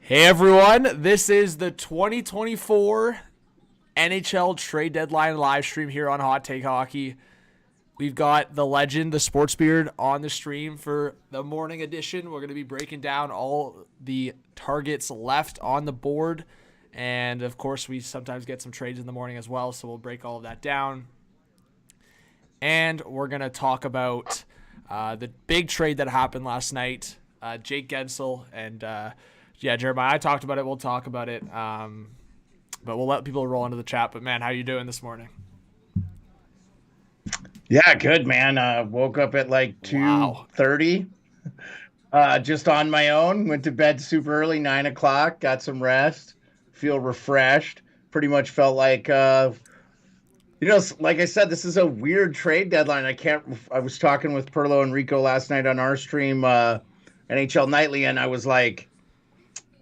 Hey everyone, this is the 2024 NHL trade deadline live stream here on Hot Take Hockey. We've got the legend, the Sports Beard, on the stream for the morning edition. We're going to be breaking down all the targets left on the board. And of course, we sometimes get some trades in the morning as well, so we'll break all of that down. And we're going to talk about the big trade that happened last night. Jake Guentzel and Jeremiah, I talked about it. We'll talk about it. But we'll let people roll into the chat. But, man, how you doing this morning? Yeah, good, man. Woke up at like 2:30, just on my own. Went to bed super early, 9 o'clock. Got some rest. Feel refreshed. Pretty much felt like, like I said, this is a weird trade deadline. I was talking with Perlo and Rico last night on our stream, NHL Nightly, and I was like,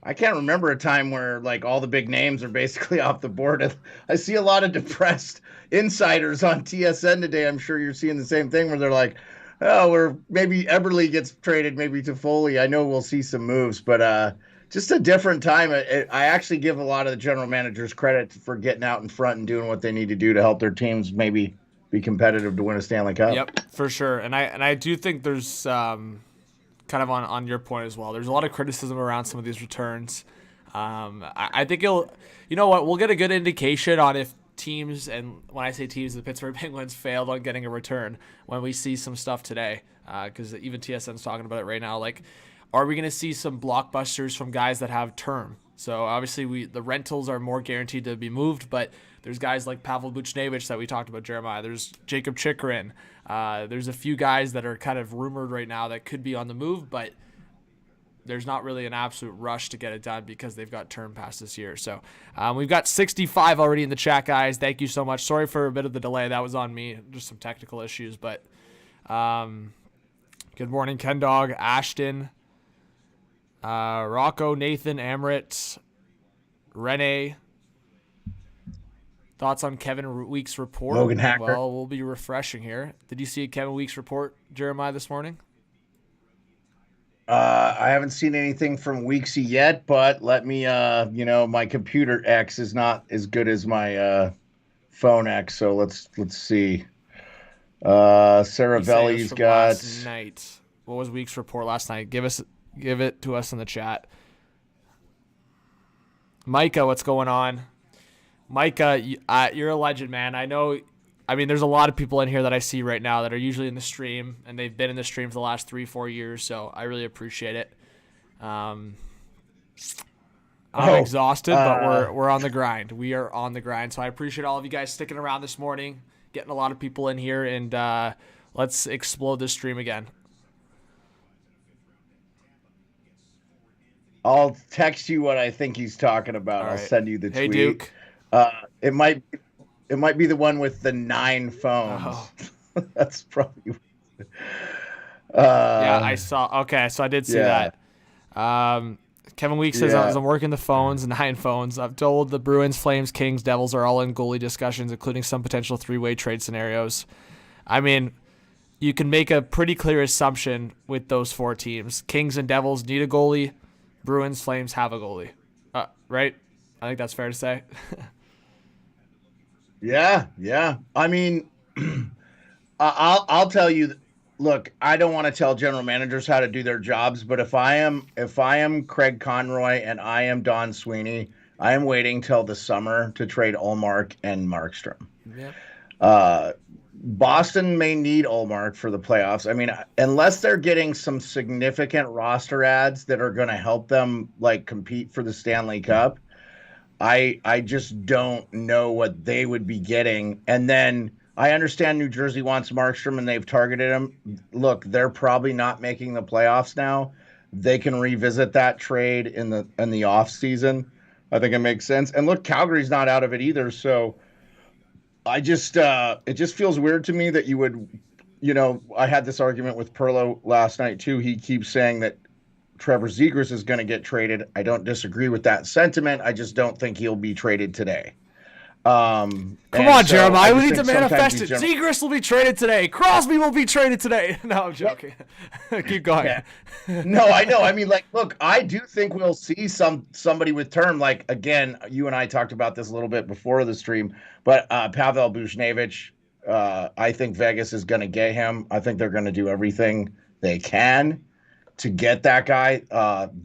I can't remember a time where like all the big names are basically off the board. I see a lot of depressed insiders on TSN today. I'm sure you're seeing the same thing where they're like, oh, maybe Eberle gets traded, maybe Toffoli. I know we'll see some moves, but just a different time. I actually give a lot of the general managers credit for getting out in front and doing what they need to do to help their teams maybe be competitive to win a Stanley Cup. Yep, for sure. And I do think there's kind of on your point as well. There's a lot of criticism around some of these returns. I think you know what, we'll get a good indication on if teams, and when I say teams, the Pittsburgh Penguins failed on getting a return when we see some stuff today. Because even TSN's talking about it right now. Like, are we going to see some blockbusters from guys that have term? So obviously the rentals are more guaranteed to be moved, but there's guys like Pavel Buchnevich that we talked about, Jeremiah. There's Jacob Chychrun. There's a few guys that are kind of rumored right now that could be on the move, but there's not really an absolute rush to get it done because they've got term past this year. So we've got 65 already in the chat, guys. Thank you so much. Sorry for a bit of the delay. That was on me. Just some technical issues. But good morning, Ken Dog, Ashton, Rocco, Nathan, Amrit, Rene. Thoughts on Kevin Weeks' report? Logan Hacker. Well, we'll be refreshing here. Did you see a Kevin Weeks' report, Jeremiah, this morning? I haven't seen anything from Weeksy yet, but let me, my computer X is not as good as my phone X, so let's see. Saravelli's got last night. What was Weeks' report last night? Give it to us in the chat. Micah, what's going on? Micah, you're a legend, man. There's a lot of people in here that I see right now that are usually in the stream, and they've been in the stream for the last 3-4 years, so I really appreciate it. I'm exhausted, but we're on the grind. We are on the grind, so I appreciate all of you guys sticking around this morning, getting a lot of people in here, and let's explode this stream again. I'll text you what I think he's talking about. I'll send you the tweet. Hey, Duke. It might be the one with the 9 phones. Oh. That's probably. Yeah, I saw. Okay, so I did see that. Kevin Weeks says, I'm working the phones, 9 phones. I've told the Bruins, Flames, Kings, Devils are all in goalie discussions, including some potential 3-way trade scenarios. I mean, you can make a pretty clear assumption with those 4 teams. Kings and Devils need a goalie. Bruins, Flames have a goalie. Right? I think that's fair to say. Yeah. I mean, I'll tell you. Look, I don't want to tell general managers how to do their jobs, but if I am Craig Conroy and I am Don Sweeney, I am waiting till the summer to trade Ullmark and Markstrom. Yep. Boston may need Ullmark for the playoffs. I mean, unless they're getting some significant roster adds that are going to help them like compete for the Stanley Cup, I just don't know what they would be getting. And then I understand New Jersey wants Markstrom and they've targeted him. Look, they're probably not making the playoffs now. They can revisit that trade in the off season. I think it makes sense. And look, Calgary's not out of it either. So it just feels weird to me that you would, I had this argument with Perlo last night too. He keeps saying that Trevor Zegras is going to get traded. I don't disagree with that sentiment. I just don't think he'll be traded today. Come on, Jeremiah. We need to manifest it. Zegras will be traded today. Crosby will be traded today. No, I'm joking. Keep going. Yeah. No, I know. I mean, like, look, I do think we'll see somebody with term. Like, again, you and I talked about this a little bit before the stream, but Pavel Buchnevich, I think Vegas is going to get him. I think they're going to do everything they can to get that guy.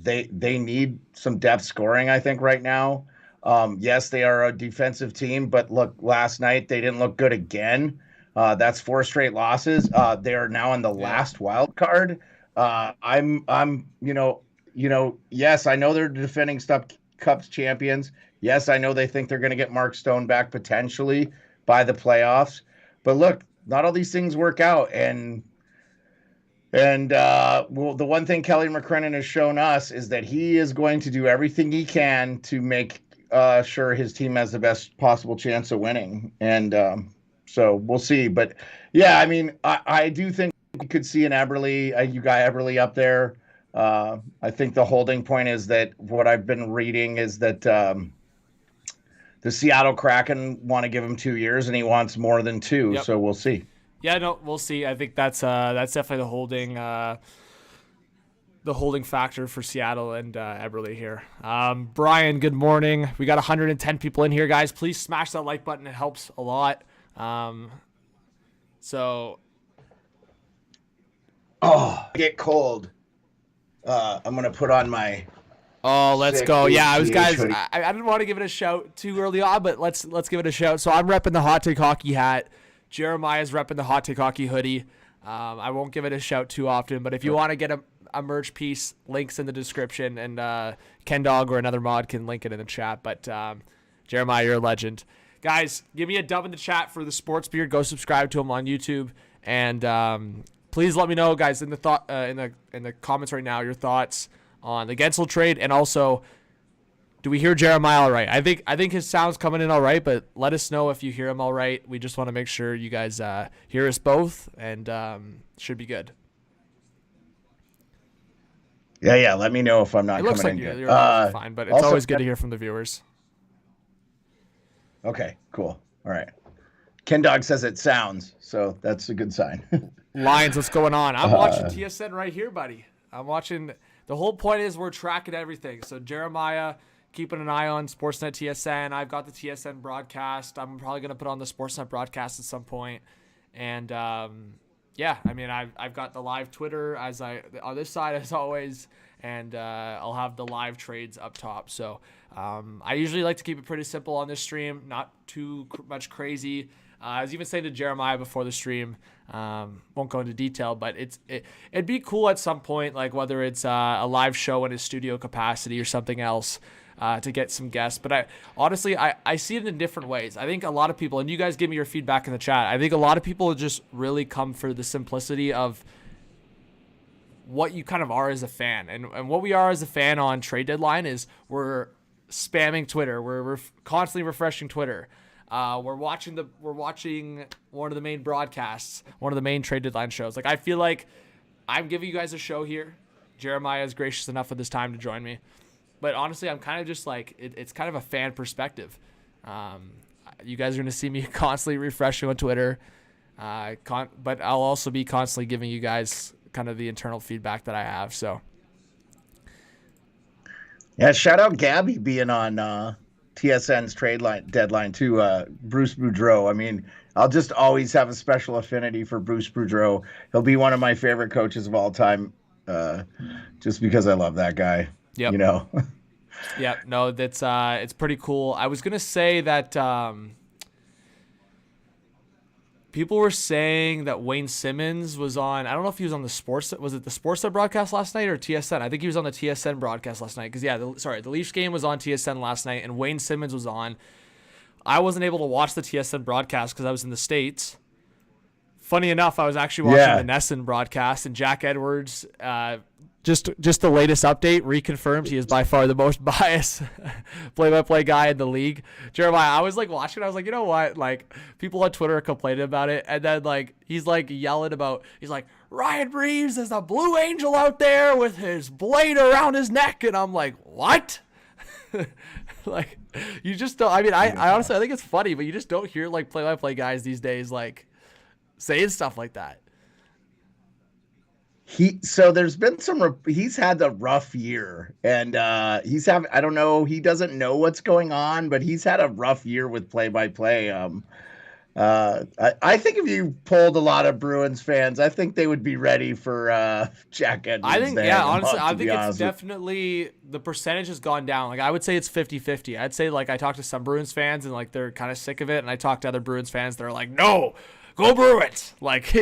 They need some depth scoring, I think, right now. Yes, they are a defensive team, but look, last night they didn't look good again. That's 4 straight losses. They are now in the last wild card. Yes, I know they're defending Cups champions. Yes, I know they think they're going to get Mark Stone back potentially by the playoffs. But look, not all these things work out. And the one thing Kelly McCrimmon has shown us is that he is going to do everything he can to make sure his team has the best possible chance of winning. And so we'll see. But yeah, I mean, I do think we could see an Eberle, you got Eberle up there. I think the holding point is that what I've been reading is that the Seattle Kraken want to give him 2 years and he wants more than 2. Yep. So we'll see. Yeah, no, we'll see. I think that's definitely the holding factor for Seattle and Eberle here. Brian, good morning. We got 110 people in here, guys. Please smash that like button. It helps a lot. I get cold. I'm gonna put on my. Oh, let's go. Yeah, I didn't want to give it a shout too early on, but let's give it a shout. So I'm repping the Hot Take Hockey hat. Jeremiah's repping the Hot Take Hockey hoodie. I won't give it a shout too often, but if you want to get a merch piece, links in the description, and Ken Dog or another mod can link it in the chat. But Jeremiah, you're a legend. Guys, give me a dub in the chat for the Sports Beard. Go subscribe to him on YouTube, and please let me know, guys, in the comments right now, your thoughts on the Gensel trade, and also, do we hear Jeremiah all right? I think his sound's coming in all right, but let us know if you hear him all right. We just want to make sure you guys hear us both, and should be good. Yeah. Let me know if I'm not coming in good. You're fine, but it's always good to hear from the viewers. Okay, cool. All right. Ken Dog says it sounds, so that's a good sign. Lions, what's going on? I'm watching TSN right here, buddy. I'm watching. The whole point is we're tracking everything. So Jeremiah, keeping an eye on Sportsnet TSN. I've got the TSN broadcast. I'm probably going to put on the Sportsnet broadcast at some point. And yeah, I mean, I've got the live Twitter on this side as always, and I'll have the live trades up top. So I usually like to keep it pretty simple on this stream, not too much crazy. I was even saying to Jeremiah before the stream, won't go into detail, but it'd be cool at some point, like whether it's a live show in his studio capacity or something else, to get some guests. But I see it in different ways. I think a lot of people, and you guys give me your feedback in the chat, I think a lot of people just really come for the simplicity of what you kind of are as a fan. And what we are as a fan on trade deadline is we're spamming Twitter. We're constantly refreshing Twitter. We're watching one of the main broadcasts, one of the main trade deadline shows. Like, I feel like I'm giving you guys a show here. Jeremiah is gracious enough with his time to join me. But honestly, I'm kind of just like, it's kind of a fan perspective. You guys are going to see me constantly refreshing on Twitter. But I'll also be constantly giving you guys kind of the internal feedback that I have. So, yeah, shout out Gabby being on TSN's trade deadline too. Bruce Boudreau. I mean, I'll just always have a special affinity for Bruce Boudreau. He'll be one of my favorite coaches of all time, just because I love that guy. Yep. You know. Yeah. No, that's it's pretty cool. I was gonna say that people were saying that Wayne Simmons was on. I don't know if he was on the sports. Was it the Sportsnet broadcast last night or TSN? I think he was on the TSN broadcast last night. Because the Leafs game was on TSN last night, and Wayne Simmons was on. I wasn't able to watch the TSN broadcast because I was in the States. Funny enough, I was actually watching the Nesson broadcast, and Jack Edwards, just the latest update, reconfirmed he is by far the most biased play-by-play guy in the league. Jeremiah, I was like watching, I was like, you know what? Like, people on Twitter are complaining about it, and then like he's like yelling about, he's like, Ryan Reeves is a Blue Angel out there with his blade around his neck, and I'm like, what? Like, you just don't. I mean, I honestly I think it's funny, but you just don't hear like play-by-play guys these days like saying stuff like that. So there's been he's had a rough year, and I don't know, he doesn't know what's going on, but he's had a rough year with play-by-play. I think if you polled a lot of Bruins fans, I think they would be ready for Jack Edmonds. I think, honestly, I think it's definitely, the percentage has gone down. Like, I would say it's 50-50. I'd say, like, I talked to some Bruins fans, and, like, they're kind of sick of it, and I talked to other Bruins fans that are like, no, go Bruins! Like,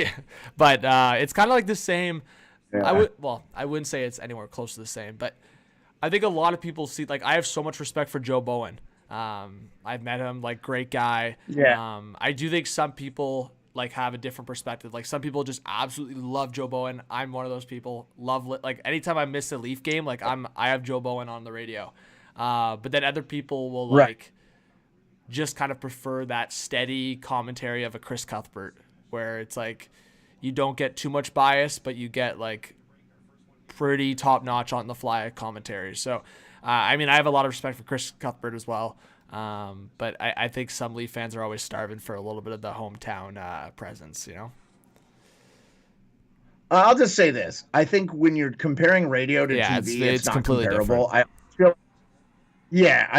but it's kind of like the same. Yeah. I wouldn't say it's anywhere close to the same, but I think a lot of people see, like, I have so much respect for Joe Bowen. I've met him, like, great guy. Yeah. I do think some people like have a different perspective. Like, some people just absolutely love Joe Bowen. I'm one of those people. Like, anytime I miss a Leaf game, like, I have Joe Bowen on the radio. But then other people will like just kind of prefer that steady commentary of a Chris Cuthbert, where it's like you don't get too much bias, but you get like pretty top notch on the fly commentary. So I mean, I have a lot of respect for Chris Cuthbert as well. But I think some Leaf fans are always starving for a little bit of the hometown presence, you know? I'll just say this. I think when you're comparing radio to TV, it's not completely comparable. I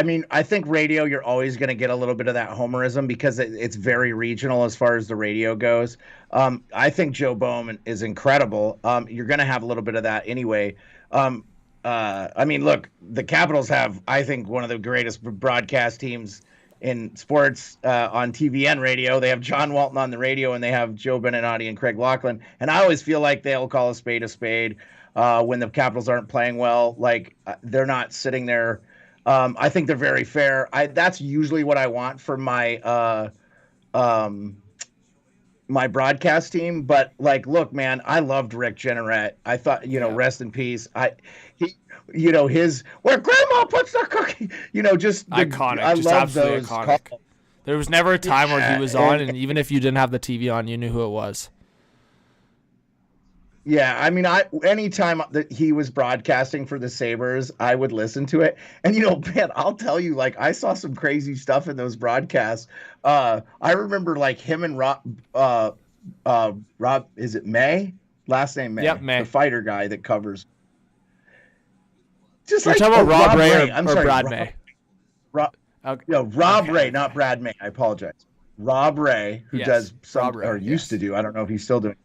mean, I think radio, you're always going to get a little bit of that homerism because it's very regional as far as the radio goes. I think Joe Bowman is incredible. You're going to have a little bit of that anyway. I mean, look, the Capitals have, I think, one of the greatest broadcast teams in sports on TV and radio. They have John Walton on the radio, and they have Joe Beninati and Craig Laughlin. And I always feel like they'll call a spade when the Capitals aren't playing well. Like, they're not sitting there. I think they're very fair. That's usually what I want for my my broadcast team. But, like, look, man, I loved Rick Jenneret. I thought, rest in peace. Where grandma puts the cookie, just iconic. I just love those. Iconic. There was never a time where he was on, and even if you didn't have the TV on, you knew who it was. Yeah, I mean, anytime that he was broadcasting for the Sabres, I would listen to it. And, man, I'll tell you, like, I saw some crazy stuff in those broadcasts. I remember, like, him and Rob, is it May? Last name May. Yep, May. The fighter guy that covers. You're talking about Rob Ray or Brad May? Rob Ray, not Brad May. I apologize. Rob Ray, who does some, or used to do, I don't know if he's still doing.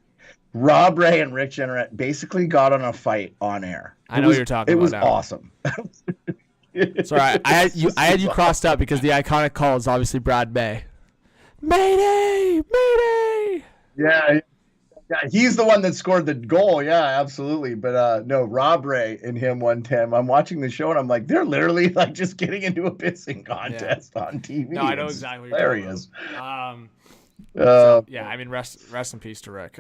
Rob Ray and Rick Jenneret basically got on a fight on air. I know what you're talking about. It was awesome. Sorry, I had you crossed out because the iconic call is obviously Brad May. Mayday! Mayday! Yeah, he's the one that scored the goal. Yeah, absolutely. But no, Rob Ray and him one time. I'm watching the show and I'm like, they're literally like just getting into a pissing contest on TV. No, I know exactly what hilarious. Yeah, I mean, rest in peace to Rick.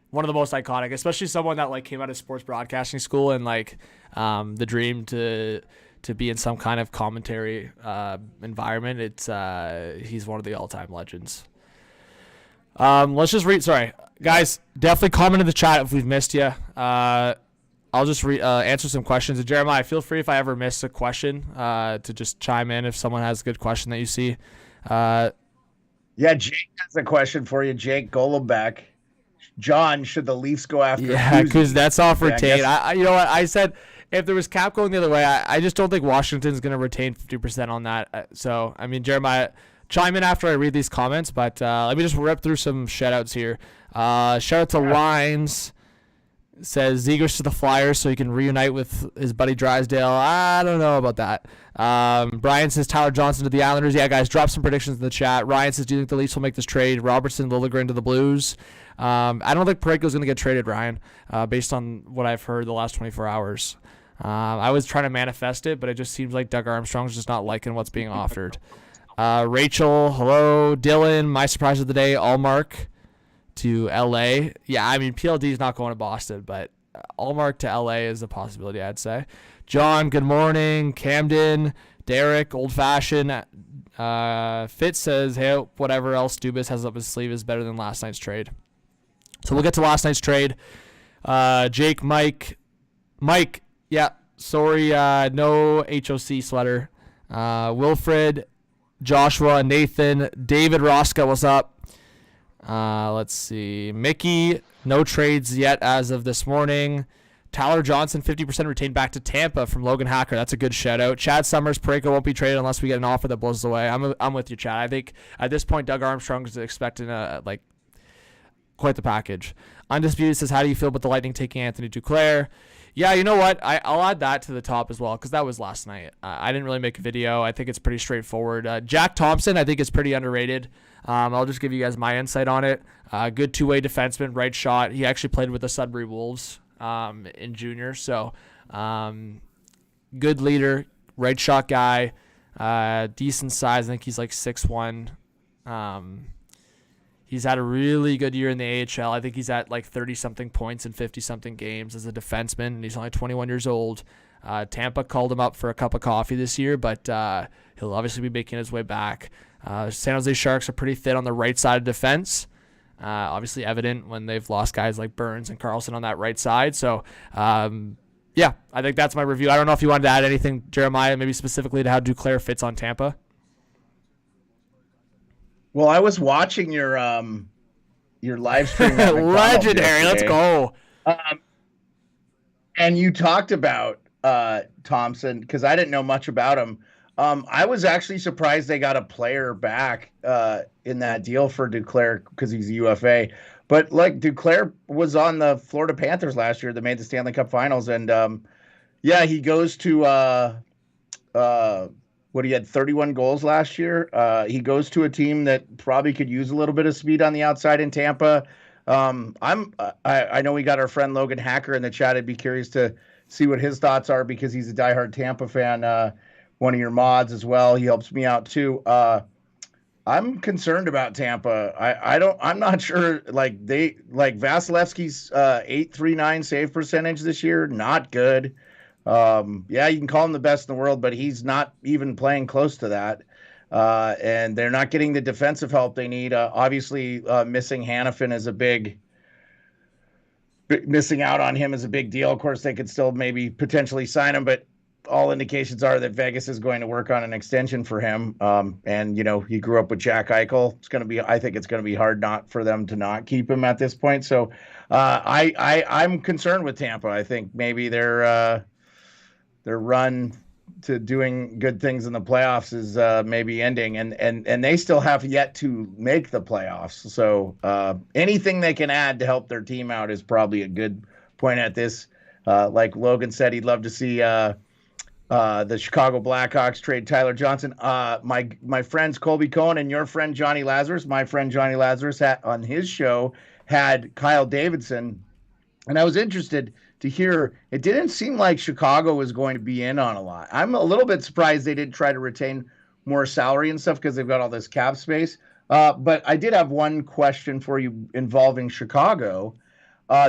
One of the most iconic, especially someone that like came out of sports broadcasting school and like the dream to be in some kind of commentary environment. He's one of the all-time legends. Let's just read. Sorry, guys. Definitely comment in the chat if we've missed you. I'll just answer some questions. And Jeremiah, feel free if I ever miss a question to just chime in if someone has a good question that you see. Yeah, Jake has a question for you. Jake Golombek. John, should the Leafs go after? Yeah, because that's all for Tate. You know what I said? If there was cap going the other way, I just don't think Washington's going to retain 50% on that. So, I mean, Jeremiah, chime in after I read these comments, but let me just rip through some shout-outs here. Shout out to Lines. Says Zegers to the Flyers so he can reunite with his buddy Drysdale. I don't know about that. Brian says Tyler Johnson to the Islanders. Yeah, guys, drop some predictions in the chat. Ryan says, do you think the Leafs will make this trade? Robertson, Liljegren to the Blues. I don't think Parayko's going to get traded, Ryan, based on what I've heard the last 24 hours. I was trying to manifest it, but it just seems like Doug Armstrong's just not liking what's being offered. Rachel, hello. Dylan, my surprise of the day, Allmark to LA. Yeah, I mean, PLD is not going to Boston, but Allmark to LA is a possibility, I'd say. John, good morning. Camden, Derek, old fashioned. Fitz says, hey, whatever else Dubas has up his sleeve is better than last night's trade. So we'll get to last night's trade. Jake, Mike, yeah, sorry, no HOC sweater. Wilfred, Joshua, Nathan, David Rosca, what's up? Let's see. Mickey, no trades yet as of this morning. Tyler Johnson, 50% retained back to Tampa from Logan Hacker. That's a good shout out. Chad Summers, Parayko won't be traded unless we get an offer that blows away. I'm with you, Chad. I think at this point, Doug Armstrong is expecting quite the package. Undisputed says, how do you feel about the Lightning taking Anthony Duclair? Yeah, you know what? I'll add that to the top as well because that was last night. I didn't really make a video. I think it's pretty straightforward. Jack Thompson, I think is pretty underrated. I'll just give you guys my insight on it. Good two-way defenseman, right shot. He actually played with the Sudbury Wolves in junior. So good leader, right shot guy, decent size. I think he's like 6'1". He's had a really good year in the AHL. I think he's at like 30-something points in 50-something games as a defenseman, and he's only 21 years old. Tampa called him up for a cup of coffee this year, but he'll obviously be making his way back. San Jose Sharks are pretty thin on the right side of defense. Obviously evident when they've lost guys like Burns and Carlson on that right side. So, yeah, I think that's my review. I don't know if you wanted to add anything, Jeremiah, maybe specifically to how Duclair fits on Tampa. Well, I was watching your live stream. Legendary. Let's go. And you talked about Thompson because I didn't know much about him. I was actually surprised they got a player back in that deal for Duclair because he's a UFA. But like Duclair was on the Florida Panthers last year that made the Stanley Cup Finals, and yeah, he goes to he had 31 goals last year. He goes to a team that probably could use a little bit of speed on the outside in Tampa. I know we got our friend Logan Hacker in the chat. I'd be curious to see what his thoughts are because he's a diehard Tampa fan. One of your mods as well. He helps me out too. I'm concerned about Tampa. I'm not sure. Vasilevsky's 8.39 save percentage this year, not good. Yeah, you can call him the best in the world, but he's not even playing close to that. And they're not getting the defensive help they need. Obviously, missing Hannafin is missing out on him is a big deal. Of course, they could still maybe potentially sign him, but all indications are that Vegas is going to work on an extension for him. And he grew up with Jack Eichel. I think it's going to be hard not for them to not keep him at this point. So, I'm concerned with Tampa. I think maybe their run to doing good things in the playoffs is maybe ending, and they still have yet to make the playoffs. So anything they can add to help their team out is probably a good point at this. Like Logan said, he'd love to see the Chicago Blackhawks trade Tyler Johnson. My friends Colby Cohen and your friend Johnny Lazarus, my friend Johnny Lazarus on his show had Kyle Davidson, and I was interested to hear, it didn't seem like Chicago was going to be in on a lot. I'm a little bit surprised they didn't try to retain more salary and stuff because they've got all this cap space. But I did have one question for you involving Chicago.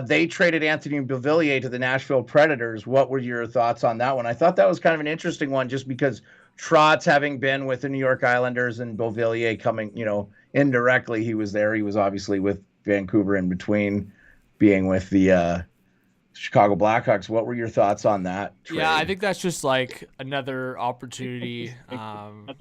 They traded Anthony Beauvillier to the Nashville Predators. What were your thoughts on that one? I thought that was kind of an interesting one just because Trotz having been with the New York Islanders and Beauvillier coming, indirectly, he was there. He was obviously with Vancouver in between being with the Chicago Blackhawks. What were your thoughts on that trade? Yeah, I think that's just like another opportunity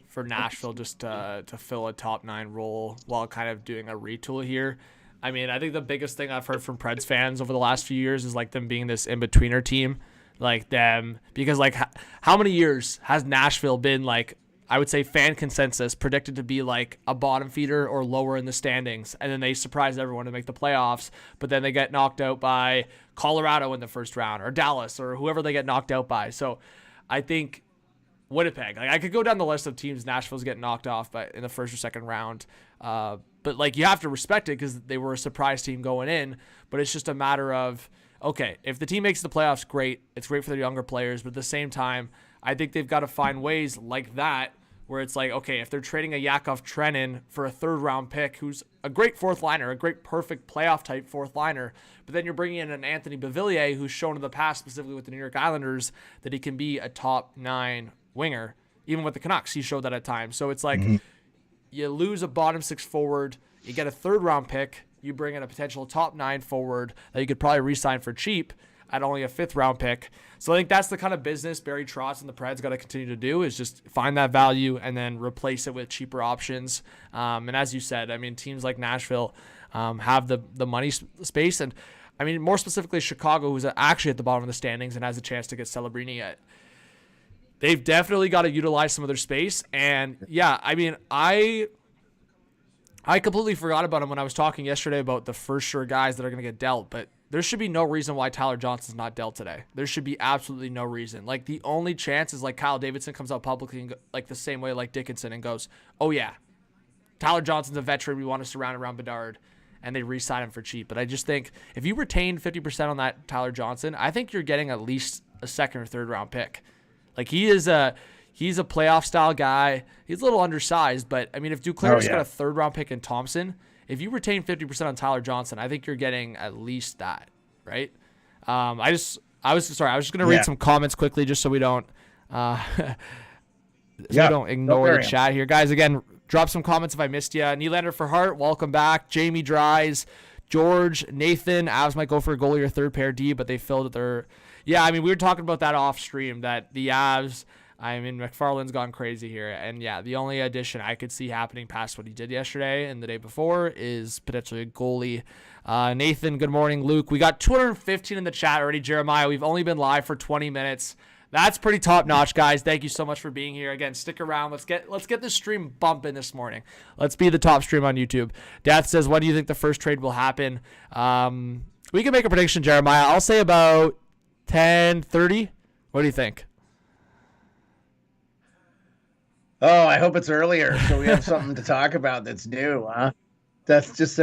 for Nashville just to fill a top 9 role while kind of doing a retool here. I mean, I think the biggest thing I've heard from Preds fans over the last few years is like them being this in-betweener team, like them, because like how many years has Nashville been like, I would say fan consensus predicted to be like a bottom feeder or lower in the standings, and then they surprise everyone to make the playoffs, but then they get knocked out by Colorado in the first round or Dallas or whoever they get knocked out by. So I think Winnipeg, like I could go down the list of teams Nashville's getting knocked off by in the first or second round. But like you have to respect it because they were a surprise team going in, but it's just a matter of, okay, if the team makes the playoffs, great. It's great for the younger players, but at the same time, I think they've got to find ways like that where it's like, okay, if they're trading a Yakov Trenin for a third-round pick who's a great fourth liner, a great perfect playoff-type fourth liner, but then you're bringing in an Anthony Beauvillier who's shown in the past, specifically with the New York Islanders, that he can be a top 9 winger. Even with the Canucks, he showed that at times. So it's like you lose a bottom 6 forward, you get a third-round pick, you bring in a potential top 9 forward that you could probably re-sign for cheap. at only a 5th round pick. So I think that's the kind of business Barry Trotz and the Preds got to continue to do, is just find that value and then replace it with cheaper options. And as you said, I mean, teams like Nashville have the money space. And I mean, more specifically, Chicago, who's actually at the bottom of the standings and has a chance to get Celebrini. They've definitely got to utilize some of their space. And yeah, I mean, I completely forgot about him when I was talking yesterday about the first sure guys that are going to get dealt, but there should be no reason why Tyler Johnson's not dealt today. There should be absolutely no reason. Like, the only chance is like Kyle Davidson comes out publicly and like the same way like Dickinson and goes, oh yeah, Tyler Johnson's a veteran. We want to surround around Bedard, and they re-sign him for cheap. But I just think if you retain 50% on that Tyler Johnson, I think you're getting at least a 2nd or 3rd round pick. Like, he's a playoff style guy. He's a little undersized, but I mean, if Duclair's got a 3rd round pick in Thompson, if you retain 50% on Tyler Johnson, I think you're getting at least that, right? I was just going to read some comments quickly just so we don't ignore the chat here. Guys, again, drop some comments if I missed you. Nylander for Hart, welcome back. Jamie Dries, George, Nathan, Avs might go for a goalie or 3rd pair D, but they filled their... Yeah, I mean, we were talking about that off stream, that the Avs... I mean, McFarland's gone crazy here. And yeah, the only addition I could see happening past what he did yesterday and the day before is potentially a goalie. Nathan, good morning. Luke, we got 215 in the chat already. Jeremiah, we've only been live for 20 minutes. That's pretty top notch, guys. Thank you so much for being here. Again, stick around. Let's get this stream bumping this morning. Let's be the top stream on YouTube. Death says, when do you think the first trade will happen? We can make a prediction, Jeremiah. I'll say about 10:30. What do you think? Oh, I hope it's earlier so we have something to talk about that's new, huh? That's just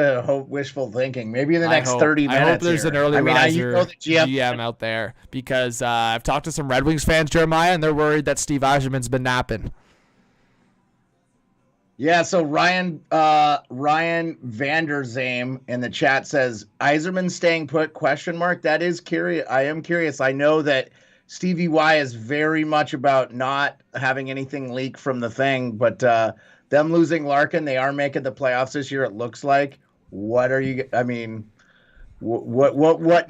wishful thinking. Maybe in the next 30 minutes. I hope there's an early riser the GM out there, because I've talked to some Red Wings fans, Jeremiah, and they're worried that Steve Yzerman's been napping. Yeah, so Ryan Vanderzame in the chat says, Yzerman staying put, ? That is curious. I am curious. I know that Stevie Y is very much about not having anything leak from the thing, but them losing Larkin, they are making the playoffs this year, it looks like. What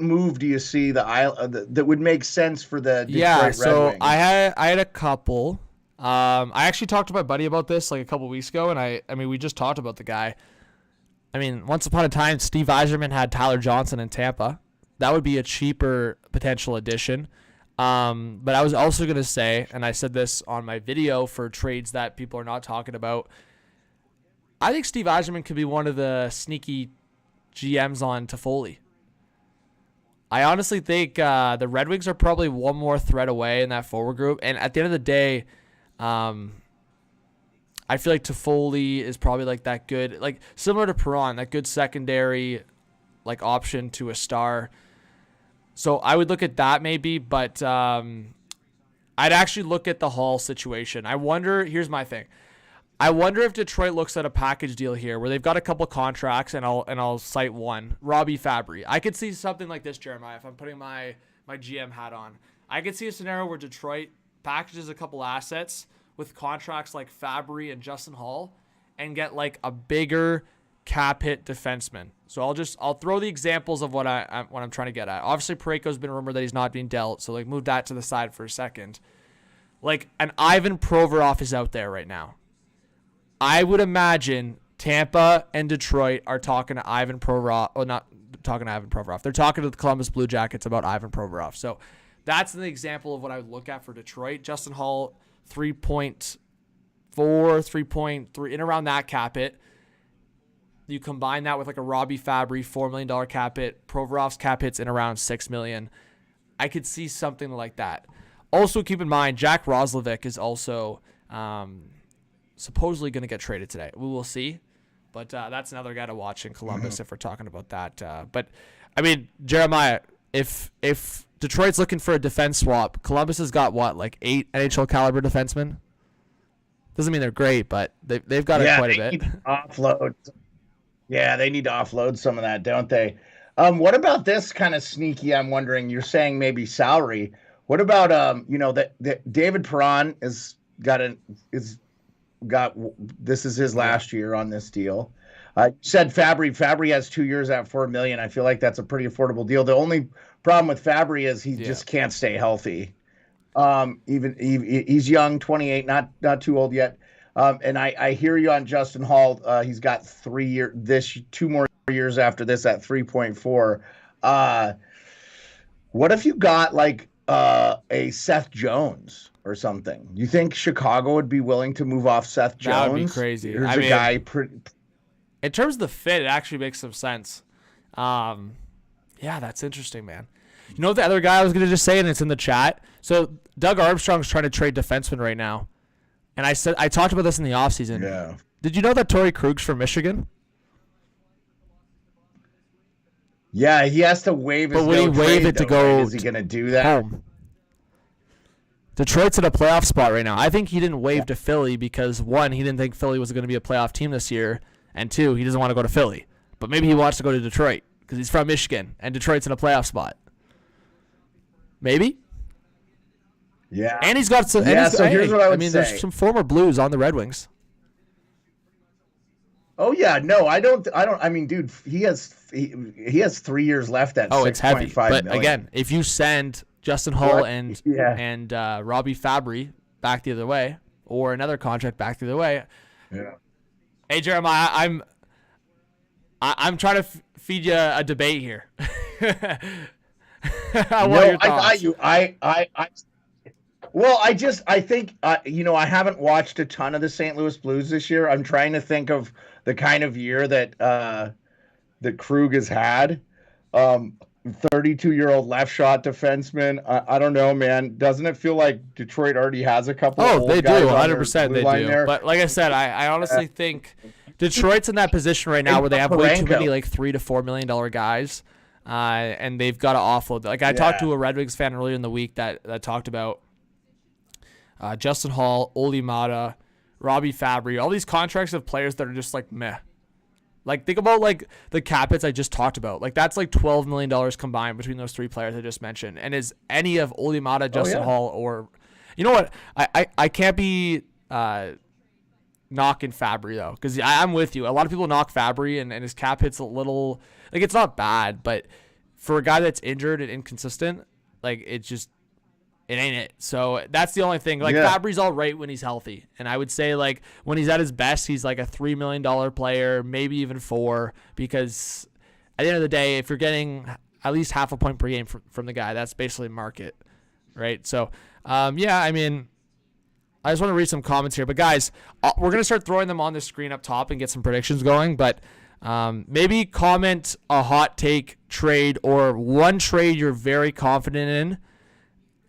move do you see that would make sense for the Detroit Red Wings? I had a couple. I actually talked to my buddy about this like a couple weeks ago, and I mean, we just talked about the guy. I mean, once upon a time, Steve Yzerman had Tyler Johnson in Tampa. That would be a cheaper potential addition. But I was also going to say, and I said this on my video for trades that people are not talking about, I think Steve Yzerman could be one of the sneaky GMs on Toffoli. I honestly think the Red Wings are probably one more threat away in that forward group. And at the end of the day, I feel like Toffoli is probably like that good, like similar to Perron, that good secondary like option to a star. So I would look at that maybe, but I'd actually look at the Hall situation. I wonder, here's my thing. I wonder if Detroit looks at a package deal here where they've got a couple contracts, and I'll cite one, Robbie Fabry. I could see something like this, Jeremiah, if I'm putting my GM hat on. I could see a scenario where Detroit packages a couple assets with contracts like Fabry and Justin Hall and get like a bigger cap hit defenseman. So I'll throw the examples of what I'm trying to get at. Obviously, Parayko's been rumored that he's not being dealt, so like move that to the side for a second. Like an Ivan Provorov is out there right now. I would imagine Tampa and Detroit are talking to Ivan Provorov, or not talking to Ivan Provorov. They're talking to the Columbus Blue Jackets about Ivan Provorov. So that's an example of what I would look at for Detroit. Justin Hall, 3.4, 3.3, in around that cap hit. You combine that with like a Robbie Fabry, $4 million cap hit. Provorov's cap hit's in around $6 million. I could see something like that. Also, keep in mind, Jack Roslovic is also supposedly going to get traded today. We will see. But that's another guy to watch in Columbus if we're talking about that. But, I mean, Jeremiah, if Detroit's looking for a defense swap, Columbus has got, what, like 8 NHL caliber defensemen? Doesn't mean they're great, but they've got quite a bit. Need to offload. Yeah, they need to offload some of that, don't they? What about this kind of sneaky? I'm wondering. You're saying maybe salary. What about that David Perron this is his last year on this deal. You said Fabry has 2 years at $4 million. I feel like that's a pretty affordable deal. The only Problem with Fabry is he just can't stay healthy. He's young, 28, not too old yet. And I hear you on Justin Hall. He's got 2 more years after this at 3.4. What if you got like a Seth Jones or something? You think Chicago would be willing to move off Seth Jones? That would be crazy. Here's a guy. In terms of the fit, it actually makes some sense. Yeah, that's interesting, man. You know what the other guy I was going to just say, and it's in the chat? So Doug Armstrong's trying to trade defensemen right now. And I talked about this in the offseason. Yeah. Did you know that Torrey Krug's from Michigan? Yeah, he has to waive his is he going to do that? Home. Detroit's in a playoff spot right now. I think he didn't waive to Philly because, 1, he didn't think Philly was going to be a playoff team this year, and 2, he doesn't want to go to Philly. But maybe he wants to go to Detroit because he's from Michigan, and Detroit's in a playoff spot. Maybe? Yeah. And he's got some. Yeah, so here's what I would say. There's some former Blues on the Red Wings. Oh yeah, no, I don't. I mean, dude, he has 3 years left at. Oh, it's heavy. But million. Again, if you send Justin Hull and Robbie Fabry back the other way, or another contract back the other way. Yeah. Hey Jeremiah, I'm trying to feed you a debate here. I got you. Well, I think, I haven't watched a ton of the St. Louis Blues this year. I'm trying to think of the kind of year that Krug has had. 32-year-old left shot defenseman. I don't know, man. Doesn't it feel like Detroit already has a couple? Oh, they do. 100% they do. There? But like I said, I honestly think Detroit's in that position right now where they have way too many like $3 to $4 million guys, and they've got to offload. Like I talked to a Red Wings fan earlier in the week that talked about Justin Hall, Olli Mata, Robbie Fabry, all these contracts of players that are just like meh. Like think about like the cap hits I just talked about. Like that's like $12 million combined between those 3 players I just mentioned. And is any of Olli Mata, Justin Hall, or you know what? I can't be knocking Fabry though, because I'm with you. A lot of people knock Fabry and his cap hit's a little like it's not bad, but for a guy that's injured and inconsistent, like it ain't it. So that's the only thing. Like Fabry's all right when he's healthy. And I would say like when he's at his best, he's like a $3 million player, maybe even 4, because at the end of the day, if you're getting at least half a point per game from the guy, that's basically market, right? So, I mean, I just want to read some comments here. But guys, we're going to start throwing them on the screen up top and get some predictions going. But maybe comment a hot take trade or one trade you're very confident in.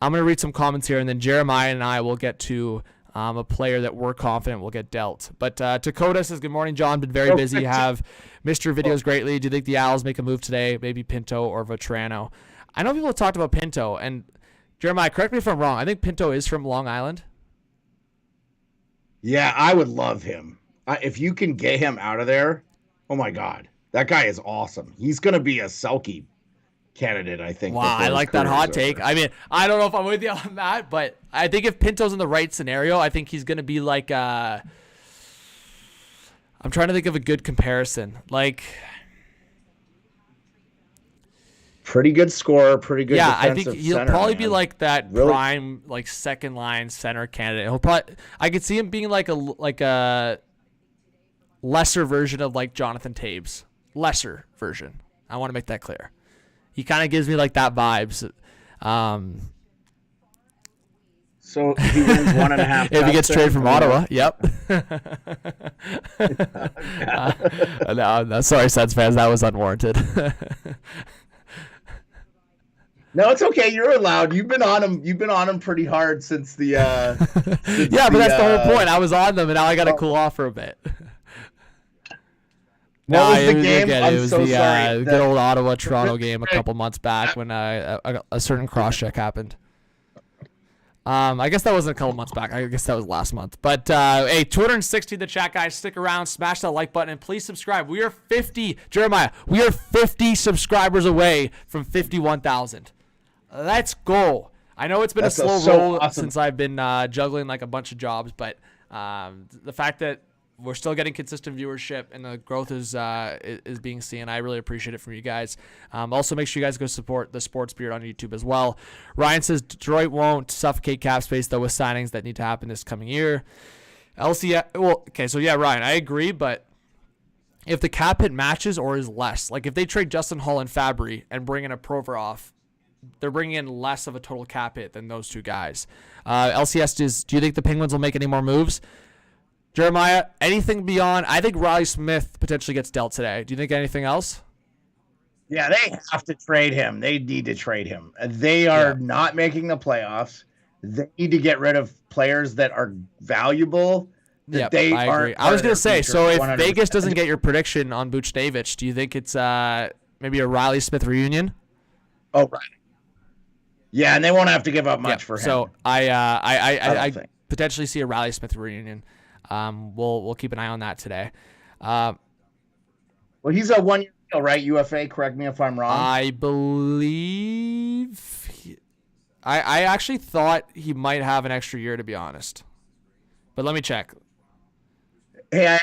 I'm going to read some comments here, and then Jeremiah and I will get to a player that we're confident will get dealt. But Dakota says, good morning, John. Been very busy. Have missed your videos greatly. Do you think the Owls make a move today? Maybe Pinto or Vetrano? I know people have talked about Pinto, and Jeremiah, correct me if I'm wrong. I think Pinto is from Long Island. Yeah, I would love him. If you can get him out of there, oh my God. That guy is awesome. He's going to be a Selke candidate, I think. Wow, I like that hot take. I mean, I don't know if I'm with you on that, but I think if Pinto's in the right scenario, I think he's going to be like I'm trying to think of a good comparison. Like pretty good scorer, pretty good defensive I think he'll center, probably man. be like that prime like second line center candidate. I could see him being like a lesser version of like Jonathan Taves. Lesser version. I want to make that clear. He kind of gives me like that vibes. So he wins 1.5. If he gets traded from Ottawa, yep. No, sorry, Sens fans, that was unwarranted. No, it's okay. You're allowed. You've been on him. You've been on him pretty hard since the. But that's the whole point. I was on them, and now I got to cool off for a bit. What was the game? It was the sorry. Good old Ottawa-Toronto game a couple months back when a certain cross-check happened. I guess that wasn't a couple months back. I guess that was last month. But, hey, 260 the chat, guys. Stick around. Smash that like button. And please subscribe. We are 50. Jeremiah, we are 50 subscribers away from 51,000. Let's go. I know it's been a slow roll since I've been juggling like a bunch of jobs, but the fact that we're still getting consistent viewership, and the growth is being seen. I really appreciate it from you guys. Also, make sure you guys go support the Sports Beard on YouTube as well. Ryan says Detroit won't suffocate cap space, though, with signings that need to happen this coming year. Ryan, I agree, but if the cap hit matches or is less, like if they trade Justin Hall and Fabry and bring in a Provorov, they're bringing in less of a total cap hit than those two guys. LCS is, do you think the Penguins will make any more moves? Jeremiah, anything beyond? I think Riley Smith potentially gets dealt today. Do you think anything else? Yeah, they have to trade him. They need to trade him. They are not making the playoffs. They need to get rid of players that are valuable. I agree. I was going to say, so if 100%. Vegas doesn't get your prediction on Buchnevich, do you think it's maybe a Riley Smith reunion? Oh, right. Yeah, and they won't have to give up much for him. So I potentially see a Riley Smith reunion. We'll keep an eye on that today. Well, he's a 1-year deal, right? UFA. Correct me if I'm wrong. I believe. I actually thought he might have an extra year, to be honest. But let me check. Hey, I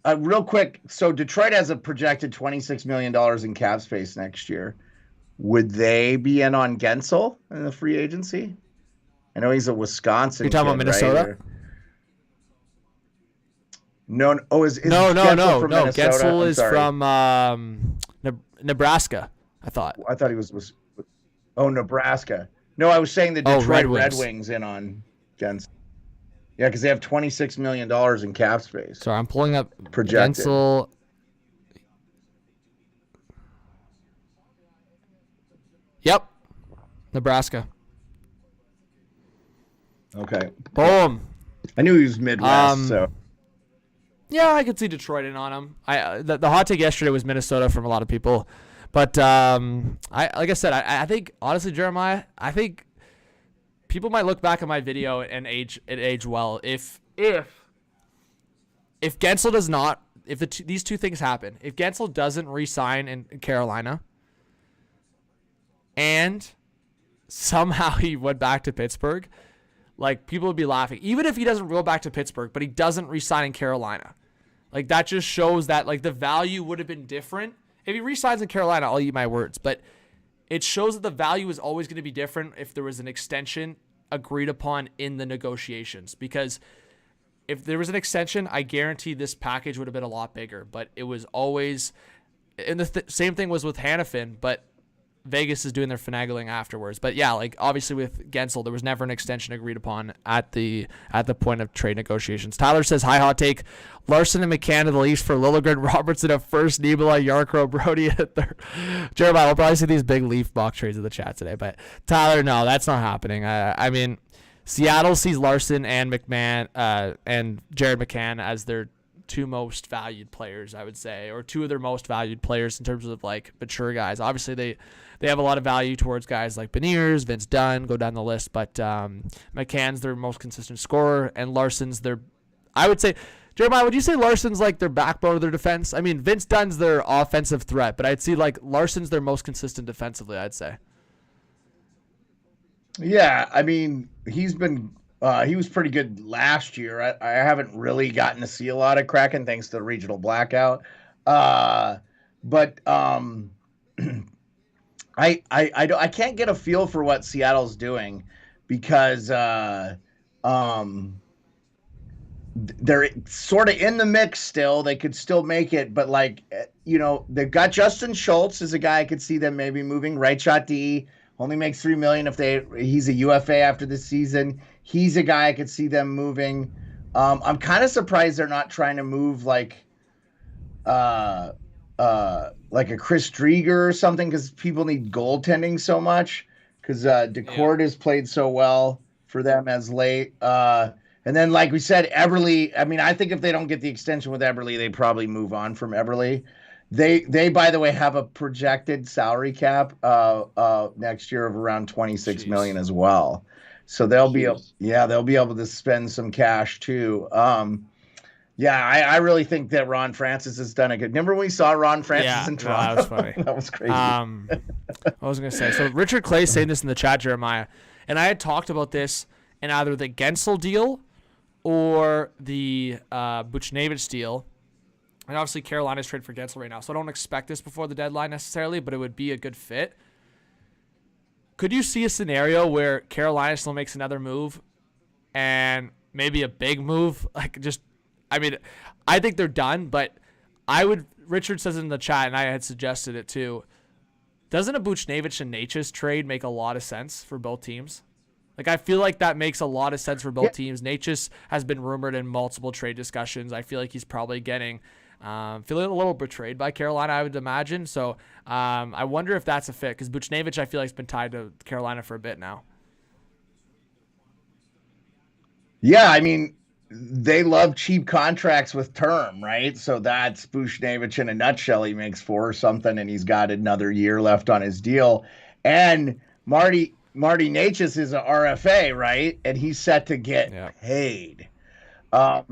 have real quick. So Detroit has a projected $26 million in cap space next year. Would they be in on Gensel in the free agency? I know he's a Wisconsin. You're talking about Minnesota? Right? No. Oh, is no. Minnesota? Gensel is from Nebraska. I thought he was. Oh, Nebraska. No, I was saying the Detroit Red Wings in on Gensel. Yeah, because they have $26 million in cap space. Sorry, I'm pulling up projected. Gensel. Yep, Nebraska. Okay. Boom. I knew he was Midwest, so. Yeah, I could see Detroit in on him. The hot take yesterday was Minnesota from a lot of people, but I think honestly, Jeremiah, I think people might look back at my video and age well if Gensel does not, if these two things happen, if Gensel doesn't re-sign in Carolina, and somehow he went back to Pittsburgh, like, people would be laughing. Even if he doesn't go back to Pittsburgh, but he doesn't re-sign in Carolina. Like, that just shows that, like, the value would have been different. If he re-signs in Carolina, I'll eat my words. But it shows that the value is always going to be different if there was an extension agreed upon in the negotiations. Because if there was an extension, I guarantee this package would have been a lot bigger. But it was always... And the same thing was with Hanifin, but Vegas is doing their finagling afterwards. But yeah, like, obviously with Gensel, there was never an extension agreed upon at the point of trade negotiations. Tyler says, hi, hot take. Larson and McCann to the Leafs for Liljegren, Robertson at first, Niebela, Yarkrow, Brody at third. Jeremiah, we'll probably see these big Leaf mock trades in the chat today. But Tyler, no, that's not happening. I mean, Seattle sees Larson and McMahon and Jared McCann as their two most valued players, I would say, or two of their most valued players in terms of, like, mature guys. Obviously, they have a lot of value towards guys like Beniers, Vince Dunn, go down the list, but McCann's their most consistent scorer, and Larson's their, I would say, Jeremiah, would you say Larson's like their backbone of their defense? I mean, Vince Dunn's their offensive threat, but I'd see, like, Larson's their most consistent defensively, I'd say. Yeah, I mean, he was pretty good last year. I haven't really gotten to see a lot of Kraken thanks to the regional blackout. I can't get a feel for what Seattle's doing because they're sort of in the mix still. They could still make it, but, like, you know, they've got Justin Schultz as a guy I could see them maybe moving. Right shot D only makes $3 million if he's a UFA after this season. He's a guy I could see them moving. I'm kind of surprised they're not trying to move like a Chris Drieger or something, because people need goaltending so much, because Decord has played so well for them as late. And then, like we said, Eberle, I mean, I think if they don't get the extension with Eberle, they probably move on from Eberle. They by the way, have a projected salary cap next year of around $26 million as well. So they'll be able to spend some cash too. I really think that Ron Francis has done a good. Remember when we saw Ron Francis in Toronto? That was funny. That was crazy. I was gonna say, so Richard Clay saying this in the chat, Jeremiah, and I had talked about this in either the Gensel deal or the Buchnevich deal. And obviously Carolina's trade for Gensel right now, so I don't expect this before the deadline necessarily, but it would be a good fit. Could you see a scenario where Carolina still makes another move and maybe a big move? I think they're done, but Richard says in the chat, and I had suggested it too, doesn't a Buchnevich and Necas trade make a lot of sense for both teams? Like, I feel like that makes a lot of sense for both teams. Necas has been rumored in multiple trade discussions. I feel like he's probably feeling a little betrayed by Carolina, I would imagine. So I wonder if that's a fit, because Buchnevich, I feel like, has been tied to Carolina for a bit now. Yeah, I mean, they love cheap contracts with term, right? So that's Buchnevich in a nutshell. He makes 4 or something, and he's got another year left on his deal. And Marty Necas is a RFA, right? And he's set to get paid. I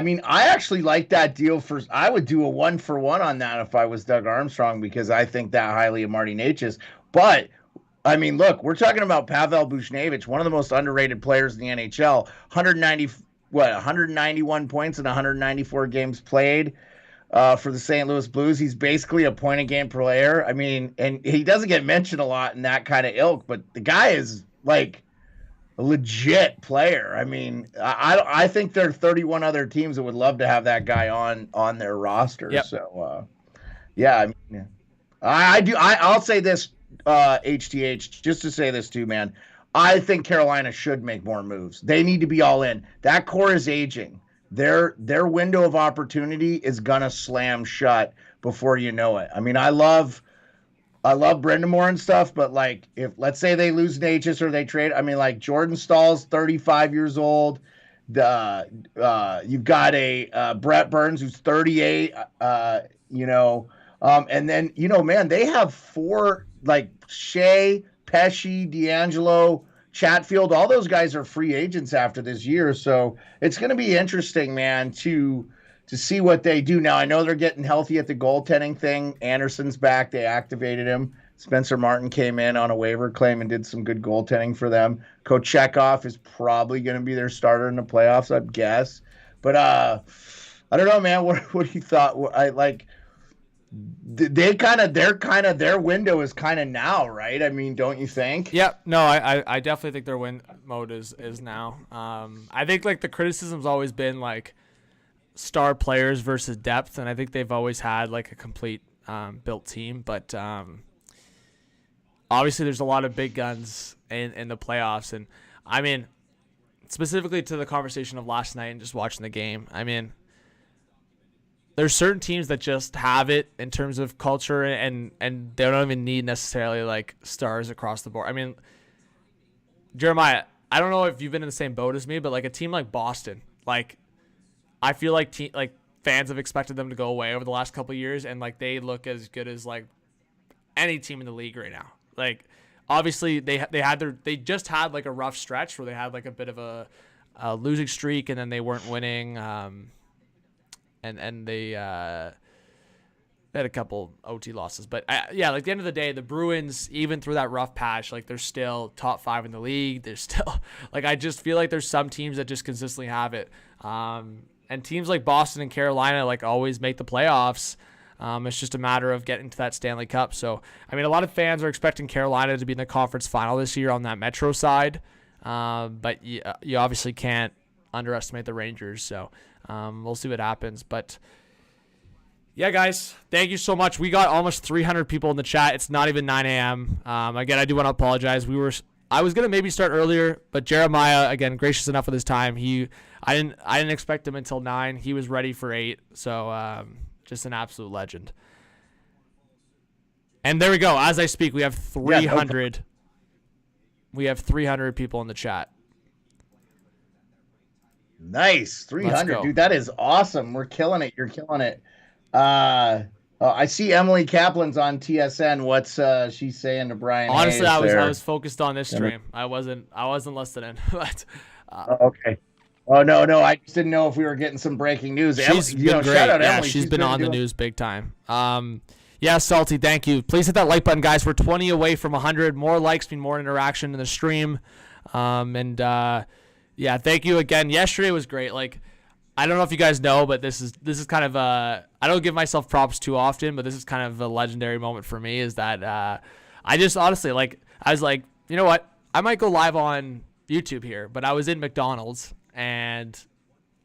mean, I actually like that deal. I would do a 1-for-1 on that if I was Doug Armstrong, because I think that highly of Marty Necas. But I mean, look, we're talking about Pavel Buchnevich, one of the most underrated players in the NHL. 191 points in 194 games played for the St. Louis Blues. He's basically a point-a-game player. I mean, and he doesn't get mentioned a lot in that kind of ilk, but the guy is like a legit player. I mean, I think there are 31 other teams that would love to have that guy on their roster. Yep. So, I mean, I'll say this, HTH, just to say this too, man. I think Carolina should make more moves. They need to be all in. That core is aging. Their window of opportunity is gonna slam shut before you know it. I mean, I love Brind'Amour and stuff, but like, if let's say they lose Necas or they trade, I mean, like Jordan Stahl's 35 years old. You've got a Brett Burns who's 38. And then man, they have 4, like Shea, Pesci, D'Angelo, Chatfield. All those guys are free agents after this year, so it's going to be interesting, man, to see what they do. Now, I know they're getting healthy at the goaltending thing. Anderson's back. They activated him. Spencer Martin came in on a waiver claim and did some good goaltending for them. Kochetkov is probably going to be their starter in the playoffs, I'd guess. But I don't know, man. What you thought? Their window is kind of now, right? I mean, don't you think? Yeah, no, I definitely think their win mode is now. I think like the criticism's always been like star players versus depth, and I think they've always had like a complete built team, but obviously there's a lot of big guns in the playoffs, and I mean, specifically to the conversation of last night and just watching the game, I mean, there's certain teams that just have it in terms of culture, and they don't even need necessarily like stars across the board. I mean, Jeremiah, I don't know if you've been in the same boat as me, but like a team like Boston, like I feel like fans have expected them to go away over the last couple of years, and like they look as good as like any team in the league right now. Like obviously they just had like a rough stretch where they had like a bit of a losing streak, and then they weren't winning. And they had a couple OT losses. But, like, at the end of the day, the Bruins, even through that rough patch, like, they're still top 5 in the league. They're still – like, I just feel like there's some teams that just consistently have it. And teams like Boston and Carolina, like, always make the playoffs. It's just a matter of getting to that Stanley Cup. So, I mean, a lot of fans are expecting Carolina to be in the conference final this year on that Metro side. But you obviously can't underestimate the Rangers. So, we'll see what happens. But yeah, guys, thank you so much. We got almost 300 people in the chat. It's not even 9 a.m. Again, I do want to apologize. I was gonna maybe start earlier, but Jeremiah, again, gracious enough with his time. I didn't expect him until 9. He was ready for 8. So just an absolute legend. And there we go. As I speak, we have 300. Yeah, we have 300 people in the chat. Nice. 300, dude. That is awesome. We're killing it. You're killing it. I see Emily Kaplan's on TSN. What's she saying to Brian? Honestly, Hayes I was focused on this stream. I wasn't listening. But okay. Oh no, I just didn't know if we were getting some breaking news. She's been great. Shout out Emily. She's been on the news big time. Yeah, Salty, thank you. Please hit that like button, guys. We're 20 away from 100. More likes mean more interaction in the stream. Yeah, thank you again. Yesterday was great. Like, I don't know if you guys know, but this is kind of I don't give myself props too often, but this is kind of a legendary moment for me. Is that I just honestly I was like, you know what, I might go live on YouTube here, but I was in McDonald's and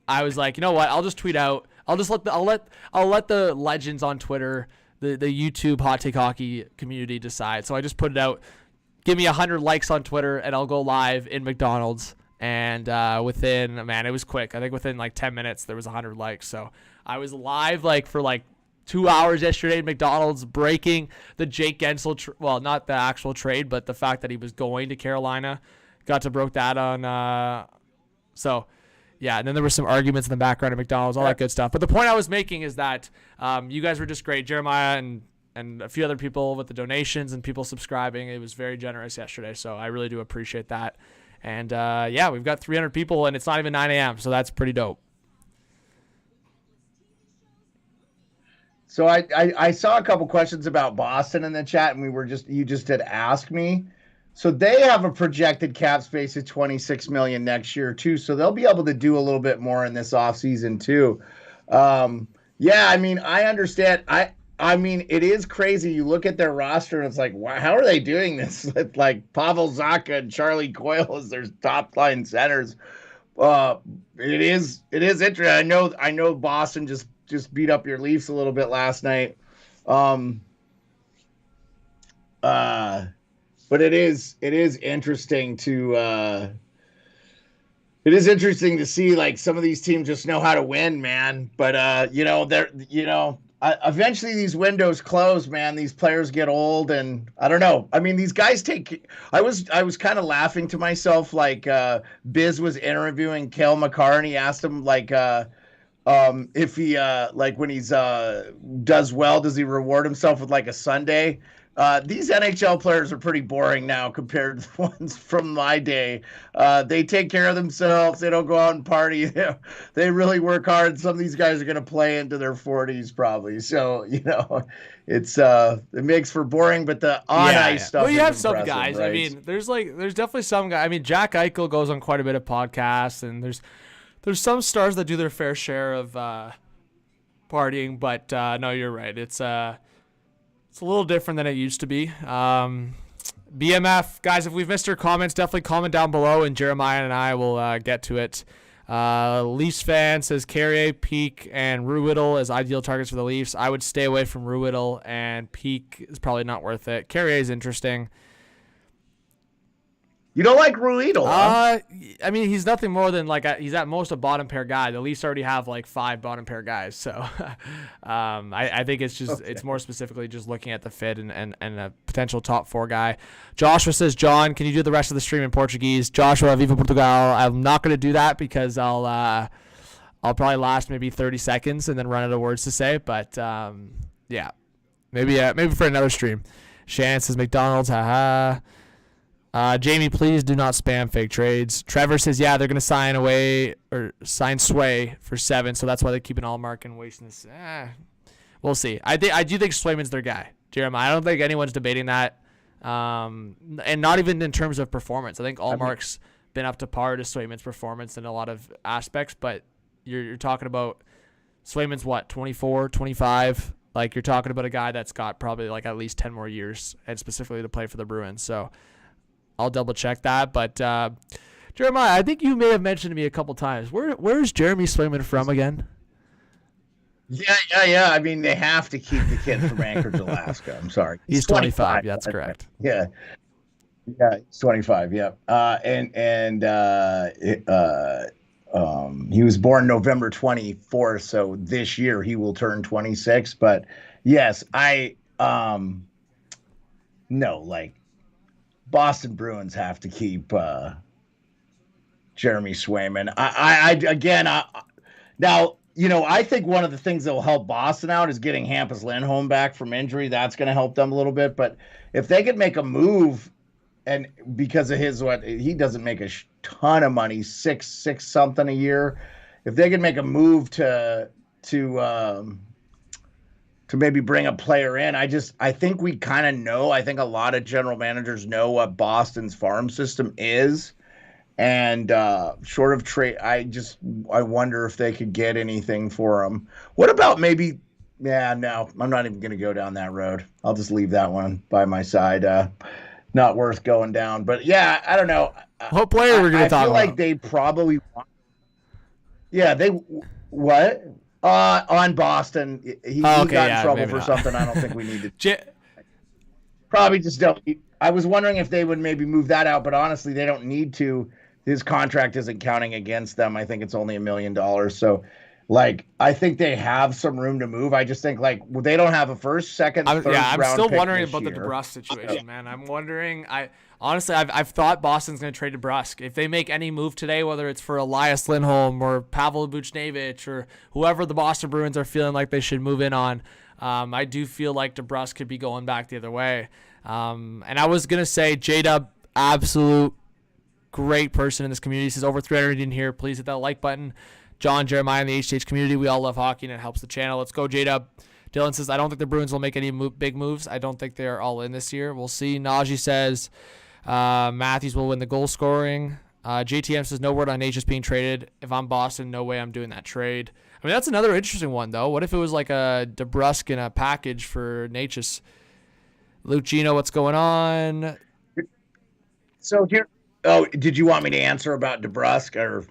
I was like, you know what, I'll just tweet out. I'll let the legends on Twitter, the YouTube Hot Take Hockey community decide. So I just put it out. Give me 100 likes on Twitter, and I'll go live in McDonald's. And it was quick. I think within like 10 minutes, there was 100 likes. So I was live for 2 hours yesterday at McDonald's, breaking the Jake Gensel, not the actual trade, but the fact that he was going to Carolina. Got to broke that on. So, yeah, and then there were some arguments in the background at McDonald's, all that good stuff. But the point I was making is that you guys were just great. Jeremiah and a few other people with the donations and people subscribing. It was very generous yesterday, so I really do appreciate that. And, we've got 300 people, and it's not even 9 a.m., so that's pretty dope. So I saw a couple questions about Boston in the chat, and you just had asked me. So they have a projected cap space of $26 million next year too. So they'll be able to do a little bit more in this offseason too. I understand. I mean, it is crazy. You look at their roster and it's like, wow, how are they doing this? With like Pavel Zacha and Charlie Coyle as their top line centers. It is interesting. I know Boston just beat up your Leafs a little bit last night. But it is interesting to see like some of these teams just know how to win, man. But eventually these windows close, man. These players get old, and I don't know. I mean, these guys I was kind of laughing to myself, like Biz was interviewing Cale Makar, and he asked him if he when he's does well, does he reward himself with like a sundae? These NHL players are pretty boring now compared to the ones from my day. They take care of themselves. They don't go out and party. They really work hard. Some of these guys are going to play into their 40s probably. So, it makes for boring, but the on-ice stuff Well, you have some impressive, guys. right? I mean, there's definitely some guys. I mean, Jack Eichel goes on quite a bit of podcasts, and there's some stars that do their fair share of partying, but no, you're right. It's a little different than it used to be. BMF, guys, if we've missed your comments, definitely comment down below, and Jeremiah and I will get to it. Leafs fan says Carrier, Peak, and Ruhwedel as ideal targets for the Leafs. I would stay away from Ruhwedel, and Peak is probably not worth it. Carrier is interesting. You don't like Ruhwedel, huh? I mean, he's nothing more than he's at most a bottom pair guy. The Leafs already have 5 bottom pair guys, so I think it's just It's more specifically just looking at the fit and a potential top 4 guy. Joshua says, John, can you do the rest of the stream in Portuguese? Joshua, Viva Portugal. I'm not going to do that because I'll probably last maybe 30 seconds and then run out of words to say. But maybe for another stream. Shan says McDonald's, haha. Jamie, please do not spam fake trades. Trevor says, yeah, they're going to sign Sway for 7, so that's why they're keeping Allmark and wasting this. We'll see. I do think Swayman's their guy, Jeremiah. I don't think anyone's debating that, and not even in terms of performance. I think Allmark's been up to par to Swayman's performance in a lot of aspects, but you're talking about Swayman's, 24, 25? Like, you're talking about a guy that's got probably at least 10 more years, and specifically to play for the Bruins, so I'll double check that. But Jeremiah, I think you may have mentioned to me a couple times. Where is Jeremy Swayman from again? Yeah. I mean, they have to keep the kid from Anchorage, Alaska. I'm sorry. He's 25. That's correct. Yeah, he's 25. Yeah. He was born November 24th, so this year he will turn 26. But yes, Boston Bruins have to keep Jeremy Swayman. I think one of the things that will help Boston out is getting Hampus Lindholm back from injury. That's going to help them a little bit. But if they could make a move, and because of he doesn't make a ton of money, six something a year. If they could make a move to maybe bring a player in. I think we kind of know. I think a lot of general managers know what Boston's farm system is. And short of trade, I wonder if they could get anything for him. What about maybe? Yeah, no, I'm not even going to go down that road. I'll just leave that one by my side. Not worth going down. But yeah, I don't know. What player we're going to talk about? I feel like they probably. Yeah, they what? On Boston, he got in trouble for something. I don't think we need to. Probably just don't. I was wondering if they would maybe move that out, but honestly, they don't need to. His contract isn't counting against them. I think it's only $1 million. So, like, I think they have some room to move. I just think, like, they don't have a first, second, third round I'm still pick wondering this about year. the DeBrusk situation, man. I'm wondering. Honestly, I've thought Boston's going to trade DeBrusk. If they make any move today, whether it's for Elias Lindholm or Pavel Buchnevich or whoever the Boston Bruins are feeling like they should move in on, I do feel like DeBrusk could be going back the other way. And I was going to say J-Dub, absolute great person in this community. He says over 300 in here. Please hit that like button. John, Jeremiah in the HH community. We all love hockey and it helps the channel. Let's go, J-Dub. Dylan says, I don't think the Bruins will make any big moves. I don't think they're all in this year. We'll see. Najee says Matthews will win the goal scoring. JTM says no word on Natchez being traded. If I'm Boston, no way I'm doing that trade. I mean, that's another interesting one, though. What if it was like a DeBrusk in a package for Natchez? Luke Gino, what's going on? So here, did you want me to answer about DeBrusk or?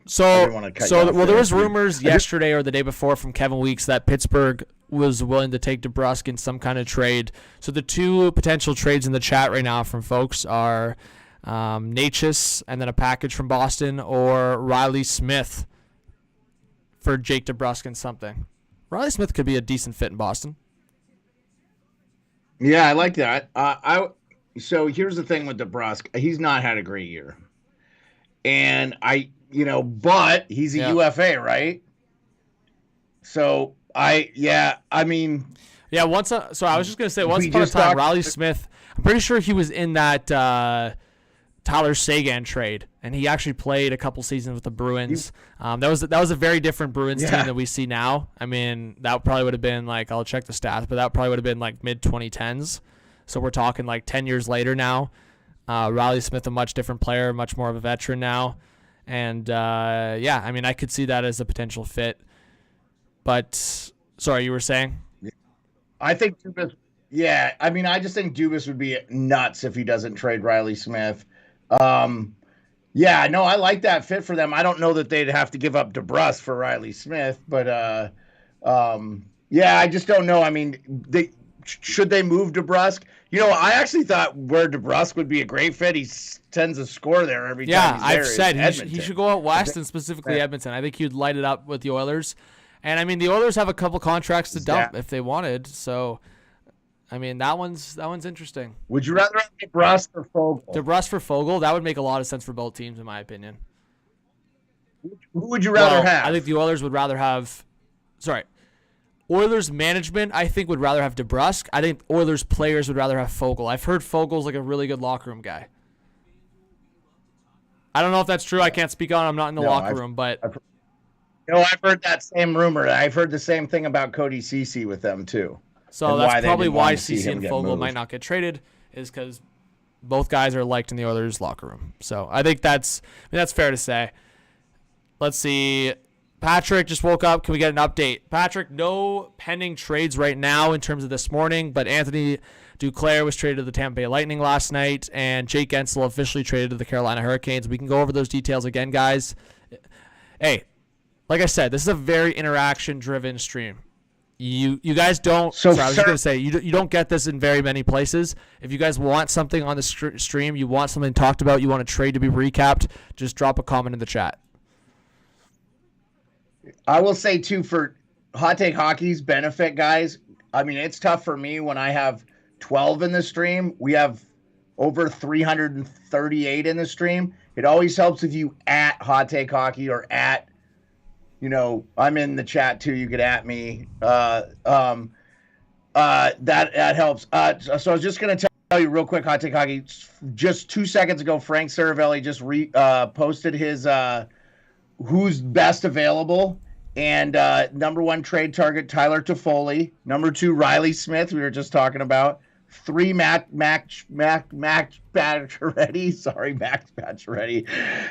There was rumors yesterday or the day before from Kevin Weeks that Pittsburgh was willing to take DeBrusk in some kind of trade. So the two potential trades in the chat right now from folks are Natchez and then a package from Boston, or Riley Smith for Jake DeBrusk and something. Riley Smith could be a decent fit in Boston. Yeah, I like that. So here's the thing with DeBrusk. He's not had a great year. And but he's a UFA, right? So I was just going to say, once upon a time, Riley Smith, I'm pretty sure he was in that Tyler Seguin trade, and he actually played a couple seasons with the Bruins. That was a very different Bruins team than we see now. I mean, that probably would have been like, I'll check the stats, but that probably would have been like mid-2010s. So we're talking like 10 years later now. Riley Smith, a much different player, much more of a veteran now. And, I mean, I could see that as a potential fit. But, sorry, you were saying? I think Dubas, I just think Dubas would be nuts if he doesn't trade Riley Smith. I like that fit for them. I don't know that they'd have to give up DeBrusk for Riley Smith, but, I just don't know. I mean, should they move DeBrusk? I actually thought where DeBrusk would be a great fit. He tends to score there every time he's there. I've said he should go out west and specifically Edmonton. I think he'd light it up with the Oilers. And, I mean, the Oilers have a couple contracts to dump if they wanted. So, I mean, that one's interesting. Would you rather have DeBrusk or Fogle? DeBrusk for Fogle, that would make a lot of sense for both teams, in my opinion. Who would you rather have? I think the Oilers would rather have – Oilers management, I think, would rather have DeBrusk. I think Oilers players would rather have Fogle. I've heard Fogle's like a really good locker room guy. I don't know if that's true. I can't speak on it. I'm not in the locker room, but I've heard that same rumor. I've heard the same thing about Cody Ceci with them too. So that's probably why Ceci and Fogle might not get traded, is because both guys are liked in the Oilers locker room. So I think that's fair to say. Let's see. Patrick just woke up. Can we get an update? Patrick, no pending trades right now in terms of this morning, but Anthony Duclair was traded to the Tampa Bay Lightning last night, and Jake Gensel officially traded to the Carolina Hurricanes. We can go over those details again, guys. Hey, like I said, this is a very interaction-driven stream. You guys don't. I was just gonna say you don't get this in very many places. If you guys want something on the stream, you want something talked about, you want a trade to be recapped, just drop a comment in the chat. I will say, too, for Hot Take Hockey's benefit, guys, I mean, it's tough for me when I have 12 in the stream. We have over 338 in the stream. It always helps if you at Hot Take Hockey or at, I'm in the chat, too. You could at me. That helps. So I was just going to tell you real quick, Hot Take Hockey, just 2 seconds ago, Frank Saravelli just posted his who's best available, and number one trade target Tyler Toffoli, number two Riley Smith, we were just talking about, 3 Max Pacioretty. Sorry, Max Pacioretty.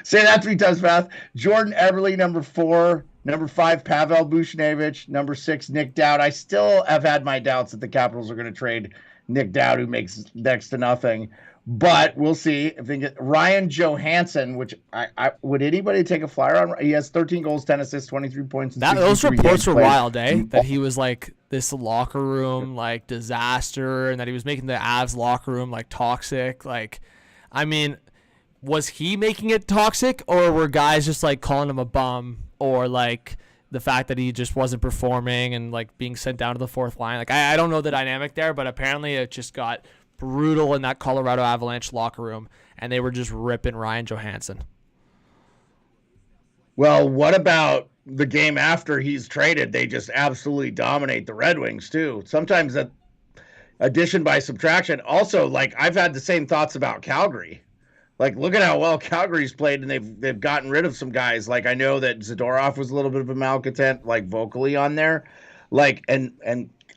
Say that 3 times fast. Jordan Eberle, number 4. Number 5, Pavel Buchnevich. Number 6, Nick Dowd. I still have had my doubts that the Capitals are going to trade Nick Dowd, who makes next to nothing. But we'll see if they get Ryan Johansson, which I would anybody take a flyer on? He has 13 goals, 10 assists, 23 points. Those reports were wild, eh? That he was like this locker room like disaster, and that he was making the Avs locker room like toxic. Like, I mean, was he making it toxic, or were guys just like calling him a bum, or like the fact that he just wasn't performing and like being sent down to the fourth line? Like, I don't know the dynamic there, but apparently it just got brutal in that Colorado Avalanche locker room, and they were just ripping Ryan Johansson. Well, what about the game after he's traded? They just absolutely dominate the Red Wings too. Sometimes that addition by subtraction. Also, like, I've had the same thoughts about Calgary. Like, look at how well Calgary's played, and they've gotten rid of some guys. Like, I know that Zadorov was a little bit of a malcontent, like vocally on there. Like, and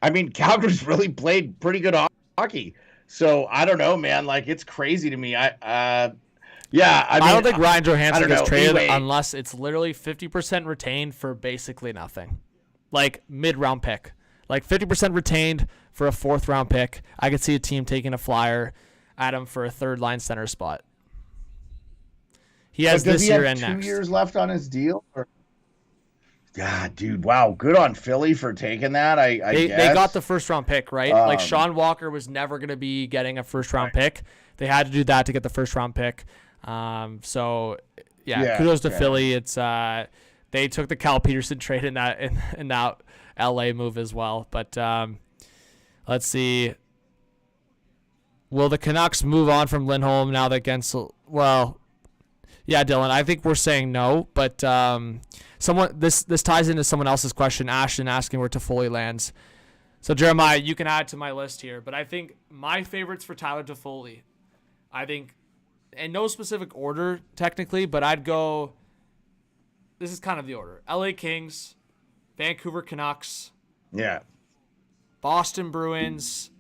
I mean, Calgary's really played pretty good hockey. So I don't know, man. Like, it's crazy to me. I don't think Ryan Johansson gets traded unless it's literally 50% retained for basically nothing, like mid-round pick, like 50% retained for a 4th-round pick. I could see a team taking a flyer at him for a 3rd-line center spot. He has this year and next. 2 years left on his deal. God, dude, wow, good on Philly for taking that. They got the 1st-round pick, right? Like, Sean Walker was never going to be getting a 1st-round pick. They had to do that to get the 1st-round pick. Kudos to Philly. It's they took the Cal Peterson trade in that LA move as well. But let's see. Will the Canucks move on from Lindholm now that Gensel? Well, yeah, Dylan, I think we're saying no, but this ties into someone else's question, Ashton asking where Toffoli lands. So, Jeremiah, you can add to my list here, but I think my favorites for Tyler Toffoli, I think, in no specific order technically, but I'd go, this is kind of the order: LA Kings, Vancouver Canucks, Boston Bruins,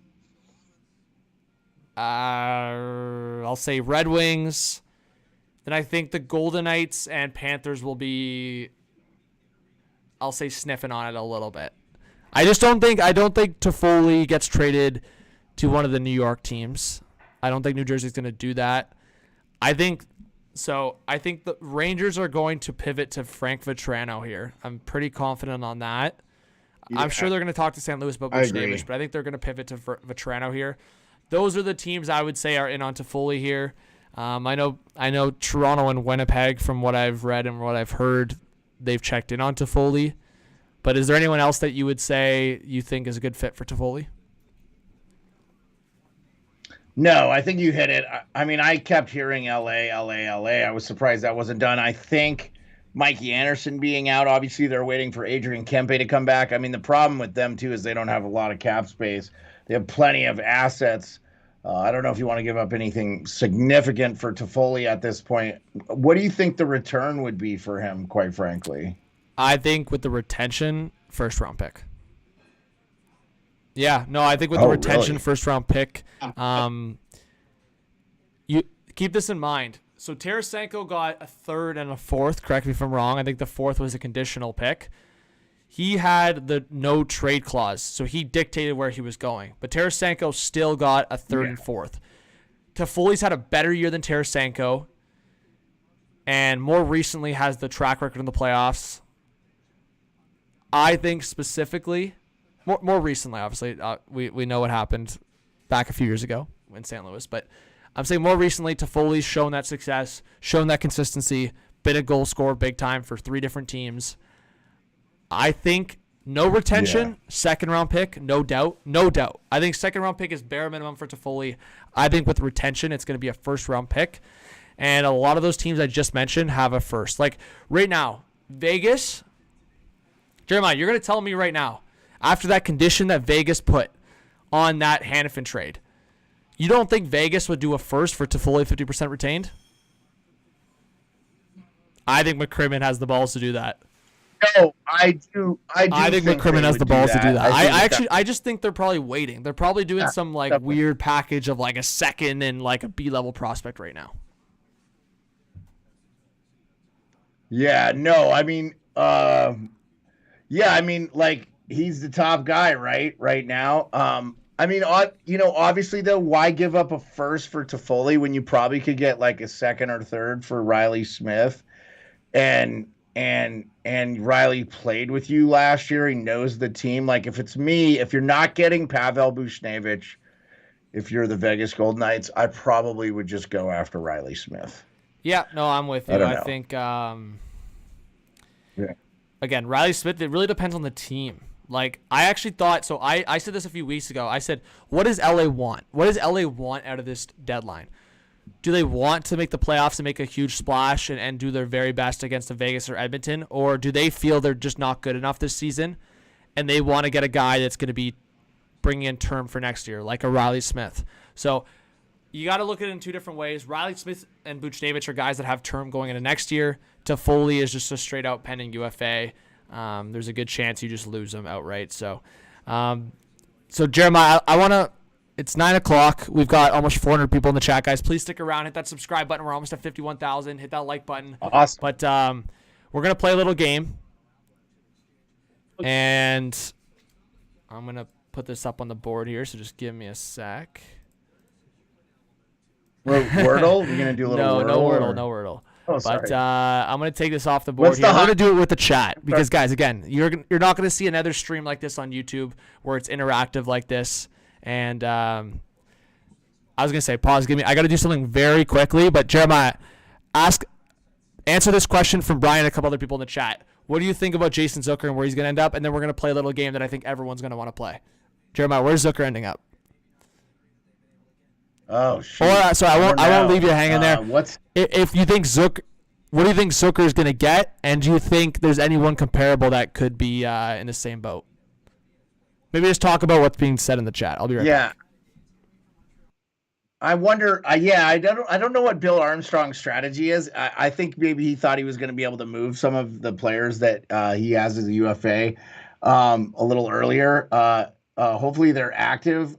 I'll say Red Wings. Then I think the Golden Knights and Panthers will be, I'll say, sniffing on it a little bit. I don't think Toffoli gets traded to one of the New York teams. I don't think New Jersey's going to do that. I think the Rangers are going to pivot to Frank Vatrano here. I'm pretty confident on that. Yeah. I'm sure they're going to talk to St. Louis about Buchnevich, but I think they're going to pivot to Vatrano here. Those are the teams I would say are in on Toffoli here. I know Toronto and Winnipeg, from what I've read and what I've heard, they've checked in on Toffoli. But is there anyone else that you would say you think is a good fit for Toffoli? No, I think you hit it. I mean, I kept hearing LA. I was surprised that wasn't done. I think Mikey Anderson being out, obviously they're waiting for Adrian Kempe to come back. I mean, the problem with them, too, is they don't have a lot of cap space. They have plenty of assets. I don't know if you want to give up anything significant for Toffoli at this point. What do you think the return would be for him, quite frankly? I think with the retention, 1st-round pick. Yeah, no, I think with the retention, really? 1st-round pick. You keep this in mind. So Tarasenko got a 3rd and a 4th. Correct me if I'm wrong. I think the 4th was a conditional pick. He had the no trade clause, so he dictated where he was going. But Tarasenko still got a 3rd and 4th. Toffoli's had a better year than Tarasenko, and more recently has the track record in the playoffs. I think specifically, more recently, obviously, we know what happened back a few years ago in St. Louis, but I'm saying more recently, Toffoli's shown that success, shown that consistency, been a goal scorer big time for 3 different teams. I think no retention, 2nd-round pick, no doubt. I think 2nd-round pick is bare minimum for Toffoli. I think with retention, it's going to be a 1st-round pick. And a lot of those teams I just mentioned have a 1st. Like right now, Vegas, Jeremiah, you're going to tell me right now, after that condition that Vegas put on that Hannafin trade, you don't think Vegas would do a 1st for Toffoli 50% retained? I think McCrimmon has the balls to do that. No, I do. I think think McCrimmon they has would the balls to do that. I I just think they're probably waiting. They're probably doing some like definitely. weird package of like a second and like a B-level prospect right now. Yeah, no, I mean, yeah, I mean, like he's the top guy, right now. I mean, obviously though, why give up a first for Toffoli when you probably could get like a second or third for Riley Smith? And Riley played with you last year. He knows the team. Like if it's me, if you're not getting Pavel Buchnevich, if you're the Vegas Golden Knights, I probably would just go after Riley Smith. Yeah, no, I'm with you. I think Yeah. again, Riley Smith, it really depends on the team. Like, I actually thought, so I said this a few weeks ago. I said, what does LA want? What does LA want out of this deadline? Do they want to make the playoffs and make a huge splash and do their very best against the Vegas or Edmonton? Or do they feel they're just not good enough this season and they want to get a guy that's going to be bringing in term for next year, like a Riley Smith? So you got to look at it in two different ways. Riley Smith and Buchnevich are guys that have term going into next year. Toffoli is just a straight-out pending UFA. There's a good chance you just lose them outright. So Jeremiah, I want to – it's 9 o'clock. We've got almost 400 people in the chat, guys. Please stick around. Hit that subscribe button. We're almost at 51,000. Hit that like button. Awesome. But we're going to play a little game. And I'm going to put this up on the board here, so just give me a sec. Wordle? We're gonna do a little Wordle. No Wordle. Oh, sorry. But I'm gonna take this off the board here. I'm gonna do it with the chat because, guys, again, you're not gonna see another stream like this on YouTube where it's interactive like this. And I was gonna say, pause. I gotta do something very quickly. But Jeremiah, answer this question from Brian and a couple other people in the chat. What do you think about Jason Zucker and where he's gonna end up? And then we're gonna play a little game that I think everyone's gonna want to play. Jeremiah, where's Zucker ending up? Oh shit! So I won't leave you hanging there. If you think what do you think Zucker is going to get, and do you think there's anyone comparable that could be in the same boat? Maybe just talk about what's being said in the chat. I'll be right back. I wonder. I don't know what Bill Armstrong's strategy is. I think maybe he thought he was going to be able to move some of the players that he has as a UFA a little earlier. Hopefully they're active.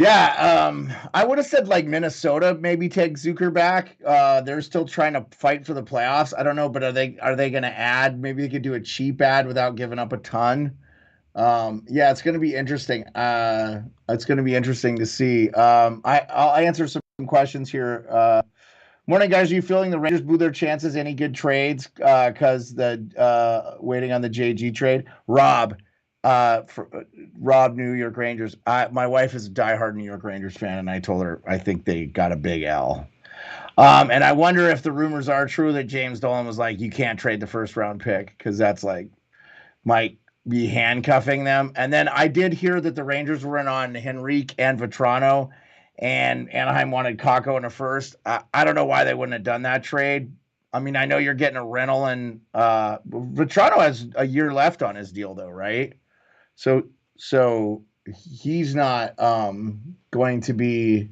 I would have said like Minnesota maybe take Zucker back. They're still trying to fight for the playoffs. I don't know, but are they going to add? Maybe they could do a cheap add without giving up a ton. It's going to be interesting. It's going to be interesting to see. I'll answer some questions here. Morning, guys. Are you feeling the Rangers blew their chances? Any good trades? Because the waiting on the JG trade. Rob, New York Rangers. My wife is a diehard New York Rangers fan, and I told her I think they got a big L. And I wonder if the rumors are true that James Dolan was like, you can't trade the first round pick because that's like might be handcuffing them. And then I did hear that the Rangers were in on Henrique and Vetrano, and Anaheim wanted Kakko in a first. I don't know why they wouldn't have done that trade. I mean, I know you're getting a rental, and Vetrano has a year left on his deal, though, right? So he's not going to be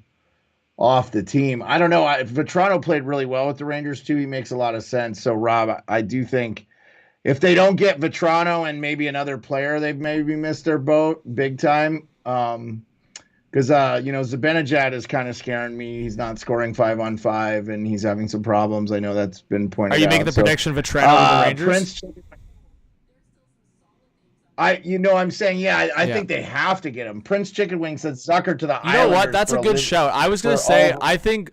off the team. I don't know. Vetrano played really well with the Rangers too. He makes a lot of sense. So Rob, I do think if they don't get Vetrano and maybe another player, they've maybe missed their boat big time. Because Zibanejad is kind of scaring me. He's not scoring 5-on-5, and he's having some problems. I know that's been pointed out. Are you making the prediction Vetrano with the Rangers? I'm saying, I think they have to get him. Prince Chicken Wing said Zucker to the Islanders. You know what? That's a good shout. I was going to say, I think,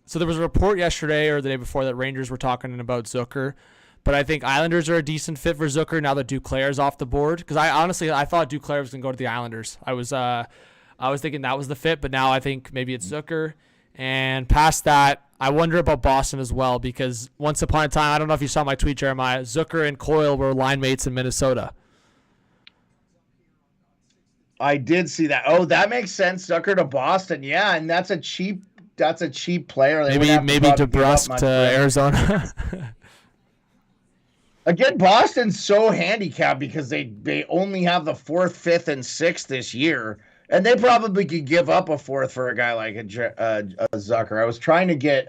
so there was a report yesterday or the day before that Rangers were talking about Zucker, but I think Islanders are a decent fit for Zucker now that Duclair is off the board. Because I thought Duclair was going to go to the Islanders. I was thinking that was the fit, but now I think maybe it's Zucker. And past that, I wonder about Boston as well, because once upon a time, I don't know if you saw my tweet, Jeremiah, Zucker and Coyle were line mates in Minnesota. I did see that. Oh, that makes sense. Zucker to Boston. Yeah, and that's a cheap player. Maybe DeBrusk to Arizona. Again, Boston's so handicapped because they only have the 4th, 5th, and 6th this year, and they probably could give up a 4th for a guy like a Zucker. I was trying to get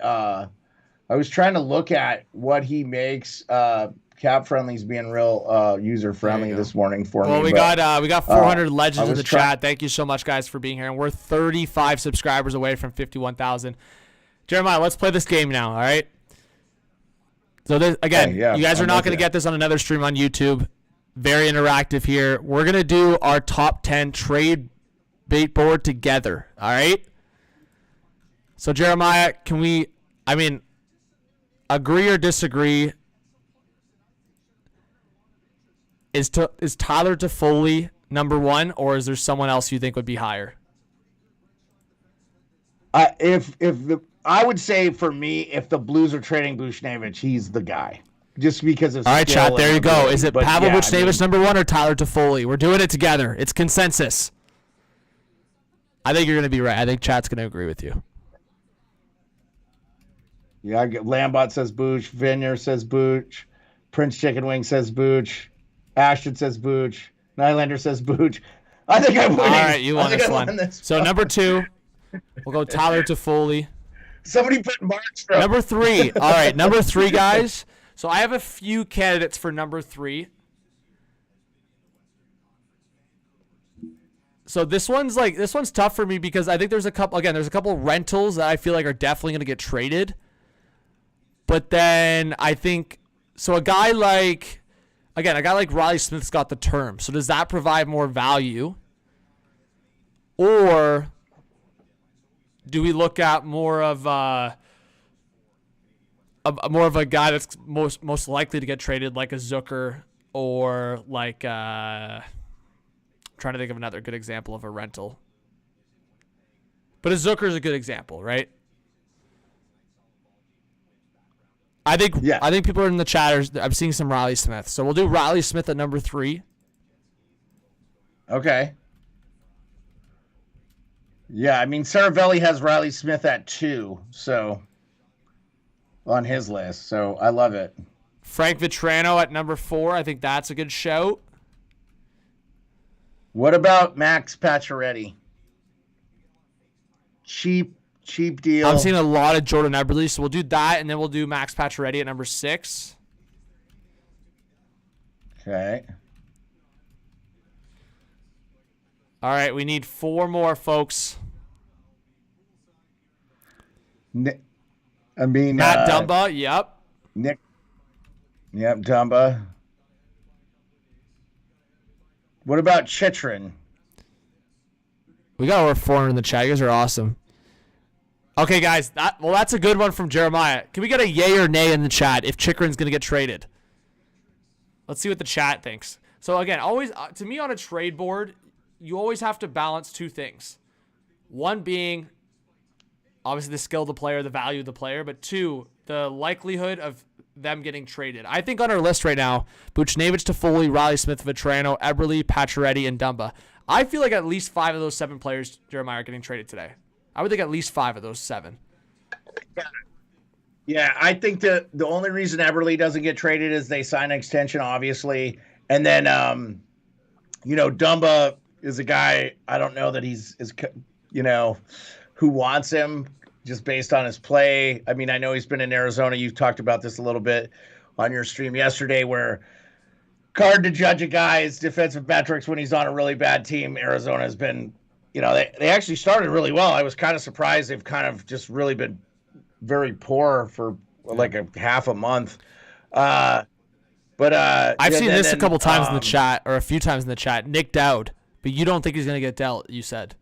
I was trying to look at what he makes. Cap Friendly's being real user friendly this morning for me. Well, we got 400 legends in the chat. Thank you so much, guys, for being here. And we're 35 subscribers away from 51,000. Jeremiah, let's play this game now. All right. So this, again, you guys are not going to get this on another stream on YouTube. Very interactive here. We're going to do our top 10 trade bait board together. All right. So Jeremiah, can we? Agree or disagree? Is Tyler Toffoli number one, or is there someone else you think would be higher? I would say for me, if the Blues are trading Buchnevich, he's the guy. Just because of all right, chat. There you go. Is it Pavel Buchnevich number one or Tyler Toffoli? We're doing it together. It's consensus. I think you're going to be right. I think chat's going to agree with you. Yeah, Lambot says Booch. Vineyard says Booch. Prince Chicken Wing says Booch. Ashton says Booch. Nylander says Booch. I think I'm winning. All right, you won this one. So number two, we'll go Tyler Toffoli. Somebody put Markstrom. Number three. All right, number three, guys. So I have a few candidates for number three. So this one's tough for me because I think there's a couple rentals that I feel like are definitely going to get traded. But then I think so a guy like Riley Smith's got the term. So does that provide more value? Or do we look at more of a guy that's most likely to get traded, like a Zucker, or like I'm trying to think of another good example of a rental. But a Zucker is a good example, right? I think people are in the chatters. I'm seeing some Riley Smith. So we'll do Riley Smith at number three. Okay. Yeah, I mean, Saravelli has Riley Smith at 2, so on his list. So I love it. Frank Vetrano at number 4. I think that's a good shout. What about Max Pacioretty? Cheap deal. I'm seeing a lot of Jordan Eberle, so we'll do that, and then we'll do Max Pacioretty at number 6. Okay. All right, we need 4 more, folks. Matt Dumba, yep. Nick. Yep, Dumba. What about Chychrun? We got over 400 in the chat. You guys are awesome. Okay, guys. That's a good one from Jeremiah. Can we get a yay or nay in the chat if Chychrun's going to get traded? Let's see what the chat thinks. So, again, always to me on a trade board, you always have to balance 2 things. One being, obviously, the skill of the player, the value of the player, but 2, the likelihood of them getting traded. I think on our list right now, Buchnevich, Toffoli, Riley Smith, Vetrano, Eberle, Pacioretty, and Dumba. I feel like at least 5 of those 7 players, Jeremiah, are getting traded today. I would think at least 5 of those 7. Yeah, I think the only reason Eberle doesn't get traded is they sign an extension, obviously. And then, Dumba is a guy, I don't know that who wants him just based on his play. I mean, I know he's been in Arizona. You've talked about this a little bit on your stream yesterday where hard to judge a guy's defensive metrics when he's on a really bad team. Arizona has been, they actually started really well. I was kind of surprised they've kind of just really been very poor for like a half a month. But I've seen this a couple times in the chat, or a few times in the chat. Nick Dowd, but you don't think he's going to get dealt, you said.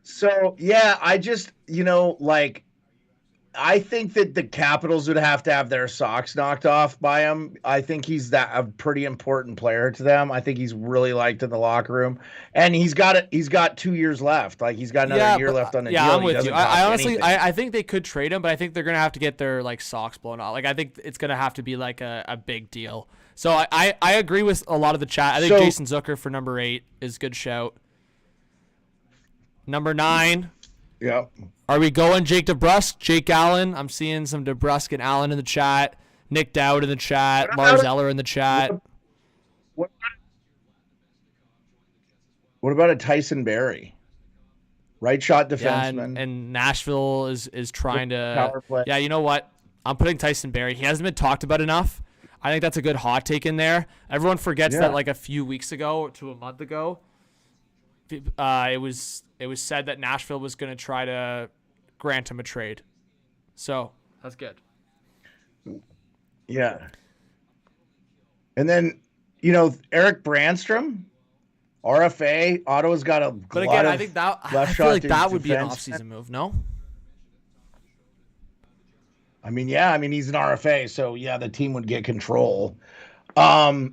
So, yeah, I just, I think that the Capitals would have to have their socks knocked off by him. I think he's a pretty important player to them. I think he's really liked in the locker room, and he's got 2 years left. Like he's got another year left on the deal. Yeah, I'm with you. I honestly, I think they could trade him, but I think they're gonna have to get their socks blown off. Like I think it's gonna have to be like a big deal. So I agree with a lot of the chat. I think Jason Zucker for number 8 is a good shout. Number 9. Yep. Are we going Jake DeBrusk, Jake Allen? I'm seeing some DeBrusk and Allen in the chat. Nick Dowd in the chat. Lars Eller in the chat. What about a Tyson Berry? Right shot Yeah, defenseman. and Nashville is trying to Power play. Yeah, you know what? I'm putting Tyson Barrie. He hasn't been talked about enough. I think that's a good hot take in there. Everyone forgets that like a few weeks ago to a month ago, it was said that Nashville was going to try to grant him a trade. So that's good. Yeah. And then, Eric Brandstrom, RFA, Ottawa's got a But again, I feel like that would be an offseason move, no? He's an RFA, so yeah, the team would get control. I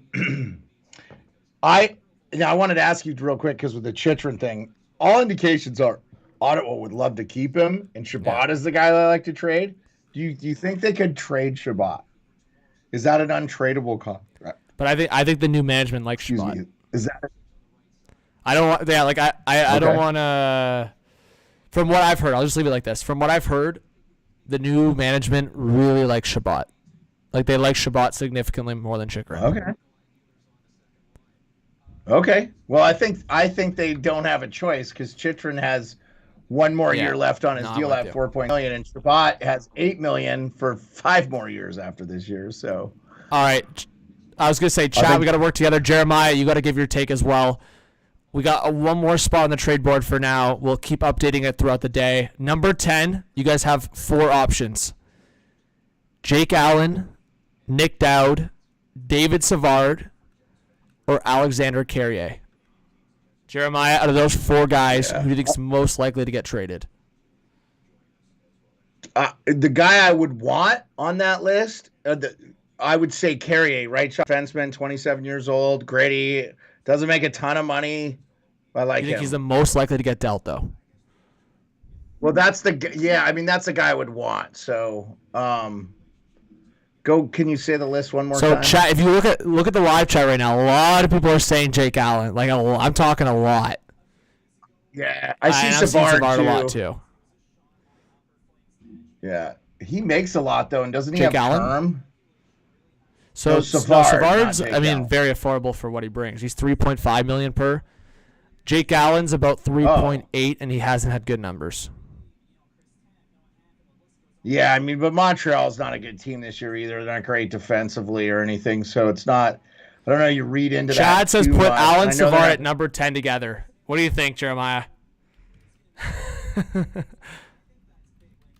wanted to ask you real quick because with the Chychrun thing, all indications are Ottawa would love to keep him, and Shabbat is the guy that I like to trade. Do you think they could trade Shabbat? Is that an untradeable contract? But I think the new management likes Shabbat. Is that? I don't want. Yeah, like I don't want to. From what I've heard, I'll just leave it like this. From what I've heard, the new management really likes Shabbat. Like they like Shabbat significantly more than Chychrun. Okay. Well, I think they don't have a choice because Chychrun has one more year left on his deal at $4 million, and Shabbat has $8 million for 5 more years after this year. So, all right, I was gonna say, Chad, we got to work together. Jeremiah, you got to give your take as well. We got one more spot on the trade board for now. We'll keep updating it throughout the day. Number 10, you guys have 4 options: Jake Allen, Nick Dowd, David Savard, or Alexander Carrier. Jeremiah, out of those 4 guys, who do you think is most likely to get traded? The guy I would want on that list, I would say Carrier, right shot defenseman, 27 years old, gritty, doesn't make a ton of money. I like him. You think he's the most likely to get dealt, though? Well, that's the guy I would want. So, can you say the list one more time? So, chat, if you look at the live chat right now, a lot of people are saying Jake Allen. Like, I'm talking a lot. Yeah, I see Savard a lot too. Yeah, he makes a lot though, and doesn't he Jake have Allen? term? So Savard's, very affordable for what he brings. He's $3.5 million per. Jake Allen's about 3.8, and he hasn't had good numbers. Yeah, but Montreal's not a good team this year either. They're not great defensively or anything, so it's not. I don't know. You read into that. Chad says put Allen Savard at number 10 together. What do you think, Jeremiah?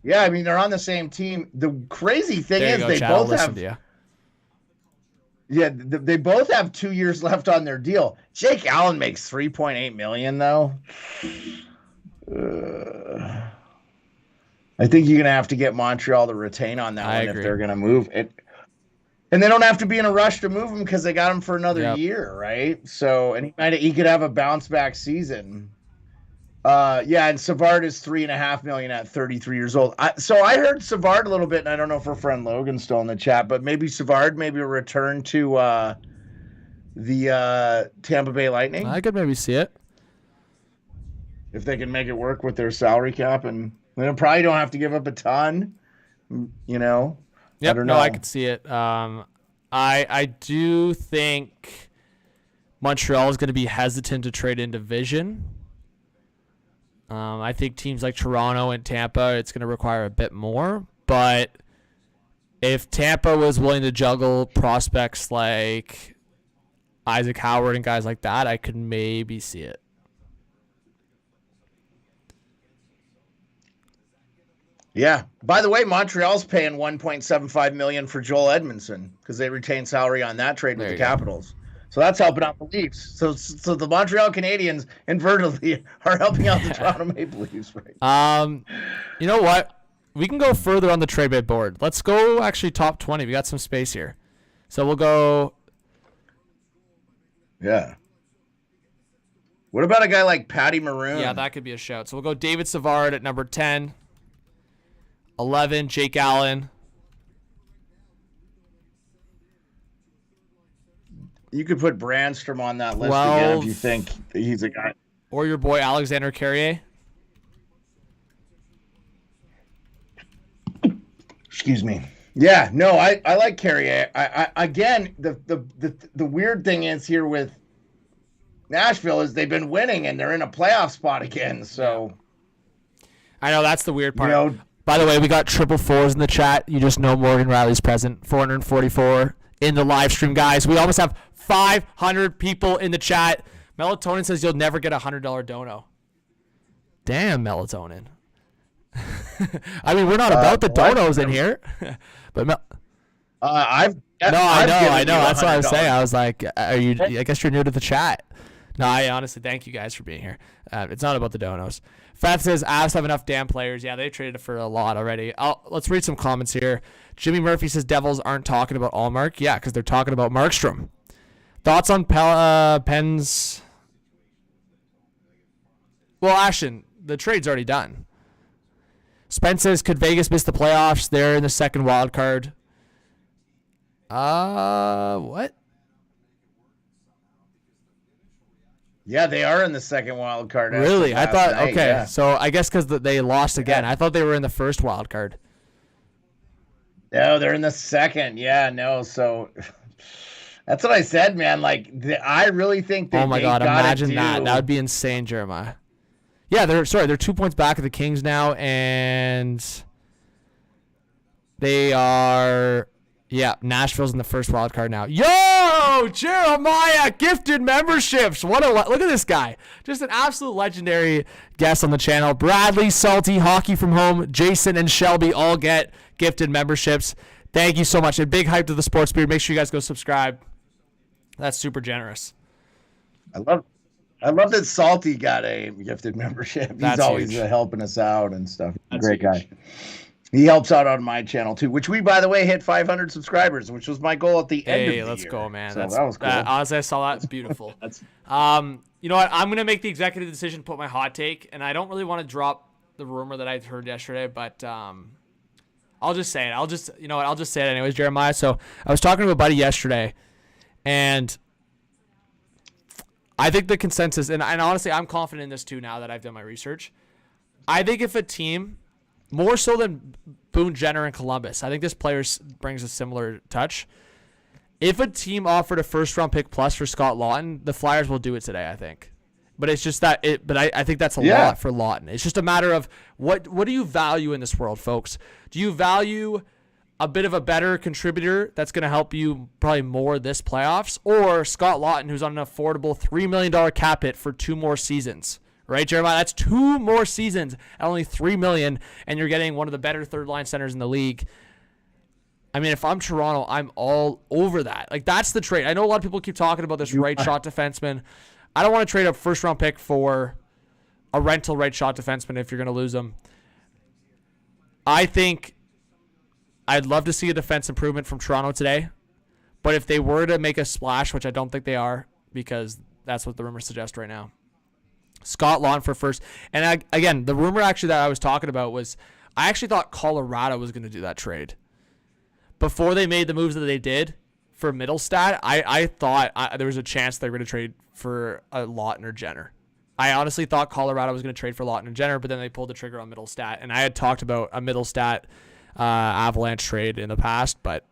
Yeah, they're on the same team. The crazy thing is they both have. Yeah, they both have 2 years left on their deal. Jake Allen makes $3.8 million though. I think you're going to have to get Montreal to retain on that one if they're going to move it. And they don't have to be in a rush to move him because they got him for another year, right? So, and he could have a bounce back season. And Savard is $3.5 million at 33 years old. So I heard Savard a little bit, and I don't know if our friend Logan's still in the chat, but maybe Savard, maybe a return to the Tampa Bay Lightning. I could maybe see it if they can make it work with their salary cap, and they probably don't have to give up a ton. Yep, I don't know. I could see it. I do think Montreal is going to be hesitant to trade in division. I think teams like Toronto and Tampa, it's going to require a bit more. But if Tampa was willing to juggle prospects like Isaac Howard and guys like that, I could maybe see it. Yeah. By the way, Montreal's paying $1.75 million for Joel Edmondson because they retained salary on that trade with the Capitals. So that's helping out the Leafs. So the Montreal Canadiens invertedly are helping out the Toronto Maple Leafs, right? You know what? We can go further on the trade bait board. Let's go actually top 20. We got some space here. So we'll go. Yeah. What about a guy like Patty Maroon? Yeah, that could be a shout. So we'll go David Savard at number 10. 11, Jake Allen. You could put Brandstrom on that list again if you think he's a guy. Or your boy Alexander Carrier. Excuse me. Yeah, no, I like Carrier. I again, the weird thing is here with Nashville is they've been winning and they're in a playoff spot again. So I know that's the weird part. You know, By the way, we got triple fours in the chat. You just know Morgan Riley's present. 444 in the live stream, guys. We almost have 500 people in the chat. Melatonin says you'll never get a $100 dono. Damn, Melatonin. I mean, we're not about the donos in here, but I know. That's what I was saying. I was like, "Are you? I guess you're new to the chat." No, I honestly thank you guys for being here. It's not about the donos. Fat says Avs have enough damn players. Yeah, they traded for a lot already. Let's read some comments here. Jimmy Murphy says Devils aren't talking about Allmark. Yeah, because they're talking about Markstrom. Thoughts on Penn's? Well, Ashton, the trade's already done. Spence says, could Vegas miss the playoffs? They're in the second wild card. What? Yeah, they are in the second wild card. Really? I thought, night, okay. Yeah. So I guess because they lost again. I thought they were in the first wild card. No, they're in the second. Yeah, no. So that's what I said, man. Like, I really think that. Oh my God! Imagine that. That would be insane, Jeremiah. Yeah, they're 2 points back of the Kings now, and they are. Yeah, Nashville's in the first wild card now. Yo, Jeremiah, gifted memberships. Look at this guy. Just an absolute legendary guest on the channel. Bradley, Salty, Hockey from Home, Jason, and Shelby all get gifted memberships. Thank you so much. A big hype to the Sports Beard. Make sure you guys go subscribe. That's super generous. I love that Salty got a gifted membership. He's always helping us out and stuff. Great guy. He helps out on my channel too, which we, by the way, hit 500 subscribers, which was my goal at the end of the year. Hey, let's go, man. So that was cool. Honestly, I saw that. It's beautiful. You know what? I'm going to make the executive decision to put my hot take, and I don't really want to drop the rumor that I heard yesterday, but I'll just say it. I'll just say it anyways, Jeremiah. So I was talking to a buddy yesterday, and I think the consensus, and honestly, I'm confident in this too now that I've done my research. I think if a team, more so than Boone Jenner and Columbus, I think this player brings a similar touch. If a team offered a first-round pick plus for Scott Lawton, the Flyers will do it today, I think. But it's just that But I think that's a lot for Lawton. It's just a matter of what do you value in this world, folks? Do you value a bit of a better contributor that's going to help you probably more this playoffs, or Scott Lawton, who's on an affordable $3 million cap hit for 2 more seasons? Right, Jeremiah? That's 2 more seasons at only $3 million, and you're getting one of the better third-line centers in the league. I mean, if I'm Toronto, I'm all over that. Like, that's the trade. I know a lot of people keep talking about this right shot defenseman. I don't want to trade a first-round pick for a rental right shot defenseman if you're going to lose them. I think I'd love to see a defense improvement from Toronto today, but if they were to make a splash, which I don't think they are, because that's what the rumors suggest right now, Scott Lawton for first. And again, the rumor actually that I was talking about was I actually thought Colorado was going to do that trade. Before they made the moves that they did for Middlestat, I thought there was a chance they were going to trade for a Lawton or Jenner. I honestly thought Colorado was going to trade for Lawton and Jenner, but then they pulled the trigger on Middlestat. And I had talked about a Middlestat Avalanche trade in the past, but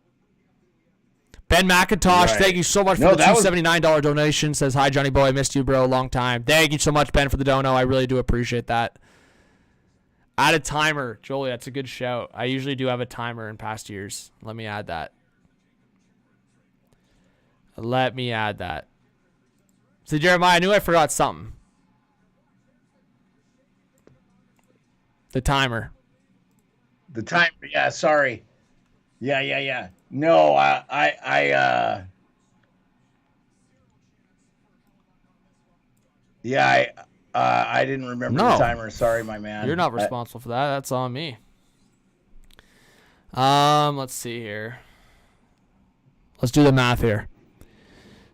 Ben McIntosh, thank you so much for the $279 donation. Says, hi, Johnny Boy. I missed you, bro. Long time. Thank you so much, Ben, for the dono. I really do appreciate that. Add a timer. Jolie, that's a good shout. I usually do have a timer in past years. Let me add that. See, Jeremiah, I knew I forgot something. The timer. The timer. Yeah, sorry. Yeah. No, I didn't remember the timer. Sorry, my man. You're not responsible for that. That's on me. Let's see here. Let's do the math here.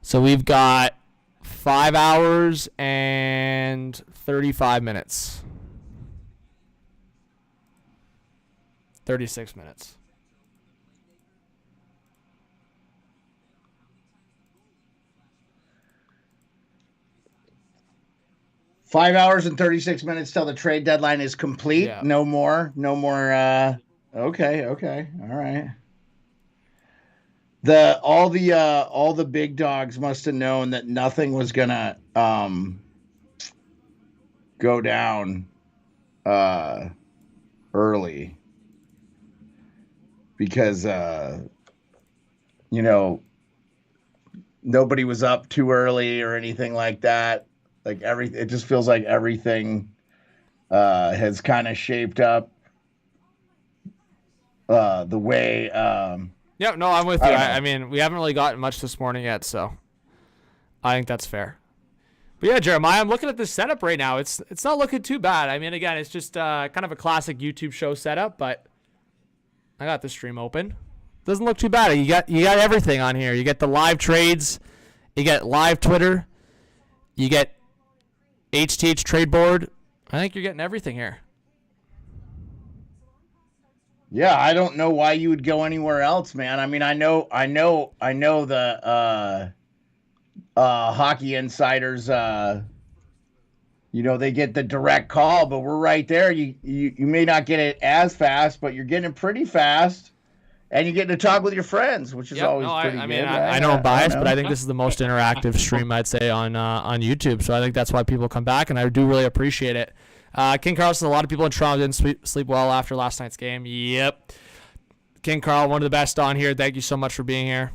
So we've got 5 hours and 35 minutes. 36 minutes. 5 hours and 36 minutes till the trade deadline is complete. Yeah. No more. Okay. All right. All the big dogs must have known that nothing was gonna go down early because, you know, nobody was up too early or anything like that. Like it just feels like everything has kind of shaped up the way. Yeah, no, I'm with you. I mean, we haven't really gotten much this morning yet, so I think that's fair. But yeah, Jeremiah, I'm looking at this setup right now. It's not looking too bad. I mean, again, it's just kind of a classic YouTube show setup, but I got the stream open. Doesn't look too bad. You got everything on here. You get the live trades, you get live Twitter, you get HTH trade board. I think you're getting everything here. Yeah, I don't know why you would go anywhere else, man. I mean, I know the hockey insiders, you know, they get the direct call, but we're right there. You may not get it as fast, but you're getting it pretty fast, and you get to talk with your friends, which is always pretty good. I know I'm biased, but I think this is the most interactive stream, I'd say, on YouTube. So I think that's why people come back, and I do really appreciate it. King Carl says a lot of people in Toronto didn't sleep well after last night's game. Yep. King Carl, one of the best on here. Thank you so much for being here.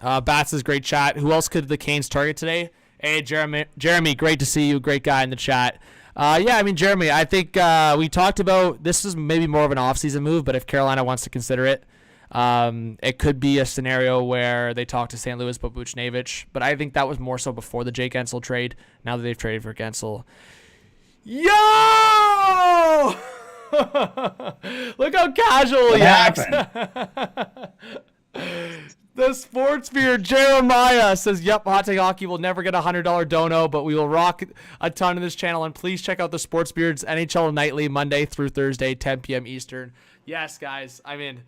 Bats is great chat. Who else could the Canes target today? Hey, Jeremy, great to see you. Great guy in the chat. Yeah, I mean, Jeremy, I think we talked about this is maybe more of an offseason move, but if Carolina wants to consider it, it could be a scenario where they talk to St. Louis about Buchnevich, but I think that was more so before the Jake Gensel trade. Now that they've traded for Gensel. Yo! Look how casual he acts. The Sports Beard Jeremiah says, yep, Hot Take Hockey will never get a $100 dono, but we will rock a ton of this channel. And please check out the Sports Beards NHL Nightly, Monday through Thursday, 10 p.m. Eastern. Yes, guys. I mean,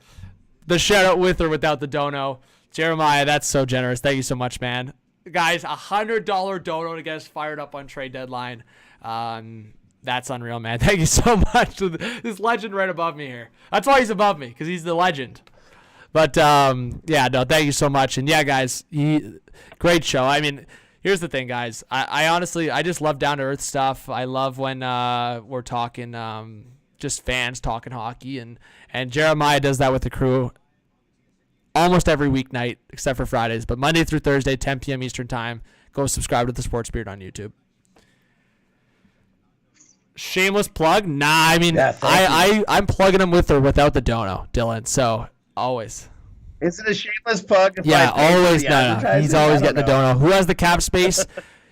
the shout out with or without the dono. Jeremiah, that's so generous. Thank you so much, man. Guys, $100 dono to get us fired up on trade deadline. That's unreal, man. Thank you so much to this legend right above me here. That's why he's above me, because he's the legend. But, yeah, no, thank you so much. And, yeah, guys, great show. I mean, here's the thing, guys. I honestly, I just love down-to-earth stuff. I love when we're talking, just fans talking hockey. And Jeremiah does that with the crew almost every weeknight, except for Fridays. But Monday through Thursday, 10 p.m. Eastern Time. Go subscribe to the Sports Beard on YouTube. Shameless plug? Nah, I mean, yeah, I'm plugging him with or without the dono, Dylan. So, always. Is it a shameless plug? Yeah, always. No. He's always getting the dono. Who has the cap space?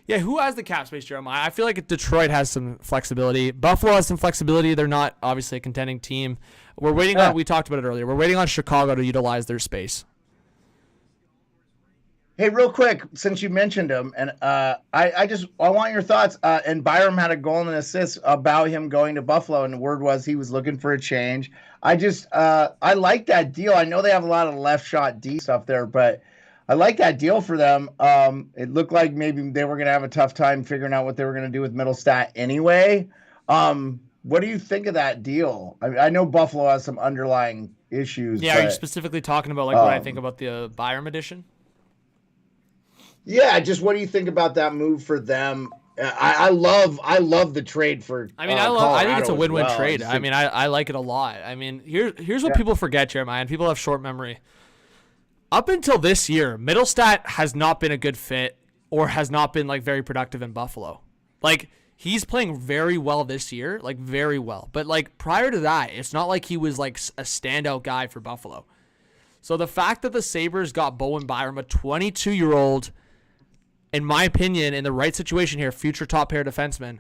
Yeah, who has the cap space, Jeremiah? I feel like Detroit has some flexibility. Buffalo has some flexibility. They're not, obviously, a contending team. We're waiting on, we talked about it earlier, we're waiting on Chicago to utilize their space. Hey, real quick, since you mentioned him, and I want your thoughts. And Byram had a goal and an assist about him going to Buffalo, and the word was he was looking for a change. I like that deal. I know they have a lot of left shot D stuff there, but I like that deal for them. It looked like maybe they were going to have a tough time figuring out what they were going to do with Middlestat anyway. What do you think of that deal? I know Buffalo has some underlying issues. Yeah, are you specifically talking about like what I think about the Byram edition? Yeah, just what do you think about that move for them? I love the trade for. I mean, I think it's a win-win trade. I mean, I like it a lot. I mean, here's what people forget, Jeremiah, and people have short memory. Up until this year, Middlestat has not been a good fit or has not been like very productive in Buffalo. Like he's playing very well this year, like very well. But like prior to that, it's not like he was like a standout guy for Buffalo. So the fact that the Sabres got Bowen Byram, a 22-year-old. In my opinion, in the right situation here, future top pair defenseman,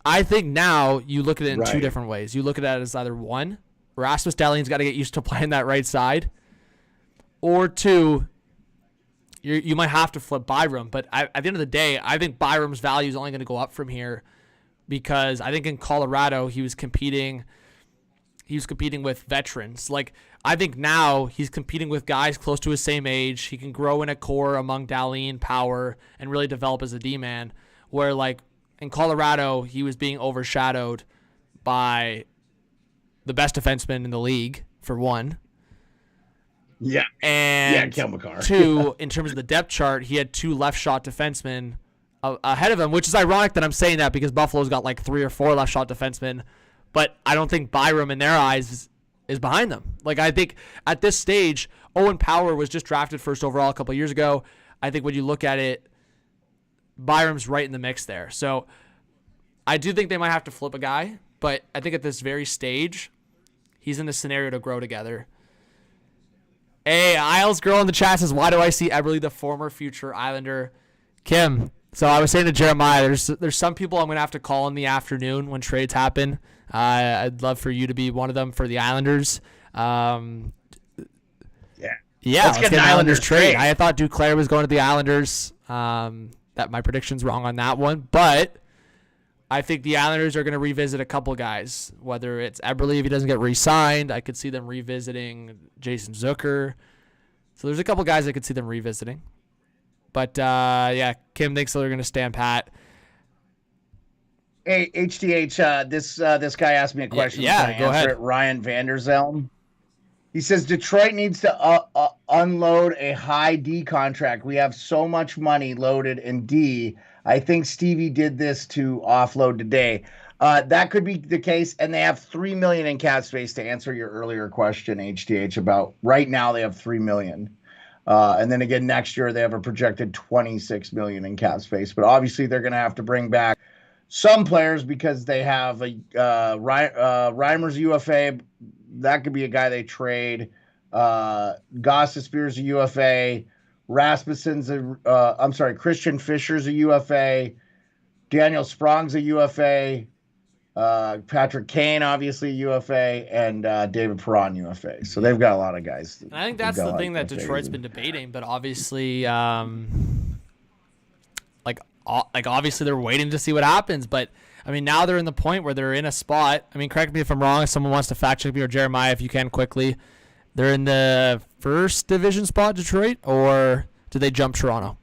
I think now you look at it in two different ways. You look at it as either one, Rasmus Dahlin's got to get used to playing that right side, or two, you might have to flip Byram. But at the end of the day, I think Byram's value is only going to go up from here because I think in Colorado he was competing with veterans. Like I think now he's competing with guys close to his same age. He can grow in a core among Dahlin, Power, and really develop as a D-man. Where like in Colorado, he was being overshadowed by the best defenseman in the league, for one. Yeah. And Kel McCarr. two, in terms of the depth chart, he had two left shot defensemen ahead of him, which is ironic that I'm saying that because Buffalo's got like 3 or 4 left shot defensemen. But I don't think Byram in their eyes is behind them. Like, I think at this stage, Owen Power was just drafted first overall a couple of years ago. I think when you look at it, Byram's right in the mix there. So I do think they might have to flip a guy, but I think at this very stage, he's in the scenario to grow together. Hey, Isles girl in the chat says, why do I see Eberle, the former future Islander? Kim, so I was saying to Jeremiah, there's some people I'm going to have to call in the afternoon when trades happen. I'd love for you to be one of them for the Islanders. Yeah, let's get an Islanders trade. I thought Duclair was going to the Islanders. That my prediction's wrong on that one, but I think the Islanders are going to revisit a couple guys, whether it's Eberle if he doesn't get re-signed. I could see them revisiting Jason Zucker. So there's a couple guys I could see them revisiting. But, yeah, Kim thinks they're going to stand pat. Hey, HTH, this guy asked me a question. Yeah, go ahead. Ryan Vanderzelm. He says Detroit needs to unload a high D contract. We have so much money loaded in D. I think Stevie did this to offload today. That could be the case, and they have $3 million in cap space. To answer your earlier question, HTH, about right now they have $3 million, and then again next year they have a projected $26 million in cap space. But obviously they're going to have to bring back some players because they have a Reimer's UFA. That could be a guy they trade. Gostisbehere's a UFA. Rasmussen's Christian Fisher's a UFA. Daniel Sprong's a UFA. Patrick Kane, obviously, UFA. And David Perron, UFA. So they've got a lot of guys. And I think that's the thing that Detroit's been debating, but obviously, obviously they're waiting to see what happens. But, I mean, now they're in the point where they're in a spot. I mean, correct me if I'm wrong. If someone wants to fact check me or Jeremiah, if you can quickly. They're in the first division spot, Detroit, or did they jump Toronto?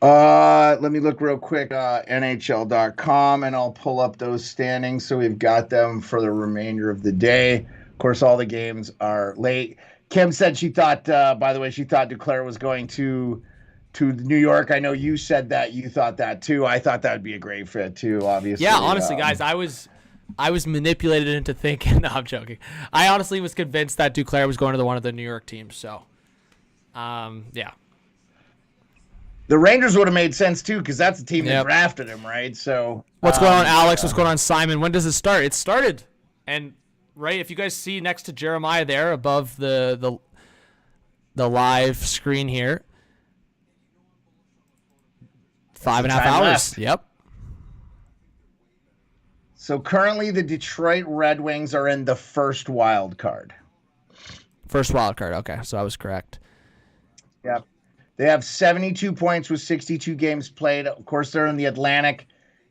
Let me look real quick, NHL.com, and I'll pull up those standings. So we've got them for the remainder of the day. Of course, all the games are late. Kim said she thought, by the way, she thought Duclair was going to New York. I know you said that. You thought that, too. I thought that would be a great fit, too, obviously. Yeah, honestly, guys, I was manipulated into thinking. No, I'm joking. I honestly was convinced that Duclair was going to one of the New York teams. So, yeah. The Rangers would have made sense too because that's the team that drafted him, right? So, what's going on, Alex? What's going on, Simon? When does it start? It started, and right, if you guys see next to Jeremiah there above the live screen here, 5.5 hours. Left. Yep. So currently the Detroit Red Wings are in the first wild card. First wild card. Okay, so I was correct. Yep. They have 72 points with 62 games played. Of course, they're in the Atlantic.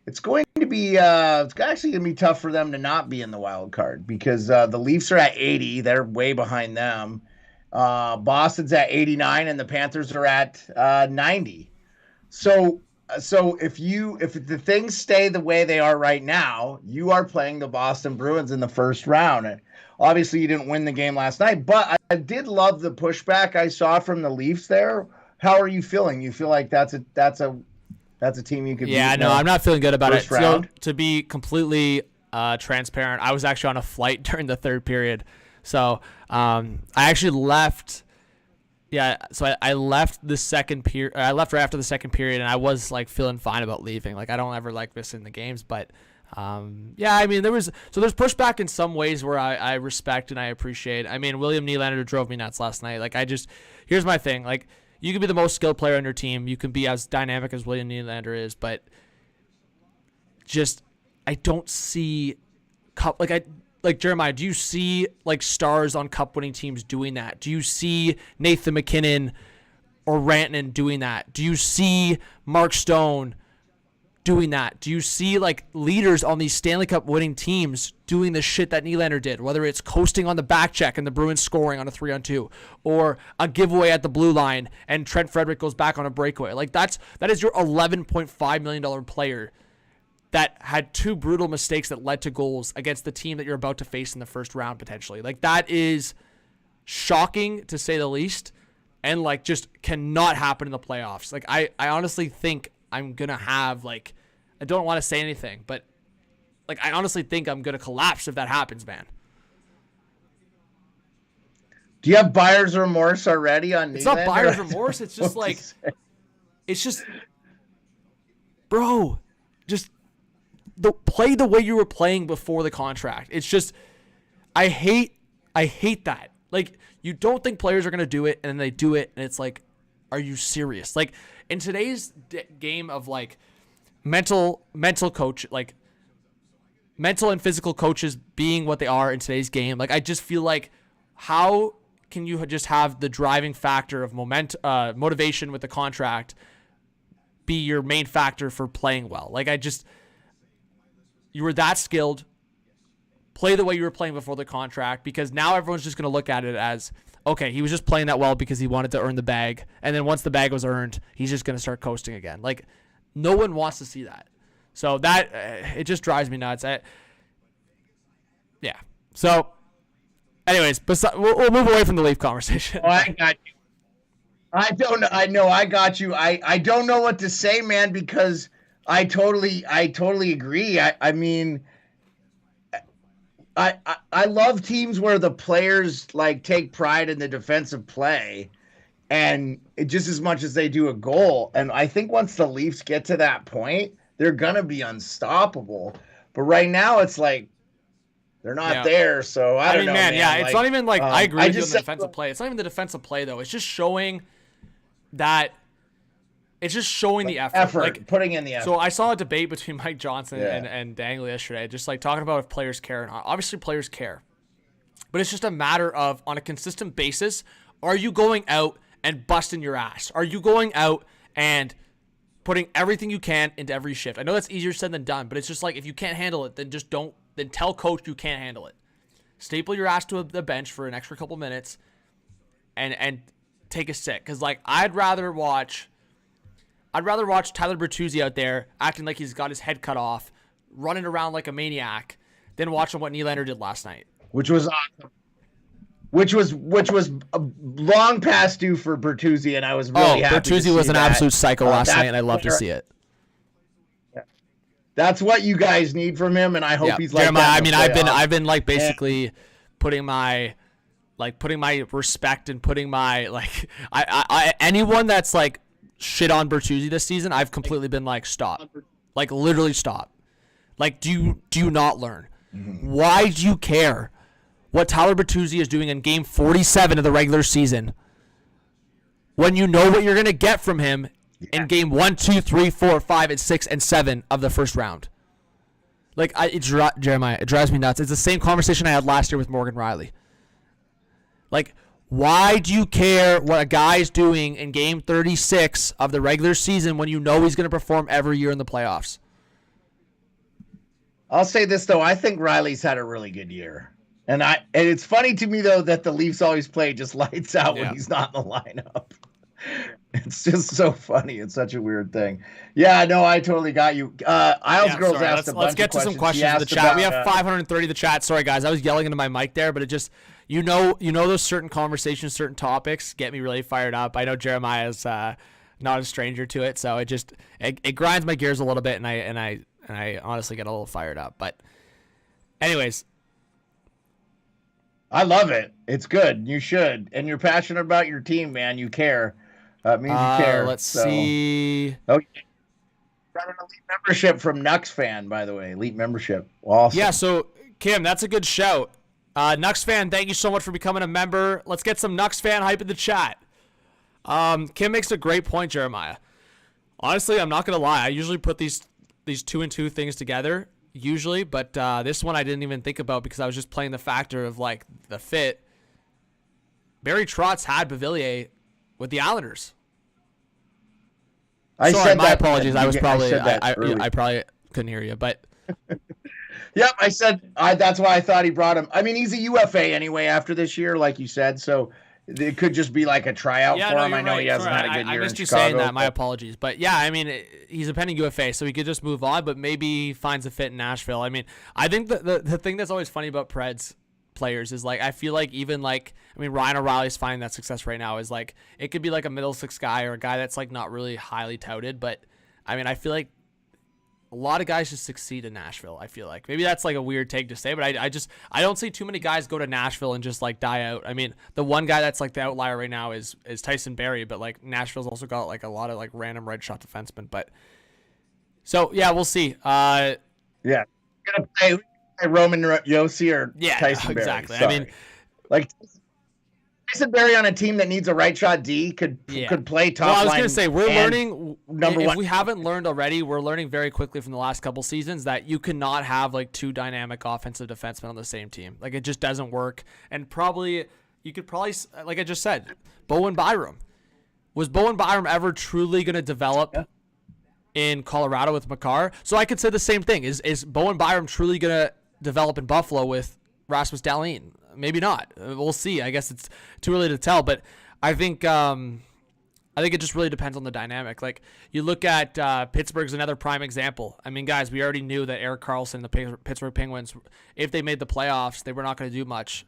It's going to be it's actually going to be tough for them to not be in the wild card because the Leafs are at 80. They're way behind them. Boston's at 89 and the Panthers are at 90. So if the things stay the way they are right now, you are playing the Boston Bruins in the first round. And obviously, you didn't win the game last night, but I did love the pushback I saw from the Leafs there. How are you feeling? You feel like that's a team you could beat? Yeah, no, I'm not feeling good about it. So, to be completely transparent, I was actually on a flight during the third period. So I actually left. Yeah, so I left the second period. I left right after the second period, and I was like feeling fine about leaving. Like I don't ever like missing the games, but yeah, I mean there's pushback in some ways where I respect and I appreciate. I mean William Nylander drove me nuts last night. Like here's my thing. Like you can be the most skilled player on your team. You can be as dynamic as William Nylander is, but just I don't see like Jeremiah, do you see like stars on cup-winning teams doing that? Do you see Nathan McKinnon or Rantanen doing that? Do you see Mark Stone doing that? Do you see like leaders on these Stanley Cup winning teams doing the shit that Nylander did? Whether it's coasting on the back check and the Bruins scoring on a 3-on-2, or a giveaway at the blue line and Trent Frederick goes back on a breakaway. Like that is your $11.5 million player that had two brutal mistakes that led to goals against the team that you're about to face in the first round potentially. Like that is shocking to say the least, and like just cannot happen in the playoffs. Like I honestly think I'm gonna have like, I don't want to say anything, but I honestly think I'm going to collapse if that happens, man. Do you have buyer's remorse already on Nylander? It's not buyer's remorse. It's just like, it's just, bro, just play the way you were playing before the contract. It's just, I hate that. Like, you don't think players are going to do it, and then they do it, and it's like, are you serious? Like, in today's game of, like, mental coach, like, mental and physical coaches being what they are in today's game, like, I just feel like, how can you just have the driving factor of motivation with the contract be your main factor for playing well? Like, you were that skilled. Play the way you were playing before the contract, because now everyone's just going to look at it as, okay, he was just playing that well because he wanted to earn the bag, and then once the bag was earned, he's just going to start coasting again. Like, no one wants to see that. So that, it just drives me nuts. Yeah. So, anyways, we'll move away from the Leaf conversation. Oh, I got you. I got you. I don't know what to say, man, because I totally agree. I mean, I love teams where the players like take pride in the defensive play, and just as much as they do a goal. And I think once the Leafs get to that point, they're gonna be unstoppable. But right now, it's like they're not there. So I don't know, man. Yeah, it's not even like I agree with you on the defensive play. It's not even the defensive play though. It's just showing that. It's just showing the effort. Like, putting in the effort. So I saw a debate between Mike Johnson and Dangle yesterday, just like talking about if players care or not. Obviously, players care. But it's just a matter of, on a consistent basis, are you going out and busting your ass? Are you going out and putting everything you can into every shift? I know that's easier said than done, but it's just like, if you can't handle it, then just don't. Then tell coach you can't handle it. Staple your ass to the bench for an extra couple minutes and take a sit. Because, like, I'd rather watch Tyler Bertuzzi out there acting like he's got his head cut off, running around like a maniac, than watching what Nylander did last night. Which was awesome. Which was long past due for Bertuzzi, and I was really happy to see Bertuzzi was an that. absolute psycho last night, and I love to see it. Yeah. That's what you guys need from him, and I hope he's like Jeremiah, that. I mean, I've been like basically putting my respect and putting my I anyone that's like shit on Bertuzzi this season, I've completely been like, stop. Like, literally stop. Like, do you not learn? Mm-hmm. Why do you care what Tyler Bertuzzi is doing in game 47 of the regular season when you know what you're going to get from him in game 1, 2, 3, 4, 5, and 6, and 7 of the first round? Like, Jeremiah, it drives me nuts. It's the same conversation I had last year with Morgan Riley. Like, why do you care what a guy's doing in game 36 of the regular season when you know he's going to perform every year in the playoffs? I'll say this, though. I think Riley's had a really good year. And it's funny to me, though, that the Leafs always play just lights out when he's not in the lineup. It's just so funny. It's such a weird thing. Yeah, no, I totally got you. Isles Girls asked a bunch Let's get of to some questions in the chat. We have 530 in the chat. Sorry, guys. I was yelling into my mic there, but it just... You know those certain conversations, certain topics get me really fired up. I know Jeremiah's not a stranger to it, so it grinds my gears a little bit, and I honestly get a little fired up. But anyways, I love it. It's good. You should, and you're passionate about your team, man. You care. It means you care. Let's see. Okay. Got an elite membership from Nux fan, by the way. Elite membership. Awesome. Yeah. So Kim, that's a good shout. Nux fan, thank you so much for becoming a member. Let's get some Nux fan hype in the chat. Kim makes a great point, Jeremiah. Honestly, I'm not gonna lie. I usually put these 2 and 2 things together, usually, but this one I didn't even think about because I was just playing the factor of like the fit. Barry Trotz had Beauvillier with the Islanders. Sorry, my apologies. I probably couldn't hear you, but. Yep, I said that's why I thought he brought him. I mean, he's a UFA anyway after this year, like you said, so it could just be like a tryout for him. I know he hasn't had a good year. I missed in you Chicago, saying that. My apologies. But yeah, I mean, he's a pending UFA, so he could just move on, but maybe he finds a fit in Nashville. I mean, I think the thing that's always funny about Preds players is like, I feel like even like, I mean, Ryan O'Reilly's finding that success right now is like, it could be like a middle six guy or a guy that's like not really highly touted, but I mean, I feel like a lot of guys just succeed in Nashville. I feel like maybe that's like a weird take to say, but I don't see too many guys go to Nashville and just like die out. I mean, the one guy that's like the outlier right now is Tyson Barrie, but like Nashville's also got like a lot of like random red shot defensemen. But so yeah, we'll see. Yeah, you're gonna play Roman Josi or Tyson Barrie. Exactly. Sorry. I mean, like Tyson Barrie on a team that needs a right shot D could play top line. Well, I was going to say, we're learning, number if one. we haven't learned already, we're learning very quickly from the last couple seasons that you cannot have like two dynamic offensive defensemen on the same team. Like it just doesn't work. And you could probably, like I just said, Bowen Byram. Was Bowen Byram ever truly going to develop in Colorado with Makar? So I could say the same thing. Is Bowen Byram truly going to develop in Buffalo with Rasmus Dahlin? Maybe not. We'll see. I guess it's too early to tell, but I think it just really depends on the dynamic. Like you look at Pittsburgh's another prime example. I mean, guys, we already knew that Erik Karlsson, the Pittsburgh Penguins, if they made the playoffs, they were not going to do much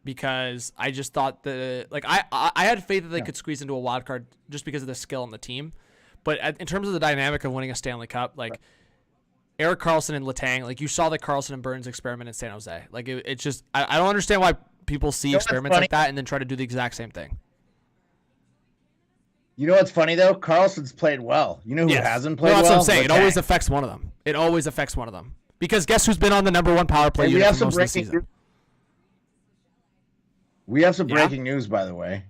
because I just thought I had faith that they could squeeze into a wild card just because of the skill on the team. But in terms of the dynamic of winning a Stanley Cup, like Erik Karlsson and Letang, like you saw the Karlsson and Burns experiment in San Jose. Like it's just I don't understand why people see experiments like that and then try to do the exact same thing. You know what's funny though? Karlsson's played well. You know who hasn't played well? That's what I'm saying. Letang. It always affects one of them. It always affects one of them. Because guess who's been on the number one power play unit for most of the season? We have some breaking news, by the way.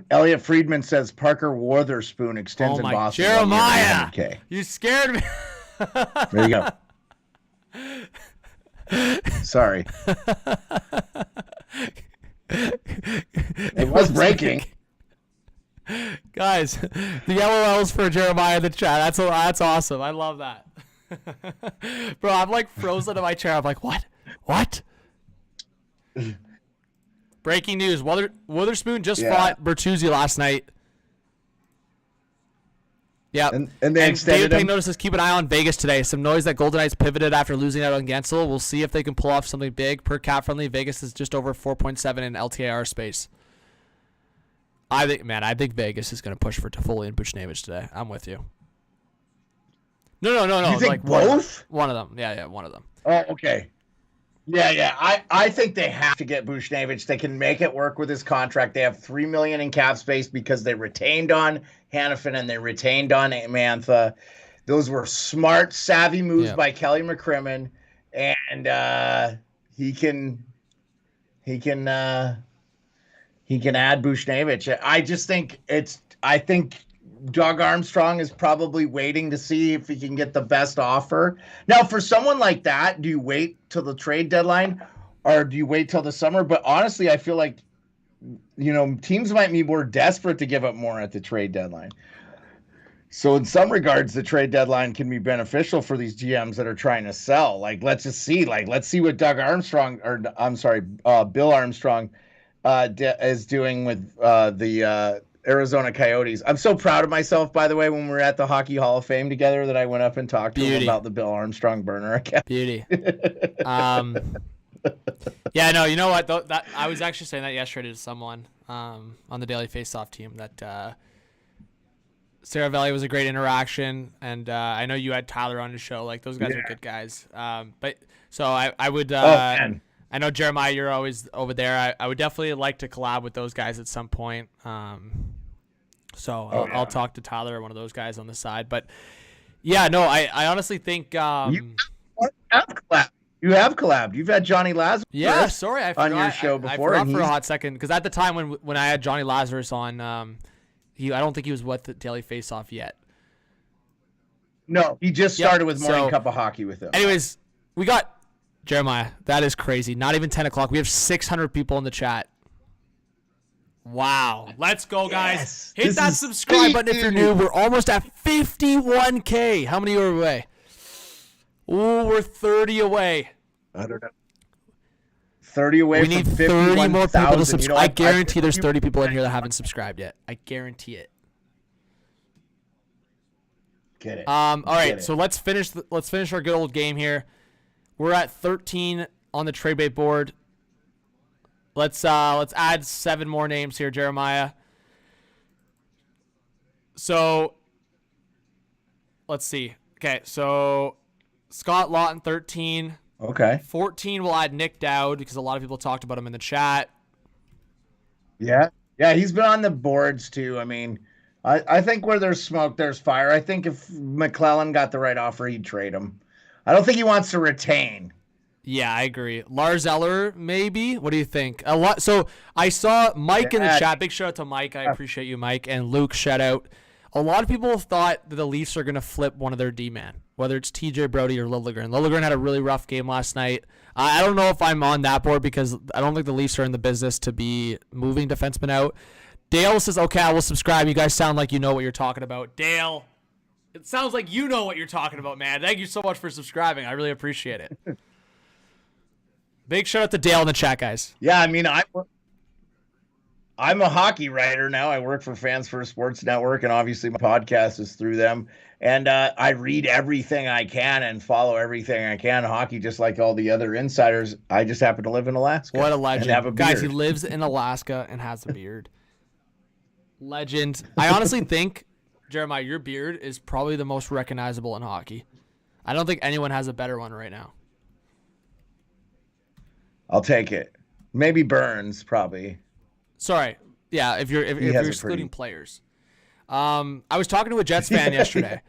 Elliot Friedman says Parker Wotherspoon extends in Boston. Jeremiah, you scared me. There you go. Sorry. It was breaking. Guys, the LOLs for Jeremiah in the chat. That's awesome. I love that. Bro, I'm like frozen in my chair. I'm like, what? What? Breaking news. Wotherspoon just fought Bertuzzi last night. Yeah. And they extended David Payne notices keep an eye on Vegas today. Some noise that Golden Knights pivoted after losing out on Gensel. We'll see if they can pull off something big. Per cap friendly, Vegas is just over 4.7 in LTIR space. I think Vegas is going to push for Toffoli and Buchnevich today. I'm with you. No. You think like both? One of them. Yeah, one of them. Oh, okay. Yeah. I think they have to get Buchnevich. They can make it work with his contract. They have $3 million in cap space because they retained on Hannafin and they retained on Mantha. Those were smart, savvy moves by Kelly McCrimmon, and he can add Buchnevich. I think Doug Armstrong is probably waiting to see if he can get the best offer. Now, for someone like that, do you wait till the trade deadline or do you wait till the summer? But honestly, I feel like, teams might be more desperate to give up more at the trade deadline. So in some regards, the trade deadline can be beneficial for these GMs that are trying to sell. Like, let's just see. Let's see what Bill Armstrong is doing with the Arizona Coyotes. I'm so proud of myself, by the way, when we were at the Hockey Hall of Fame together that I went up and talked to him about the Bill Armstrong burner account. Beauty. Yeah, no, you know what? That I was actually saying that yesterday to someone on the Daily Faceoff team that Sarah Valley was a great interaction, and I know you had Tyler on the show. Like, those guys are good guys. But so I would I know, Jeremiah, you're always over there. I would definitely like to collab with those guys at some point. I'll talk to Tyler or one of those guys on the side. But, yeah, no, I honestly think you have collabed. You've had Johnny Lazarus on your show before. I forgot for a hot second because at the time when I had Johnny Lazarus on, I don't think he was with the Daily Faceoff yet. No, he just started with Morning Cup of Hockey with him. Anyways, we got Jeremiah. That is crazy. Not even 10 o'clock. We have 600 people in the chat. Wow. Let's go, guys. Yes. Hit that subscribe button if you're new. We're almost at 51K. How many are away? Ooh, we're 30 away. I don't know. 30 away from 51,000. We need 30 more people to subscribe. I guarantee there's 30 people in here that haven't subscribed yet. I guarantee it. Get it. All right, so let's finish our good old game here. We're at 13 on the trade bait board. Let's add 7 more names here, Jeremiah. So let's see. Okay, so Scott Lawton 13. Okay. 14 will add Nick Dowd because a lot of people talked about him in the chat. Yeah. Yeah, he's been on the boards too. I mean, I think where there's smoke, there's fire. I think if McClellan got the right offer, he'd trade him. I don't think he wants to retain. Yeah, I agree. Lars Eller, maybe. What do you think? A lot. So I saw Mike in the chat. Big shout out to Mike. I appreciate you, Mike. And Luke, shout out. A lot of people thought that the Leafs are going to flip one of their D-man, whether it's TJ Brody or Liljegren. Liljegren had a really rough game last night. I don't know if I'm on that board because I don't think the Leafs are in the business to be moving defensemen out. Dale says, okay, I will subscribe. You guys sound like you know what you're talking about. Dale, it sounds like you know what you're talking about, man. Thank you so much for subscribing. I really appreciate it. Big shout out to Dale in the chat, guys. Yeah, I mean, I'm a hockey writer now. I work for Fans First Sports Network, and obviously my podcast is through them. And I read everything I can and follow everything I can. Hockey, just like all the other insiders. I just happen to live in Alaska. What a legend. And have a Guys, he beard. lives in Alaska and has a beard. Legend. I honestly think, Jeremiah, your beard is probably the most recognizable in hockey. I don't think anyone has a better one right now. I'll take it. Maybe Burns, probably. Sorry. Yeah, if you're excluding players. I was talking to a Jets fan yesterday.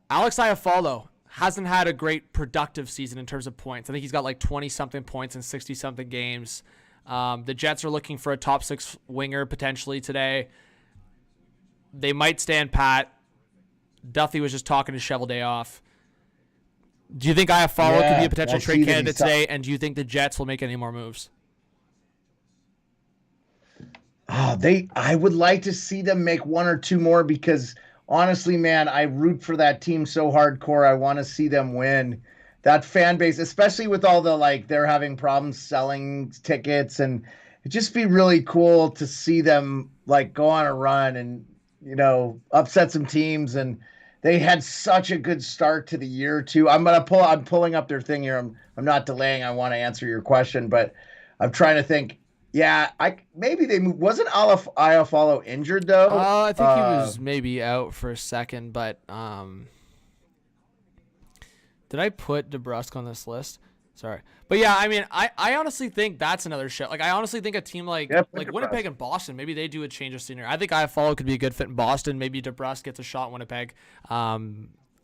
Alex Iafallo hasn't had a great productive season in terms of points. I think he's got like 20-something points in 60-something games. The Jets are looking for a top 6 winger potentially today. They might stand pat. Duffy was just talking to Shovel Day off. Do you think Iafallo could be a potential trade candidate today, and do you think the Jets will make any more moves? I would like to see them make one or two more because honestly, man, I root for that team so hardcore. I want to see them win. That fan base, especially with all the they're having problems selling tickets, and it'd just be really cool to see them go on a run and upset some teams. And they had such a good start to the year too. I'm pulling up their thing here. I'm not delaying. I want to answer your question, but I'm trying to think. Yeah, maybe they moved. Wasn't Iafallo injured though? I think he was maybe out for a second, but did I put DeBrusk on this list? Sorry, but yeah, I mean, I honestly think that's another shit. I honestly think a team like Winnipeg and Boston, maybe they do a change of scenery. I think Iafallo could be a good fit in Boston. Maybe DeBrusk gets a shot in Winnipeg. I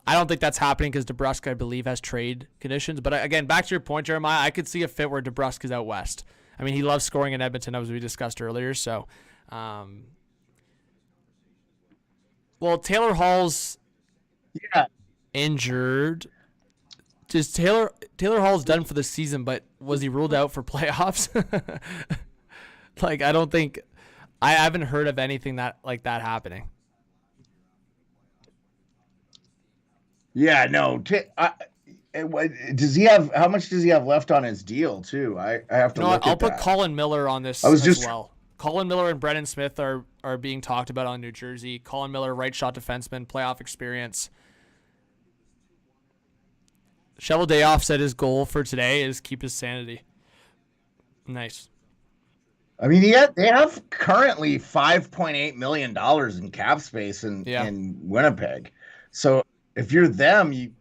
don't think that's happening because DeBrusk, I believe, has trade conditions. But again, back to your point, Jeremiah, I could see a fit where DeBrusk is out west. I mean, he loves scoring in Edmonton, as we discussed earlier. So, well, Taylor Hall's injured. Just Taylor Hall's done for the season, but was he ruled out for playoffs? I don't think I haven't heard of anything that happening. Yeah, no. Does he have? How much does he have left on his deal too? I have to. I'll put Colin Miller on this as well. Colin Miller and Brendan Smith are being talked about on New Jersey. Colin Miller, right shot defenseman, playoff experience. Shovel Day Off said his goal for today is keep his sanity. Nice. I mean, they have currently $5.8 million in cap space in Winnipeg. So if you're them, you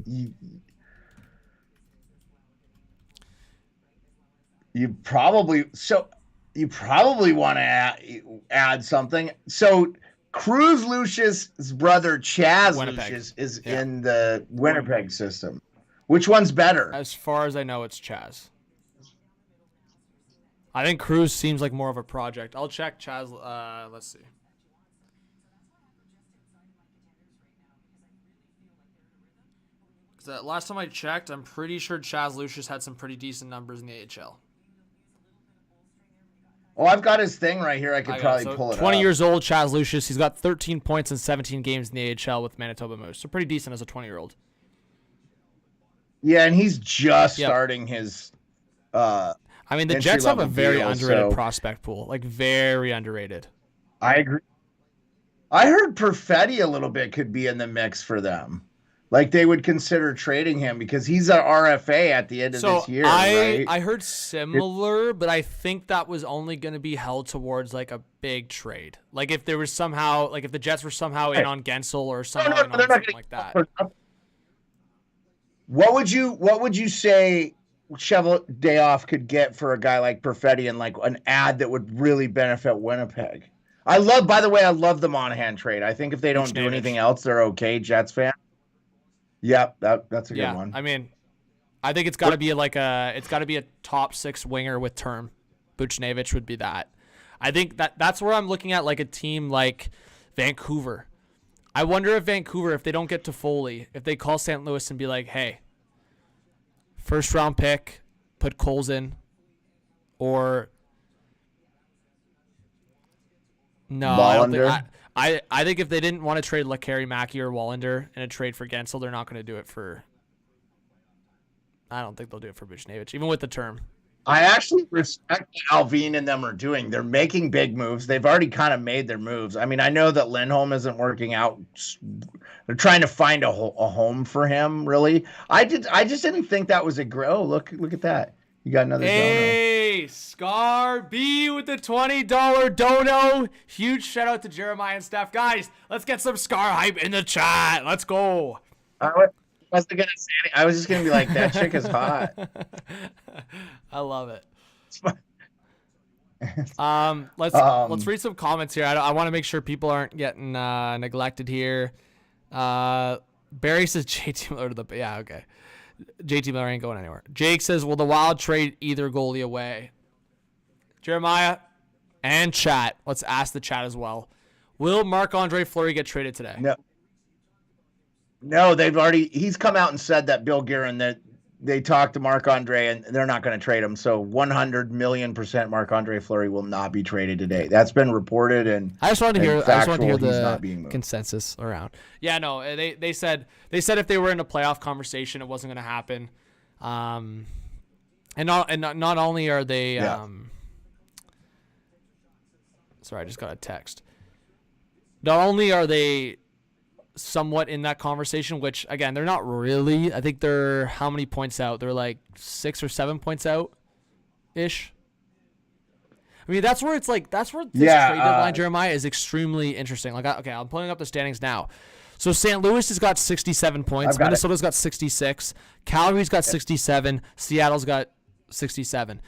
probably want to add something. So Cruz Lucius's brother Chaz Lucius is in the Winnipeg system. Which one's better? As far as I know, it's Chaz. I think Cruz seems like more of a project. I'll check Chaz. Let's see. Because last time I checked, I'm pretty sure Chaz Lucius had some pretty decent numbers in the AHL. Oh, I've got his thing right here. I could probably pull it up. 20 years old, Chaz Lucius. He's got 13 points in 17 games in the AHL with Manitoba Moose. So pretty decent as a 20-year-old. Yeah, and he's just starting his I mean, the Jets have a very underrated prospect pool. Very underrated. I agree. I heard Perfetti a little bit could be in the mix for them. They would consider trading him because he's an RFA at the end of this year, right? I heard similar, but I think that was only going to be held towards a big trade. If there was somehow, if the Jets were somehow in on Gensel or somehow in on something like that. What would you say Shovel Day Off could get for a guy like Perfetti and like an ad that would really benefit Winnipeg? By the way, I love the Monahan trade. I think if they don't do anything else, they're okay. Jets fan. Yep, that's a good one. I mean, I think it's got to be a top 6 winger with term. Buchnevich would be that. I think that's where I'm looking at like a team like Vancouver. I wonder if Vancouver, if they don't get Toffoli, if they call St. Louis and be like, hey, first round pick, put Coles in, or no, Wallander. I think if they didn't want to trade LeCarry, Mackey, or Wallander in a trade for Gensel, they're not going to do it for. I don't think they'll do it for Buchnevich, even with the term. I actually respect what Alvin and them are doing. They're making big moves. They've already kind of made their moves. I mean, I know that Lindholm isn't working out. They're trying to find a home for him, really. I just didn't think that was a grow. Look at that. You got another Hey, Scar B with the $20 dono. Huge shout out to Jeremiah and Steph. Guys, let's get some Scar hype in the chat. Let's go. I wasn't gonna say anything. I was just gonna be like, that chick is hot. I love it. Let's read some comments here. I want to make sure people aren't getting neglected here. Barry says JT Miller to the okay. JT Miller ain't going anywhere. Jake says, will the Wild trade either goalie away? Jeremiah and chat. Let's ask the chat as well. Will Marc-Andre Fleury get traded today? No, he's come out and said that Bill Guerin, that they talked to Marc-Andre and they're not going to trade him. So 100,000,000% Marc-Andre Fleury will not be traded today. That's been reported, and I just wanted to hear the consensus around. Yeah, no, they said if they were in a playoff conversation, it wasn't going to happen. And not only are they sorry, I just got a text. Not only are they somewhat in that conversation, which again, they're not really. I think they're how many points out? They're like 6 or 7 points out ish. I mean, that's where this trade deadline, Jeremiah, is extremely interesting. Like, okay, I'm pulling up the standings now. So St. Louis has got 67 points. Minnesota's got 66. Calgary's got 67. Seattle's got 67.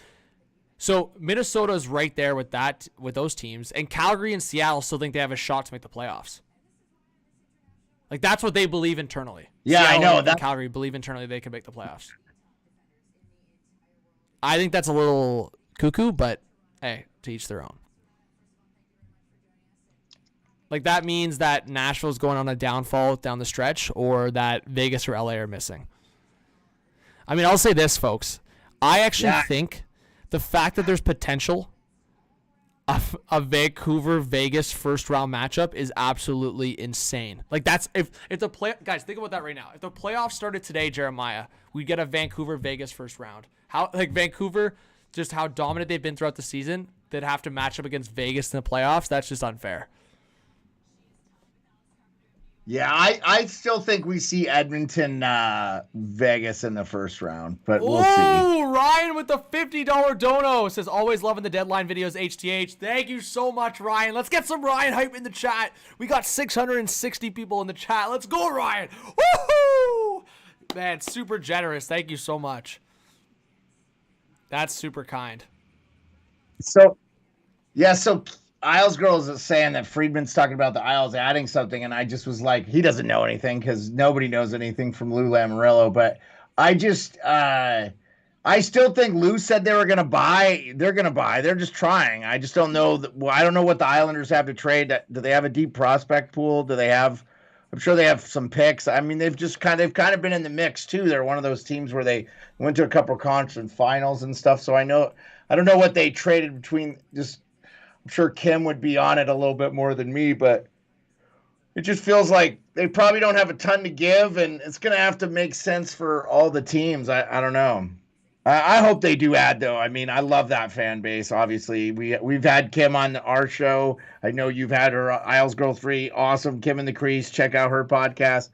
So Minnesota's right there with those teams, and Calgary and Seattle still think they have a shot to make the playoffs. Like, that's what they believe internally. Yeah, Seattle I know. And Calgary believe internally they can make the playoffs. I think that's a little cuckoo, but hey, to each their own. Like, that means that Nashville's going on a downfall down the stretch, or that Vegas or LA are missing. I mean, I'll say this, folks. I actually think the fact that there's potential of a Vancouver-Vegas first-round matchup is absolutely insane. Like, that's if the guys, think about that right now. If the playoffs started today, Jeremiah, we'd get a Vancouver-Vegas first round. Vancouver, just how dominant they've been throughout the season, they'd have to match up against Vegas in the playoffs. That's just unfair. Yeah, I still think we see Edmonton, Vegas in the first round, but we'll see. Oh, Ryan with the $50 dono says, always loving the deadline videos, HTH. Thank you so much, Ryan. Let's get some Ryan hype in the chat. We got 660 people in the chat. Let's go, Ryan. Woohoo! Man, super generous. Thank you so much. That's super kind. So Isles Girls is saying that Friedman's talking about the Isles adding something, and I just was like, he doesn't know anything because nobody knows anything from Lou Lamoriello. But I still think Lou said they were going to buy. They're going to buy. They're just trying. I just don't know. I don't know what the Islanders have to trade. Do they have a deep prospect pool? Do they have? I'm sure they have some picks. I mean, they've kind of been in the mix too. They're one of those teams where they went to a couple of conference finals and stuff. So I don't know what they traded between. I'm sure Kim would be on it a little bit more than me, but it just feels like they probably don't have a ton to give, and it's going to have to make sense for all the teams. I don't know. I hope they do add, though. I mean, I love that fan base, obviously. We've had Kim on our show. I know you've had her, Isles Girl 3. Awesome. Kim in the Crease. Check out her podcast.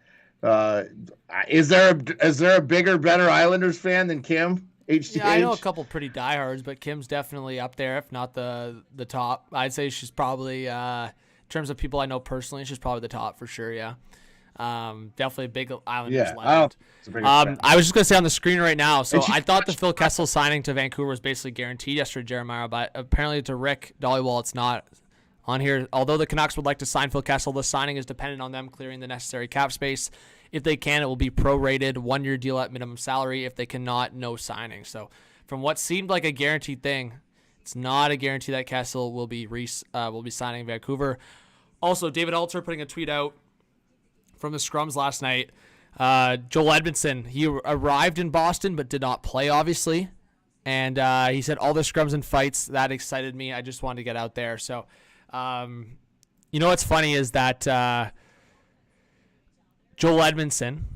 Is there a bigger, better Islanders fan than Kim? HTH? Yeah, I know a couple pretty diehards, but Kim's definitely up there, if not the top. I'd say she's probably, in terms of people I know personally, she's probably the top for sure, yeah. Definitely a big Islanders Yeah, legend. I I was just going to say on the screen right now, so I thought the Phil Kessel signing to Vancouver was basically guaranteed yesterday, Jeremiah, but apparently to Rick Dollywall, it's not on here. Although the Canucks would like to sign Phil Kessel, the signing is dependent on them clearing the necessary cap space. If they can, it will be prorated, 1-year deal at minimum salary. If they cannot, no signing. So from what seemed like a guaranteed thing, it's not a guarantee that Kessel will be signing in Vancouver. Also, David Alter putting a tweet out from the scrums last night. Joel Edmondson, he arrived in Boston but did not play, obviously. And he said, all the scrums and fights, that excited me. I just wanted to get out there. So, you know what's funny is that Joel Edmondson,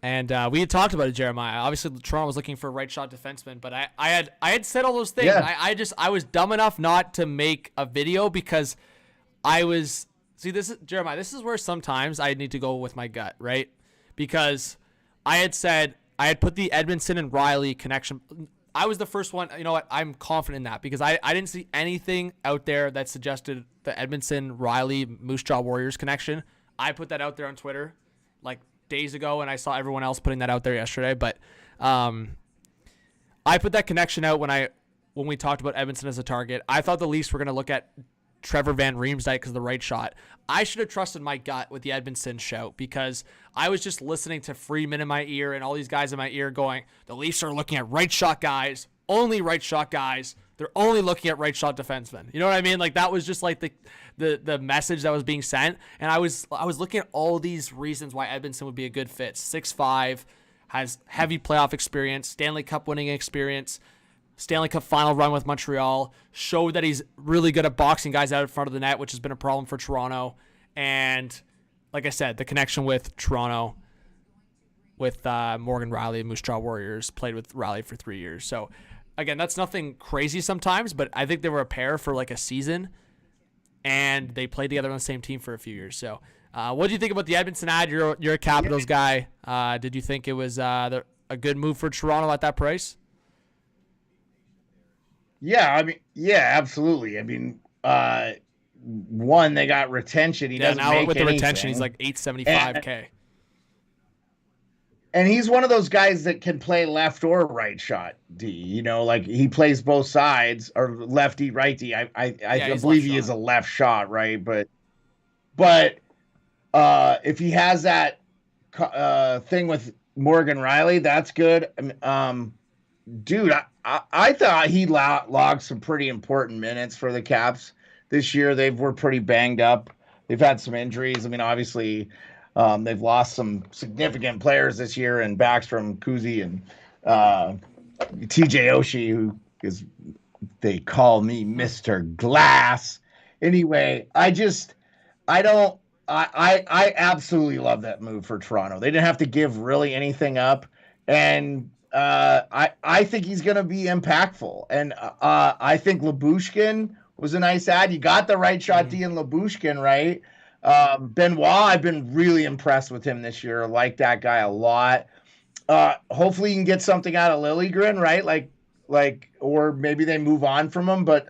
and we had talked about it, Jeremiah. Obviously, Toronto was looking for a right shot defenseman, but I had said all those things. Yeah. I was dumb enough not to make a video because I was... See, this is Jeremiah. This is where sometimes I need to go with my gut, right? Because I had put the Edmondson and Riley connection. I was the first one. You know what? I'm confident in that because I didn't see anything out there that suggested the Edmondson Riley Moose Jaw Warriors connection. I put that out there on Twitter like days ago, and I saw everyone else putting that out there yesterday. But I put that connection out when we talked about Edmondson as a target. I thought the Leafs were going to look at Trevor Van Riemsdyk because of the right shot. I should have trusted my gut with the Edmondson shout because I was just listening to Freeman in my ear and all these guys in my ear going, the Leafs are looking at right shot guys, only right shot guys. They're only looking at right shot defensemen. You know what I mean? Like that was just like the message that was being sent. And I was looking at all these reasons why Edmondson would be a good fit. 6'5", has heavy playoff experience, Stanley Cup winning experience, Stanley Cup final run with Montreal, showed that he's really good at boxing guys out in front of the net, which has been a problem for Toronto. And like I said, the connection with Toronto, with Morgan Riley, Moose Jaw Warriors, played with Riley for 3 years. So again, that's nothing crazy sometimes, but I think they were a pair for like a season, and they played together on the same team for a few years. So what do you think about the Edmondson ad? You're a Capitals guy. Did you think it was a good move for Toronto at that price? Yeah, I mean, yeah, absolutely. I mean, one, they got retention. He doesn't now make with anything. The retention, he's like $875K. And he's one of those guys that can play left or right shot D. You know, like he plays both sides, or lefty, righty. I believe he is a left shot, right? But if he has that thing with Morgan Riley, that's good. Dude, I thought he logged some pretty important minutes for the Caps this year. They were pretty banged up. They've had some injuries. I mean, obviously, they've lost some significant players this year, and Backstrom, Kuzi, and TJ Oshie, who is, they call me Mr. Glass. Anyway, I absolutely love that move for Toronto. They didn't have to give really anything up, and I think he's going to be impactful. And I think Lyubushkin was a nice ad. You got the right shot D in Lyubushkin, right? Benoit, I've been really impressed with him this year. I like that guy a lot. Hopefully you can get something out of Liljegren, right? Like, or maybe they move on from him. But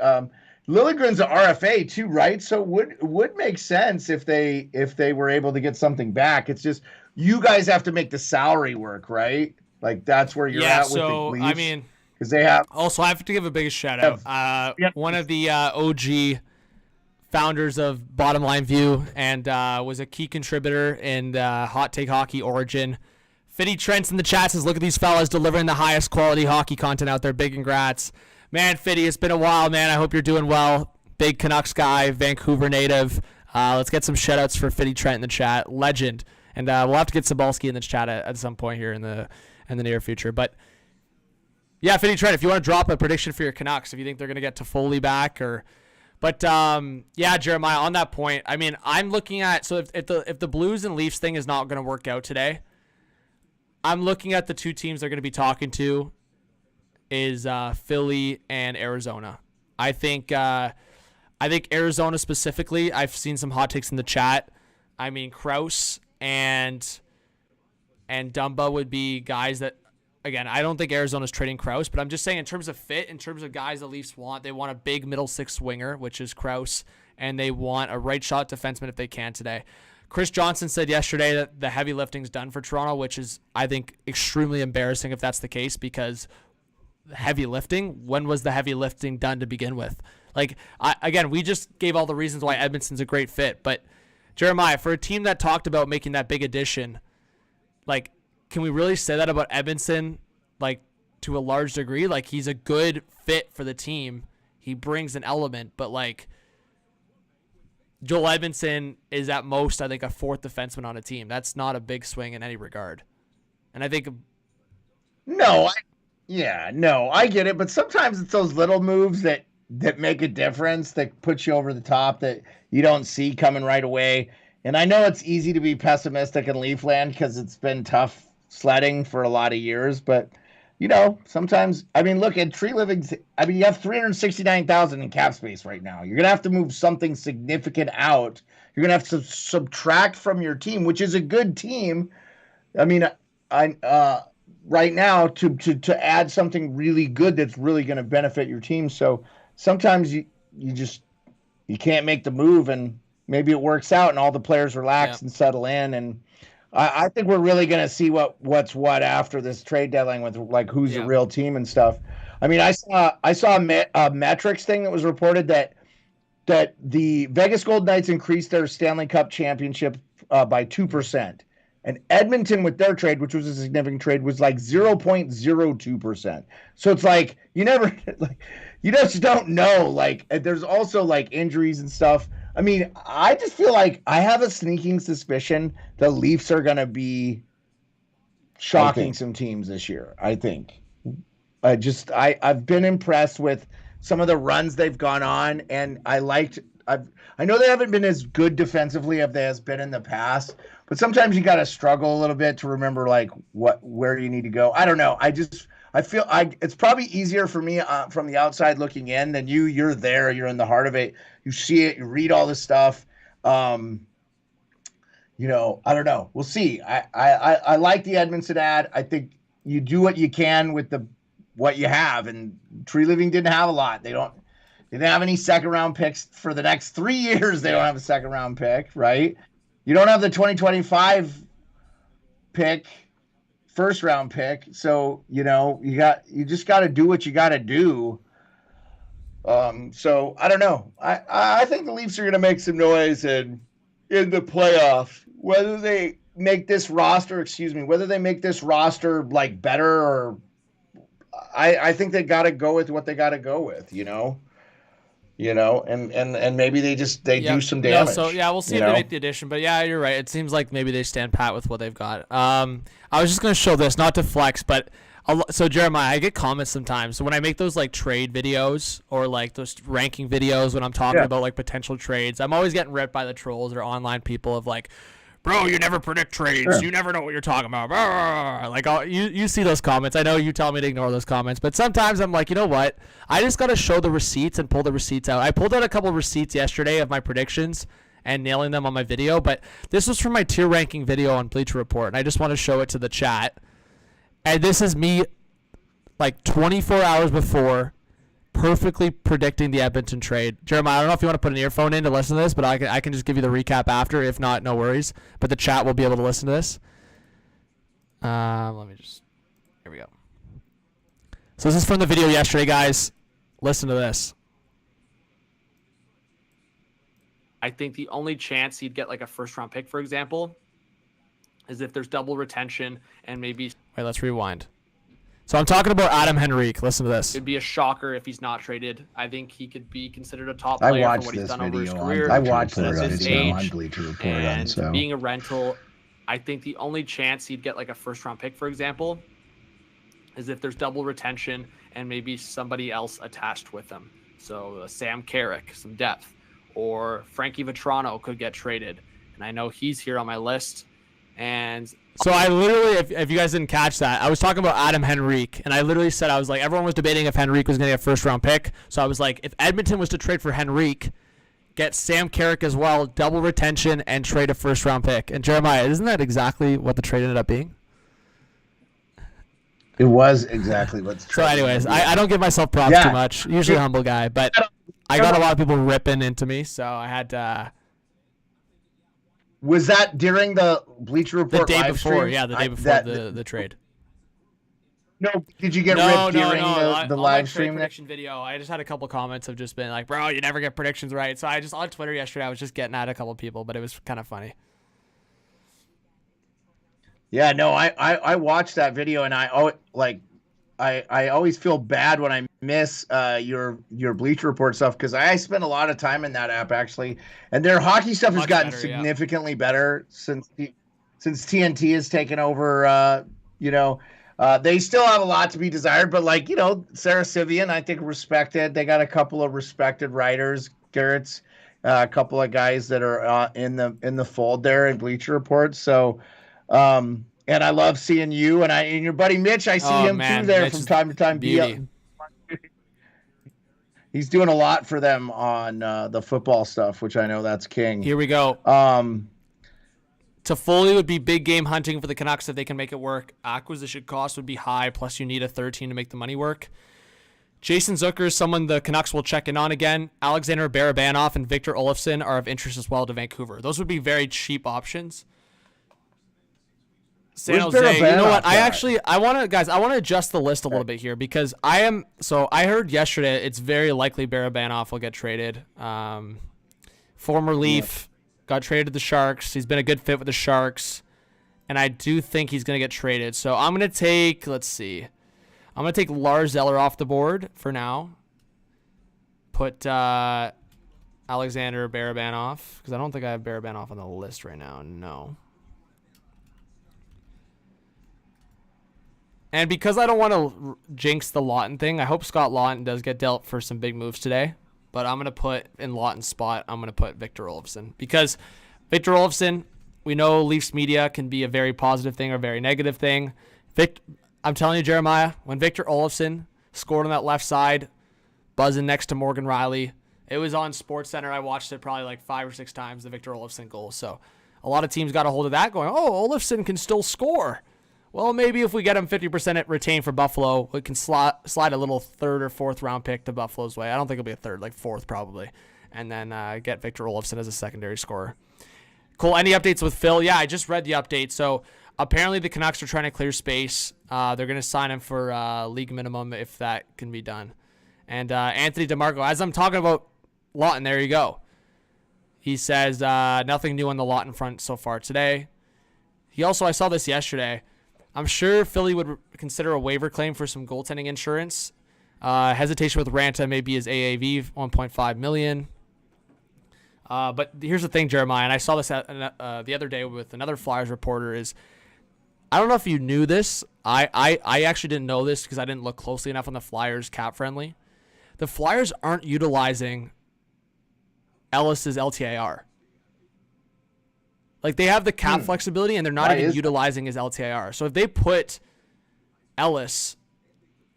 Liljegren's an RFA too, right? So would make sense if they were able to get something back. It's just you guys have to make the salary work, right? Like that's where you're at with the Leafs. I mean, because they have. Also, I have to give a big shout out. One of the OG founders of Bottom Line View and was a key contributor in Hot Take Hockey Origin. Fitty Trent's in the chat says, "Look at these fellas delivering the highest quality hockey content out there. Big congrats, man, Fitty. It's been a while, man. I hope you're doing well. Big Canucks guy, Vancouver native. Let's get some shout outs for Fitty Trent in the chat. Legend. And we'll have to get Sabalski in the chat at some point here in the near future. But yeah, Fitty Trent, if you want to drop a prediction for your Canucks, if you think they're going to get Toffoli back yeah, Jeremiah, on that point, I mean, I'm looking at, so if the Blues and Leafs thing is not going to work out today, I'm looking at the two teams they're going to be talking to is Philly and Arizona. I think Arizona specifically, I've seen some hot takes in the chat. I mean, Krause and Dumba would be guys that, again, I don't think Arizona's trading Krause, but I'm just saying in terms of fit, in terms of guys the Leafs want, they want a big middle six swinger, which is Krause, and they want a right shot defenseman if they can today. Chris Johnson said yesterday that the heavy lifting's done for Toronto, which is, I think, extremely embarrassing if that's the case, because heavy lifting, when was the heavy lifting done to begin with? Like, again, we just gave all the reasons why Edmonton's a great fit, but Jeremiah, for a team that talked about making that big addition, like, can we really say that about Edmonton, like, to a large degree? Like, he's a good fit for the team. He brings an element, but, like, Joel Edmondson is at most, I think, a fourth defenseman on a team. That's not a big swing in any regard. And I think... I get it, but sometimes it's those little moves that make a difference, that put you over the top, that you don't see coming right away. And I know it's easy to be pessimistic in Leafland because it's been tough sledding for a lot of years, but sometimes, I mean, look at Tree Living's, I mean, you have $369,000 in cap space right now. You're going to have to move something significant out. You're going to have to subtract from your team, which is a good team. I mean, right now to add something really good that's really going to benefit your team. So sometimes you can't make the move, and maybe it works out and all the players relax and settle in. And I think we're really going to see what's what after this trade deadline with, like, who's the real team and stuff. I mean, I saw a metrics thing that was reported that the Vegas Golden Knights increased their Stanley Cup championship by 2%. And Edmonton, with their trade, which was a significant trade, was like 0.02%. So it's like you just don't know. Like, there's also like injuries and stuff. I mean, I just feel like I have a sneaking suspicion the Leafs are going to be shocking some teams this year. I think. I've been impressed with some of the runs they've gone on, and I know they haven't been as good defensively as they has been in the past, but sometimes you got to struggle a little bit to remember like where you need to go. I don't know. I feel it's probably easier for me from the outside looking in than you. You're there. You're in the heart of it. You see it. You read all this stuff. I don't know. We'll see. I like the Edmonton ad. I think you do what you can with what you have, and Tree Living didn't have a lot. They didn't have any second round picks for the next 3 years. They don't have a second round pick, right? You don't have the 2025 pick, first round pick. So, you just got to do what you got to do. So I don't know. I think the Leafs are going to make some noise in the playoffs, whether they make this roster, like better, or I think they got to go with what they got to go with, and maybe they do some damage. We'll see if they make the addition. But yeah, you're right. It seems like maybe they stand pat with what they've got. I was just going to show this, not to flex, but so Jeremiah, I get comments sometimes. So when I make those like trade videos or like those ranking videos when I'm talking about like potential trades, I'm always getting ripped by the trolls or online people of like, bro, you never predict trades. Sure. You never know what you're talking about. Like, you see those comments. I know you tell me to ignore those comments, but sometimes I'm like, you know what? I just got to show the receipts and pull the receipts out. I pulled out a couple of receipts yesterday of my predictions and nailing them on my video, but this was from my tier ranking video on Bleacher Report, and I just want to show it to the chat. And this is me like 24 hours before perfectly predicting the Edmonton trade. Jeremiah, I don't know if you want to put an earphone in to listen to this, but I can just give you the recap after. If not, no worries. But the chat will be able to listen to this. Here we go. So this is from the video yesterday, guys. Listen to this. I think the only chance he'd get like a first round pick, for example, is if there's double retention and maybe... Wait, let's rewind. So I'm talking about Adam Henrique. Listen to this. It'd be a shocker if he's not traded. I think he could be considered a top player for what he's done over his career. I watched this video on Bleacher Report. And being a rental, I think the only chance he'd get like a first round pick, for example, is if there's double retention and maybe somebody else attached with them. So Sam Carrick, some depth. Or Frankie Vetrano could get traded. And I know he's here on my list. And so I literally, if you guys didn't catch that, I was talking about Adam Henrique, and I literally said, I was like, everyone was debating if Henrique was going to get a first-round pick. So I was like, if Edmonton was to trade for Henrique, get Sam Carrick as well, double retention, and trade a first-round pick. And Jeremiah, isn't that exactly what the trade ended up being? It was exactly what's true. So anyways, I don't give myself props too much. Usually a humble guy, but I got a lot of people ripping into me, so I had to... Was that during the Bleacher Report The day live before, streams? yeah, the day before the trade. No, did you get No. ripped during the On my live trade stream? prediction video, I just had a couple comments of just been like, bro, you never get predictions right. So I just, on Twitter yesterday, I was just getting at a couple people, but it was kind of funny. Yeah, no, I watched that video, and I always feel bad when I miss your Bleacher Report stuff, because I spend a lot of time in that app actually, and their hockey stuff has gotten significantly better since TNT has taken over. They still have a lot to be desired, but Sarah Sivian, I think, respected. They got a couple of respected writers, Garrett's, a couple of guys that are in the fold there in Bleacher Report. So, and I love seeing you and your buddy Mitch. I see him too there Mitch from time to time. Beauty. He's doing a lot for them on the football stuff, which I know that's king. Here we go. Toffoli would be big game hunting for the Canucks if they can make it work. Acquisition cost would be high, plus you need a third team to make the money work. Jason Zucker is someone the Canucks will check in on again. Alexander Barabanov and Victor Olofsson are of interest as well to Vancouver. Those would be very cheap options. San Jose, you know what? I want to adjust the list a little bit here, because I heard yesterday it's very likely Barabanov will get traded. Former Leaf. Got traded to the Sharks. He's been a good fit with the Sharks. And I do think he's going to get traded. So I'm going to take, let's see. I'm going to take Lars Eller off the board for now. Put Alexander Barabanov, because I don't think I have Barabanov on the list right now. No. And because I don't want to jinx the Lawton thing, I hope Scott Lawton does get dealt for some big moves today. But I'm going to put in Lawton's spot, I'm going to put Victor Olofsson. Because Victor Olofsson, we know Leafs media can be a very positive thing or a very negative thing. I'm telling you, Jeremiah, when Victor Olofsson scored on that left side, buzzing next to Morgan Rielly, it was on SportsCenter. I watched it probably like 5 or 6 times, the Victor Olofsson goal. So a lot of teams got a hold of that going, oh, Olofsson can still score. Well, maybe if we get him 50% retained for Buffalo, we can slide a little 3rd or 4th round pick to Buffalo's way. I don't think it'll be a 3rd, like 4th probably. And then get Victor Olofsson as a secondary scorer. Cool. Any updates with Phil? Yeah, I just read the update. So apparently the Canucks are trying to clear space. They're going to sign him for league minimum if that can be done. And Anthony DeMarco, as I'm talking about Lawton, there you go. He says nothing new on the Lawton front so far today. He also, I saw this yesterday, I'm sure Philly would consider a waiver claim for some goaltending insurance. Hesitation with Ranta may be his AAV, $1.5 million. But here's the thing, Jeremiah, and I saw this the other day with another Flyers reporter, is I don't know if you knew this. I actually didn't know this because I didn't look closely enough on the Flyers cap friendly. The Flyers aren't utilizing Ellis's LTIR. Like, they have the cap flexibility, and they're not even utilizing his LTIR. So if they put Ellis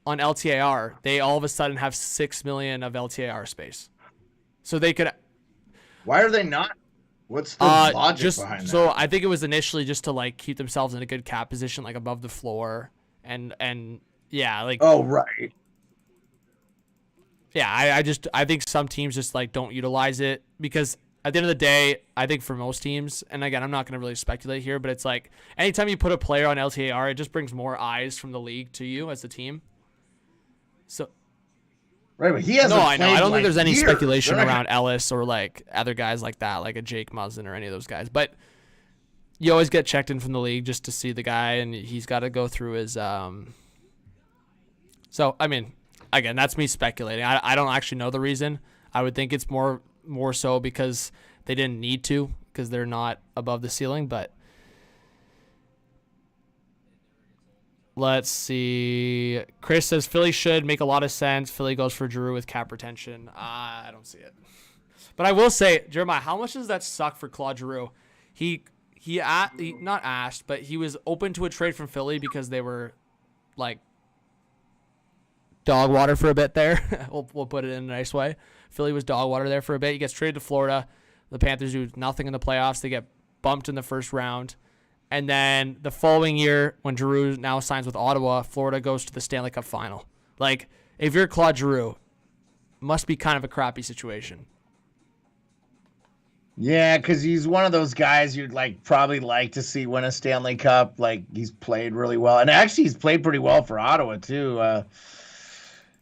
on LTIR, they all of a sudden have $6 million of LTIR space. So they could. Why are they not? What's the logic behind that? So I think it was initially just to like keep themselves in a good cap position, like above the floor, and yeah, like. Oh right. Yeah, I think some teams just like don't utilize it because. At the end of the day, I think for most teams, and again, I'm not going to really speculate here, but it's like anytime you put a player on LTIR, it just brings more eyes from the league to you as the team. So, right, but he hasn't. No, I know. I don't think there's any speculation around Ellis or like other guys like that, like a Jake Muzzin or any of those guys. But you always get checked in from the league just to see the guy, and he's got to go through his. So I mean, again, that's me speculating. I don't actually know the reason. I would think it's more so because they didn't need to because they're not above the ceiling. But let's see. Chris says Philly should make a lot of sense. Philly goes for Giroux with cap retention. I don't see it. But I will say, Jeremiah, how much does that suck for Claude Giroux? He not asked, but he was open to a trade from Philly because they were like dog water for a bit there. We'll put it in a nice way. Philly was dog water there for a bit. He gets traded to Florida. The Panthers do nothing in the playoffs. They get bumped in the first round. And then the following year, when Giroux now signs with Ottawa, Florida goes to the Stanley Cup final. Like, if you're Claude Giroux, must be kind of a crappy situation. Yeah, because he's one of those guys you'd probably like to see win a Stanley Cup. Like he's played really well, and actually he's played pretty well for Ottawa too.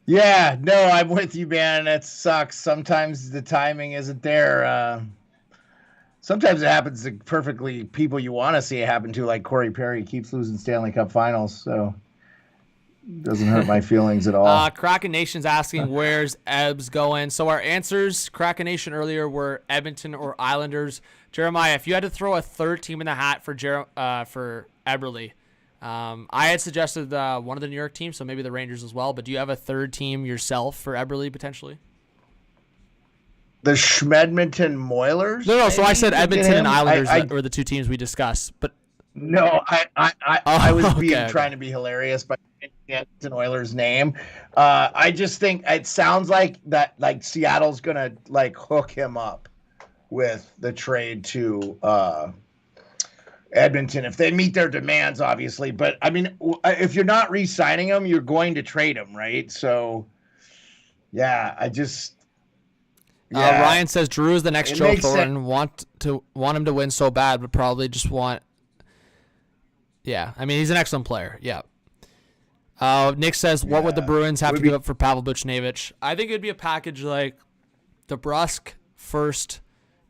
Yeah, no, I'm with you, man. It sucks. Sometimes the timing isn't there. Sometimes it happens to perfectly people you want to see it happen to, like Corey Perry keeps losing Stanley Cup finals, so it doesn't hurt my feelings at all. Kraken Nation's asking where's Ebbs going. So our answers, Kraken Nation earlier, were Edmonton or Islanders. Jeremiah, if you had to throw a third team in the hat for Eberle, I had suggested one of the New York teams, so maybe the Rangers as well. But do you have a third team yourself for Eberle potentially? The Schmedmonton Moilers? No. So I said Edmonton and Islanders were the two teams we discussed. But no, I was trying to be hilarious by the Edmonton Oilers name. I just think it sounds like that Seattle's gonna hook him up with the trade to Edmonton if they meet their demands, obviously. But I mean, if you're not re-signing him, you're going to trade him, right? So yeah, Ryan says Drew is the next Joe Thornton. Want him to win so bad, but probably just want. Yeah, I mean he's an excellent player. Yeah. Nick says, what would the Bruins have to give up for Pavel Buchnevich? I think it'd be a package like DeBrusk first,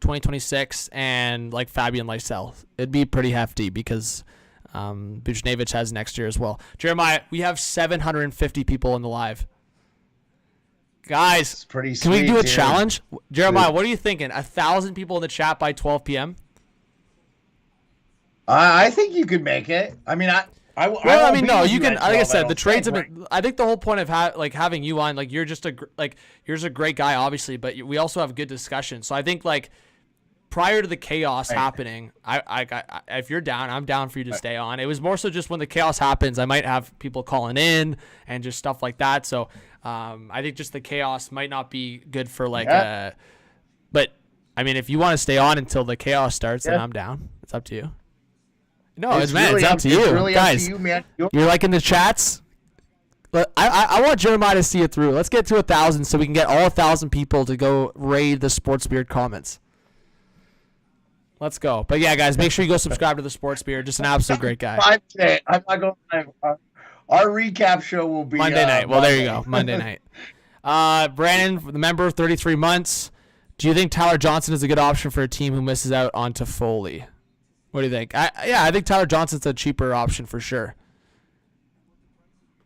2026, and Fabian Lysell. It'd be pretty hefty because Buchnevich has next year as well. Jeremiah, we have 750 people in the live. Guys, can we do a challenge? Jeremiah, what are you thinking? 1,000 people in the chat by 12 p.m.? I think you could make it. I mean, you can. Like I said, the trades have been. I think the whole point of having you on, you're just you're a great guy, obviously, but we also have good discussion. So I think prior to the chaos happening, if you're down, I'm down for you to stay on. It was more so just when the chaos happens, I might have people calling in and just stuff like that. So I think just the chaos might not be good for but I mean, if you want to stay on until the chaos starts, then I'm down. It's up to you. No, it's up to you. Really guys. Up to you, man. You're in the chats. But I want Jeremiah to see it through. Let's get to 1,000 so we can get all 1,000 people to go raid the Sports Beard comments. Let's go. But yeah, guys, make sure you go subscribe to the Sports Beard. Just an absolute great guy. I'm not going to. Our recap show will be Monday night. Well, there you go. Monday night. Brandon, the member, 33 months. Do you think Tyler Johnson is a good option for a team who misses out on Toffoli? What do you think? I think Tyler Johnson's a cheaper option for sure.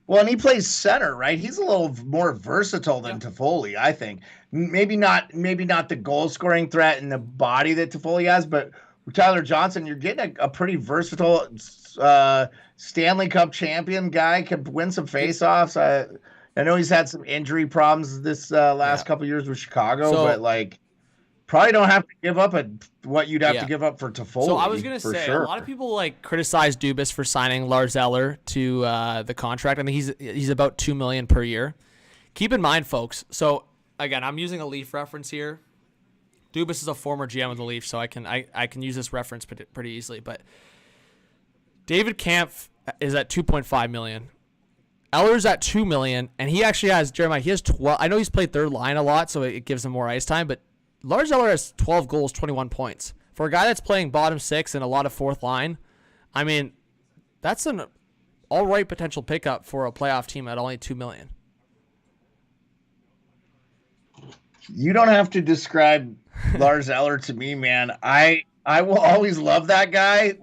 Well, and he plays center, right? He's a little more versatile than Toffoli, I think. Maybe not the goal scoring threat and the body that Toffoli has, but with Tyler Johnson, you're getting a pretty versatile Stanley Cup champion guy, could win some faceoffs. I know he's had some injury problems this last couple years with Chicago, but probably don't have to give up what you'd have to give up for Toffoli. So I was going to say, a lot of people criticize Dubas for signing Lars Eller to the contract. I mean, he's about $2 million per year. Keep in mind, folks. So again, I'm using a Leaf reference here. Dubas is a former GM of the Leafs, so I can use this reference pretty easily. But David Kampf is at $2.5 million. Eller's at $2 million, and he actually has Jeremiah. He has 12. I know he's played third line a lot, so it gives him more ice time, but Lars Eller has 12 goals, 21 points. For a guy that's playing bottom six and a lot of fourth line, I mean, that's an all right potential pickup for a playoff team at only $2 million. You don't have to describe Lars Eller to me, man. I will always love that guy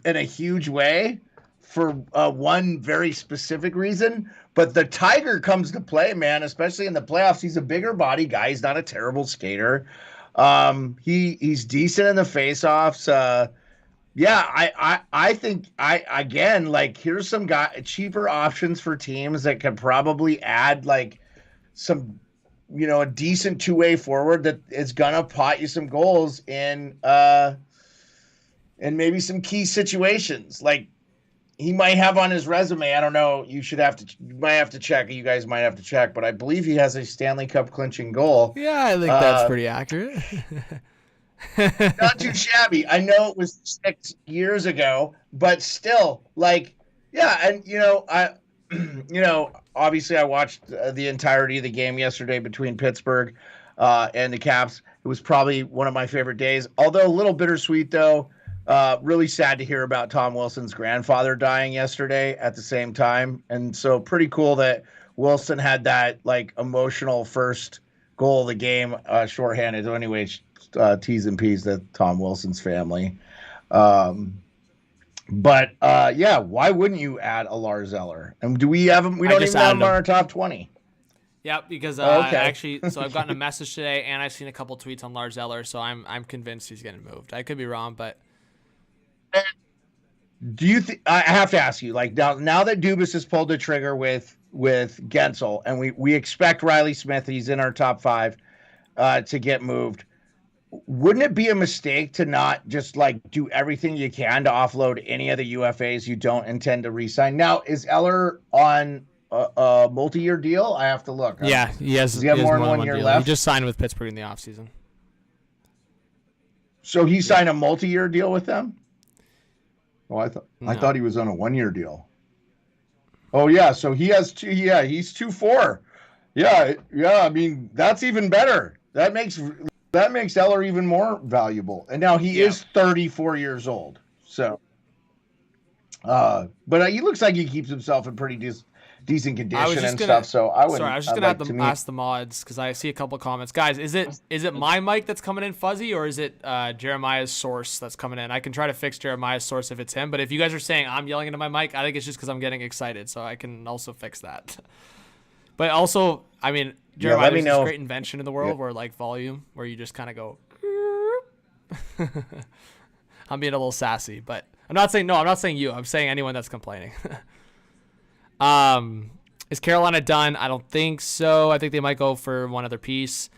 in a huge way for one very specific reason. But the Tiger comes to play, man, especially in the playoffs. He's a bigger body guy. He's not a terrible skater. He's decent in the faceoffs. I think here's some cheaper options for teams that could probably add some, a decent two-way forward that is gonna pot you some goals in maybe some key situations. He might have on his resume, I don't know, you might have to check, you guys might have to check, but I believe he has a Stanley Cup clinching goal. Yeah, I think that's pretty accurate. Not too shabby. I know it was 6 years ago, but still, and obviously I watched the entirety of the game yesterday between Pittsburgh. and the Caps. It was probably one of my favorite days, although a little bittersweet though. Really sad to hear about Tom Wilson's grandfather dying yesterday at the same time. And so pretty cool that Wilson had that like emotional first goal of the game, shorthanded. So anyway, T's and P's to Tom Wilson's family. But yeah, why wouldn't you add a Lars Eller? And do we have him? We don't even have him on our top 20. Yep, because actually, so I've gotten a message today, and I've seen a couple tweets on Lars Eller, so I'm convinced he's getting moved. I could be wrong, but do you think? I have to ask you, like now that Dubas has pulled the trigger with Gensel, and we expect Riley Smith, he's in our top 5, to get moved. Wouldn't it be a mistake to not just like do everything you can to offload any of the UFAs you don't intend to re-sign? Now, is Eller on a multi-year deal? I have to look. Yeah, he has. Does he have more than 1 year left? He just signed with Pittsburgh in the offseason. So he signed a multi-year deal with them? Oh, I thought he was on a 1-year deal. Oh yeah, so he has two. Yeah, he's 2-4. Yeah. I mean, that's even better. That makes Eller even more valuable. And now he is 34 years old. So, but he looks like he keeps himself in pretty decent condition and stuff. So I was just gonna have to ask the mods because I see a couple of comments. Guys, is it my mic that's coming in fuzzy, or is it Jeremiah's source that's coming in? I can try to fix Jeremiah's source if it's him. But if you guys are saying I'm yelling into my mic, I think it's just because I'm getting excited. So I can also fix that. But also, I mean, Jeremiah, there's this great invention in the world where like volume, where you just kind of go. I'm being a little sassy, but I'm not saying you. I'm saying anyone that's complaining. Is Carolina done? I don't think so. I think they might go for one other piece.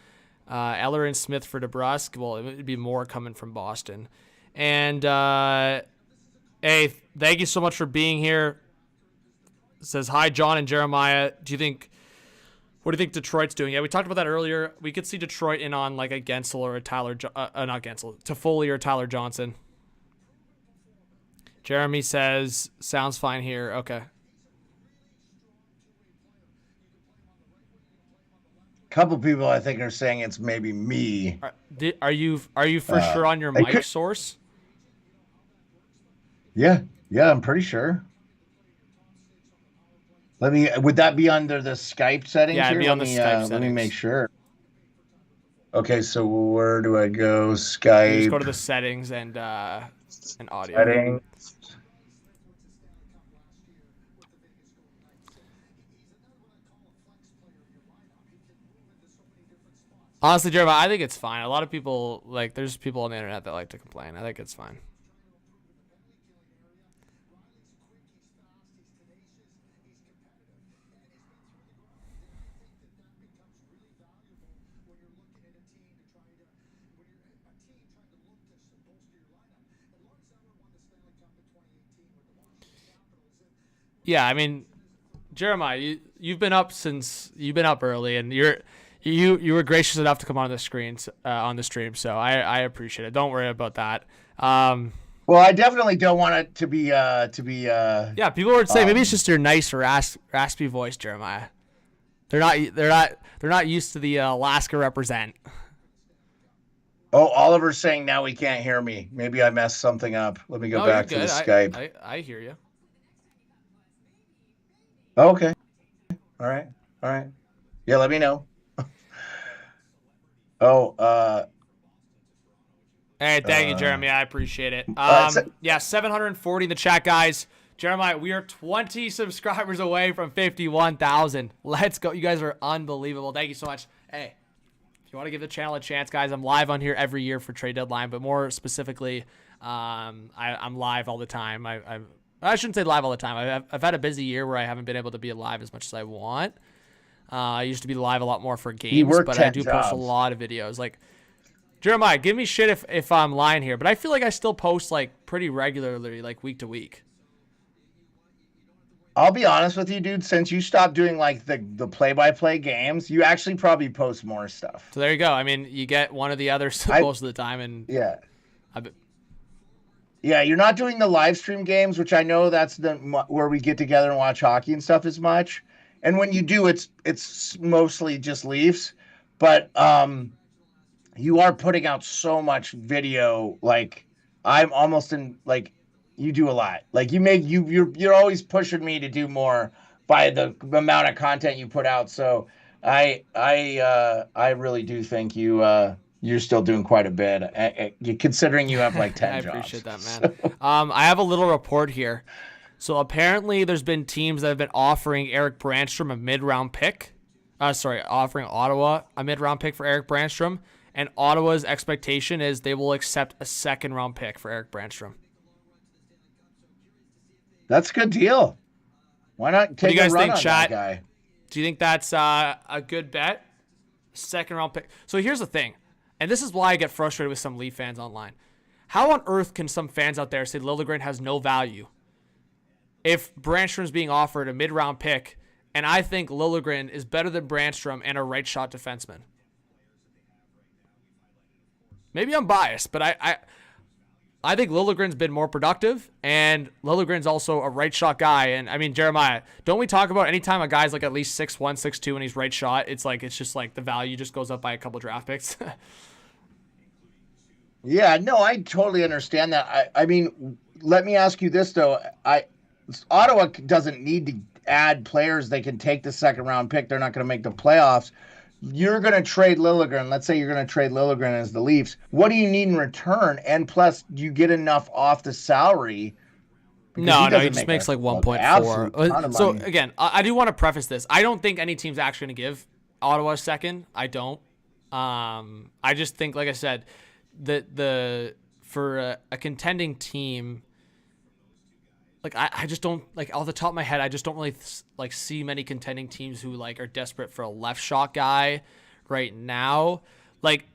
Eller and Smith for DeBrusque. Well, it would be more coming from Boston. And hey, thank you so much for being here. It says hi, John and Jeremiah. What do you think Detroit's doing? Yeah, we talked about that earlier. We could see Detroit in on like a Gensel or a not Gensel, Toffoli or Tyler Johnson. Jeremy says, sounds fine here. Okay. Couple people I think are saying it's maybe me. Are you for sure on your mic source? Yeah, I'm pretty sure. Would that be under the Skype settings? Yeah, it'd be on the Skype settings. Let me make sure. Okay, so where do I go? Skype. You just go to the settings and audio. Settings. Honestly, Jeremiah, I think it's fine. A lot of people, there's people on the internet that like to complain. I think it's fine. Yeah, I mean, Jeremiah, you've been up early, and you were gracious enough to come on the screens on the stream, so I appreciate it. Don't worry about that. Well, I definitely don't want it to be Yeah, people would say maybe it's just your nice raspy voice, Jeremiah. They're not used to the Alaska represent. Oh, Oliver's saying now he can't hear me. Maybe I messed something up. Let me go back to the Skype. I hear you. Okay. All right. Yeah, let me know. Hey, thank you, Jeremy. I appreciate it. 740 in the chat, guys. Jeremiah, we are 20 subscribers away from 51,000. Let's go. You guys are unbelievable. Thank you so much. Hey, if you want to give the channel a chance, guys, I'm live on here every year for trade deadline, but more specifically, I'm live all the time. I shouldn't say live all the time. I've had a busy year where I haven't been able to be live as much as I want. I used to be live a lot more for games, but I do post a lot of videos. Like, Jeremiah, give me shit if I'm lying here, but I feel like I still post like pretty regularly, like week to week. I'll be honest with you, dude. Since you stopped doing like the play-by-play games, you actually probably post more stuff. So there you go. I mean, you get one or the other most of the time, and yeah. Yeah, you're not doing the live stream games, which I know that's where we get together and watch hockey and stuff as much. And when you do, it's mostly just Leafs. But you are putting out so much video. Like I'm almost in like you do a lot. Like you're always pushing me to do more by the amount of content you put out. So I really do think you're still doing quite a bit, considering you have like 10 I jobs. appreciate that, man. So. I have a little report here. So apparently there's been teams that have been offering Eric Brandstrom a mid-round pick. Offering Ottawa a mid-round pick for Eric Brandstrom. And Ottawa's expectation is they will accept a second-round pick for Eric Brandstrom. That's a good deal. Why not take a run on that guy? Do you think that's a good bet? Second-round pick. So here's the thing, and this is why I get frustrated with some Leaf fans online. How on earth can some fans out there say Liljegren has no value if Brandstrom's being offered a mid-round pick, and I think Liljegren is better than Brandstrom and a right-shot defenseman? Maybe I'm biased, but I think Liljegren's been more productive, and Liljegren's also a right shot guy. And I mean, Jeremiah, don't we talk about anytime a guy's like at least 6'1", 6'2", and he's right shot, it's just like the value just goes up by a couple draft picks. Yeah, no, I totally understand that. I mean, let me ask you this though. Ottawa doesn't need to add players. They can take the second round pick. They're not going to make the playoffs. You're going to trade Liljegren. Let's say you're going to trade Liljegren as the Leafs. What do you need in return? And plus, do you get enough off the salary? No, he just makes like 1.4. So again, I do want to preface this. I don't think any team's actually going to give Ottawa a second. I don't. I just think, like I said, for a contending team, like I just don't, like, off the top of my head, I just don't really like see many contending teams who like are desperate for a left shot guy right now. Like,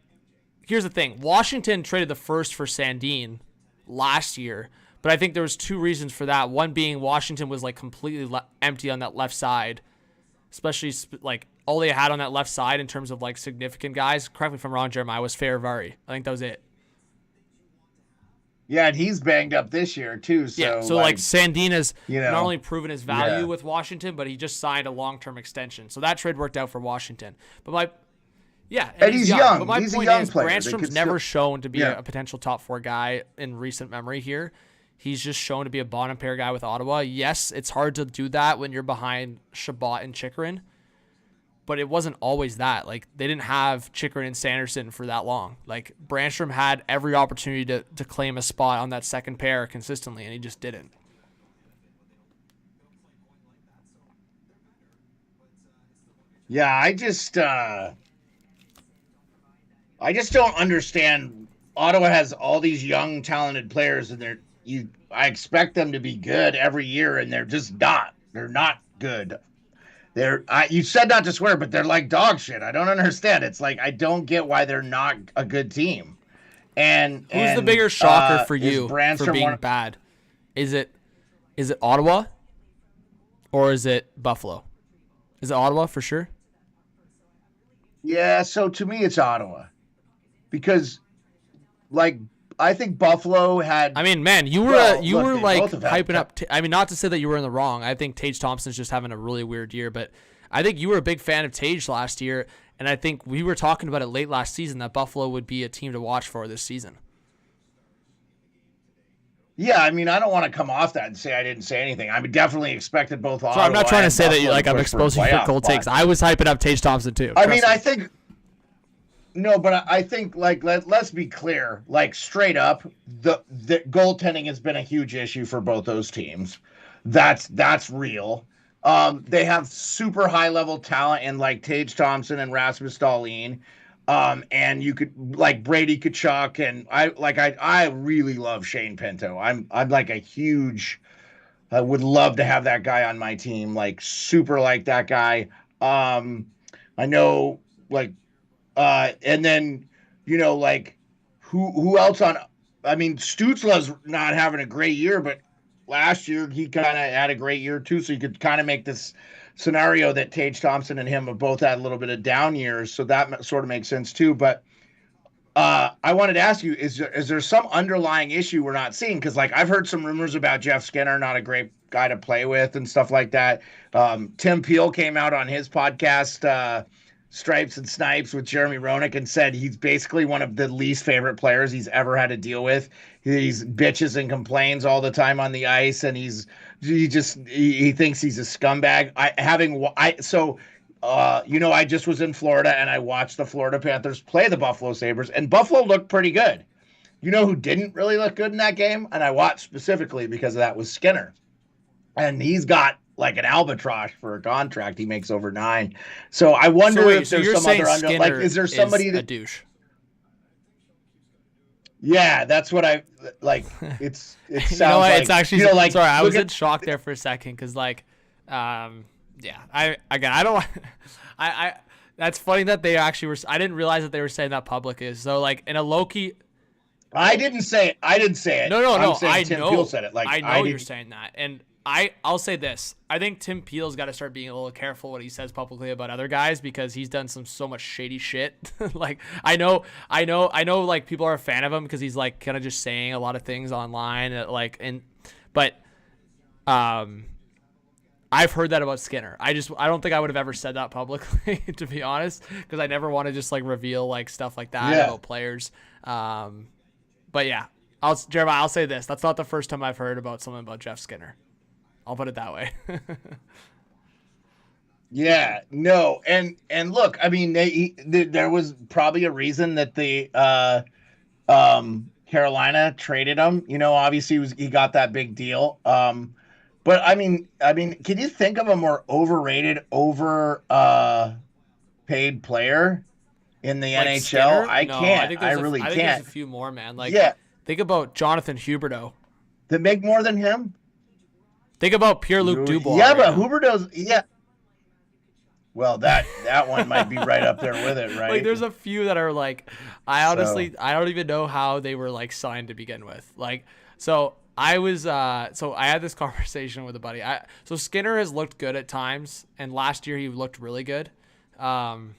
here's the thing: Washington traded the first for Sandin last year, but I think there was two reasons for that. One being Washington was like completely empty on that left side, especially like all they had on that left side in terms of like significant guys. Correct me if I'm wrong, Jeremiah, was Rivalry. I think that was it. Yeah, and he's banged up this year too. So yeah, so like Sandin has not only proven his value with Washington, but he just signed a long-term extension. So that trade worked out for Washington. But and he's young. But my point is, Brandstrom's never shown to be a potential top four guy in recent memory here. He's just shown to be a bottom pair guy with Ottawa. Yes, it's hard to do that when you're behind Chabot and Chychrun, but it wasn't always that. Like, they didn't have Chychrun and Sanderson for that long. Like, Brandstrom had every opportunity to claim a spot on that second pair consistently, and he just didn't. Yeah, I just don't understand. Ottawa has all these young, talented players, and I expect them to be good every year, and they're just not. They're not good. You said not to swear, but they're like dog shit. I don't understand. It's like I don't get why they're not a good team. And who's the bigger shocker for you for being bad? Is it Ottawa or is it Buffalo? Is it Ottawa for sure? Yeah, so to me it's Ottawa. Because like I think Buffalo had. I mean, man, you were like hyping up. I mean, not to say that you were in the wrong. I think Tage Thompson's just having a really weird year, but I think you were a big fan of Tage last year, and I think we were talking about it late last season that Buffalo would be a team to watch for this season. Yeah, I mean, I don't want to come off that and say I didn't say anything. I definitely expected both. So I'm not trying to say that I'm exposing your cold takes. I was hyping up Tage Thompson too. I mean, I think. No, but I think, like, let's be clear, like, straight up, the goaltending has been a huge issue for both those teams. That's real. They have super high level talent in like Tage Thompson and Rasmus Dahlin. And you could like Brady Tkachuk, and I really love Shane Pinto. I'm like a huge. I would love to have that guy on my team. Like super like that guy. I know like. And then, like who else on, I mean, Stützle's not having a great year, but last year he kind of had a great year too. So you could kind of make this scenario that Tage Thompson and him have both had a little bit of down years. So that sort of makes sense too. But, I wanted to ask you, is there some underlying issue we're not seeing? Cause like I've heard some rumors about Jeff Skinner, not a great guy to play with and stuff like that. Tim Peel came out on his podcast, Stripes and Snipes with Jeremy Roenick and said he's basically one of the least favorite players he's ever had to deal with. He's bitches and complains all the time on the ice, and he thinks he's a scumbag. I just was in Florida and I watched the Florida Panthers play the Buffalo Sabres, and Buffalo looked pretty good. You know who didn't really look good in that game? And I watched specifically because of that was Skinner. And he's got like an albatross for a contract. He makes over $9 million. So I wonder if there's some other under. Like, is there somebody a douche? Yeah, that's what I like. It sounds like it's actually sorry. I was in shock there for a second because that's funny that they actually were. I didn't realize that they were saying that publicly. So like in a low-key. I didn't say it. No. Tim Peel said it. Like I know you're saying that, and I'll say this. I think Tim Peel's got to start being a little careful what he says publicly about other guys because he's done so much shady shit. Like I know like people are a fan of him because he's like kind of just saying a lot of things online but I've heard that about Skinner. I don't think I would have ever said that publicly to be honest because I never want to just like reveal like stuff like that about players. But yeah, Jeremiah, I'll say this. That's not the first time I've heard about something about Jeff Skinner. I'll put it that way. Yeah, no. And look, I mean, there was probably a reason that the Carolina traded him. You know, obviously he got that big deal. But I mean, can you think of a more overrated, paid player in the NHL? Skinner? I can't. I really can't. There's a few more, man. Like, think about Jonathan Huberdeau. That make more than him? Think about Pierre-Luc Dubois. Yeah, but Huberdeau's Well, that one might be right up there with it, right? Like, there's a few that are like, I don't even know how they were like signed to begin with. Like, so I had this conversation with a buddy. So Skinner has looked good at times, and last year he looked really good. So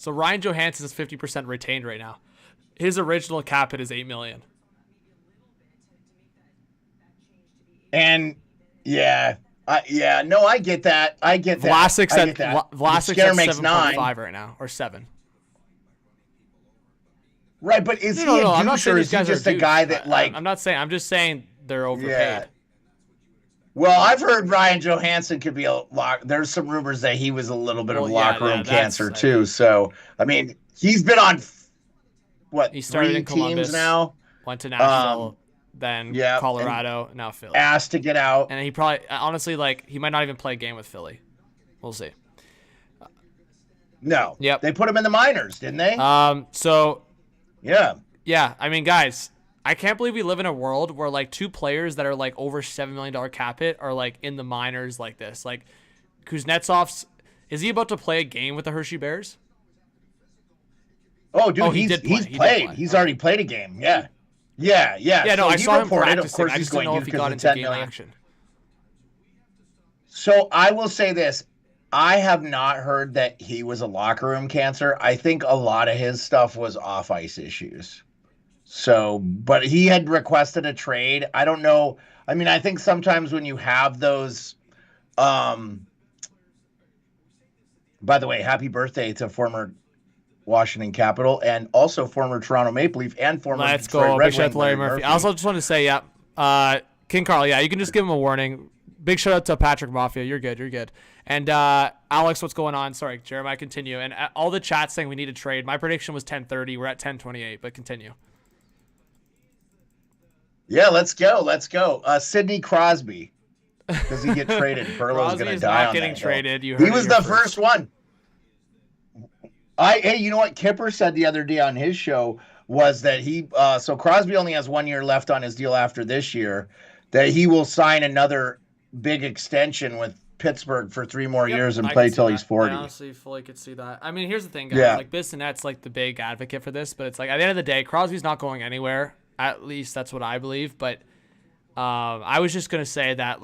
Ryan Johansson is 50% retained right now. His original cap hit is $8 million. And I get that. Vlasic's at makes 7.5 right now, or 7. Right, but is he a douche, I'm not saying or is he just a guy that like? I'm not saying. I'm just saying they're overpaid. Yeah. Well, I've heard Ryan Johansson could be there's some rumors that he was a little bit of locker room cancer too. So I mean, he's been on he started 3 in Columbus, teams now. Went to Nashville, then Colorado, now Philly. Asked to get out, and he probably honestly he might not even play a game with Philly. We'll see. No. Yep. They put him in the minors, didn't they? So. Yeah. Yeah. I mean, guys, I can't believe we live in a world where like 2 players that are like over $7 million cap hit are like in the minors like this. Like Kuznetsov's, is he about to play a game with the Hershey Bears? Oh, dude, he's played. He's already played a game. Yeah. Yeah. Yeah, no, so I saw him practicing. Of course, I just don't know if he got into game action. So I will say this. I have not heard that he was a locker room cancer. I think a lot of his stuff was off-ice issues. So, but he had requested a trade. I don't know. I mean, I think sometimes when you have those, by the way, happy birthday to former Washington Capital and also former Toronto Maple Leaf and former Detroit Red Wing, Larry Murphy. I also just want to say, King Carl, you can just give him a warning. Big shout out to Patrick Mafia. You're good. And Alex, what's going on? Sorry, Jeremiah, continue. And all the chat saying we need a trade. My prediction was 10:30. We're at 10:28, but continue. Yeah, let's go. Sidney Crosby. Does he get traded? Burlow's going to die on that. Getting traded. He was the first one. Hey, you know what Kipper said the other day on his show was that so Crosby only has 1 year left on his deal after this year, that he will sign another big extension with Pittsburgh for 3 more years and play till he's 40. I honestly fully could see that. I mean, here's the thing, guys. Yeah. Like, Bissonnette's like the big advocate for this, but it's like at the end of the day, Crosby's not going anywhere. At least that's what I believe. But I was just gonna say that.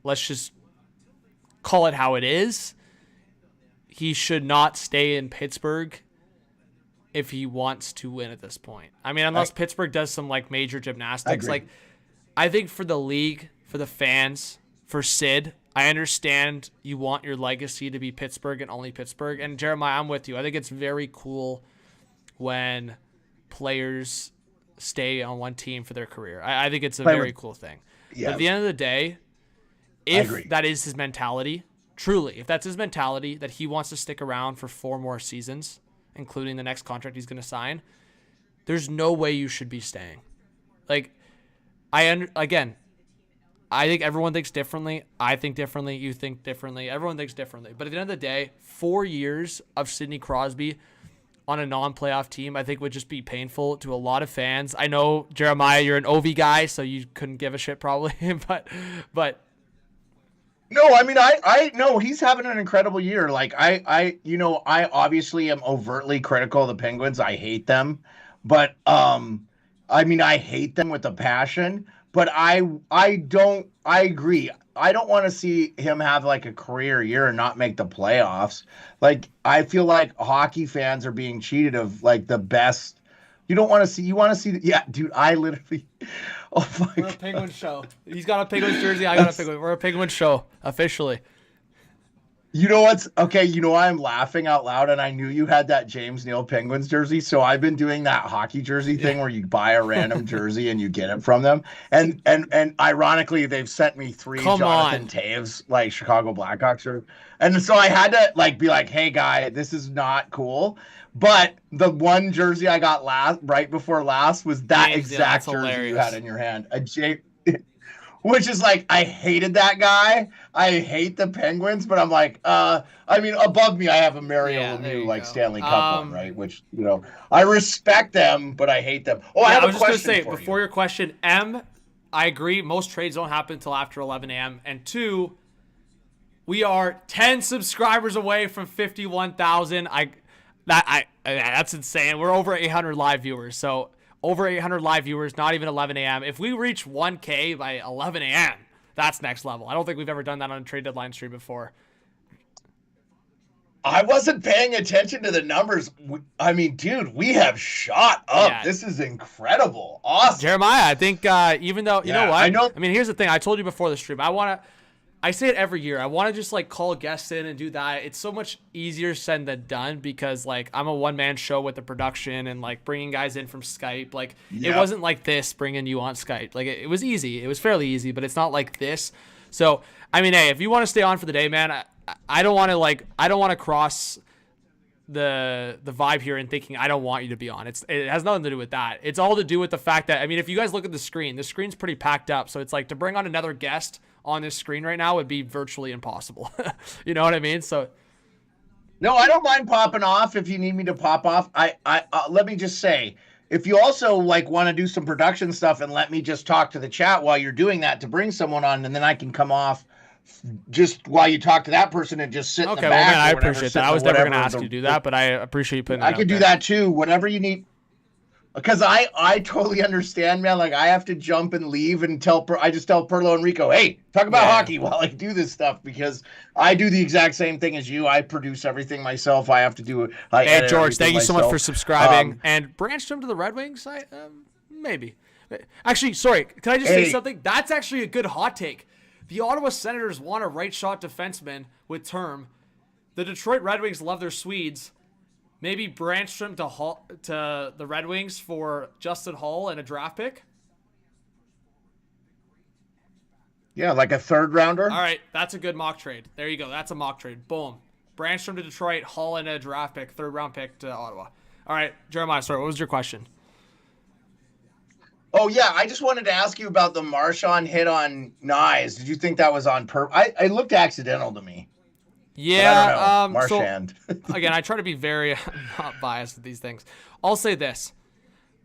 Let's just call it how it is. He should not stay in Pittsburgh if he wants to win at this point. I mean, unless Pittsburgh does some like major gymnastics. Like, I think for the league, for the fans, for Sid, I understand you want your legacy to be Pittsburgh and only Pittsburgh. And Jeremiah, I'm with you. I think it's very cool when players stay on one team for their career. I think it's a very cool thing. Yeah. But at the end of the day, if that is his mentality, truly, if that's his mentality that he wants to stick around for 4 more seasons, including the next contract he's going to sign, there's no way you should be staying. Like, I think everyone thinks differently. I think differently. You think differently. Everyone thinks differently. But at the end of the day, 4 years of Sidney Crosby on a non-playoff team, I think would just be painful to a lot of fans. I know, Jeremiah, you're an Ovi guy, so you couldn't give a shit probably. but no, I mean, I know he's having an incredible year. Like I obviously am overtly critical of the Penguins. I hate them, but I mean, I hate them with a passion. But I agree. I don't want to see him have like a career year and not make the playoffs. Like, I feel like hockey fans are being cheated of like the best. You want to see, yeah, dude, I literally, oh my God. We're a Penguin show. He's got a Penguins jersey. I got a Penguin. We're a Penguin show, officially. You know what's okay? You know why I'm laughing out loud, and I knew you had that James Neal Penguins jersey, so I've been doing that hockey jersey thing where you buy a random jersey and you get it from them. And ironically, they've sent me 3 Jonathan Taves like Chicago Blackhawks jerseys. And so I had to like be like, "Hey guy, this is not cool." But the one jersey I got right before last was that exact jersey hilarious. You had in your hand. Which is like, I hated that guy. I hate the Penguins, but I'm like, I mean, above me, I have a Mario Lemieux like Stanley Cup one, right? Which, I respect them, but I hate them. Oh, I was just going to say, before your question, I agree. Most trades don't happen until after 11 a.m. And 2, we are 10 subscribers away from 51,000. That's insane. We're over 800 live viewers, so over 800 live viewers, not even 11 a.m. If we reach 1K by 11 a.m., that's next level. I don't think we've ever done that on a trade deadline stream before. I wasn't paying attention to the numbers. I mean, dude, we have shot up. Yeah. This is incredible. Awesome. Jeremiah, I think even though, you know what? I mean, here's the thing. I told you before the stream. I say it every year. I want to just like call guests in and do that. It's so much easier said than done because like I'm a one-man show with the production and like bringing guys in from Skype. Like It wasn't like this bringing you on Skype. Like it was easy. It was fairly easy, but it's not like this. So, I mean, hey, if you want to stay on for the day, man, I don't want to cross the vibe here and thinking I don't want you to be on. It has nothing to do with that. It's all to do with the fact that, I mean, if you guys look at the screen's pretty packed up. So it's like to bring on another guest on this screen right now would be virtually impossible. You know what I mean? So no, I don't mind popping off if you need me to pop off. I let me just say, if you also like want to do some production stuff and let me just talk to the chat while you're doing that to bring someone on, and then I can come off just while you talk to that person and just sit in the back. Okay, well, man, I appreciate that. I was never going to ask you to do that, but I appreciate you putting it out. I could do that too, whatever you need. Because I totally understand, man. Like, I have to jump and leave and I just tell Perlo and Rico, hey, talk about hockey while I do this stuff, because I do the exact same thing as you. I produce everything myself. I have to do it. Hey, George, thank you so much for subscribing. And branched him to the Red Wings? Maybe. Actually, sorry, can I just say something? That's actually a good hot take. The Ottawa Senators want a right-shot defenseman with term. The Detroit Red Wings love their Swedes. Maybe Brandstrom to the Red Wings for Justin Hull and a draft pick? Yeah, like a 3rd rounder. All right, that's a good mock trade. There you go. That's a mock trade. Boom. Brandstrom to Detroit, Hull and a draft pick, 3rd round pick to Ottawa. All right, Jeremiah, sorry, what was your question? Oh, yeah, I just wanted to ask you about the Marchand hit on Nyes. Did you think that was on purpose? It looked accidental to me. Yeah, Marchand. So, again, I try to be very not biased with these things. I'll say this.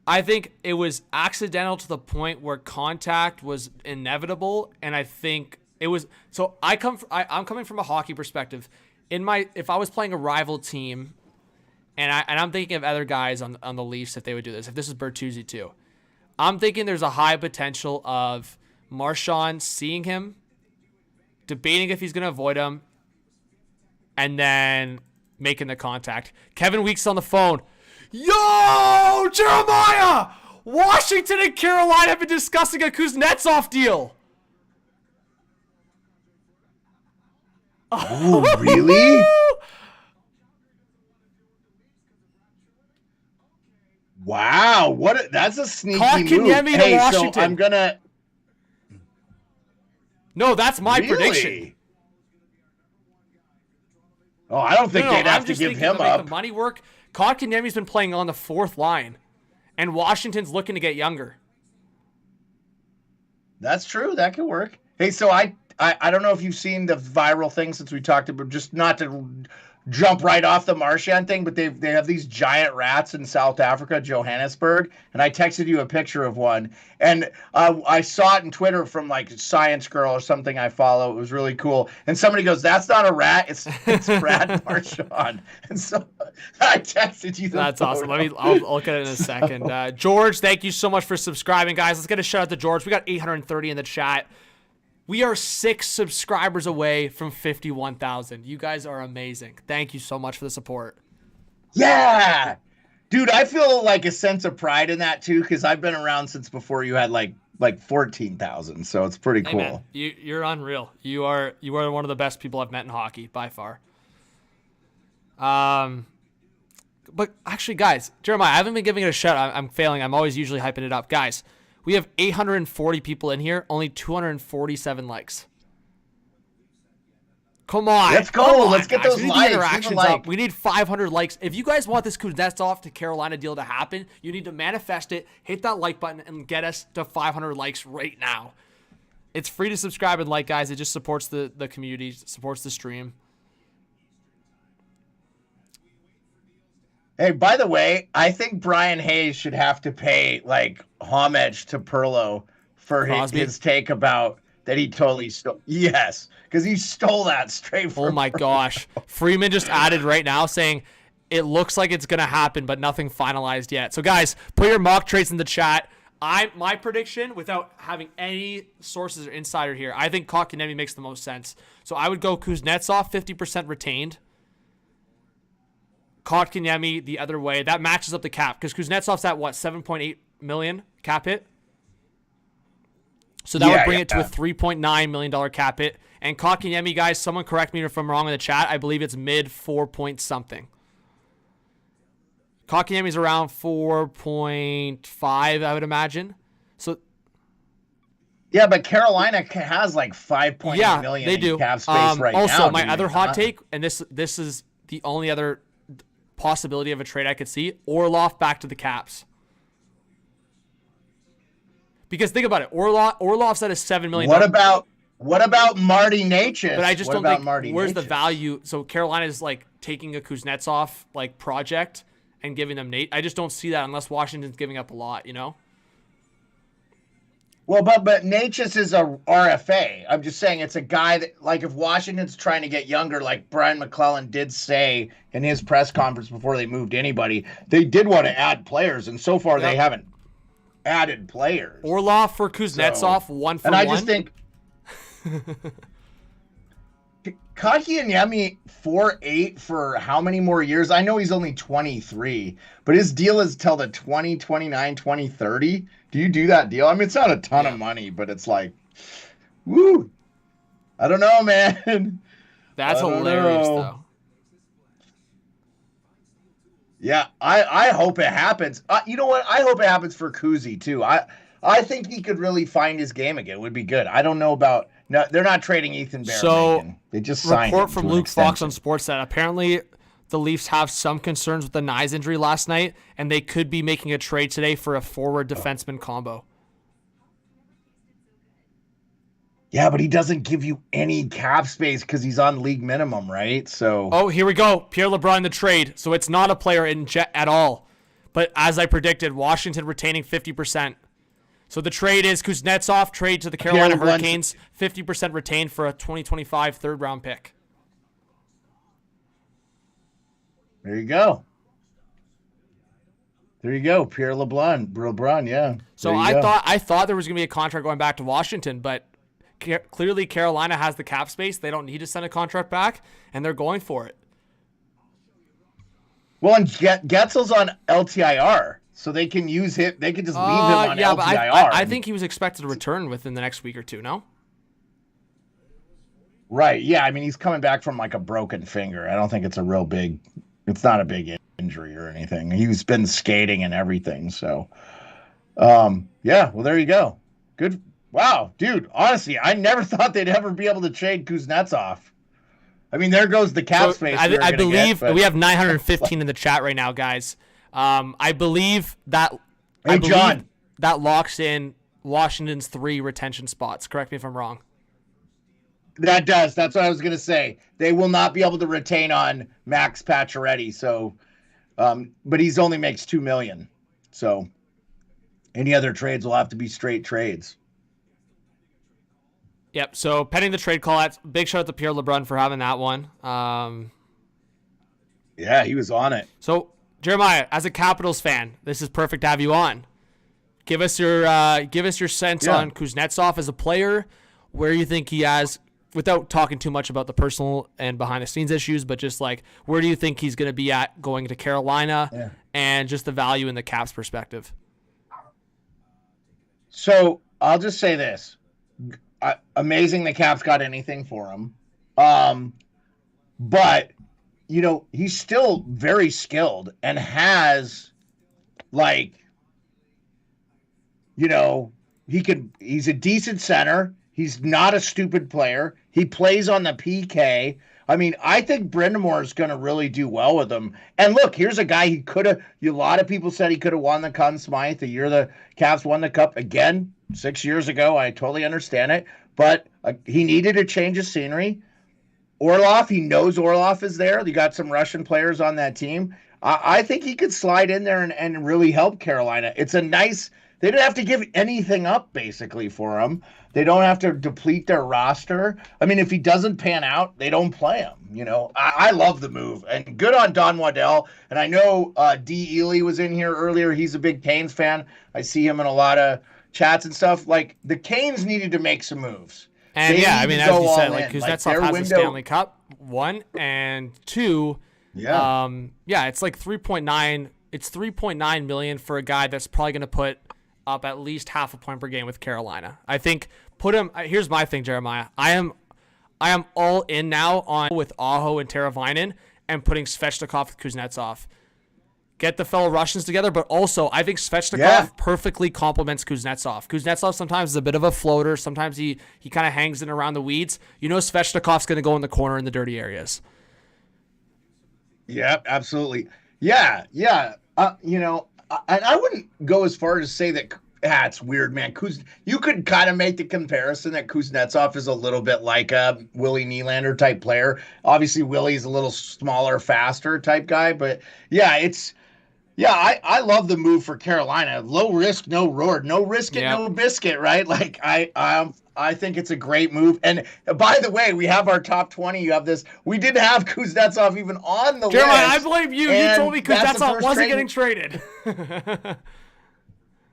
I think it was accidental to the point where contact was inevitable, and I think it was. So I'm coming from a hockey perspective. If I was playing a rival team, and I'm thinking of other guys on the Leafs if they would do this. If this is Bertuzzi too, I'm thinking there's a high potential of Marchand seeing him, debating if he's going to avoid him, and then making the contact. Kevin Weeks on the phone. Yo, Jeremiah! Washington and Carolina have been discussing a Kuznetsov deal. Oh, really? Wow, that's a sneaky move. Hey, Washington. So I'm gonna. No, that's my prediction. Oh, I don't think they'd have to give him up. Make the money work. Kotkaniemi's been playing on the fourth line, and Washington's looking to get younger. That's true. That could work. Hey, so I don't know if you've seen the viral thing since we talked about, just not to jump right off the Marchand thing, but they have these giant rats in South Africa, Johannesburg, and I texted you a picture of one, and I saw it in Twitter from like Science Girl or something I follow. It was really cool, and somebody goes, "That's not a rat, it's Brad Marchand," and so I texted you. That's awesome. I'll look at it in a second. George, thank you so much for subscribing, guys. Let's get a shout out to George. We got 830 in the chat. We are 6 subscribers away from 51,000. You guys are amazing. Thank you so much for the support. Yeah. Dude, I feel like a sense of pride in that too, because I've been around since before you had like 14,000. So it's pretty cool. Man, you're unreal. You are one of the best people I've met in hockey by far. But actually, guys, Jeremiah, I haven't been giving it a shout. I'm failing. I'm always usually hyping it up. Guys, we have 840 people in here, only 247 likes. Come on. Let's go. Let's get those likes. Interactions up. We need 500 likes. If you guys want this Kuznetsov to Carolina deal to happen, you need to manifest it, hit that like button, and get us to 500 likes right now. It's free to subscribe and like, guys. It just supports the community, supports the stream. Hey, by the way, I think Brian Hayes should have to pay like homage to Perlo for his take about that he totally stole. Yes, because he stole that straight from. Oh my gosh. Freeman just added right now saying it looks like it's going to happen, but nothing finalized yet. So guys, put your mock trades in the chat. My prediction, without having any sources or insider here, I think Kotkaniemi makes the most sense. So I would go Kuznetsov 50% retained. Kotkaniemi the other way. That matches up the cap because Kuznetsov's at what, 7.8 million cap hit? So that would bring it to a $3.9 million cap hit. And Kotkaniemi, guys, someone correct me if I'm wrong in the chat. I believe it's mid 4 point something. Kotkaniemi's around 4.5, I would imagine. So yeah, but Carolina has like 5.8 million they do. In cap space right now. Also, my other hot take, and this is the only other possibility of a trade I could see, Orlov back to the Caps. Because think about it, Orlov's at a $7 million. What about Marty Necas? But I just don't think where's the value. So Carolina's like taking a Kuznetsov like project and giving them Nate. I just don't see that unless Washington's giving up a lot, you know? Well, but Necas is a RFA. I'm just saying it's a guy that, like, if Washington's trying to get younger, like Brian McClellan did say in his press conference before they moved anybody, they did want to add players, and so far they haven't added players. Orlov for Kuznetsov, 1 for 1. And I just think Kotkaniemi 4.8 for how many more years? I know he's only 23, but his deal is till the 2029, 2030. Do you do that deal? I mean, it's not a ton of money, but it's like, woo. I don't know, man. That's hilarious, though. Yeah, I hope it happens. You know what? I hope it happens for Kuzi, too. I think he could really find his game again. It would be good. I don't know about... No, they're not trading Ethan Bear. So, they just signed report from Luke Fox on Sportsnet. Apparently, the Leafs have some concerns with the Nyes injury last night, and they could be making a trade today for a forward defenseman combo. Yeah, but he doesn't give you any cap space because he's on league minimum, right? So. Oh, here we go. Pierre LeBrun, the trade. So it's not a player in jet at all. But as I predicted, Washington retaining 50%. So the trade is Kuznetsov trade to the Carolina Hurricanes, 50% retained for a 2025 third-round pick. There you go. There you go, Pierre LeBrun, yeah. So I thought there was going to be a contract going back to Washington, but clearly Carolina has the cap space. They don't need to send a contract back, and they're going for it. Well, and Getzel's on LTIR. So they can use him. They can just leave him on LTIR. But I think he was expected to return within the next week or two. No. Right. Yeah. I mean, he's coming back from like a broken finger. I don't think it's it's not a big injury or anything. He's been skating and everything. So, yeah. Well, there you go. Good. Wow, dude. Honestly, I never thought they'd ever be able to trade Kuznetsov. I mean, there goes the cap space. I believe we have 915 in the chat right now, guys. I believe that. Hey, John. That locks in Washington's 3 retention spots. Correct me if I'm wrong. That does. That's what I was going to say. They will not be able to retain on Max Pacioretty. So, but he's only makes $2 million. So, any other trades will have to be straight trades. Yep. So pending the trade call, big shout out to Pierre LeBrun for having that one. Yeah, he was on it. So Jeremiah, as a Capitals fan, this is perfect to have you on. Give us your sense on Kuznetsov as a player, where you think he has. Without talking too much about the personal and behind the scenes issues, but just like, where do you think he's going to be at going to Carolina and just the value in the Caps perspective? So I'll just say this. Amazing the Caps got anything for him. But, you know, he's still very skilled and has, like, you know, he's a decent center. He's not a stupid player. He plays on the PK. I mean, I think Brind'Amour is going to really do well with him. And look, here's a guy he could have. A lot of people said he could have won the Conn Smythe the year the Caps won the Cup again 6 years ago. I totally understand it, but he needed a change of scenery. Orlov, he knows Orlov is there. You got some Russian players on that team. I think he could slide in there and really help Carolina. It's a nice. They don't have to give anything up basically for him. They don't have to deplete their roster. I mean, if he doesn't pan out, they don't play him. You know, I love the move, and good on Don Waddell. And I know D. Ely was in here earlier. He's a big Canes fan. I see him in a lot of chats and stuff. Like, the Canes needed to make some moves. And yeah, I mean, as you said, like, Kuznetsov has a Stanley Cup, 1, and 2. Yeah. It's like 3.9. It's 3.9 million for a guy that's probably going to put up at least half a point per game with Carolina. I think put him. Here's my thing, Jeremiah. I am all in now on with Aho and Teravainen and putting Svechnikov with Kuznetsov. Get the fellow Russians together, but also I think Svechnikov perfectly complements Kuznetsov. Kuznetsov sometimes is a bit of a floater. Sometimes he kind of hangs in around the weeds. You know, Svechnikov's going to go in the corner in the dirty areas. Yeah, absolutely. Yeah. You know, I wouldn't go as far as to say that. It's weird, man. You could kind of make the comparison that Kuznetsov is a little bit like a Willie Nylander type player. Obviously, Willie's a little smaller, faster type guy, but I love the move for Carolina. Low risk, no reward. No risk it, no biscuit, right? Like I think it's a great move. And by the way, we have our top 20. You have this. We didn't have Kuznetsov even on the list. Jeremiah, I blame you. You told me Kuznetsov wasn't getting traded.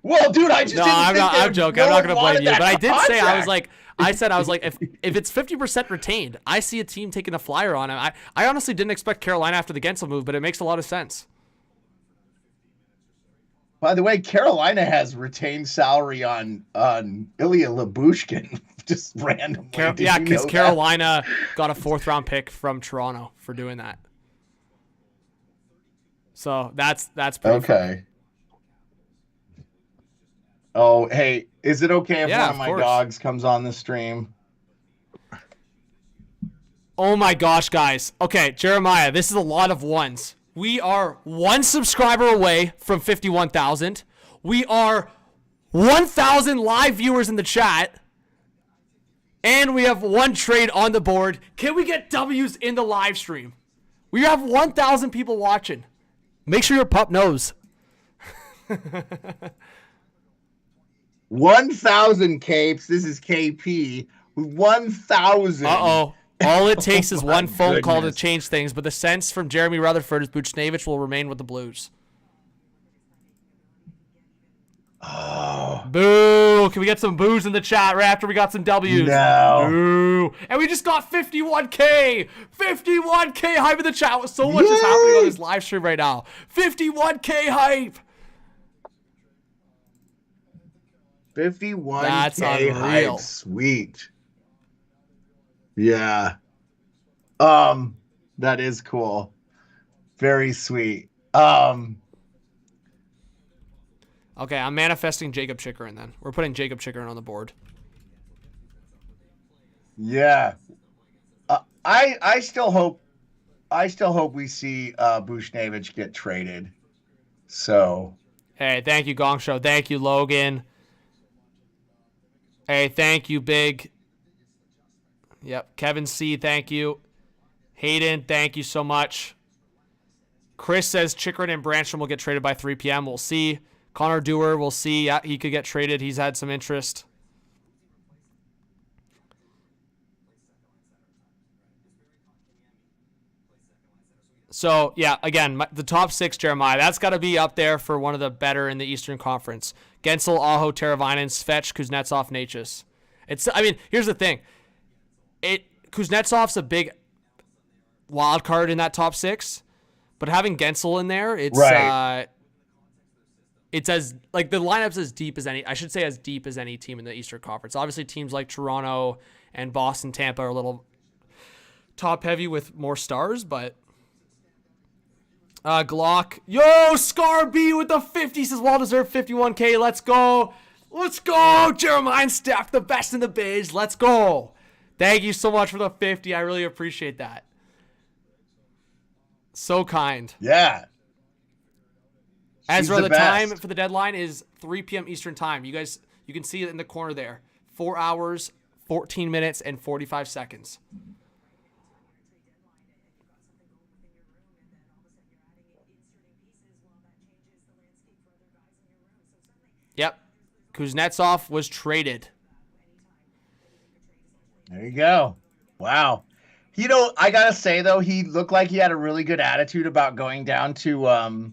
Well, dude, I just didn't think I'm joking. I'm not going to blame you. But I did say, I was like, if it's 50% retained, I see a team taking a flyer on him. I honestly didn't expect Carolina after the Gensel move, but it makes a lot of sense. By the way, Carolina has retained salary on Ilya Lyubushkin, just randomly. Because Carolina got a 4th-round pick from Toronto for doing that. So that's pretty okay. funny. Oh, hey, is it okay if one of my course. dogs comes on the stream? Oh my gosh, guys. Okay, Jeremiah, this is a lot of ones. We are 1 subscriber away from 51,000. We are 1,000 live viewers in the chat. And we have 1 trade on the board. Can we get W's in the live stream? We have 1,000 people watching. Make sure your pup knows. 1,000 capes. This is KP. 1,000. Uh-oh. All it takes is one phone call to change things, but the sense from Jeremy Rutherford is Buchnevich will remain with the Blues. Oh. Boo. Can we get some boos in the chat right after we got some W's? No. Boo. And we just got 51K. 51K hype in the chat. So much is happening on this live stream right now. 51K hype. 51K That's unreal. hype. Sweet. Yeah. That is cool. Very sweet. Okay, I'm manifesting Jacob Chikrin then. We're putting Jacob Chikrin on the board. Yeah. I still hope we see Bushnevich get traded. So Hey, thank you, Gong Show. Thank you, Logan. Hey, thank you, Big. Yep, Kevin C, thank you. Hayden, thank you so much. Chris says Chikrin and Branstrom will get traded by 3 p.m. We'll see. Connor Dewar, we'll see. Yeah, he could get traded. He's had some interest. So, yeah, again, the top 6, Jeremiah, that's got to be up there for one of the better in the Eastern Conference. Gensel, Aho, Teravainen, Svech, Kuznetsov, Natchez. Here's the thing. Kuznetsov's a big wild card in that top 6, but having Gensel in there, it's right. It's as the lineup's as deep as any. I should say as deep as any team in the Eastern Conference. Obviously, teams like Toronto and Boston, Tampa are a little top heavy with more stars, but Glock, yo, Scar B with the 50 says well deserved 51K. Let's go, Jeremiah Steph, the best in the biz. Let's go. Thank you so much for the 50. I really appreciate that. So kind. Yeah. Ezra, the time for the deadline is 3 p.m. Eastern time. You guys, you can see it in the corner there. 4 hours, 14 minutes, and 45 seconds. Yep. Kuznetsov was traded. There you go. Wow. I got to say, though, he looked like he had a really good attitude about going down to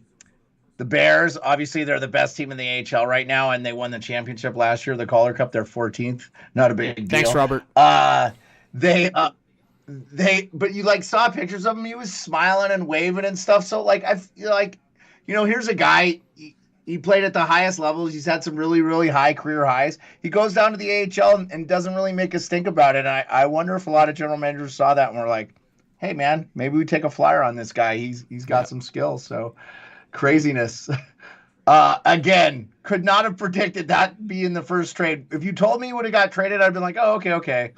the Bears. Obviously, they're the best team in the AHL right now, and they won the championship last year, the Calder Cup. They're 14th. Not a big deal. Thanks, Robert. But you saw pictures of him. He was smiling and waving and stuff. So I feel like, here's a guy. He played at the highest levels. He's had some really, really high career highs. He goes down to the AHL and doesn't really make us think about it. And I wonder if a lot of general managers saw that and were like, hey, man, maybe we take a flyer on this guy. He's got some skills. So craziness. Again, could not have predicted that being the first trade. If you told me he would have got traded, I'd been like, oh, okay.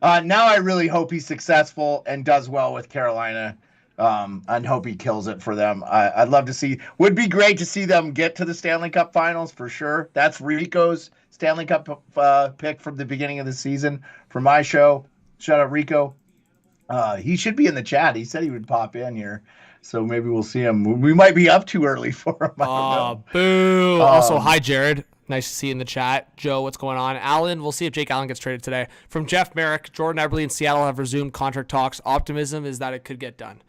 Now I really hope he's successful and does well with Carolina. And hope he kills it for them. I'd love to see. Would be great to see them get to the Stanley Cup Finals for sure. That's Rico's Stanley Cup pick from the beginning of the season for my show. Shout out Rico. He should be in the chat. He said he would pop in here, so maybe we'll see him. We might be up too early for him. I don't know. Boo! Also, hi Jared. Nice to see you in the chat. Joe, what's going on? Alan, we'll see if Jake Allen gets traded today. From Jeff Merrick, Jordan Eberle and Seattle have resumed contract talks. Optimism is that it could get done.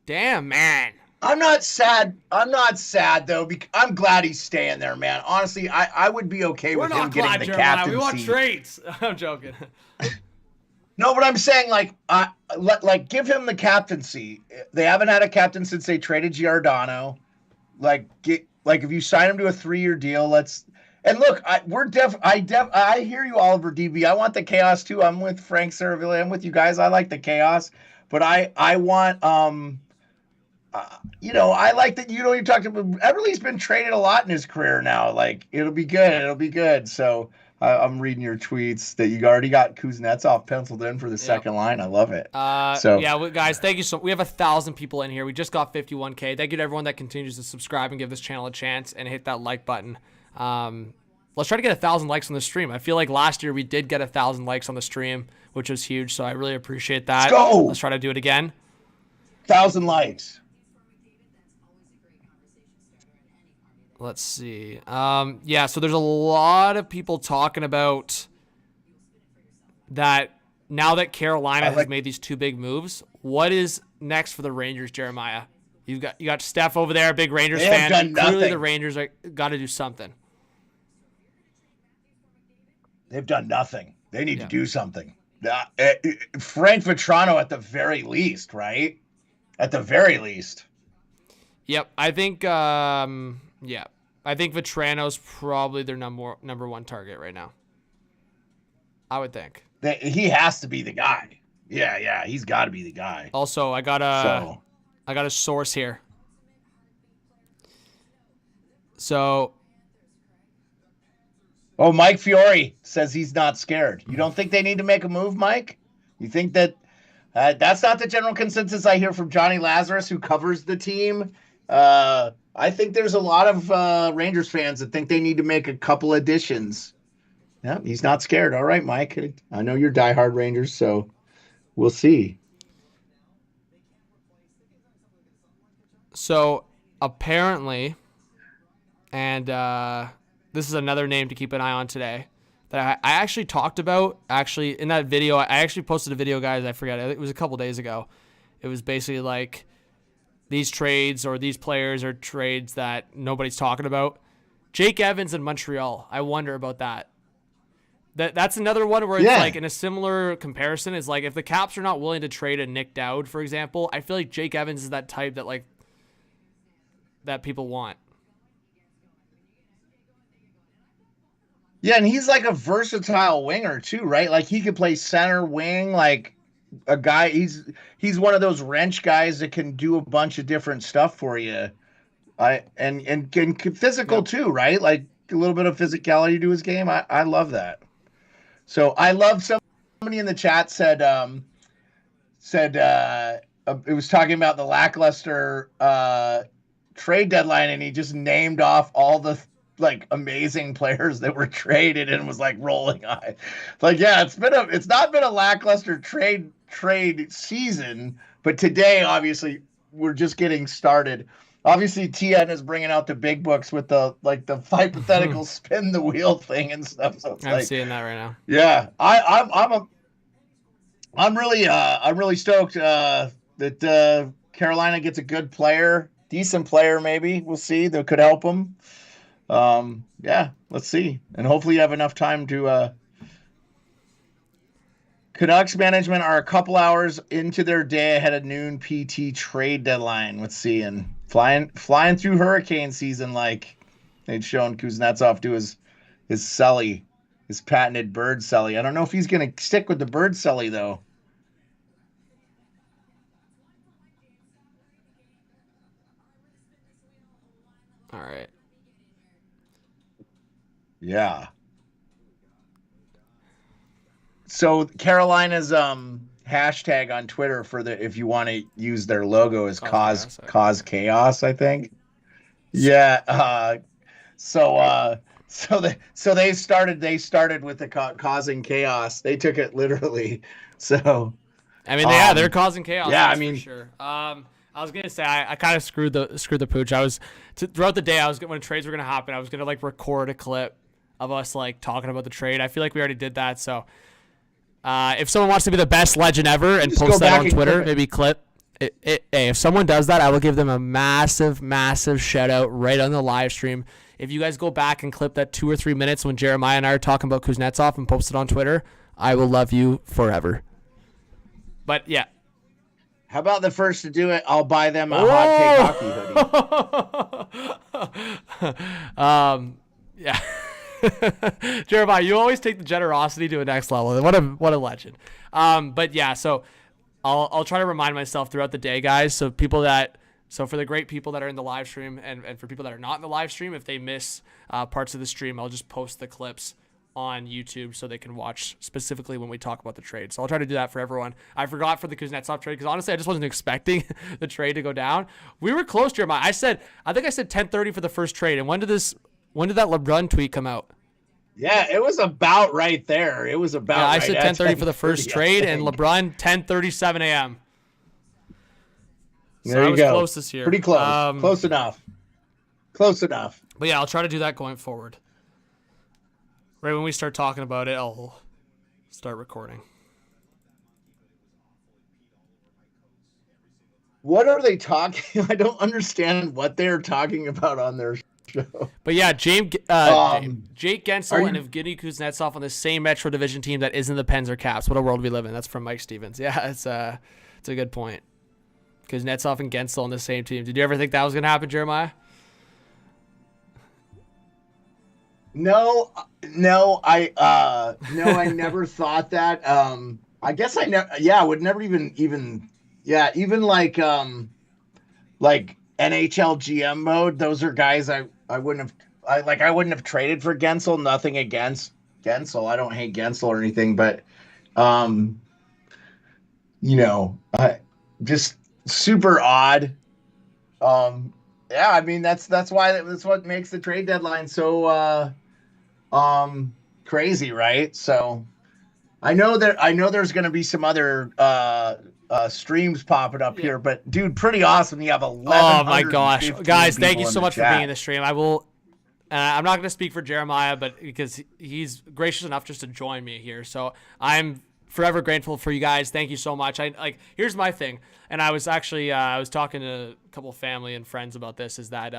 Damn, man. I'm not sad, though. I'm glad he's staying there, man. Honestly, I would be okay with him getting the captaincy. We want trades. I'm joking. No, but I'm saying, give him the captaincy. They haven't had a captain since they traded Giordano. If you sign him to a 3-year deal, and look, I hear you, Oliver DB. I want the chaos too. I'm with Frank Saraville. I'm with you guys. I like the chaos, but I want I like that. You talked about Everly's been traded a lot in his career now. It'll be good. So I'm reading your tweets that you already got Kuznetsov penciled in for the second line. I love it. Guys, thank you so. We have 1,000 people in here. We just got 51K. Thank you to everyone that continues to subscribe and give this channel a chance and hit that like button. Let's try to get 1,000 likes on the stream. I feel like last year we did get 1,000 likes on the stream, which was huge. So I really appreciate that. Let's go. Let's try to do it again. 1,000 likes. Let's see. So there's a lot of people talking about that now that Carolina has made these 2 big moves. What is next for the Rangers, Jeremiah? You got Steph over there, a big Rangers fan. Clearly the Rangers got to do something. They've done nothing. They need to do something. Frank Vetrano at the very least, right? At the very least. Yep, I think. I think Vetrano's probably their number one target right now. I would think he has to be the guy. Yeah, he's got to be the guy. Also, I got a source here. So, Mike Fiore says he's not scared. You don't think they need to make a move, Mike? You think that that's not the general consensus I hear from Johnny Lazarus, who covers the team? I think there's a lot of Rangers fans that think they need to make a couple additions. Yeah, he's not scared. All right, Mike. I know you're diehard Rangers, so we'll see. So apparently, and this is another name to keep an eye on today that I actually talked about. Actually, in that video, I actually posted a video, guys. I forget. It was a couple days ago. It was basically like these trades or these players are trades that nobody's talking about. Jake Evans in Montreal. I wonder about that. That's another one where it's like in a similar comparison. Is like if the Caps are not willing to trade a Nick Dowd, for example, I feel like Jake Evans is that type that like that people want. Yeah, and he's like a versatile winger too, right? Like he could play center wing, like a guy. He's one of those wrench guys that can do a bunch of different stuff for you. And physical too, right? Like a little bit of physicality to his game. I love that. So I love somebody in the chat said it was talking about the lackluster trade deadline, and he just named off all the like amazing players that were traded and was like rolling eye. Like, yeah, it's not been a lackluster trade season, but today obviously we're just getting started. Obviously, TN is bringing out the big books with the hypothetical spin the wheel thing and stuff. So I'm seeing that right now. Yeah, I'm really stoked that Carolina gets a good player, decent player. Maybe we'll see that could help them. Yeah, let's see, and hopefully you have enough time to. Canucks management are a couple hours into their day ahead of noon PT trade deadline. Let's see, and flying through hurricane season like they'd shown Kuznetsov do his celly, his patented bird celly. I don't know if he's going to stick with the bird celly though. All right. Yeah. So Carolina's hashtag on Twitter for if you want to use their logo is cause chaos, I think. Yeah. So they started with the causing chaos. They took it literally. So I mean, they're causing chaos. Yeah, I mean, for sure. I was gonna say I kind of screwed the pooch. Throughout the day when trades were gonna happen, I was gonna like record a clip of us like talking about the trade. I feel like we already did that. So if someone wants to be the best legend ever and post that on Twitter, maybe clip it. Hey, if someone does that, I will give them a massive shout out right on the live stream. If you guys go back and clip that 2 or 3 minutes when Jeremiah and I are talking about Kuznetsov and post it on Twitter, I will love you forever. But yeah. How about the first to do it? I'll buy them a hot take hockey hoodie. Yeah. Jeremiah, you always take the generosity to a next level. What a legend. But yeah, so I'll try to remind myself throughout the day, guys. So for the great people that are in the live stream and for people that are not in the live stream, if they miss parts of the stream, I'll just post the clips on YouTube so they can watch specifically when we talk about the trade. So I'll try to do that for everyone. I forgot for the Kuznetsov trade because honestly, I just wasn't expecting the trade to go down. We were close, Jeremiah. I think I said 10:30 for the first trade. And when did that LeBrun tweet come out? Yeah, it was about right there. It was about. Yeah, I said 10:30 for the first trade, and LeBrun 10:37 a.m. So I was close this year. Pretty close. Close enough. But yeah, I'll try to do that going forward. Right when we start talking about it, I'll start recording. What are they talking? I don't understand what they're talking about on their show. But yeah, Jake Gensel and Evgeny Kuznetsov on the same Metro Division team that isn't the Pens or Caps. What a world we live in. That's from Mike Stevens. Yeah, it's a good point. Kuznetsov and Gensel on the same team. Did you ever think that was going to happen, Jeremiah? No, I never thought that. I guess I never. Yeah, I would never even. Yeah, even like NHL GM mode. Those are guys I wouldn't have. I wouldn't have traded for Gensel. Nothing against Gensel. I don't hate Gensel or anything, but um, I just super odd. Yeah, I mean that's what makes the trade deadline so crazy, right? So I know there's going to be some other streams popping up here, but dude, pretty awesome. You have 11. Oh my gosh, guys! Thank you so much for being in the stream. I will. I'm not going to speak for Jeremiah, but because he's gracious enough just to join me here, so I'm forever grateful for you guys. Thank you so much. Here's my thing, and I was actually I was talking to a couple of family and friends about this. Is that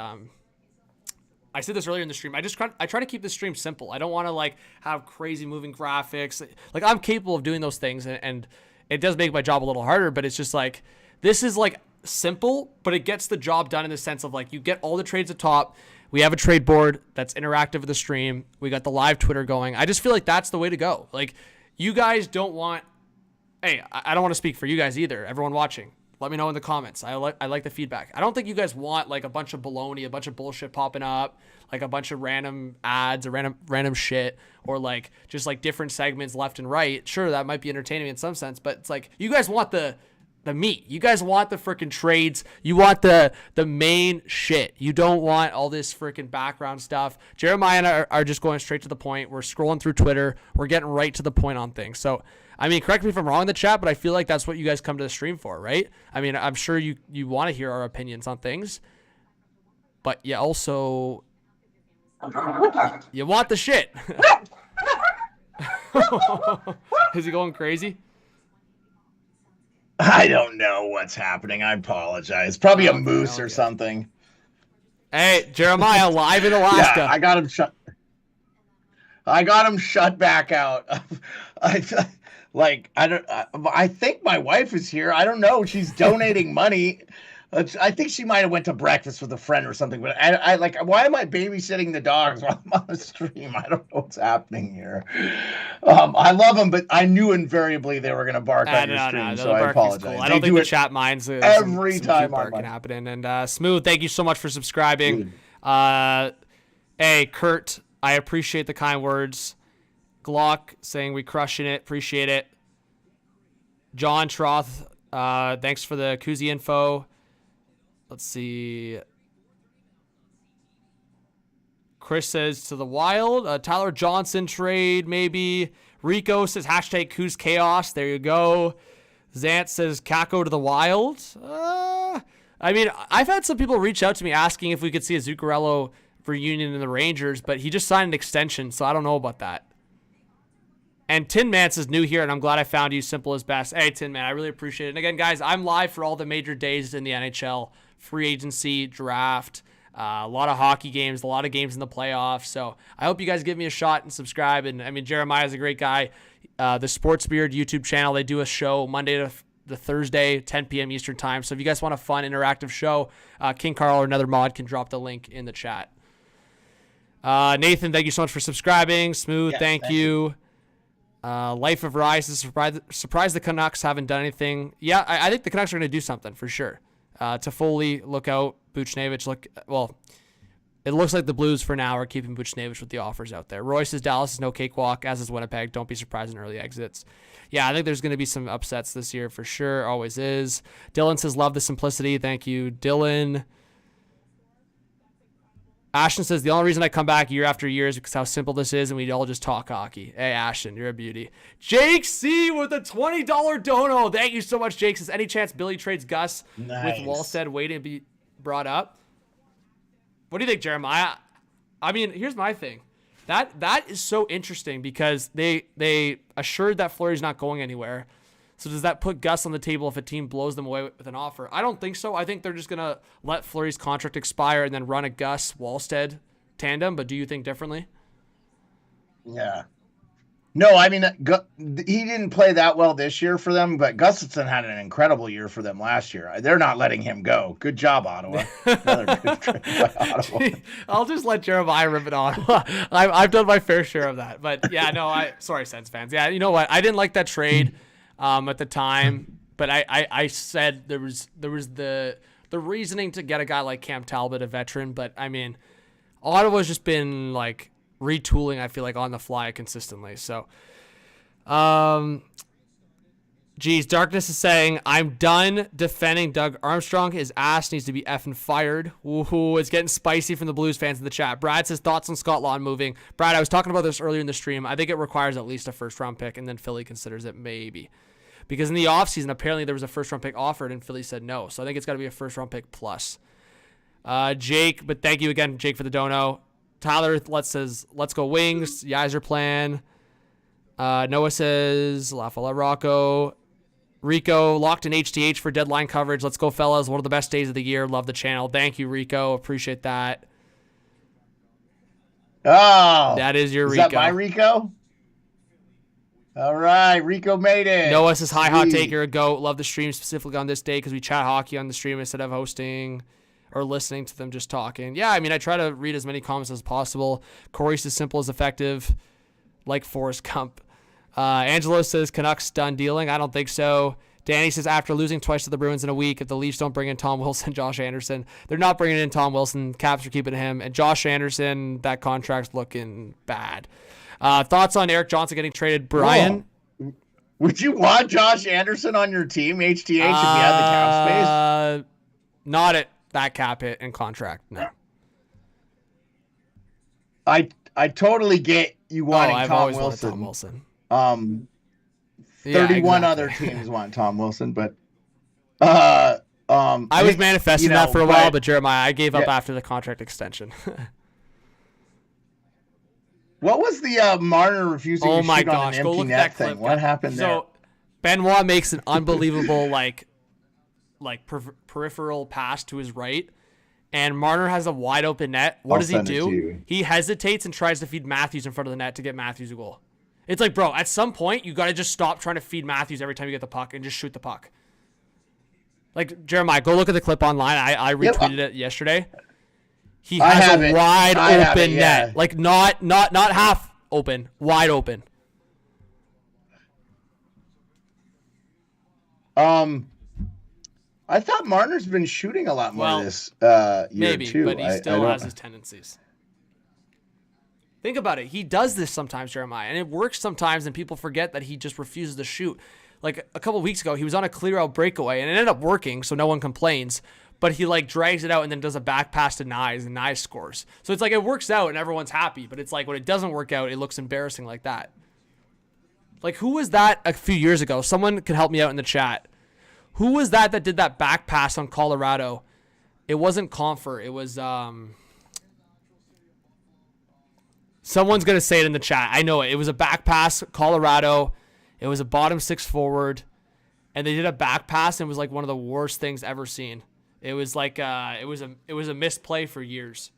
I said this earlier in the stream. I try to keep the stream simple. I don't want to have crazy moving graphics. I'm capable of doing those things, and it does make my job a little harder. But it's just this is simple, but it gets the job done in the sense of you get all the trades at top. We have a trade board that's interactive with the stream. We got the live Twitter going. I just feel like that's the way to go. You guys don't want. Hey, I don't want to speak for you guys either. Everyone watching. Let me know in the comments. I like the feedback. I don't think you guys want a bunch of baloney, a bunch of bullshit popping up, a bunch of random ads or random shit, or just different segments left and right. Sure, that might be entertaining in some sense, but it's you guys want the meat. You guys want the freaking trades. You want the main shit. You don't want all this freaking background stuff. Jeremiah and I are just going straight to the point. We're scrolling through Twitter. We're getting right to the point on things. So I mean, correct me if I'm wrong in the chat, but I feel like that's what you guys come to the stream for, right? I mean, I'm sure you want to hear our opinions on things, but you also you want the shit. Is he going crazy? I don't know what's happening. I apologize. Probably a moose or something. Hey, Jeremiah, live in Alaska. Yeah, I got him shut back out. I think my wife is here. I don't know. She's donating money. I think she might have went to breakfast with a friend or something. But why am I babysitting the dogs while I'm on the stream? I don't know what's happening here. I love them, but I knew invariably they were going to bark on your stream, so I apologize. Cool. I don't think the chat minds every time barking happening. And Smooth, thank you so much for subscribing. Hey, Kurt, I appreciate the kind words. Glock saying we crushing it. Appreciate it. John Troth, thanks for the koozie info. Let's see. Chris says to the Wild. Tyler Johnson trade, maybe. Rico says hashtag Coos Chaos. There you go. Zant says Kako to the Wild. I mean, I've had some people reach out to me asking if we could see a Zuccarello reunion in the Rangers, but he just signed an extension, so I don't know about that. And Tin Man says new here, and I'm glad I found you. Simple as best. Hey, Tin Man, I really appreciate it. And again, guys, I'm live for all the major days in the NHL. Free agency, draft, a lot of hockey games, a lot of games in the playoffs. So I hope you guys give me a shot and subscribe. And I mean, Jeremiah's a great guy. The Sports Beard YouTube channel, they do a show Monday to Thursday, 10 p.m. Eastern time. So if you guys want a fun, interactive show, King Carl or another mod can drop the link in the chat. Nathan, thank you so much for subscribing. Smooth, thank you. Life of Rise is surprised the Canucks haven't done anything. Yeah, I think the Canucks are going to do something for sure. Toffoli, look out. Buchnevich, it looks like the Blues for now are keeping Buchnevich with the offers out there. Roy says Dallas is no cakewalk, as is Winnipeg. Don't be surprised in early exits. Yeah, I think there's going to be some upsets this year for sure. Always is. Dylan says love the simplicity. Thank you, Dylan. Ashton says the only reason I come back year after year is because how simple this is and we all just talk hockey. Hey, Ashton, you're a beauty. Jake C with a $20 dono. Thank you so much, Jake. Says any chance Billy trades Gus with Wallstead waiting to be brought up? What do you think, Jeremiah? I mean, here's my thing. That is so interesting because they assured that Fleury's not going anywhere. So does that put Gus on the table if a team blows them away with an offer? I don't think so. I think they're just going to let Fleury's contract expire and then run a Gus-Wallstead tandem. But do you think differently? Yeah. No, I mean, he didn't play that well this year for them, but Gustafsson had an incredible year for them last year. They're not letting him go. Good job, Ottawa. Another good trade by Ottawa. I'll just let Jeremiah rip it on. I've done my fair share of that. But, yeah, no, sorry, Sens fans. Yeah, you know what? I didn't like that trade. at the time. But I said there was the reasoning to get a guy like Cam Talbot, a veteran. But, I mean, Ottawa's just been, like, retooling, I feel like, on the fly consistently. So, geez, Darkness is saying, I'm done defending Doug Armstrong. His ass needs to be effing fired. Ooh, it's getting spicy from the Blues fans in the chat. Brad says, thoughts on Scott Lawn moving. Brad, I was talking about this earlier in the stream. I think it requires at least a first-round pick, and then Philly considers it maybe. Because in the offseason, apparently there was a first-round pick offered, and Philly said no. So I think it's got to be a first-round pick plus. Jake, but thank you again, Jake, for the dono. Tyler says, let's go Wings. Yiser plan. Noah says, La Folla Rocco. Rico, locked in HTH for deadline coverage. Let's go, fellas. One of the best days of the year. Love the channel. Thank you, Rico. Appreciate that. Oh. That is your Rico. Rico. Is that my Rico? All right. Rico made it. Noah says, hi, hot take. You're a goat. Love the stream specifically on this day because we chat hockey on the stream instead of hosting or listening to them just talking. Yeah, I mean, I try to read as many comments as possible. Corey's as simple as effective, like Forrest Gump. Angelo says, Canucks done dealing. I don't think so. Danny says, after losing twice to the Bruins in a week, if the Leafs don't bring in Tom Wilson, Josh Anderson, they're not bringing in Tom Wilson. Caps are keeping him. And Josh Anderson, that contract's looking bad. Thoughts on Eric Johnson getting traded? Brian? Whoa. Would you want Josh Anderson on your team, HTH, if you had the cap space? Not at that cap hit and contract, no. I totally get you wanting I've Tom always Wilson. wanted Tom Wilson. 31 other teams want Tom Wilson, but I was manifesting that for a while, but Jeremiah, I gave up after the contract extension. What was the Marner refusing to shoot on an go empty look net at that thing? clip. What happened there? So Benoit makes an unbelievable peripheral pass to his right, and Marner has a wide open net. What does he do? He hesitates and tries to feed Matthews in front of the net to get Matthews a goal. It's like, bro, at some point, you got to just stop trying to feed Matthews every time you get the puck and just shoot the puck. Like, Jeremiah, go look at the clip online. I retweeted it yesterday. He has a wide open net. Like, not half open, wide open. I thought Marner's been shooting a lot more this year, maybe, too. But he still has his tendencies. Think about it. He does this sometimes, Jeremiah, and it works sometimes, and people forget that he just refuses to shoot. Like a couple of weeks ago, he was on a clear-out breakaway, and it ended up working, so no one complains. But he drags it out and then does a back pass to Nyes, and Nyes scores. So it's like it works out, and everyone's happy. But it's like when it doesn't work out, it looks embarrassing like that. Like, who was that a few years ago? Someone could help me out in the chat. Who was that did that back pass on Colorado? It wasn't Comfort. It was someone's going to say it in the chat. I know it. It was a back pass, Colorado. It was a bottom six forward. And they did a back pass, and it was like one of the worst things ever seen. It was like it was a misplay for years.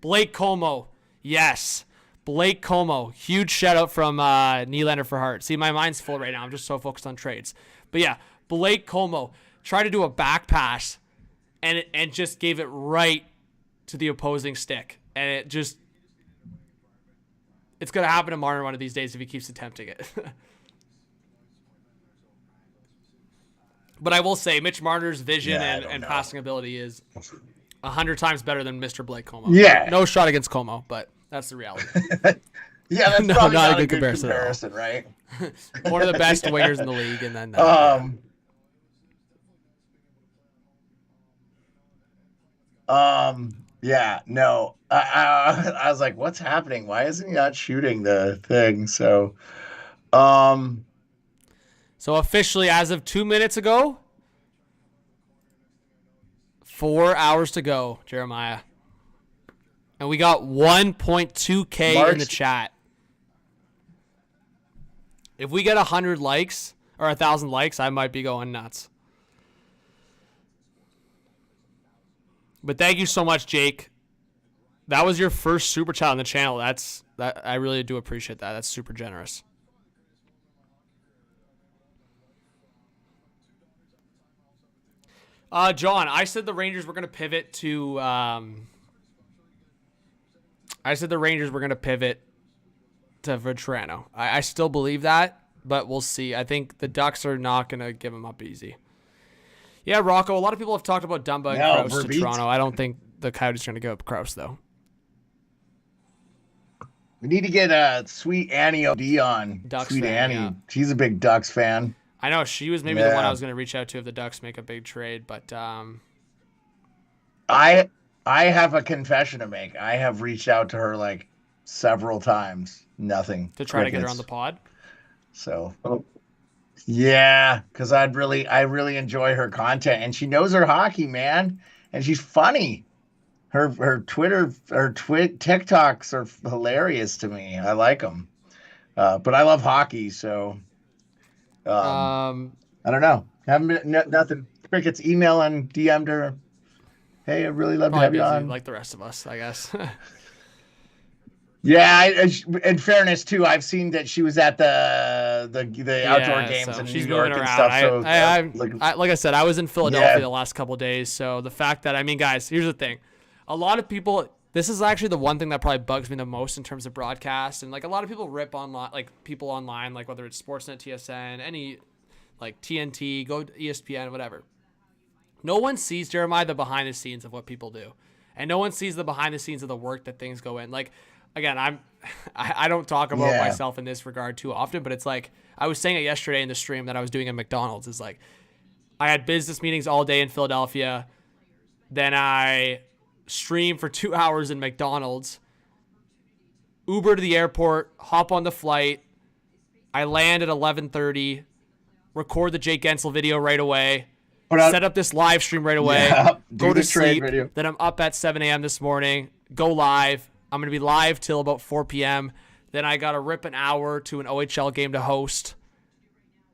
Blake Como. Yes. Blake Como. Huge shout out from Nylander for Hart. See, my mind's full right now. I'm just so focused on trades. But yeah, Blake Como tried to do a back pass and just gave it right to the opposing stick. And it's going to happen to Marner one of these days if he keeps attempting it. But I will say Mitch Marner's vision and passing ability is 100 times better than Mr. Blake Como. Yeah. No shot against Como, but that's the reality. Yeah, that's probably not a good comparison, right? One of the best wingers in the league, and then yeah, no. I was like, what's happening? Why isn't he not shooting the thing? So officially, as of 2 minutes ago, 4 hours to go, Jeremiah. And we got 1.2K in the chat. If we get 100 likes or 1,000 likes, I might be going nuts. But thank you so much, Jake. That was your first super chat on the channel. I really do appreciate that. That's super generous. John, I said the Rangers were going to pivot to Veterano. I still believe that, but we'll see. I think the Ducks are not going to give him up easy. Yeah, Rocco, a lot of people have talked about Dumba and Kraus to Toronto. I don't think the Coyotes are going to go up Kraus, though. We need to get sweet Annie OD on. Ducks sweet fan, Annie. yeah. She's a big Ducks fan. I know. She was maybe the one I was going to reach out to if the Ducks make a big trade, but I have a confession to make. I have reached out to her like several times. Nothing. To try to get her on the pod? So, yeah, because I really enjoy her content, and she knows her hockey, man, and she's funny. Her Twitter, TikToks are hilarious to me. I like them, but I love hockey, so I don't know. Haven't been nothing. Cricket's email and DM'd her. Hey, I'd really love to have you on. Like the rest of us, I guess. Yeah, in fairness too, I've seen that she was at the outdoor games in she's New York moving and around. stuff. Like I said, I was in Philadelphia the last couple of days, so the fact that guys, here's the thing: a lot of people. This is actually the one thing that probably bugs me the most in terms of broadcast, and like a lot of people rip online, like people online, like whether it's Sportsnet, TSN, any like TNT, go to ESPN, whatever. No one sees, Jeremiah, the behind the scenes of what people do, and no one sees the behind the scenes of the work that things go in. Like. Again, I don't talk about myself in this regard too often, but it's like I was saying it yesterday in the stream that I was doing at McDonald's. Is like I had business meetings all day in Philadelphia, then I streamed for 2 hours in McDonald's, Uber to the airport, hop on the flight, I land at 11:30, record the Jake Gensel video right away, set up this live stream right away, go to sleep, then I'm up at 7 a.m. this morning, go live. I'm going to be live till about 4 p.m. Then I got to rip an hour to an OHL game to host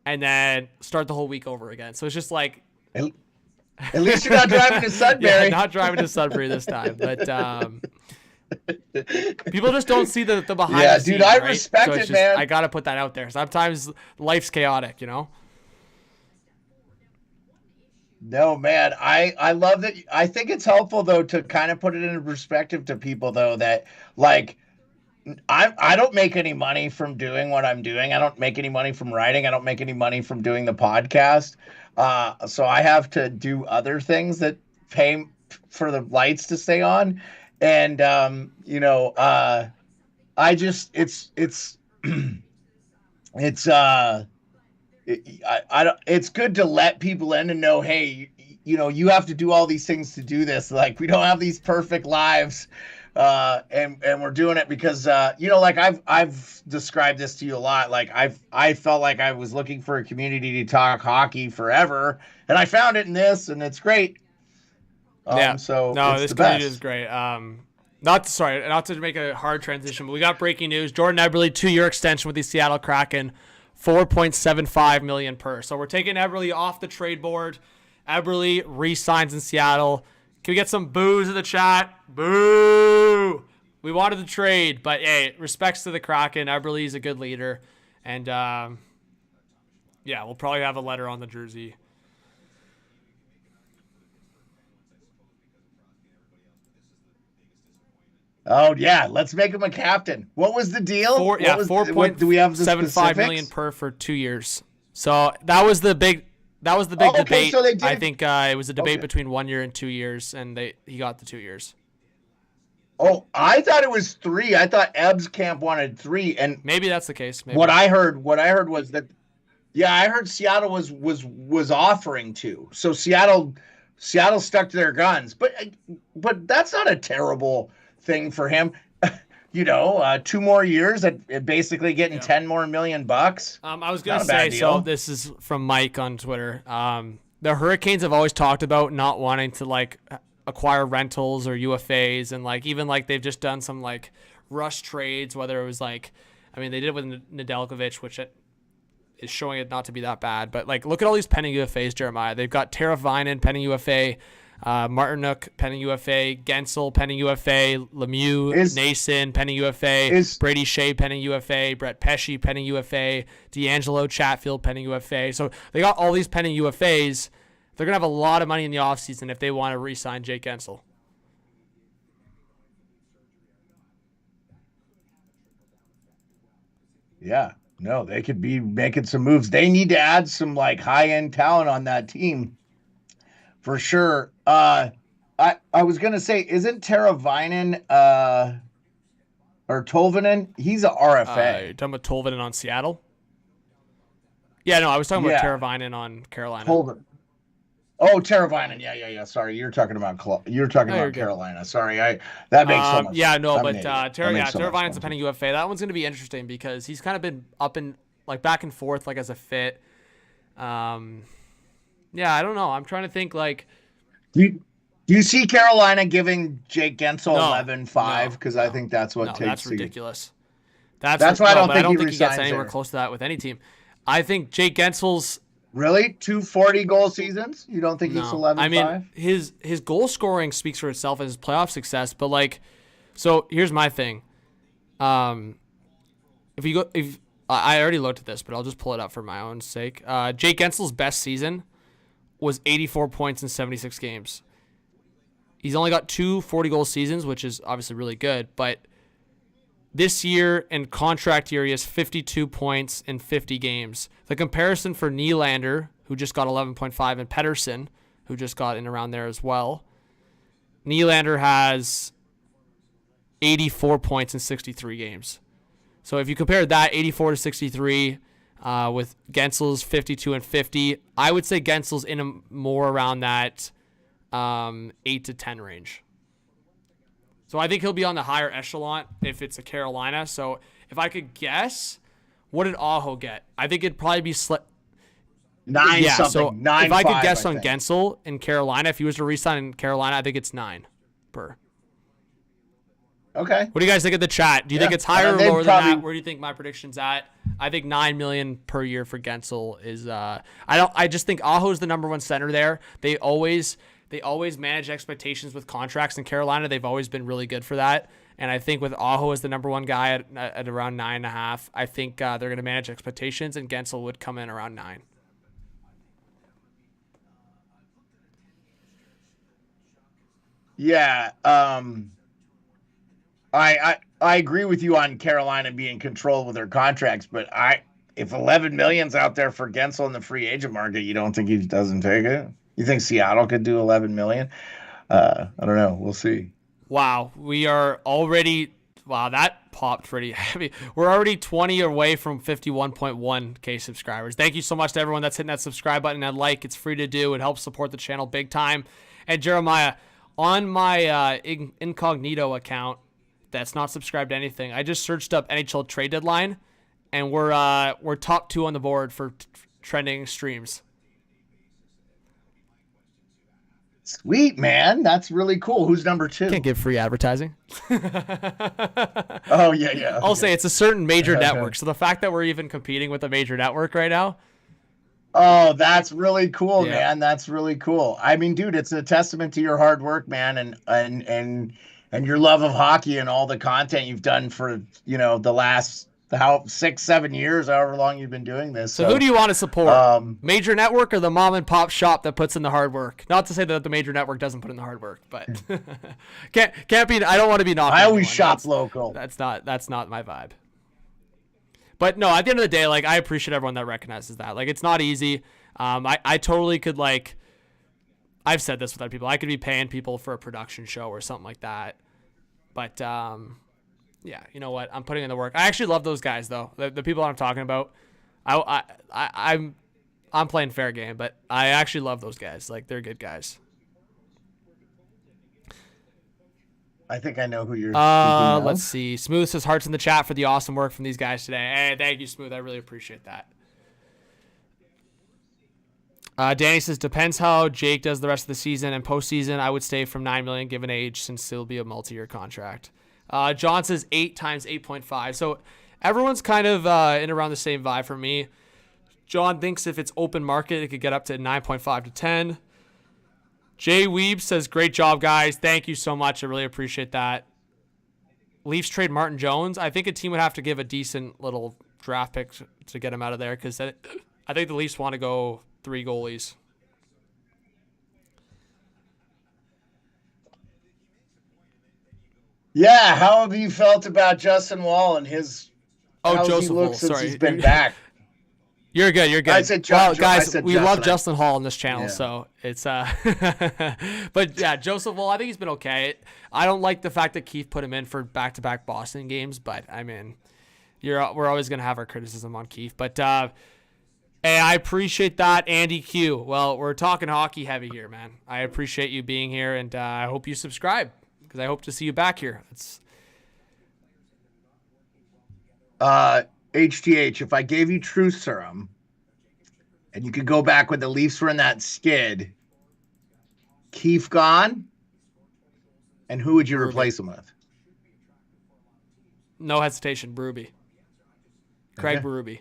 and then start the whole week over again. So it's just like... At least you're not driving to Sudbury. Yeah, not driving to Sudbury this time. But people just don't see the behind the scenes. Yeah, dude, I respect it, man. I got to put that out there. Sometimes life's chaotic, you know? No, man, I love that. I think it's helpful though to kind of put it into perspective to people though that like I don't make any money from doing what I'm doing. I don't make any money from writing. I don't make any money from doing the podcast. So I have to do other things that pay for the lights to stay on, and I just it's it's good to let people in and know, hey, you have to do all these things to do this. Like, we don't have these perfect lives, and we're doing it because like I've described this to you a lot. Like I felt like I was looking for a community to talk hockey forever, and I found it in this, and it's great. So no, this community is great. Not to make a hard transition, but we got breaking news: Jordan Eberle 2-year extension with the Seattle Kraken. $4.75 million per. So we're taking Eberle off the trade board. Eberle re-signs in Seattle. Can we get some boos in the chat? Boo! We wanted the trade, but hey, respects to the Kraken. Eberle is a good leader, and we'll probably have a letter on the jersey. Oh yeah, let's make him a captain. What was the deal? Do we have the $4.75 million per for 2 years? So that was the big debate. So I think it was a debate between 1 year and 2 years, and he got the 2 years. Oh, I thought it was 3. I thought Ebbs Camp wanted 3, and maybe that's the case. Maybe. What I heard was that, I heard Seattle was offering 2. So Seattle stuck to their guns, but that's not a terrible thing for him. 2 more years at basically getting $10 more million. I was gonna say, so this is from Mike on Twitter. The Hurricanes have always talked about not wanting to like acquire rentals or UFAs, and like even like they've just done some like rush trades, whether it was like, they did it with Nedeljkovic, which is showing it not to be that bad, but like look at all these pending UFAs, Jeremiah. They've got Tara Vinen pending UFA, Martinuk pending UFA, Gensel pending UFA, Lemieux, Nason pending UFA, Brady Shea pending UFA, Brett Pesci pending UFA, D'Angelo Chatfield pending UFA. So they got all these pending UFAs. They're gonna have a lot of money in the offseason if they want to re-sign Jake Gensel. Yeah, No, they could be making some moves. They need to add some like high-end talent on that team for sure. I was gonna say, isn't Teravainen or Tolvanen? He's a You're RFA. talking about Tolvanen on Seattle? Yeah, no, I was talking about Yeah, Teravainen on Carolina. Tolvanen. Oh, Teravainen. Yeah. Sorry, you're talking about No, you're good. Carolina. Sorry, that makes so much Yeah, sense. no, I'm an but idiot. That makes so much Teravainen's a sense. pending UFA. That one's gonna be interesting because he's kind of been up and like back and forth like as a fit. Yeah, I don't know. I'm trying to think like Do you see Carolina giving Jake Gensel no, 11-5? Because I think that's what no, takes. that's ridiculous. That's why I don't but I think don't he think he gets resigns anywhere there. close to that with any team. I think Jake Gensel's Really? 240-goal seasons? You don't think he's no. 11-5? I mean, his goal scoring speaks for itself and his playoff success. But like, so here's my thing. If I already looked at this, but I'll just pull it up for my own sake. Jake Gensel's best season was 84 points in 76 games. He's only got 2 40-goal seasons, which is obviously really good. But this year in contract year, he has 52 points in 50 games. The comparison for Nylander, who just got 11.5, and Pettersson, who just got in around there as well. Nylander has 84 points in 63 games. So if you compare that 84 to 63 with Gensel's 52 and 50, I would say Gensel's in more around that 8 to 10 range. So I think he'll be on the higher echelon if it's a Carolina. So if I could guess, what did Aho get? I think it'd probably be Nine yeah, something. so 9 if I could 5, guess I on think. Gensel in Carolina, if he was to re-sign in Carolina, I think it's 9 per. Okay. What do you guys think of the chat? Do you think it's higher or they'd lower probably- than that? Where do you think my prediction's at? I think $9 million per year for Gensel is. I just think Aho's the number one center there. They always manage expectations with contracts in Carolina. They've always been really good for that. And I think with Aho as the number one guy at around 9.5, I think they're going to manage expectations, and Gensel would come in around 9. Yeah. I agree with you on Carolina being controlled with their contracts, but if 11 million's out there for Gensel in the free agent market, you don't think he doesn't take it? You think Seattle could do 11 million? I don't know. We'll see. Wow, that popped pretty heavy. We're already 20 away from 51.1K subscribers. Thank you so much to everyone that's hitting that subscribe button and like. It's free to do. It helps support the channel big time. And Jeremiah, on my incognito account that's not subscribed to anything, I just searched up NHL trade deadline, and we're top 2 on the board for trending streams. Sweet, man. That's really cool. Who's number 2? Can't give free advertising. Oh, yeah. I'll say it's a certain major network. So the fact that we're even competing with a major network right now. Oh, that's really cool, Yeah. man. That's really cool. I mean, dude, it's a testament to your hard work, man, and your love of hockey and all the content you've done for, the last 6-7 years, however long you've been doing this. So who do you want to support? Major Major network or the mom and pop shop that puts in the hard work? Not to say that the major network doesn't put in the hard work, but can't be. I don't want to be knocking. I always anyone. shop local. That's not my vibe. But no, at the end of the day, like I appreciate everyone that recognizes that. Like it's not easy. I totally could like. I've said this with other people. I could be paying people for a production show or something like that. But yeah, you know what? I'm putting in the work. I actually love those guys though. The people I'm talking about. I'm playing fair game, but I actually love those guys. Like they're good guys. I think I know who you're. Let's see. Smooth says hearts in the chat for the awesome work from these guys today. Hey, thank you, Smooth. I really appreciate that. Danny says depends how Jake does the rest of the season and postseason. I would stay from $9 million given age since it'll be a multi-year contract. John says 8 times 8.5. So everyone's kind of in around the same vibe for me. John thinks if it's open market, it could get up to 9.5 to 10. Jay Weeb says, great job, guys. Thank you so much. I really appreciate that. Leafs trade Martin Jones. I think a team would have to give a decent little draft pick to get him out of there because I think the Leafs want to go 3 goalies. Yeah, how have you felt about Justin Wall and his Oh, How's Joseph he Hall. look since Sorry. he's been back? You're good. You're good. I said well, I guys, said we Justin. love Justin Hall on this channel, Yeah. so it's but yeah, Joseph Hall. I think he's been okay. I don't like the fact that Keith put him in for back-to-back Boston games, but I mean, we're always gonna have our criticism on Keith. But hey, I appreciate that, Andy Q. Well, we're talking hockey heavy here, man. I appreciate you being here, and I hope you subscribe because I hope to see you back here. It's HTH, if I gave you truth serum and you could go back when the Leafs were in that skid, Keefe gone, and who would you replace him with? no hesitation, Berube. Craig Okay. Berube.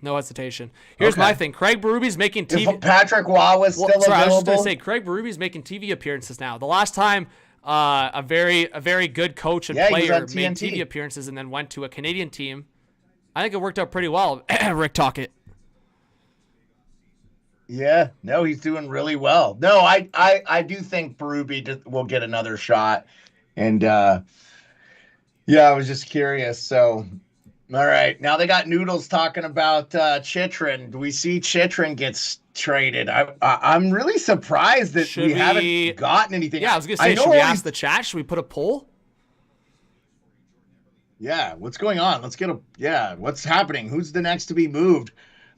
No hesitation. Here's my thing. Craig Berube's making TV. If Patrick Waugh was still available, I was just gonna say Craig Berube's making TV appearances now. The last time a very good coach and player made TV appearances and then went to a Canadian team, I think it worked out pretty well. Rick Tocchet. Yeah, no, he's doing really well. No, I do think Berube will get another shot. And yeah, I was just curious. So, all right, now they got Noodles talking about Chychrun. Do we see Chychrun gets traded? I'm really surprised that we haven't gotten anything. Yeah, I was gonna say, should we ask the chat? Should we put a poll? Yeah, what's going on? Let's get what's happening? Who's the next to be moved?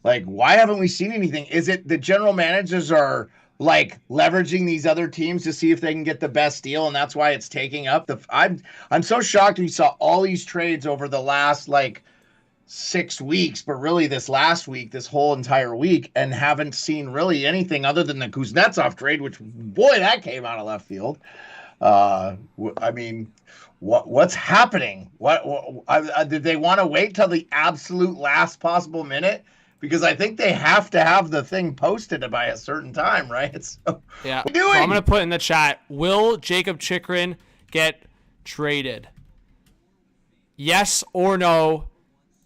Like, why haven't we seen anything? Is it the general managers are like leveraging these other teams to see if they can get the best deal, and that's why it's taking up I'm so shocked we saw all these trades over the last like 6 weeks, but really this last week, this whole entire week, and haven't seen really anything other than the Kuznetsov trade, which boy, that came out of left field. I mean, what's happening? Did they want to wait till the absolute last possible minute? Because I think they have to have the thing posted by a certain time, right? So, yeah. So I'm going to put in the chat, will Jacob Chychrun get traded? Yes or no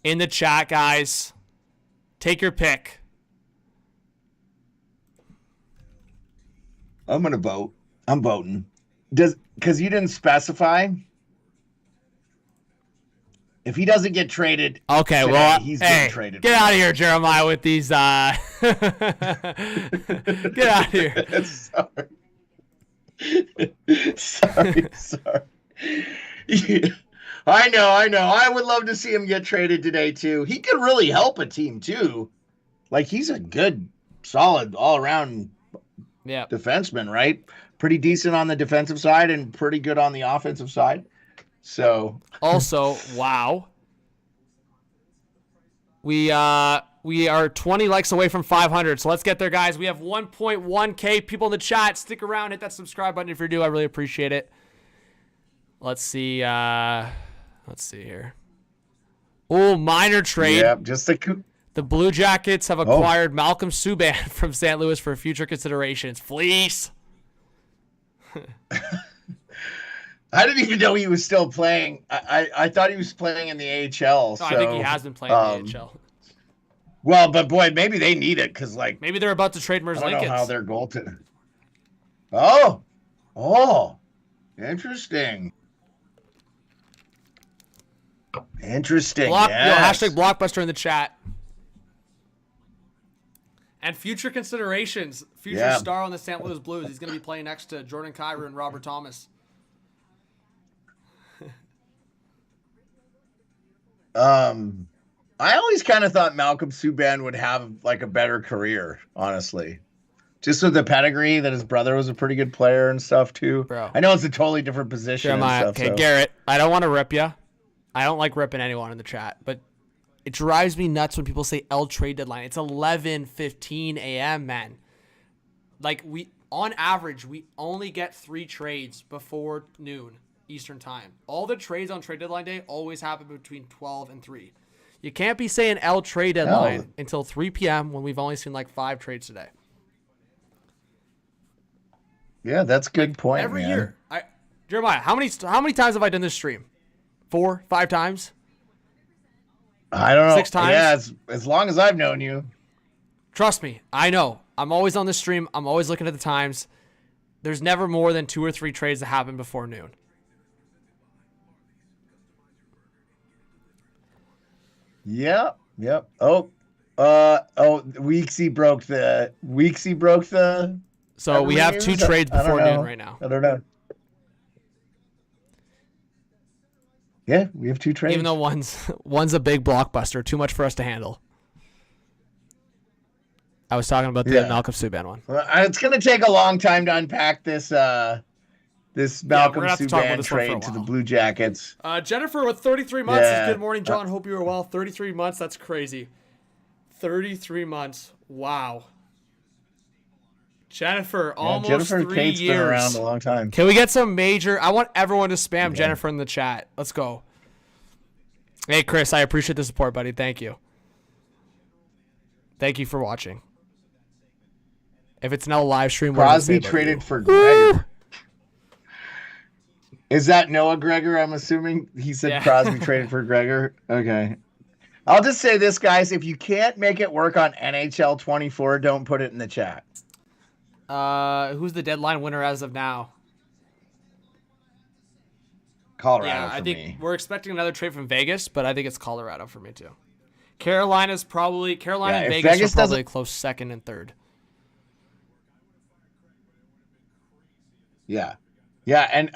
in the chat, guys. Take your pick. I'm going to vote. I'm voting. Because you didn't specify. If he doesn't get traded, okay, today, well, he's getting traded. Get out of here, Jeremiah, with these. Get out of here. Sorry. Yeah. I know. I would love to see him get traded today too. He could really help a team too. Like, he's a good, solid, all-around defenseman, right? Pretty decent on the defensive side and pretty good on the offensive side. So also, wow. We are 20 likes away from 500, so let's get there, guys. We have 1.1K people in the chat. Stick around, hit that subscribe button if you're new. I really appreciate it. Let's see. Let's see here. Oh, minor trade. Yep, just the Blue Jackets have acquired Malcolm Subban from St. Louis for future considerations. Fleece. I didn't even know he was still playing. I thought he was playing in the AHL. So, I think he has been playing in the AHL. Well, but boy, maybe they need it because, like, maybe they're about to trade Merz Linkins. I don't know how they're goaltending. Oh, interesting. Interesting. Yes. Hashtag Blockbuster in the chat. And future considerations. Future star on the St. Louis Blues. He's going to be playing next to Jordan Kyrou and Robert Thomas. I always kind of thought Malcolm Subban would have like a better career, honestly. Just with the pedigree that his brother was a pretty good player and stuff too. Bro. I know it's a totally different position. Garrett, I don't want to rip you. I don't like ripping anyone in the chat, but it drives me nuts when people say L trade deadline. It's 11:15 a.m., man. Like, on average, we only get 3 trades before noon Eastern time. All the trades on trade deadline day always happen between 12 and 3. You can't be saying L trade deadline until 3 p.m. when we've only seen like 5 trades today. Yeah, that's a good point. Every year. Jeremiah, how many times have I done this stream? 4, 5 times? I don't know. 6 times? Yeah, as long as I've known you. Trust me, I know. I'm always on the stream. I'm always looking at the times. There's never more than 2 or 3 trades that happen before noon. Yep. Yep. Weeksy broke the So we have two news. trades I don't before noon know. right now. I don't know. Yeah, we have two trades. Even though one's a big blockbuster, too much for us to handle. I was talking about the Malcolm Subban one. Well, it's going to take a long time to unpack this Malcolm Subban trade to the Blue Jackets. Jennifer with 33 months. Good morning, John. Hope you are well. 33 months. That's crazy. 33 months. Wow. Jennifer, almost Jennifer 3 Kate's years. Been around a long time. Can we get some major? I want everyone to spam Jennifer in the chat. Let's go. Hey, Chris, I appreciate the support, buddy. Thank you. Thank you for watching. If it's now a live stream, Crosby traded for Gregor. Is that Noah Gregor? I'm assuming he said Crosby traded for Gregor. Okay. I'll just say this, guys. If you can't make it work on NHL 24, don't put it in the chat. Who's the deadline winner as of now? Colorado. I think we're expecting another trade from Vegas, but I think it's Colorado for me too. Carolina and Vegas are probably close second and third. Yeah. Yeah, and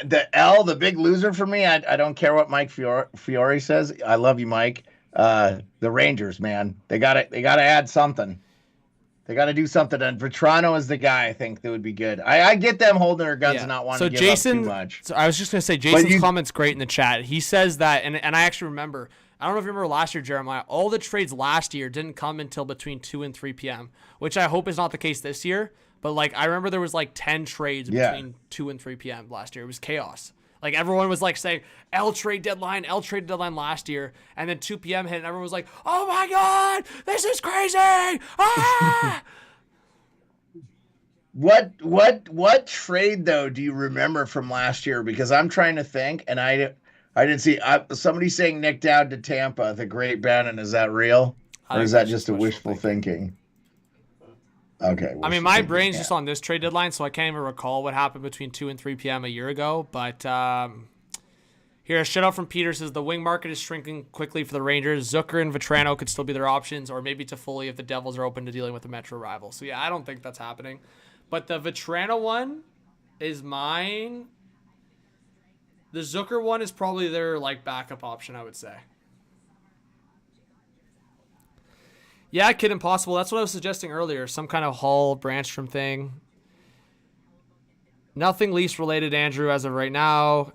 the big loser for me, I don't care what Mike Fiore says. I love you, Mike. The Rangers, man. They gotta add something. They got to do something. And Vetrano is the guy I think that would be good. I get them holding their guns and not wanting to give up too much. So I was just going to say, Jason's comment's great in the chat. He says that, and I actually remember, I don't know if you remember last year, Jeremiah, all the trades last year didn't come until between 2 and 3 p.m., which I hope is not the case this year. But, I remember there was, 10 trades between 2 and 3 p.m. last year. It was chaos. Everyone was, saying, L trade deadline last year. And then 2 p.m. hit, and everyone was like, oh, my God, this is crazy. Ah! What trade, though, do you remember from last year? Because I'm trying to think, and I didn't see. Somebody saying Nick Dowd to Tampa, the great Bannon. Is that real? Or is that just a wishful thinking? Okay. I mean, my brain's just on this trade deadline, so I can't even recall what happened between 2 and 3 p.m. a year ago. But here, a shutout from Peter says the wing market is shrinking quickly for the Rangers. Zucker and Vetrano could still be their options, or maybe Toffoli if the Devils are open to dealing with a Metro rival. So, yeah, I don't think that's happening. But the Vetrano one is mine. The Zucker one is probably their, backup option, I would say. Yeah, Kid Impossible. That's what I was suggesting earlier. Some kind of Hall Branstrom thing. Nothing Leafs related, Andrew, as of right now.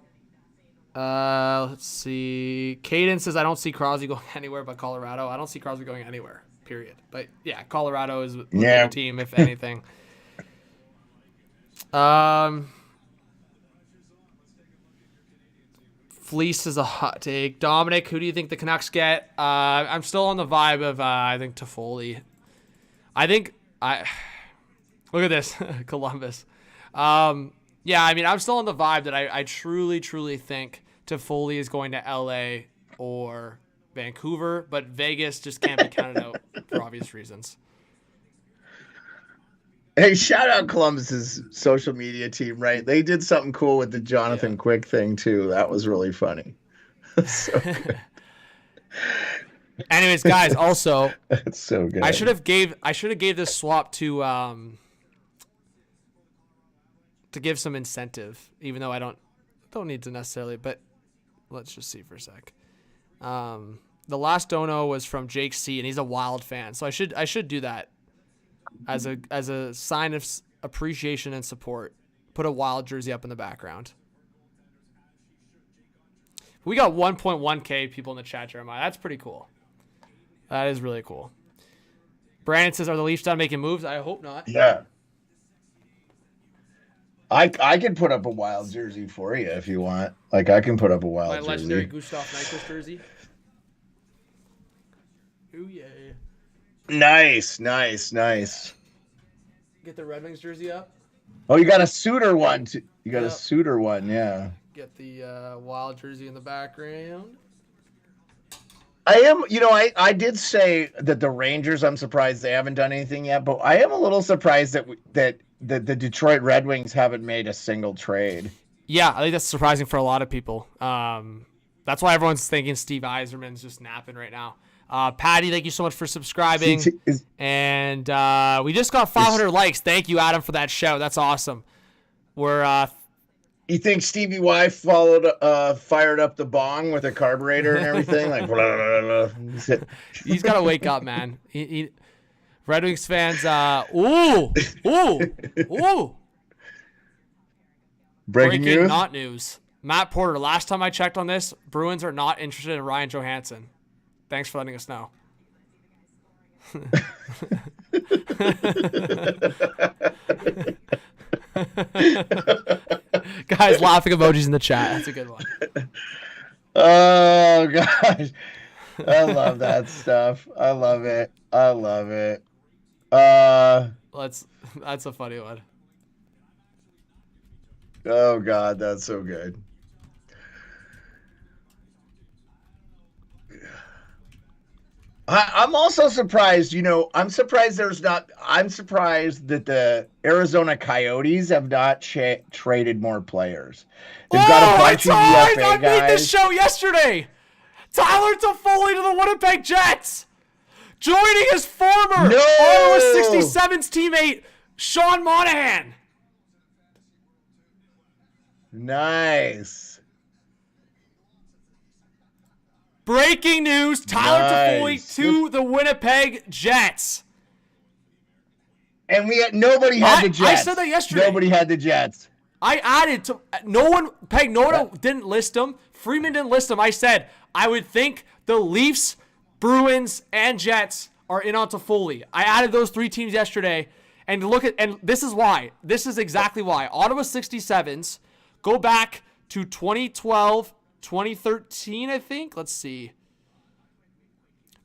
Let's see. Caden says, I don't see Crosby going anywhere but Colorado. I don't see Crosby going anywhere, period. But, yeah, Colorado is the team, if anything. Fleece is a hot take. Dominic, who do you think the Canucks get? I'm still on the vibe of, I think, Toffoli. Look at this, Columbus. Yeah, I mean, I'm still on the vibe that I truly, truly think Toffoli is going to LA or Vancouver, but Vegas just can't be counted out for obvious reasons. Hey, shout out Columbus's social media team, right? They did something cool with the Jonathan Quick thing too. That was really funny. So good. Anyways, guys, also that's so good. I should have gave this swap to give some incentive, even though I don't need to necessarily, but let's just see for a sec. The last dono was from Jake C, and he's a Wild fan, so I should do that. As a sign of appreciation and support, put a Wild jersey up in the background. We got 1.1K people in the chat, Jeremiah. That's pretty cool. That is really cool. Brandon says, are the Leafs done making moves? I hope not. Yeah. I can put up a Wild jersey for you if you want. I can put up a Wild jersey. My legendary Gustav Nyquist jersey. Ooh, yeah. Nice. Get the Red Wings jersey up. Oh, you got a Suitor one. You got a Suitor one, yeah. Get the Wild jersey in the background. I did say that the Rangers, I'm surprised they haven't done anything yet, but I am a little surprised that the Detroit Red Wings haven't made a single trade. Yeah, I think that's surprising for a lot of people. That's why everyone's thinking Steve Yzerman's just napping right now. Patty, thank you so much for subscribing. And we just got 500 likes. Thank you, Adam, for that show. That's awesome. We're you think Stevie Y fired up the bong with a carburetor and everything? Like, blah, blah, blah. He's got to wake up, man. Red Wings fans, ooh. Breaking news? Not news. Matt Porter, last time I checked on this, Bruins are not interested in Ryan Johansson. Thanks for letting us know. Guys, laughing emojis in the chat. That's a good one. Oh, gosh. I love that stuff. I love it. That's a funny one. Oh, God, that's so good. I'm also surprised, I'm surprised that the Arizona Coyotes have not traded more players. They've got a bunch of UFA I guys. made this show yesterday. Tyler Toffoli to the Winnipeg Jets. Joining his former Ottawa 67's teammate, Sean Monahan. Nice. Breaking news, Tyler Toffoli to the Winnipeg Jets. And nobody had the Jets. I said that yesterday. Nobody had the Jets. I added to no one didn't list them. Freeman didn't list them. I said I would think the Leafs, Bruins, and Jets are in on Toffoli. I added those 3 teams yesterday. And this is why. This is exactly why. Ottawa 67s go back to 2012, 2013, I think. Let's see.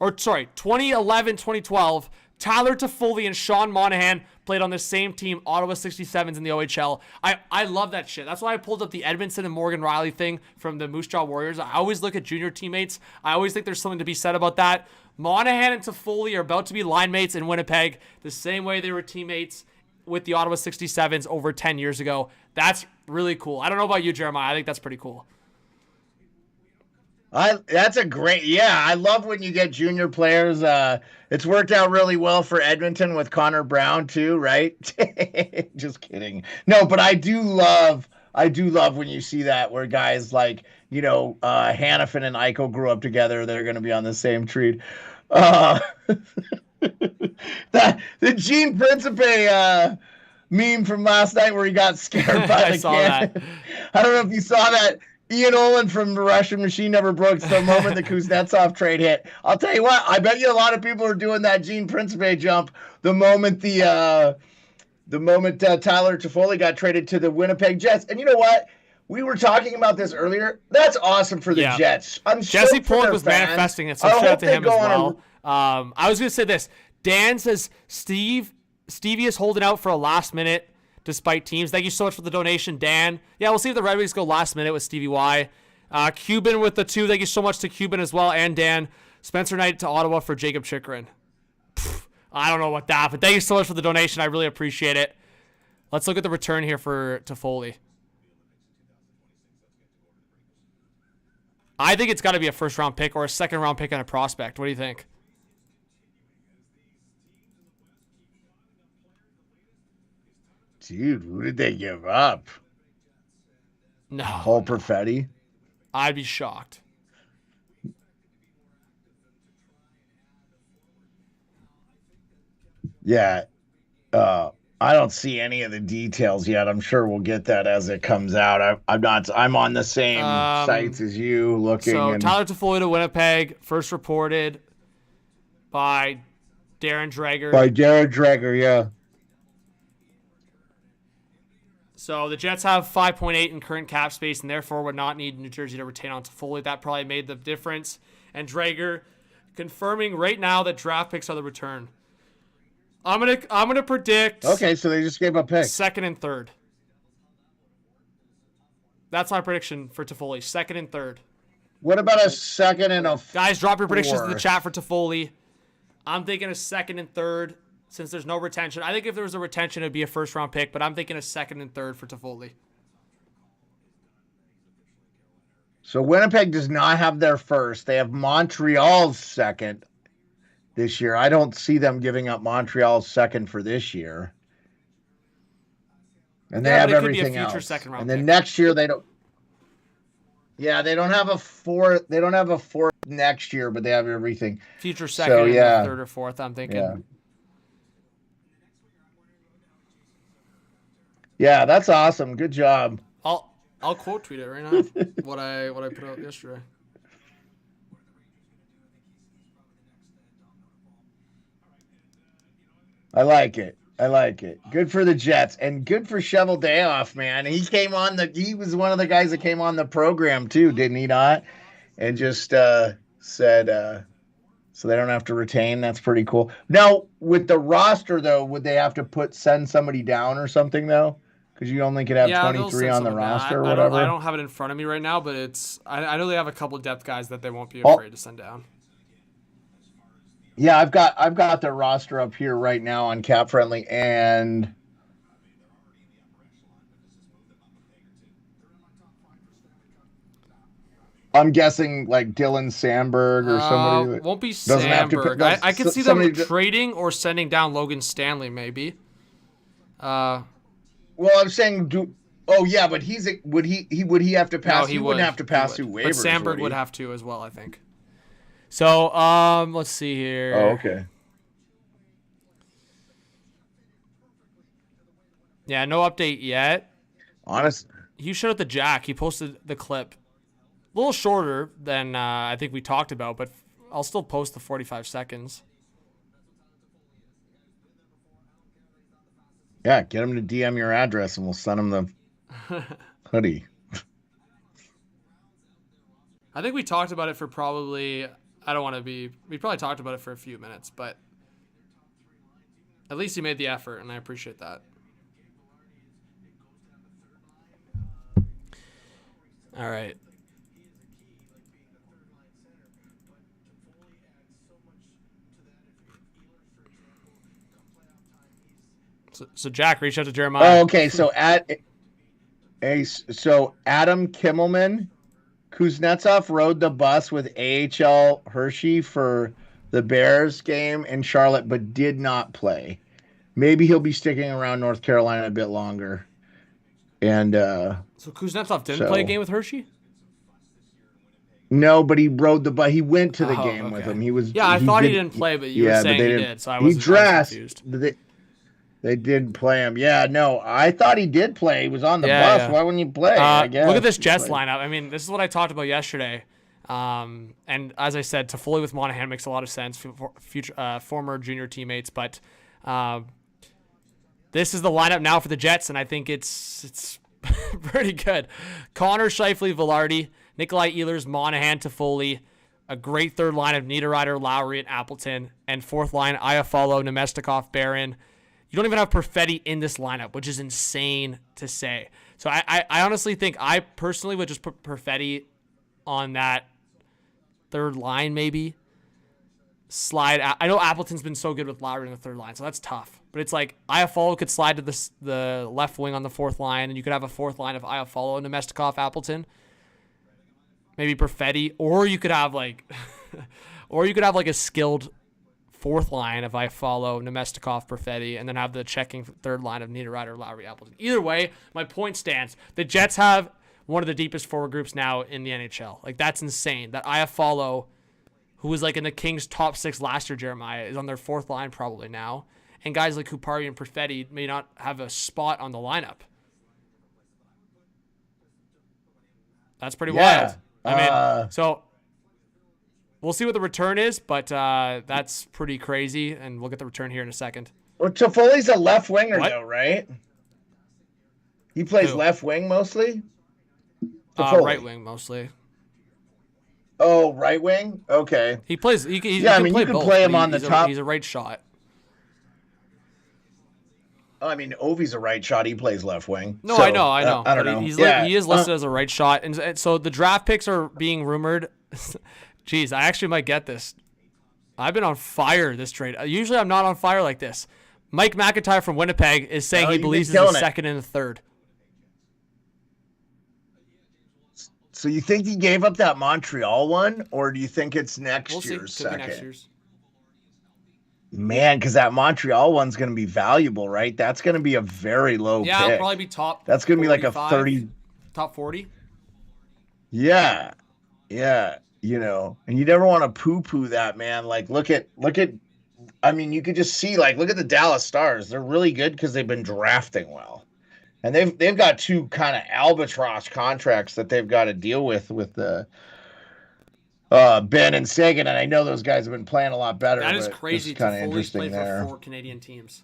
2011, 2012. Tyler Toffoli and Sean Monahan played on the same team, Ottawa 67s in the OHL. I love that shit. That's why I pulled up the Edmondson and Morgan Riley thing from the Moose Jaw Warriors. I always look at junior teammates. I always think there's something to be said about that. Monahan and Toffoli are about to be line mates in Winnipeg the same way they were teammates with the Ottawa 67s over 10 years ago. That's really cool. I don't know about you, Jeremiah. I think that's pretty cool. That's a great, I love when you get junior players. It's worked out really well for Edmonton with Connor Brown too, right? Just kidding. No, but I do love when you see that where guys like, Hannafin and Eichel grew up together. They're going to be on the same tree. The Gene Principe meme from last night where he got scared by the cannon. I don't know if you saw that. Ian Olin from the Russian Machine Never Broke the moment the Kuznetsov trade hit. I'll tell you what, I bet you a lot of people are doing that Gene Principe jump the moment Tyler Toffoli got traded to the Winnipeg Jets. And you know what? We were talking about this earlier. That's awesome for the Jets. I'm Jesse Pollock was manifesting it, so shout out to him as well. I was going to say this. Dan says Stevie is holding out for a last minute despite teams. Thank you so much for the donation, Dan. Yeah, we'll see if the Red Wings go last minute with Stevie Y. Cuban with the 2. Thank you so much to Cuban as well, and Dan. Spencer Knight to Ottawa for Jacob Chychrun. I don't know about that, but thank you so much for the donation. I really appreciate it. Let's look at the return here for Toffoli. I think it's got to be a first-round pick or a second-round pick and a prospect. What do you think? Dude, who did they give up? No. Paul Perfetti? I'd be shocked. Yeah. I don't see any of the details yet. I'm sure we'll get that as it comes out. I'm on the same sites as you looking. So Tyler Toffoli to Winnipeg, first reported by Darren Dreger. Yeah. So the Jets have 5.8 in current cap space and therefore would not need New Jersey to retain on Toffoli. That probably made the difference. And Dreger confirming right now that draft picks are the return. I'm gonna predict. Okay, so they just gave up picks. Second and third. That's my prediction for Toffoli. Second and third. What about a second and a Guys, drop your predictions in the chat for Toffoli. I'm thinking a second and third since there's no retention. I think if there was a retention, it'd be a first-round pick, but I'm thinking a second and third for Toffoli. So Winnipeg does not have their first. They have Montreal's second this year. I don't see them giving up Montreal's second for this year. And they have everything else. Second round and then pick. Next year they don't. Yeah, they don't have a fourth. They don't have a fourth next year, but they have everything. Future second, and third or fourth. I'm thinking. Yeah. Yeah, that's awesome. Good job. I'll quote tweet it right now. what I put out yesterday. I like it. Good for the Jets and good for Shovel Day Off, man. He was one of the guys that came on the program too, didn't he not? And just said so they don't have to retain. That's pretty cool. Now, with the roster though, would they have to send somebody down or something though? Because you only could have 23 on the roster or whatever. I don't have it in front of me right now, but I know they have a couple of depth guys that they won't be afraid to send down. Yeah, I've got their roster up here right now on Cap Friendly, and I'm guessing like Dylan Sandberg or somebody. That won't be Sandberg. I could see them trading or sending down Logan Stanley maybe. Well, I'm saying, but would he have to pass? No, he wouldn't have to pass through waivers. But Sandberg would have to as well, I think. So, let's see here. Oh, okay. Yeah, no update yet. Honest. You showed it to Jack. He posted the clip. A little shorter than I think we talked about, but I'll still post the 45 seconds. Yeah, get him to DM your address and we'll send him the hoodie. I think we talked about it for probably... we probably talked about it for a few minutes, but at least he made the effort, and I appreciate that. All right. So Jack, reach out to Jeremiah. Oh, okay. So Adam Kimmelman, Kuznetsov rode the bus with AHL Hershey for the Bears game in Charlotte, but did not play. Maybe he'll be sticking around North Carolina a bit longer. And so Kuznetsov didn't play a game with Hershey? No, but he rode the bus. He went to the game with him. I thought he didn't play, but you were saying he did, so I was confused. They did play him. Yeah, no, I thought he did play. He was on the bus. Yeah. Why wouldn't he play? I guess. Look at this Jets lineup. I mean, this is what I talked about yesterday. And as I said, Toffoli with Monahan makes a lot of sense for future former junior teammates. But this is the lineup now for the Jets, and I think it's pretty good. Connor, Scheifele, Velarde, Nikolai Ehlers, Monahan, Toffoli. A great third line of Niederreiter, Lowry, and Appleton. And fourth line, Iafallo, Nemestikov, Barron. You don't even have Perfetti in this lineup, which is insane to say. So I honestly think I personally would just put Perfetti on that third line maybe. Slide. I know Appleton's been so good with Lowry in the third line, so that's tough. But it's like Iafallo could slide to the left wing on the fourth line, and you could have a fourth line of Iafallo, Nemestikov, Appleton. Maybe Perfetti, or you could have like a skilled fourth line of Iafallo, Nemestikov, Perfetti, and then have the checking third line of Niederreiter, Lowry, Appleton. Either way, my point stands. The Jets have one of the deepest forward groups now in the NHL. Like, that's insane. That Iafallo, who was like in the Kings' top 6 last year, Jeremiah, is on their fourth line probably now. And guys like Kupari and Perfetti may not have a spot on the lineup. That's pretty wild. I mean, so we'll see what the return is, but that's pretty crazy, and we'll get the return here in a second. Well, Toffoli's a left winger, though, right? He plays left wing mostly? Right wing mostly. Oh, right wing? Okay. He plays. You can play him on the top. He's a right shot. I mean, Ovi's a right shot. He plays left wing. No, so, I know. I don't know. He is listed as a right shot, and so the draft picks are being rumored. Jeez, I actually might get this. I've been on fire this trade. Usually I'm not on fire like this. Mike McIntyre from Winnipeg is saying he believes he's a second and a third. So you think he gave up that Montreal one, or do you think it's next year's Could be second? next year's. Man, because that Montreal one's going to be valuable, right? That's going to be a very low pick. It'll probably be top. That's going to be like a 30, top 40. Yeah, and you never want to poo-poo that, man. Like, look at. I mean, you could just see, like, look at the Dallas Stars. They're really good because they've been drafting well, and they've got two kind of albatross contracts that they've got to deal with the. Ben and Sagan, and I know those guys have been playing a lot better. That is crazy. Kind of interesting there. For 4 Canadian teams.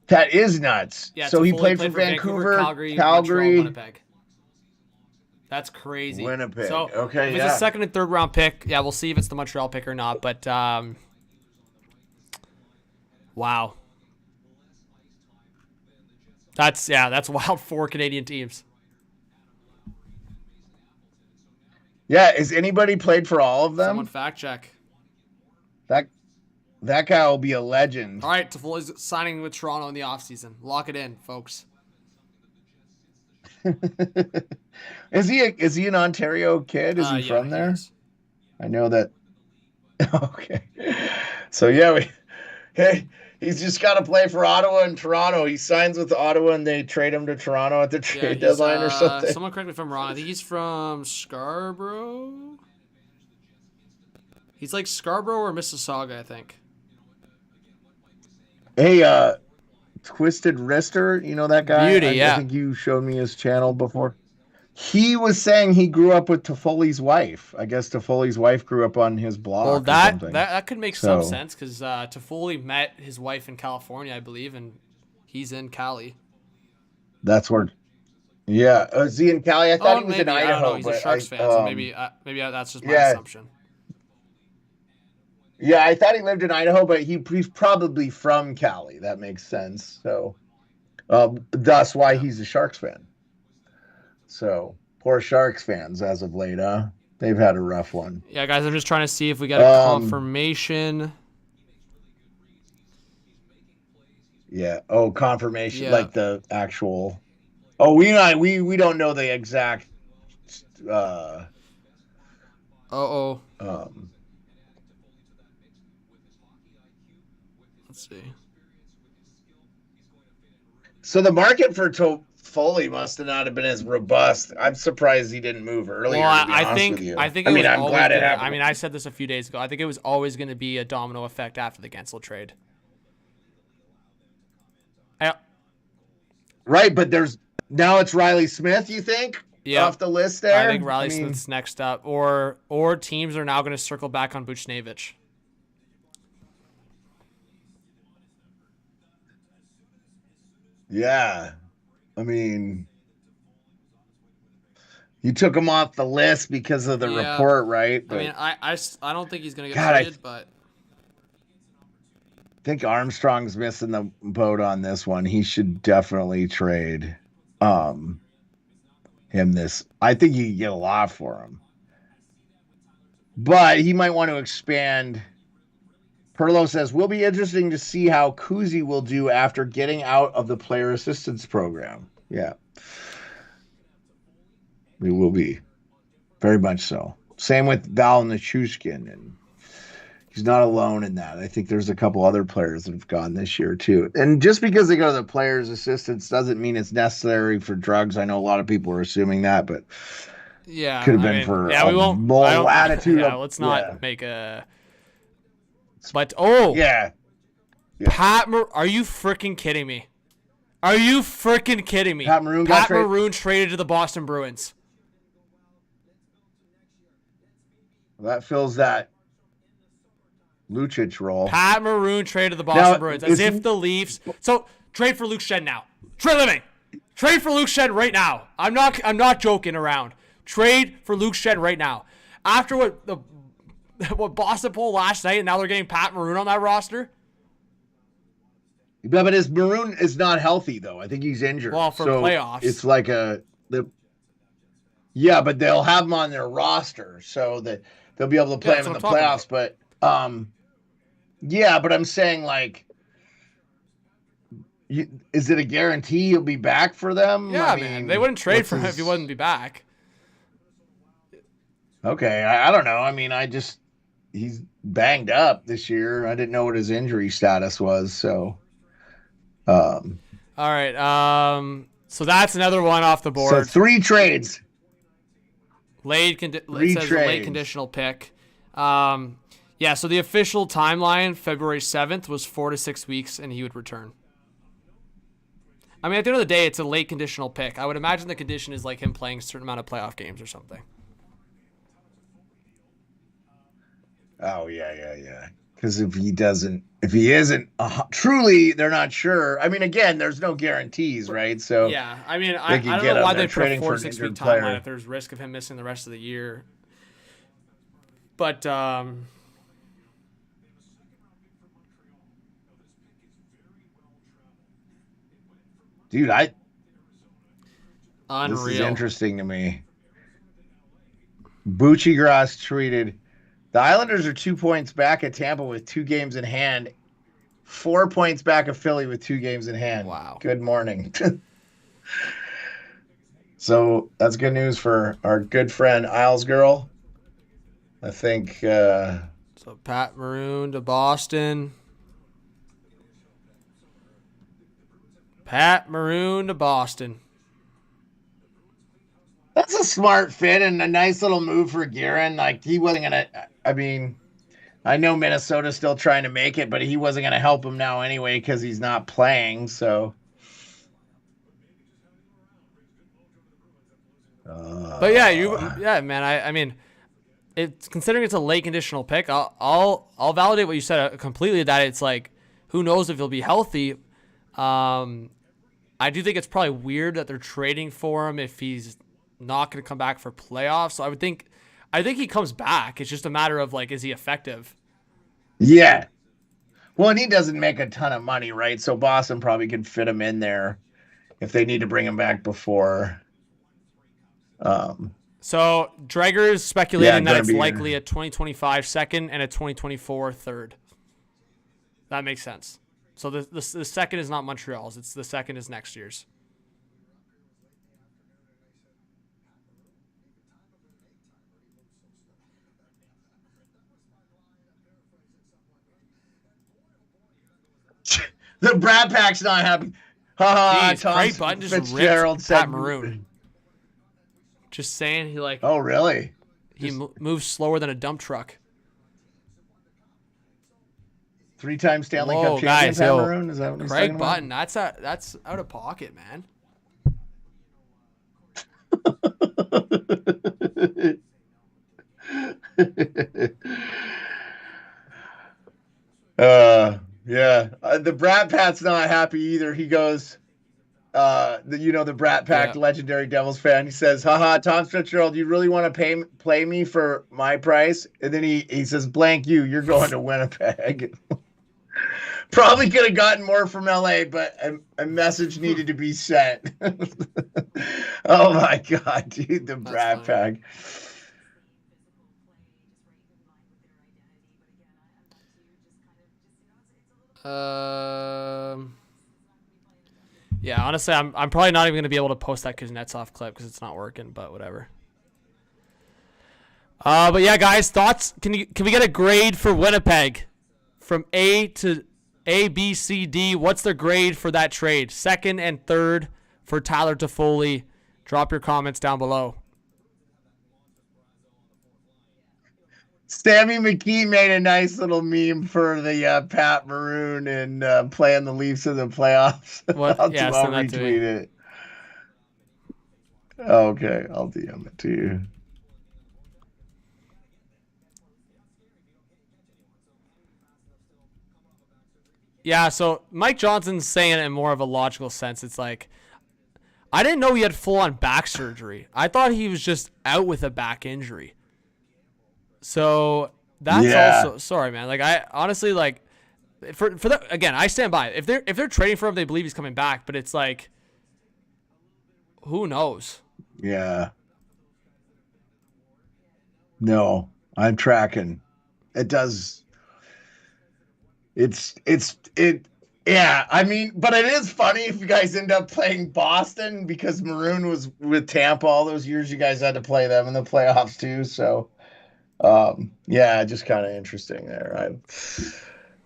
That is nuts. Yeah, so he played for Vancouver, Calgary, Montreal, Winnipeg. That's crazy. Winnipeg. So okay, if it's a second and third round pick, yeah, we'll see if it's the Montreal pick or not. But wow, that's wild. 4 Canadian teams. Yeah, has anybody played for all of them? Someone fact check. That guy will be a legend. All right, Toffoli's signing with Toronto in the offseason. Lock it in, folks. Is he an Ontario kid? Is he from there? I know that. Okay. So yeah, he's just got to play for Ottawa and Toronto. He signs with Ottawa and they trade him to Toronto at the trade deadline or something. Someone correct me if I'm wrong. I think he's from Scarborough. He's like Scarborough or Mississauga, I think. Hey, Twisted Wrister, you know that guy? Beauty, I think you showed me his channel before. He was saying he grew up with Toffoli's wife. I guess Toffoli's wife grew up on his block. Well, that could make some sense because Toffoli met his wife in California, I believe, and he's in Cali. That's where. Yeah, is he in Cali? I thought he was in Idaho. I don't know. He's a Sharks fan, so maybe that's just my assumption. Yeah, I thought he lived in Idaho, but he's probably from Cali. That makes sense. So, thus why he's a Sharks fan. So, poor Sharks fans as of late, huh? They've had a rough one. Yeah, guys, I'm just trying to see if we got a confirmation. Yeah. Oh, confirmation, like the actual. Oh, we don't know the exact. Let's see. So the market for Toffoli must have not have been as robust. I'm surprised he didn't move earlier. Well, I think I'm glad it happened. I mean, I said this a few days ago. I think it was always going to be a domino effect after the Gensel trade. Right, but now it's Riley Smith. You think? Yeah, off the list there. I think Riley Smith's next up, or teams are now going to circle back on Buchnevich. Yeah, I mean, you took him off the list because of the report, right? But, I mean, I don't think he's going to get traded, but I think Armstrong's missing the boat on this one. He should definitely trade him this. I think you can get a lot for him, but he might want to expand. Perlo says, will be interesting to see how Kuzi will do after getting out of the player assistance program. Yeah. It will be. Very much so. Same with Val Nichushkin, and he's not alone in that. I think there's a couple other players that have gone this year, too. And just because they go to the player's assistance doesn't mean it's necessary for drugs. I know a lot of people are assuming that, but could have been for a moral attitude. Yeah, let's not make a... But Pat, are you freaking kidding me? Are you freaking kidding me? Pat Maroon traded to the Boston Bruins. That fills that Lucic role. Pat Maroon traded to the Boston Bruins as if the Leafs. So trade for Luke Schenn now. Trade for Luke Schenn right now. I'm not joking around. Trade for Luke Schenn right now. After what Boston pulled last night, and now they're getting Pat Maroon on that roster. Yeah, but his Maroon is not healthy though. I think he's injured. Well, for playoffs, it's like but they'll have him on their roster so that they'll be able to play him in the playoffs. But but I'm saying is it a guarantee he'll be back for them? Yeah, man. They wouldn't trade for him if he wouldn't be back. Okay, I don't know. I mean, he's banged up this year. I didn't know what his injury status was, so. All right. So that's another one off the board. So 3 trades. Late conditional pick. Yeah, so the official timeline, February 7th, was 4 to 6 weeks, and he would return. I mean, at the end of the day, it's a late conditional pick. I would imagine the condition is like him playing a certain amount of playoff games or something. Oh, yeah. Because if he isn't truly, they're not sure. I mean, again, there's no guarantees, right? So yeah, I mean, I don't know why they put a 4 to 6 week timeline if there's risk of him missing the rest of the year. But dude, unreal. This is interesting to me. Bucci Gross tweeted, the Islanders are 2 points back at Tampa with 2 games in hand. 4 points back of Philly with 2 games in hand. Wow. Good morning. So that's good news for our good friend Isles Girl. I think. So Pat Maroon to Boston. Pat Maroon to Boston. That's a smart fit and a nice little move for Guerin. Like, he wasn't going to, I mean, I know Minnesota's still trying to make it, but he wasn't going to help him now anyway because he's not playing, so. But yeah, man, I mean, it's considering it's a late conditional pick, I'll validate what you said completely, that it's like, who knows if he'll be healthy. I do think it's probably weird that they're trading for him if he's not going to come back for playoffs. So I think he comes back. It's just a matter of like, is he effective? Yeah. Well, and he doesn't make a ton of money, right? So Boston probably could fit him in there if they need to bring him back before. So Dreger is speculating that it's likely a 2025 second and a 2024 third. That makes sense. So the second is not Montreal's. It's the second is next year's. The Brad Pack's not happy. Craig Button just ripped Pat Maroon. Just saying, he like. Oh, really? He moves slower than a dump truck. 3-time Stanley Cup champion, Pat Maroon? Is that what he's Craig Button, that's out of pocket, man. Yeah. The Brat Pat's not happy either. He goes, the Brat Pack legendary Devils fan. He says, haha, Tom Fitzgerald, you really want to play me for my price? And then he says, blank you, you're going to Winnipeg. Probably could have gotten more from LA, but a message needed to be sent. Oh my God, dude, the Brat Pack. Yeah, honestly, I'm probably not even going to be able to post that Kuznetsov clip because it's not working, but whatever. But yeah, guys, thoughts? Can we get a grade for Winnipeg from A to A, B, C, D? What's their grade for that trade? Second and third for Tyler Toffoli. Drop your comments down below. Sammy McKee made a nice little meme for the Pat Maroon and playing the Leafs in the playoffs. What? I'll Send retweet it. Okay, I'll DM it to you. Yeah, so Mike Johnson's saying it in more of a logical sense. It's like, I didn't know he had full-on back surgery. I thought he was just out with a back injury. So that's also sorry, man. Like, I honestly, like, for that, again, I stand by it. If they're trading for him, they believe he's coming back. But it's like, who knows? Yeah. No, I'm tracking. It does. Yeah, I mean, but it is funny if you guys end up playing Boston because Maroon was with Tampa all those years. You guys had to play them in the playoffs too. So, yeah, just kind of interesting there.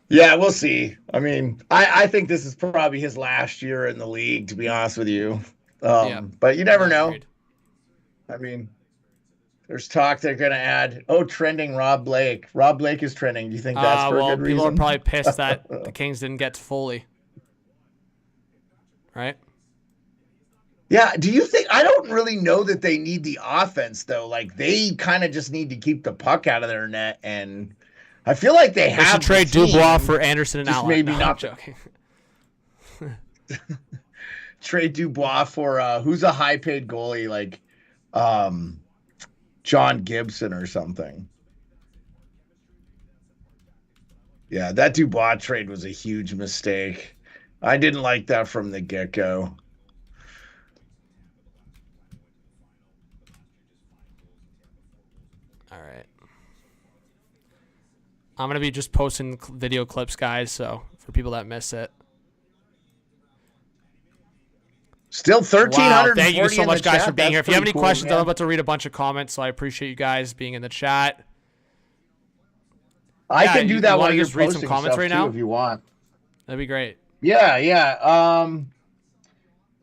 Yeah, we'll see. I mean, I think this is probably his last year in the league, to be honest with you. Yeah. But you never No, know. agreed. I mean, there's talk they're going to add, trending Rob Blake. Rob Blake is trending. Do you think that's for a good People reason? are probably pissed that the Kings didn't get Toffoli. Right? Yeah, do you think I don't really know that they need the offense though? Like they kind of just need to keep the puck out of their net, and I feel like they They should have trade the team, Dubois for Anderson and just Allen. maybe No, not I'm joking. trade Dubois for who's a high paid goalie like John Gibson or something. Yeah, that Dubois trade was a huge mistake. I didn't like that from the get-go. All right. I'm going to be just posting video clips, guys, so for people that miss it. Still 1,340. Wow, thank you so much, guys, chat. for being That's here. If you have pretty any cool, questions, man. I'm about to read a bunch of comments, so I appreciate you guys being in the chat. I can do that you while wanna you're just read some posting comments stuff right too, now? if you want. That'd be great. Yeah.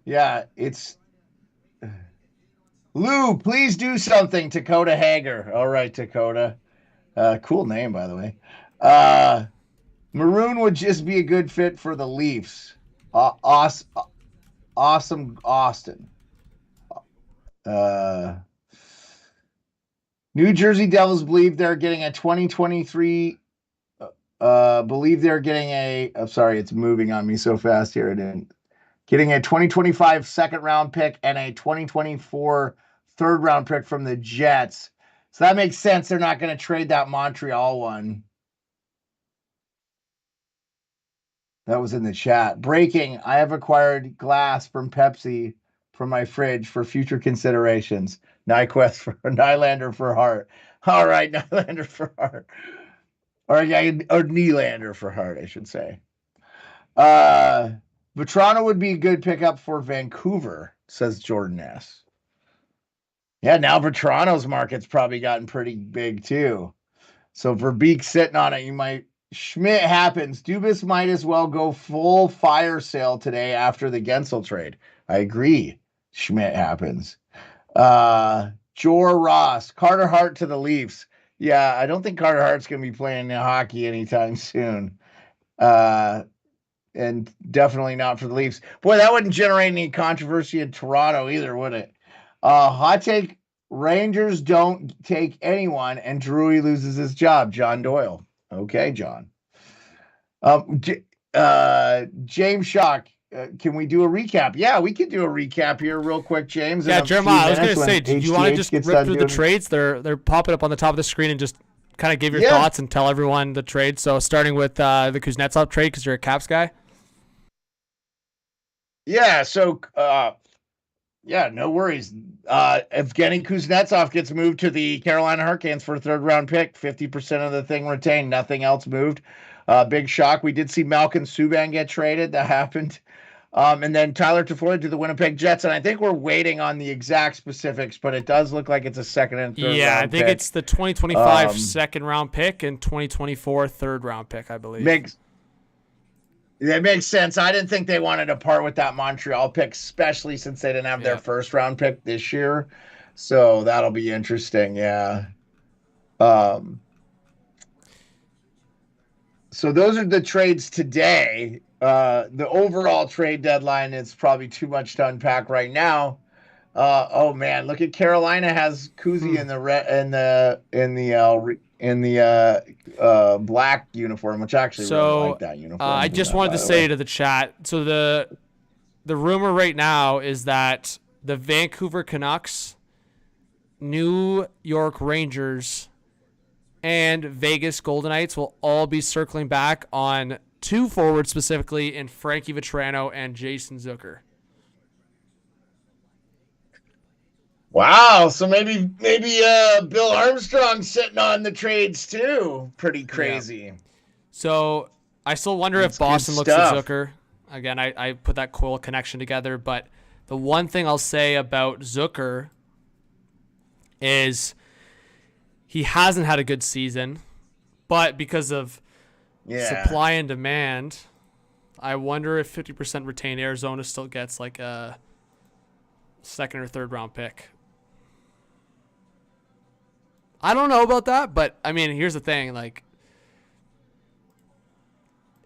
Yeah, it's Lou, please do something, Dakota Hager. All right, Dakota. Cool name, by the way. Maroon would just be a good fit for the Leafs. Awesome Austin. New Jersey Devils believe they're getting a 2023 believe they're getting I'm sorry, it's moving on me so fast here. Getting a 2025 second round pick and a 2024 third round pick from the Jets. So that makes sense. They're not going to trade that Montreal one. That was in the chat. Breaking. I have acquired glass from Pepsi from my fridge for future considerations. Nylander for Hart. All right, Nylander for Hart. Or Nylander for Hart, I should say. Vetrano would be a good pickup for Vancouver, says Jordan S. Yeah, now Vetrano's market's probably gotten pretty big too. So Verbeek's sitting on it. Schmidt happens. Dubas might as well go full fire sale today after the Gensel trade. I agree. Schmidt happens. Jor Ross. Carter Hart to the Leafs. Yeah, I don't think Carter Hart's going to be playing hockey anytime soon. And definitely not for the Leafs. Boy, that wouldn't generate any controversy in Toronto either, would it? Hot take, Rangers don't take anyone and Drury loses his job. John Doyle. Okay, John. James Shock, can we do a recap? Yeah, we could do a recap here real quick, James. Yeah, Jeremiah, I was going to say, do you want to just rip through the trades? They're popping up on the top of the screen and just kind of give your thoughts and tell everyone the trade. So starting with the Kuznetsov trade because you're a Caps guy. Yeah, so yeah, no worries. Evgeny Kuznetsov gets moved to the Carolina Hurricanes for a third round pick. 50% of the thing retained. Nothing else moved. Big shock. We did see Malcolm Subban get traded. That happened. And then Tyler Toffoli to the Winnipeg Jets. And I think we're waiting on the exact specifics, but it does look like it's a second and third round pick. Yeah, I think it's the 2025 second round pick and 2024 third round pick, I believe. That makes sense. I didn't think they wanted to part with that Montreal pick, especially since they didn't have their first round pick this year. So that'll be interesting. Yeah. So those are the trades today. The overall trade deadline is probably too much to unpack right now. Oh man, look at Carolina has Kuzi in the black uniform, which I actually really like that uniform. I just wanted to say to the chat, so the rumor right now is that the Vancouver Canucks, New York Rangers, and Vegas Golden Knights will all be circling back on two forwards specifically in Frankie Vetrano and Jason Zucker. Wow, so maybe Bill Armstrong's sitting on the trades too. Pretty crazy. Yeah. So I still wonder if Boston looks at Zucker. Again, I put that cool connection together, but the one thing I'll say about Zucker is he hasn't had a good season, but because of supply and demand, I wonder if 50% retained Arizona still gets like a second or third round pick. I don't know about that, but I mean, here's the thing, like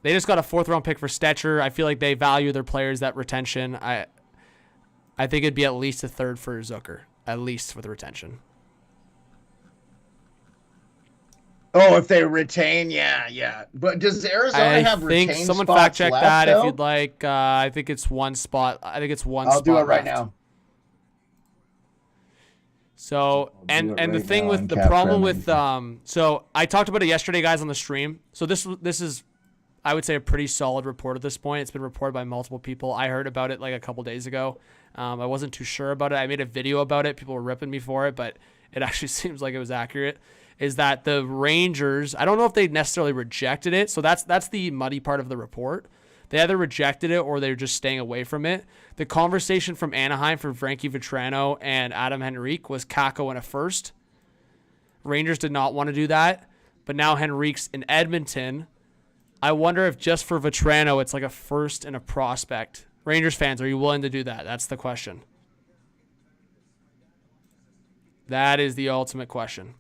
they just got a 4th round pick for Stetcher. I feel like they value their players, that retention. I think it'd be at least a 3rd for Zucker, at least for the retention. Oh, if they retain, yeah. But does Arizona have retained spots? Someone fact check that though? if you'd like. I think it's one spot. I think it's one I'll spot. do it right left. now. So and the thing with the problem with so I talked about it yesterday, guys, on the stream. So this is, I would say, a pretty solid report at this point. It's been reported by multiple people. I heard about it like a couple days ago. I wasn't too sure about it. I made a video about it. People were ripping me for it, but it actually seems like it was accurate. Is that the Rangers, I don't know if they necessarily rejected it. So that's the muddy part of the report. They either rejected it or they're just staying away from it. The conversation from Anaheim for Frankie Vetrano and Adam Henrique was Kako and a 1st. Rangers did not want to do that, but now Henrique's in Edmonton. I wonder if just for Vetrano it's like a 1st and a prospect. Rangers fans, are you willing to do that? That's the question. That is the ultimate question.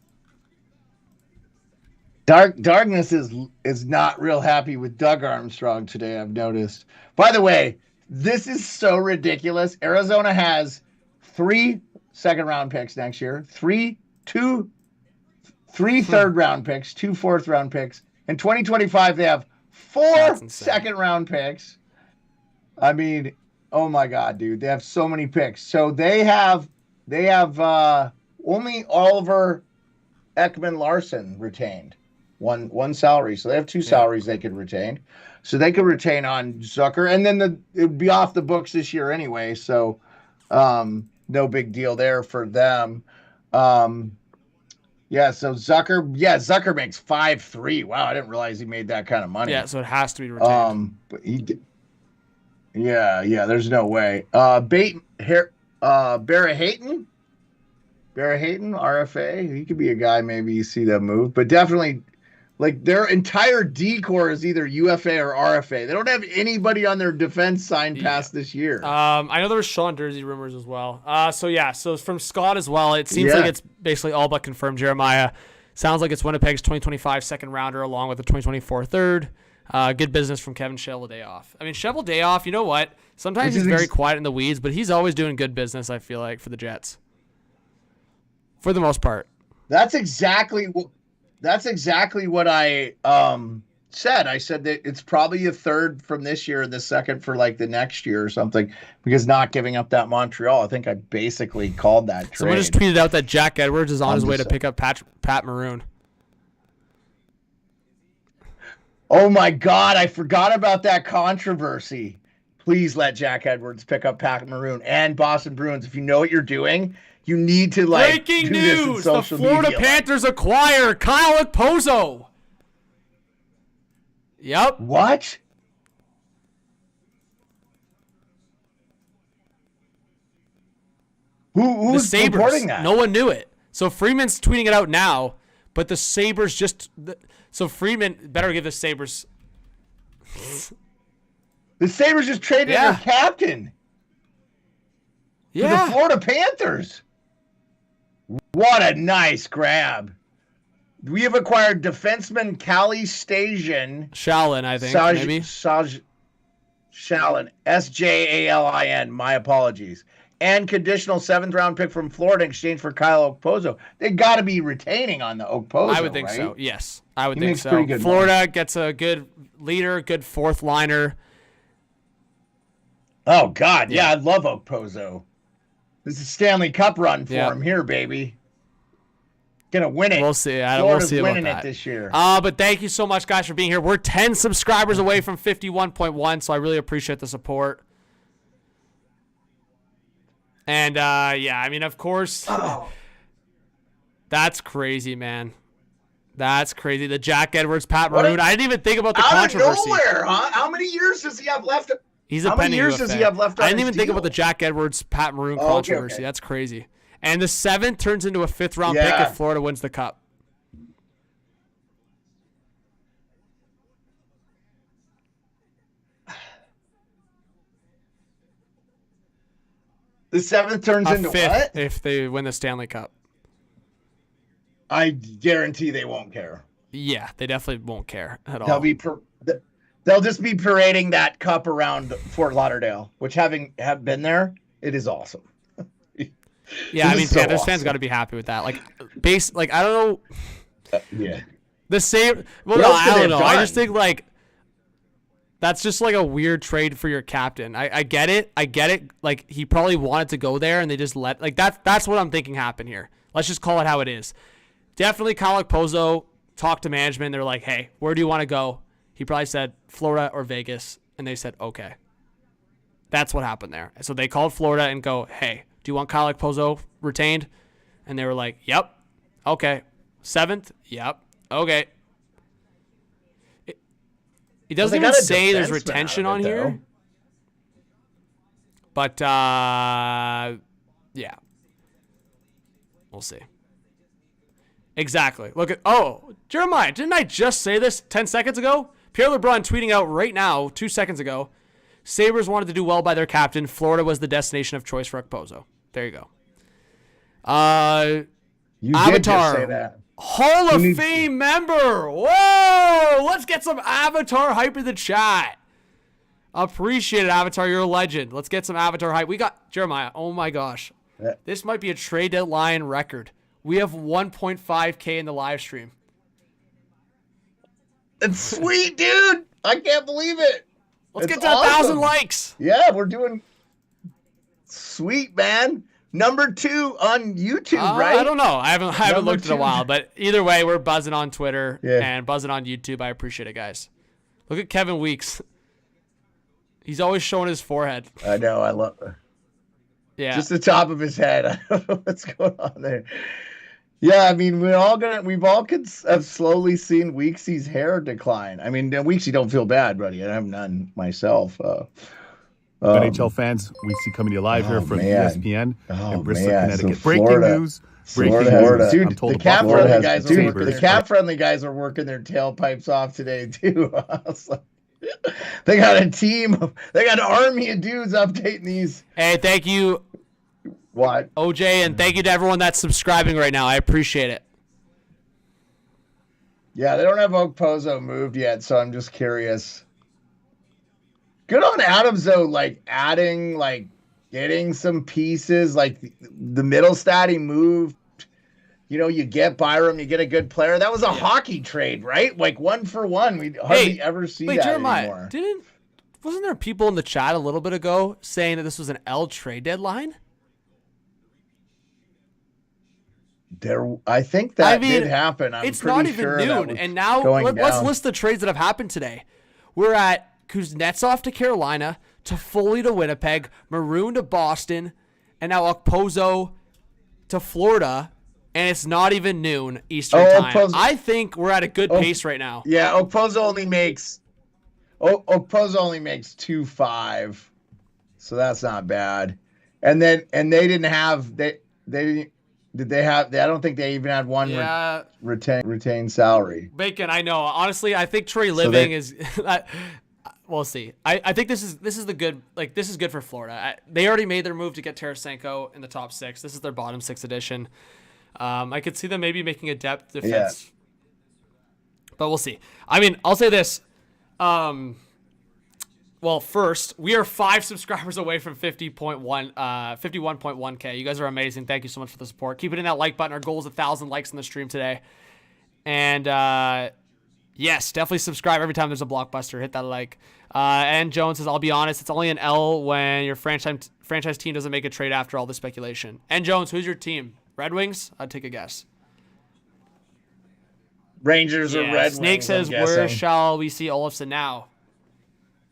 Darkness is not real happy with Doug Armstrong today, I've noticed. By the way, this is so ridiculous. Arizona has 3 second-round picks next year, three 3rd-round picks, 2 4th-round picks. In 2025, they have 4 second-round picks. I mean, oh my God, dude, they have so many picks. So they have only Oliver Ekman-Larsson retained. One salary. So they have 2 salaries they could retain. So they could retain on Zucker. And then it would be off the books this year anyway. So no big deal there for them. So Zucker makes 5.3. Wow, I didn't realize he made that kind of money. Yeah, so it has to be retained. But he did. Yeah, there's no way. Barry Hayton, RFA. He could be a guy maybe you see that move, but definitely, like, their entire D core is either UFA or RFA. They don't have anybody on their defense signed past this year. I know there was Sean Durzi rumors as well. So from Scott as well, it seems like it's basically all but confirmed. Jeremiah, sounds like it's Winnipeg's 2025 second rounder along with the 2024 third. Good business from Kevin Cheveldayoff. I mean, Cheveldayoff, you know what? Sometimes he's very quiet in the weeds, but he's always doing good business, I feel like, for the Jets. For the most part. That's exactly what I said. I said that it's probably a 3rd from this year and the 2nd for like the next year or something, because not giving up that Montreal. I think I basically called that trade. Someone just tweeted out that Jack Edwards is on his way to pick up Pat Maroon. Oh my God, I forgot about that controversy. Please let Jack Edwards pick up Pat Maroon and Boston Bruins. If you know what you're doing, you need to Breaking news! The Florida Panthers acquire Kyle Okposo. Yep. What? Who's reporting that? No one knew it. So Freeman's tweeting it out now, but the Sabres so Freeman better give the Sabres. The Sabres just traded their captain. To the Florida Panthers. What a nice grab. We have acquired defenseman Callie Shalin, I think, maybe. Shalin, Sjalin, my apologies. And conditional 7th-round pick from Florida in exchange for Kyle Okposo. They got to be retaining on the Okposo, I would think so, yes. I would think so. Florida money. Gets a good leader, good 4th liner. Oh, God, yeah, I love Okposo. This is Stanley Cup run for him here, baby. Gonna win it. We'll see. We'll see about winning that. It this year. But thank you so much, guys, for being here. We're 10 subscribers away from 51.1, so I really appreciate the support. And, I mean, of course, that's crazy, man. That's crazy. The Jack Edwards, Pat Maroon. I didn't even think about the controversy. Out of nowhere, huh? How many years does he have left? He's a How many years does he have left? I didn't even think about the Jack Edwards, Pat Maroon controversy. Okay. That's crazy. And the 7th turns into a 5th round pick if Florida wins the Cup. The 7th turns into 5th what? If they win the Stanley Cup. I guarantee they won't care. Yeah, they definitely won't care at all. They'll just be parading that cup around Fort Lauderdale, which have been there, it is awesome. Yeah, I mean, Panthers fans got to be happy with that. Like, I don't know. Yeah. The same. Well, no, I don't know. I just think that's just like a weird trade for your captain. I get it. Like, he probably wanted to go there, and they just that's what I'm thinking happened here. Let's just call it how it is. Definitely, Kyle Okposo talked to management. They're like, "Hey, where do you want to go?" He probably said Florida or Vegas, and they said, "Okay." That's what happened there. So they called Florida and go, "Hey, do you want Kyle Okposo retained?" And they were like, "Yep, okay." 7th, yep, okay. It doesn't even say there's retention on here. But, yeah. We'll see. Exactly. Look at, Jeremiah, didn't I just say this 10 seconds ago? Pierre LeBrun tweeting out right now, 2 seconds ago, Sabres wanted to do well by their captain. Florida was the destination of choice for Okposo. There you go. You Avatar, did just say that. Hall of Fame member. Whoa! Let's get some Avatar hype in the chat. Appreciate it, Avatar. You're a legend. Let's get some Avatar hype. We got Jeremiah. Oh my gosh. Yeah. This might be a trade deadline record. We have 1.5K in the live stream. It's sweet, dude. I can't believe it. Let's get to 1,000 likes. Yeah, we're doing sweet, man. Number 2 on YouTube, right? I don't know. I haven't looked in a while, but either way, we're buzzing on Twitter and buzzing on YouTube. I appreciate it, guys. Look at Kevin Weeks. He's always showing his forehead. I know. I love it. Yeah. Just the top of his head. I don't know what's going on there. Yeah, I mean, we've all have slowly seen Weeksy's hair decline. I mean, Weeksy, don't feel bad, buddy. I have none myself. NHL fans, Weeksy coming to you live here from ESPN in Bristol, Connecticut. So Breaking news. Florida. Dude, I'm told the cap-friendly guys are working their tailpipes off today, too. They got a team. They got an army of dudes updating these. Hey, thank you, What? OJ, and thank you to everyone that's subscribing right now. I appreciate it. Yeah, they don't have Okposo moved yet, so I'm just curious. Good on Adams, though, like adding, like getting some pieces, like the middle stat he moved. You know, you get Byram, you get a good player. That was a hockey trade, right? Like 1-for-1. We hardly ever see that Jeremiah, anymore. Wasn't there people in the chat a little bit ago saying that this was an L trade deadline? I think that did happen. It's not even noon. And now let's list the trades that have happened today. We're at Kuznetsov to Carolina, Toffoli to Winnipeg, Maroon to Boston, and now Okposo to Florida. And it's not even noon Eastern time. I think we're at a good pace right now. Yeah, Okposo only makes 2.5, so that's not bad. And they didn't have I don't think they even had one retained salary. Bacon, I know. Honestly, I think Troy Living is. We'll see. I think this is the good. Like, this is good for Florida. They already made their move to get Tarasenko in the top 6. This is their bottom 6 edition. I could see them maybe making a depth defense, but we'll see. I mean, I'll say this. Well, first, we are 5 subscribers away from 51.1K. You guys are amazing. Thank you so much for the support. Keep it in that like button. Our goal is 1,000 likes in the stream today. And yes, definitely subscribe every time there's a blockbuster. Hit that like. And Jones says, I'll be honest, it's only an L when your franchise team doesn't make a trade after all the speculation. And Jones, who's your team? Red Wings? I'd take a guess. Rangers or Red Wings. Snake says, where shall we see Olofsson now?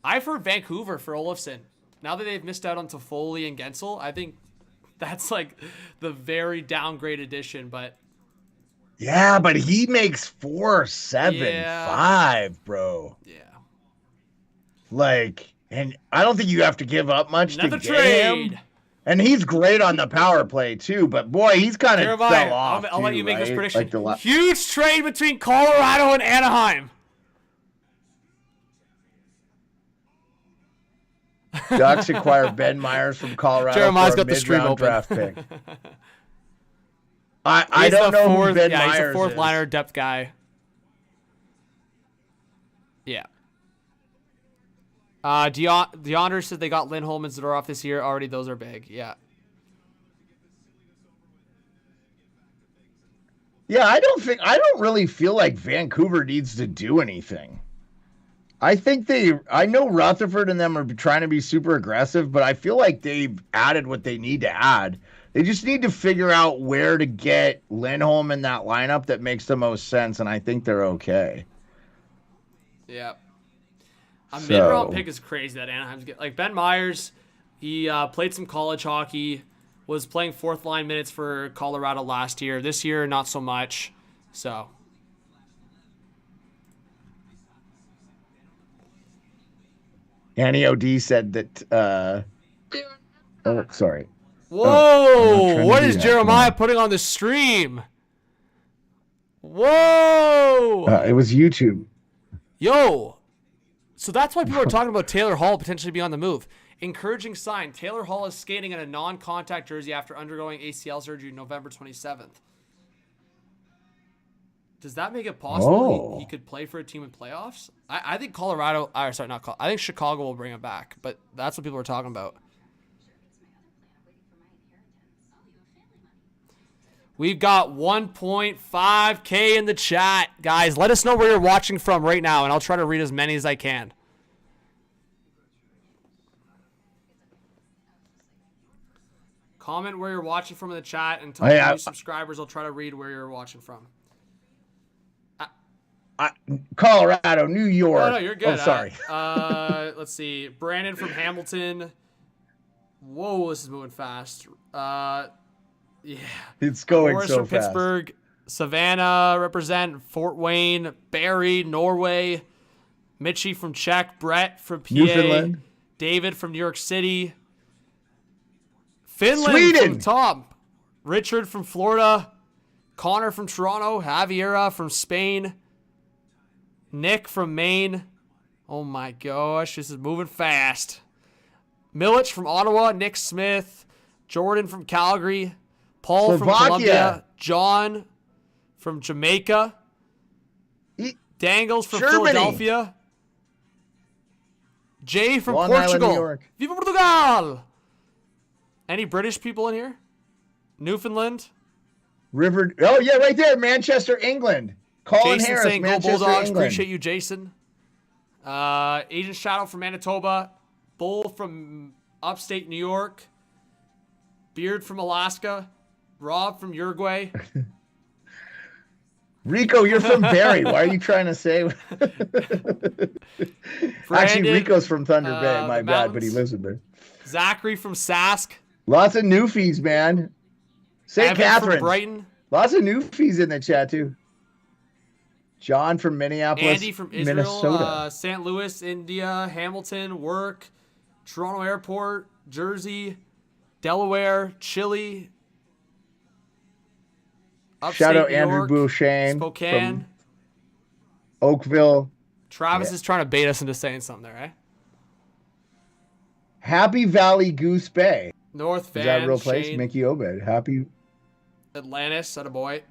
I've heard Vancouver for Olofsson. Now that they've missed out on Toffoli and Gensel, I think that's like the very downgrade edition. But Yeah, but he makes 4.75, bro. Yeah. Like, and I don't think you have to give up much Another to get trade. him. And he's great on the power play too, but boy, he's kind of fell off. I'll let you make this prediction. Like huge trade between Colorado and Anaheim. Ducks acquire Ben Myers from Colorado. Jeremiah's for a got the stream open. Draft pick. I don't know who Ben Myers is. He's a fourth liner depth guy. Yeah. DeAndre said they got Lindholm and Zadorov this year. Already, those are big. Yeah. Yeah, I don't really feel like Vancouver needs to do anything. I know Rutherford and them are trying to be super aggressive, but I feel like they've added what they need to add. They just need to figure out where to get Lindholm in that lineup that makes the most sense, and I think they're okay. Yeah. A mid-round pick is crazy that Anaheim's get. Like Ben Myers, he played some college hockey, was playing fourth line minutes for Colorado last year. This year, not so much. So. Annie OD said that. Oh, sorry. Whoa! What is Jeremiah putting on the stream? Whoa! It was YouTube. Yo! So that's why people are talking about Taylor Hall potentially being on the move. Encouraging sign. Taylor Hall is skating in a non-contact jersey after undergoing ACL surgery November 27th. Does that make it possible he could play for a team in playoffs? I think I think Chicago will bring him back, but that's what people are talking about. We've got 1.5K in the chat. Guys, let us know where you're watching from right now, and I'll try to read as many as I can. Comment where you're watching from in the chat, and tell new subscribers I'll try to read where you're watching from. Colorado, New York. No, you're good. Oh, sorry. Let's see. Brandon from Hamilton. Whoa, this is moving fast. Yeah. It's going Boris so from fast. Pittsburgh. Savannah represent Fort Wayne. Barrie, Norway. Mitchie from Czech. Brett from PA. Newfoundland. David from New York City. Finland Sweden. from Tom. Richard from Florida. Connor from Toronto. Javiera from Spain. Nick from Maine. Oh my gosh, this is moving fast. Milich from Ottawa. Nick Smith. Jordan from Calgary. Paul from Colombia. John from Jamaica. Dangles from Germany. Philadelphia. Jay from Long Island, Portugal. New York. Viva Portugal! Any British people in here? Newfoundland? River. Oh, yeah, right there. Manchester, England. Colin Jason Harris, saying go Manchester, Bulldogs. England. Appreciate you, Jason. Agent Shadow from Manitoba. Bull from upstate New York. Beard from Alaska. Rob from Uruguay. Rico, you're from Barrie. Why are you trying to say? Actually, Rico's from Thunder Bay. My bad, but he lives in there. Zachary from Sask. Lots of Newfies, man. St. Catharines. From Brighton. Lots of Newfies in the chat, too. John from Minneapolis, Andy from Israel. Minnesota. St. Louis, India. Hamilton, Work. Toronto Airport. Jersey. Delaware. Chile. Shout out New Andrew York, Bouchane Spokane. from Oakville. Travis is trying to bait us into saying something there, eh? Happy Valley Goose Bay. North Van. Is that a real place? Shane. Mickey Obed. Happy. Atlantis, attaboy.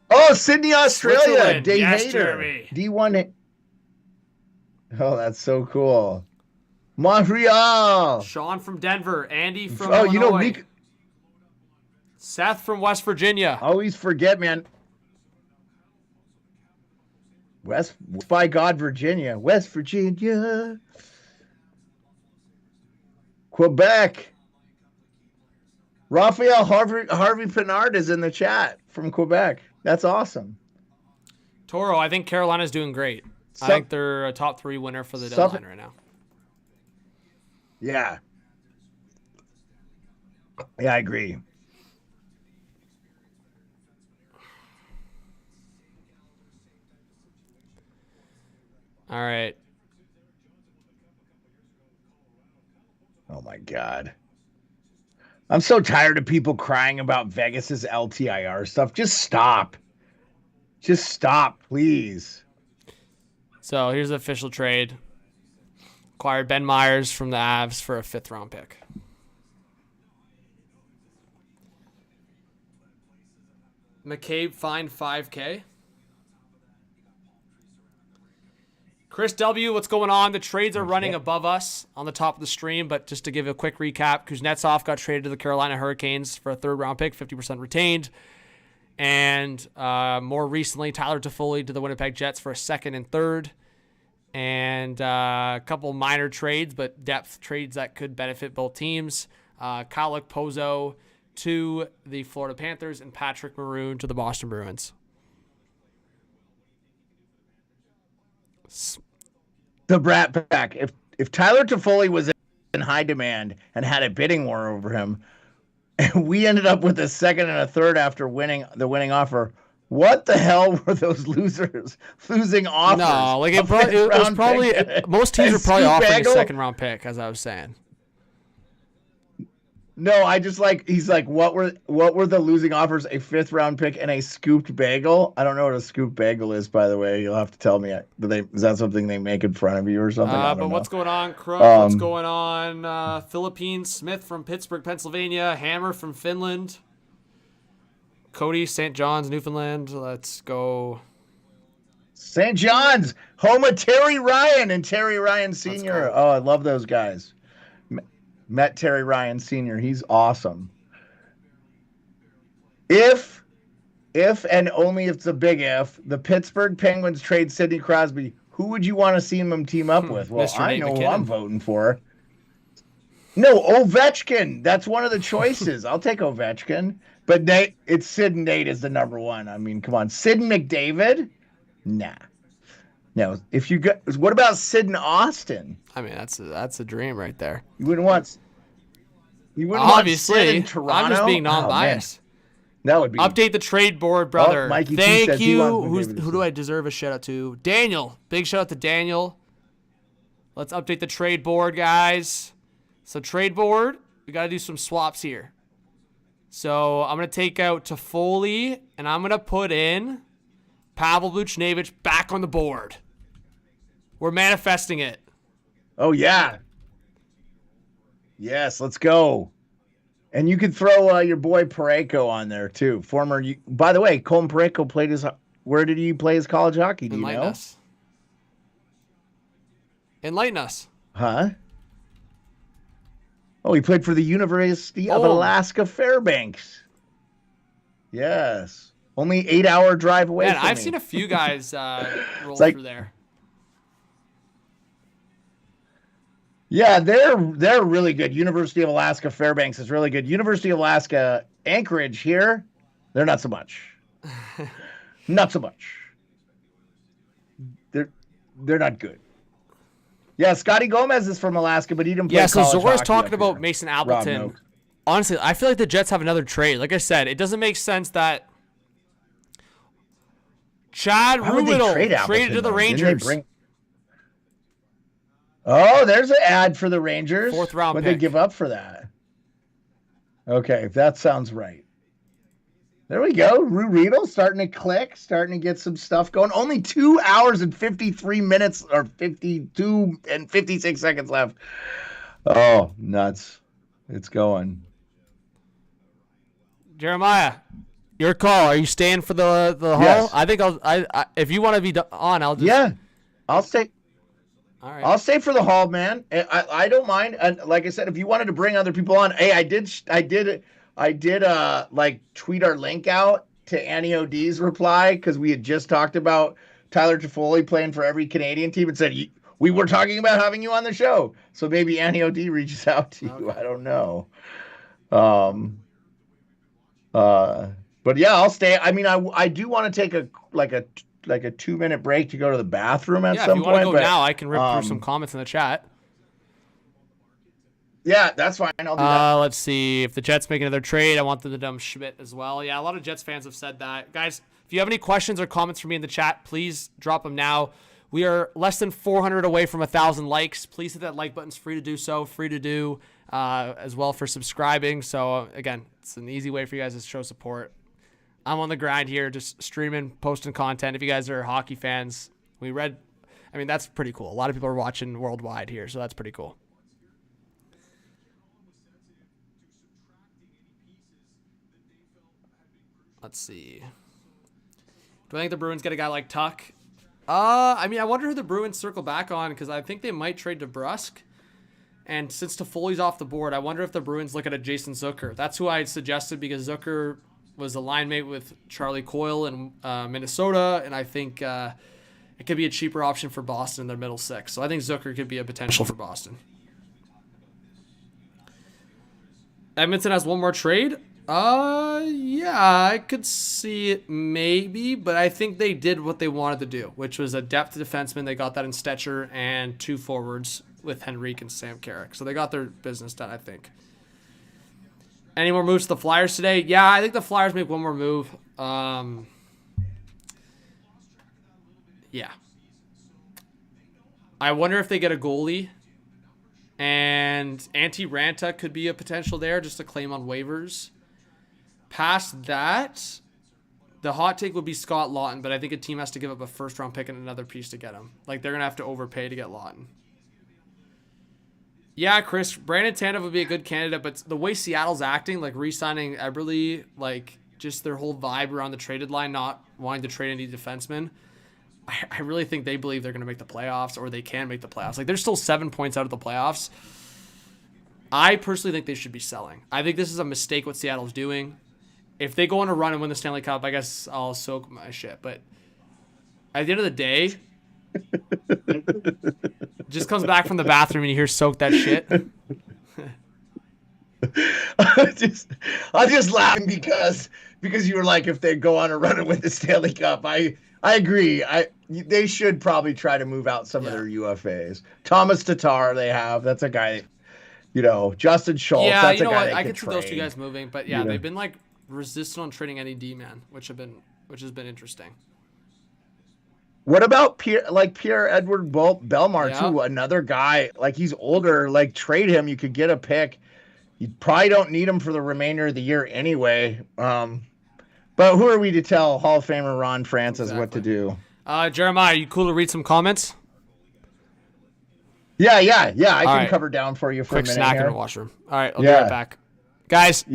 Oh, Sydney, Australia. Dave Yes, Hayter. Jeremy. D1. Oh, that's so cool. Montreal. Sean from Denver. Andy from Oh, Illinois. you know, Rico. Seth from West Virginia. Always forget, man. West by God, Virginia. West Virginia. Quebec. Raphael Harvey Pinard is in the chat from Quebec. That's awesome. Toro, I think Carolina's doing great. I think they're a top 3 winner for the deadline right now. Yeah. Yeah, I agree. All right. Oh my God. I'm so tired of people crying about Vegas's LTIR stuff. Just stop. Just stop, please. So here's the official trade. Acquired Ben Myers from the Avs for a 5th-round pick. McCabe fined $5K. Chris W., what's going on? The trades are running above us on the top of the stream, but just to give a quick recap, Kuznetsov got traded to the Carolina Hurricanes for a 3rd-round pick, 50% retained. And more recently, Tyler Toffoli to the Winnipeg Jets for a 2nd and 3rd. And a couple minor trades, but depth trades that could benefit both teams. Kyle Pozo to the Florida Panthers and Patrick Maroon to the Boston Bruins. The Brat Pack. If Tyler Toffoli was in high demand and had a bidding war over him, and we ended up with a 2nd and a 3rd after winning the winning offer, what the hell were those losers losing offers? No, like it was probably most teams were probably offering a 2nd-round pick, as I was saying. No, I just he's like, what were the losing offers? A 5th-round pick and a scooped bagel. I don't know what a scooped bagel is, by the way. You'll have to tell me. Is that something they make in front of you or something? But know. What's going on, Crump? What's going on? Philippines, Smith from Pittsburgh, Pennsylvania. Hammer from Finland. Cody, St. John's, Newfoundland. Let's go. St. John's, home of Terry Ryan and Terry Ryan Sr. Oh, I love those guys. Met Terry Ryan Sr. He's awesome. If and only if it's a big if, the Pittsburgh Penguins trade Sidney Crosby, who would you want to see him team up with? Well, Mr. I Nate know McKinnon. who I'm voting for. No, Ovechkin. That's one of the choices. I'll take Ovechkin. But it's Sid and Nate is the number one. I mean, come on. Sid and McDavid? Nah. No. What about Sid and Austin? I mean, that's a dream right there. You wouldn't want Obviously, Sid in Toronto? I'm just being non-biased. That would be Update the trade board, brother. Mikey T Thank says he you. wants Who do I deserve a shout out to? Daniel. Big shout out to Daniel. Let's update the trade board, guys. So trade board, we got to do some swaps here. So I'm going to take out Toffoli, and I'm going to put in Pavel Buchnevich back on the board. We're manifesting it. Oh, yeah. Yes, let's go. And you could throw your boy Parayko on there, too. By the way, Colin Parayko where did he play his college hockey? Do you know? Enlighten us. Huh? Oh, he played for the University of Alaska Fairbanks. Yes. Only 8-hour drive away from I've me. seen a few guys roll through there. Yeah, they're really good. University of Alaska Fairbanks is really good. University of Alaska Anchorage here, they're not so much. Not so much. They're not good. Yeah, Scotty Gomez is from Alaska, but he didn't play college hockey. Yeah, so Zora's talking about here. Mason Appleton. Honestly, I feel like the Jets have another trade. Like I said, it doesn't make sense that Chad Ruhwedel traded to the Rangers. Oh, there's an ad for the Rangers. 4th-round pick. What'd pick. they give up for that? Okay, that sounds right. There we go. Riedel starting to click, starting to get some stuff going. Only 2 hours and 53 minutes or 52 and 56 seconds left. Oh, nuts. It's going. Jeremiah, your call. Are you staying for the Yes. haul? I think I if you want to be on, I'll just. Yeah, I'll stay. All right. I'll stay for the haul, man. I don't mind. And like I said, if you wanted to bring other people on, hey, I did tweet our link out to Annie O'D's reply because we had just talked about Tyler Toffoli playing for every Canadian team and said we were talking about having you on the show. So maybe Annie O'D reaches out to you. Okay. I don't know. But yeah, I'll stay. I mean, I do want to take a 2-minute break to go to the bathroom at some point. If you want to go now, I can rip through some comments in the chat. Yeah, that's fine. I'll do that. Let's see. If the Jets make another trade, I want them to dump Schmidt as well. Yeah, a lot of Jets fans have said that. Guys, if you have any questions or comments for me in the chat, please drop them now. We are less than 400 away from 1,000 likes. Please hit that like button. It's free to do so. Free to do as well for subscribing. So, again, it's an easy way for you guys to show support. I'm on the grind here, just streaming, posting content. If you guys are hockey fans, that's pretty cool. A lot of people are watching worldwide here, so that's pretty cool. Let's see. Do I think the Bruins get a guy like Tuck? I wonder who the Bruins circle back on, because I think they might trade DeBrusk. And since Toffoli's off the board, I wonder if the Bruins look at a Jason Zucker. That's who I had suggested, because Zucker was a line mate with Charlie Coyle in Minnesota, and I think it could be a cheaper option for Boston in their middle six. So I think Zucker could be a potential for Boston. Edmonton has one more trade? Yeah, I could see it maybe, but I think they did what they wanted to do, which was a depth defenseman. They got that in Stetcher, and 2 forwards with Henrique and Sam Carrick. So they got their business done, I think. Any more moves to the Flyers today? Yeah, I think the Flyers make one more move. Yeah. I wonder if they get a goalie. And Antti Ranta could be a potential there, just to claim on waivers. Past that, the hot take would be Scott Lawton, but I think a team has to give up a first-round pick and another piece to get him. Like, they're going to have to overpay to get Lawton. Yeah, Chris, Brandon Tanev would be a good candidate, but the way Seattle's acting, like re-signing Eberle, like just their whole vibe around the traded line, not wanting to trade any defensemen, I really think they believe they're going to make the playoffs, or they can make the playoffs. Like, they're still 7 points out of the playoffs. I personally think they should be selling. I think this is a mistake what Seattle's doing. If they go on a run and win the Stanley Cup, I guess I'll soak my shit. But at the end of the day, just comes back from the bathroom and you hear soak that shit. I'm just laughing because you were like, if they go on a run and win the Stanley Cup, I agree. They should probably try to move out some of their UFAs. Thomas Tatar, they have. That's a guy, Justin Schultz. Yeah, that's you know a guy what? I could see trade. those two guys moving, but yeah, they've been like resistant on trading any D-man, which has been interesting. What about Pierre-Edouard Bellemare too? Another guy, like, he's older. Like, trade him. You could get a pick. You probably don't need him for the remainder of the year anyway. But who are we to tell Hall of Famer Ron Francis what to do? Jeremiah, you cool to read some comments? Yeah. I can cover down for you for quick a minute snack here. in the washroom. All right, I'll be right back. Guys,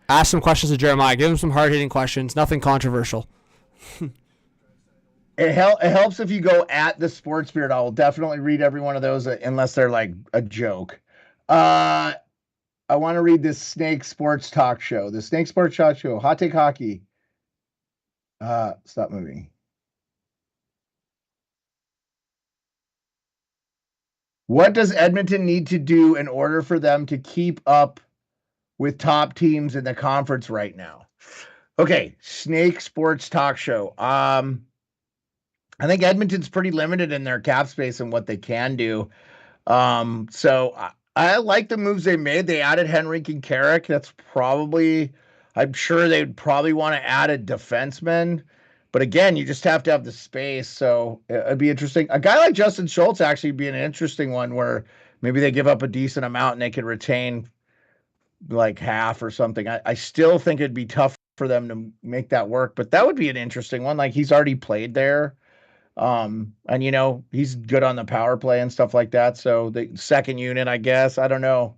ask some questions to Jeremiah. Give him some hard-hitting questions. Nothing controversial. It helps if you go at the Sports Beard. I will definitely read every one of those unless they're like a joke. I want to read this Snake Sports Talk Show. The Snake Sports Talk Show. Hot Take Hockey. Stop moving. What does Edmonton need to do in order for them to keep up with top teams in the conference right now? Okay, Snake Sports Talk Show. I think Edmonton's pretty limited in their cap space and what they can do. So I like the moves they made. They added Henrique and Carrick. I'm sure they'd probably want to add a defenseman. But again, you just have to have the space. So it'd be interesting. A guy like Justin Schultz actually be an interesting one, where maybe they give up a decent amount and they could retain like half or something. I still think it'd be tough for them to make that work, but that would be an interesting one. Like, he's already played there. And he's good on the power play and stuff like that. So the second unit, I guess, I don't know.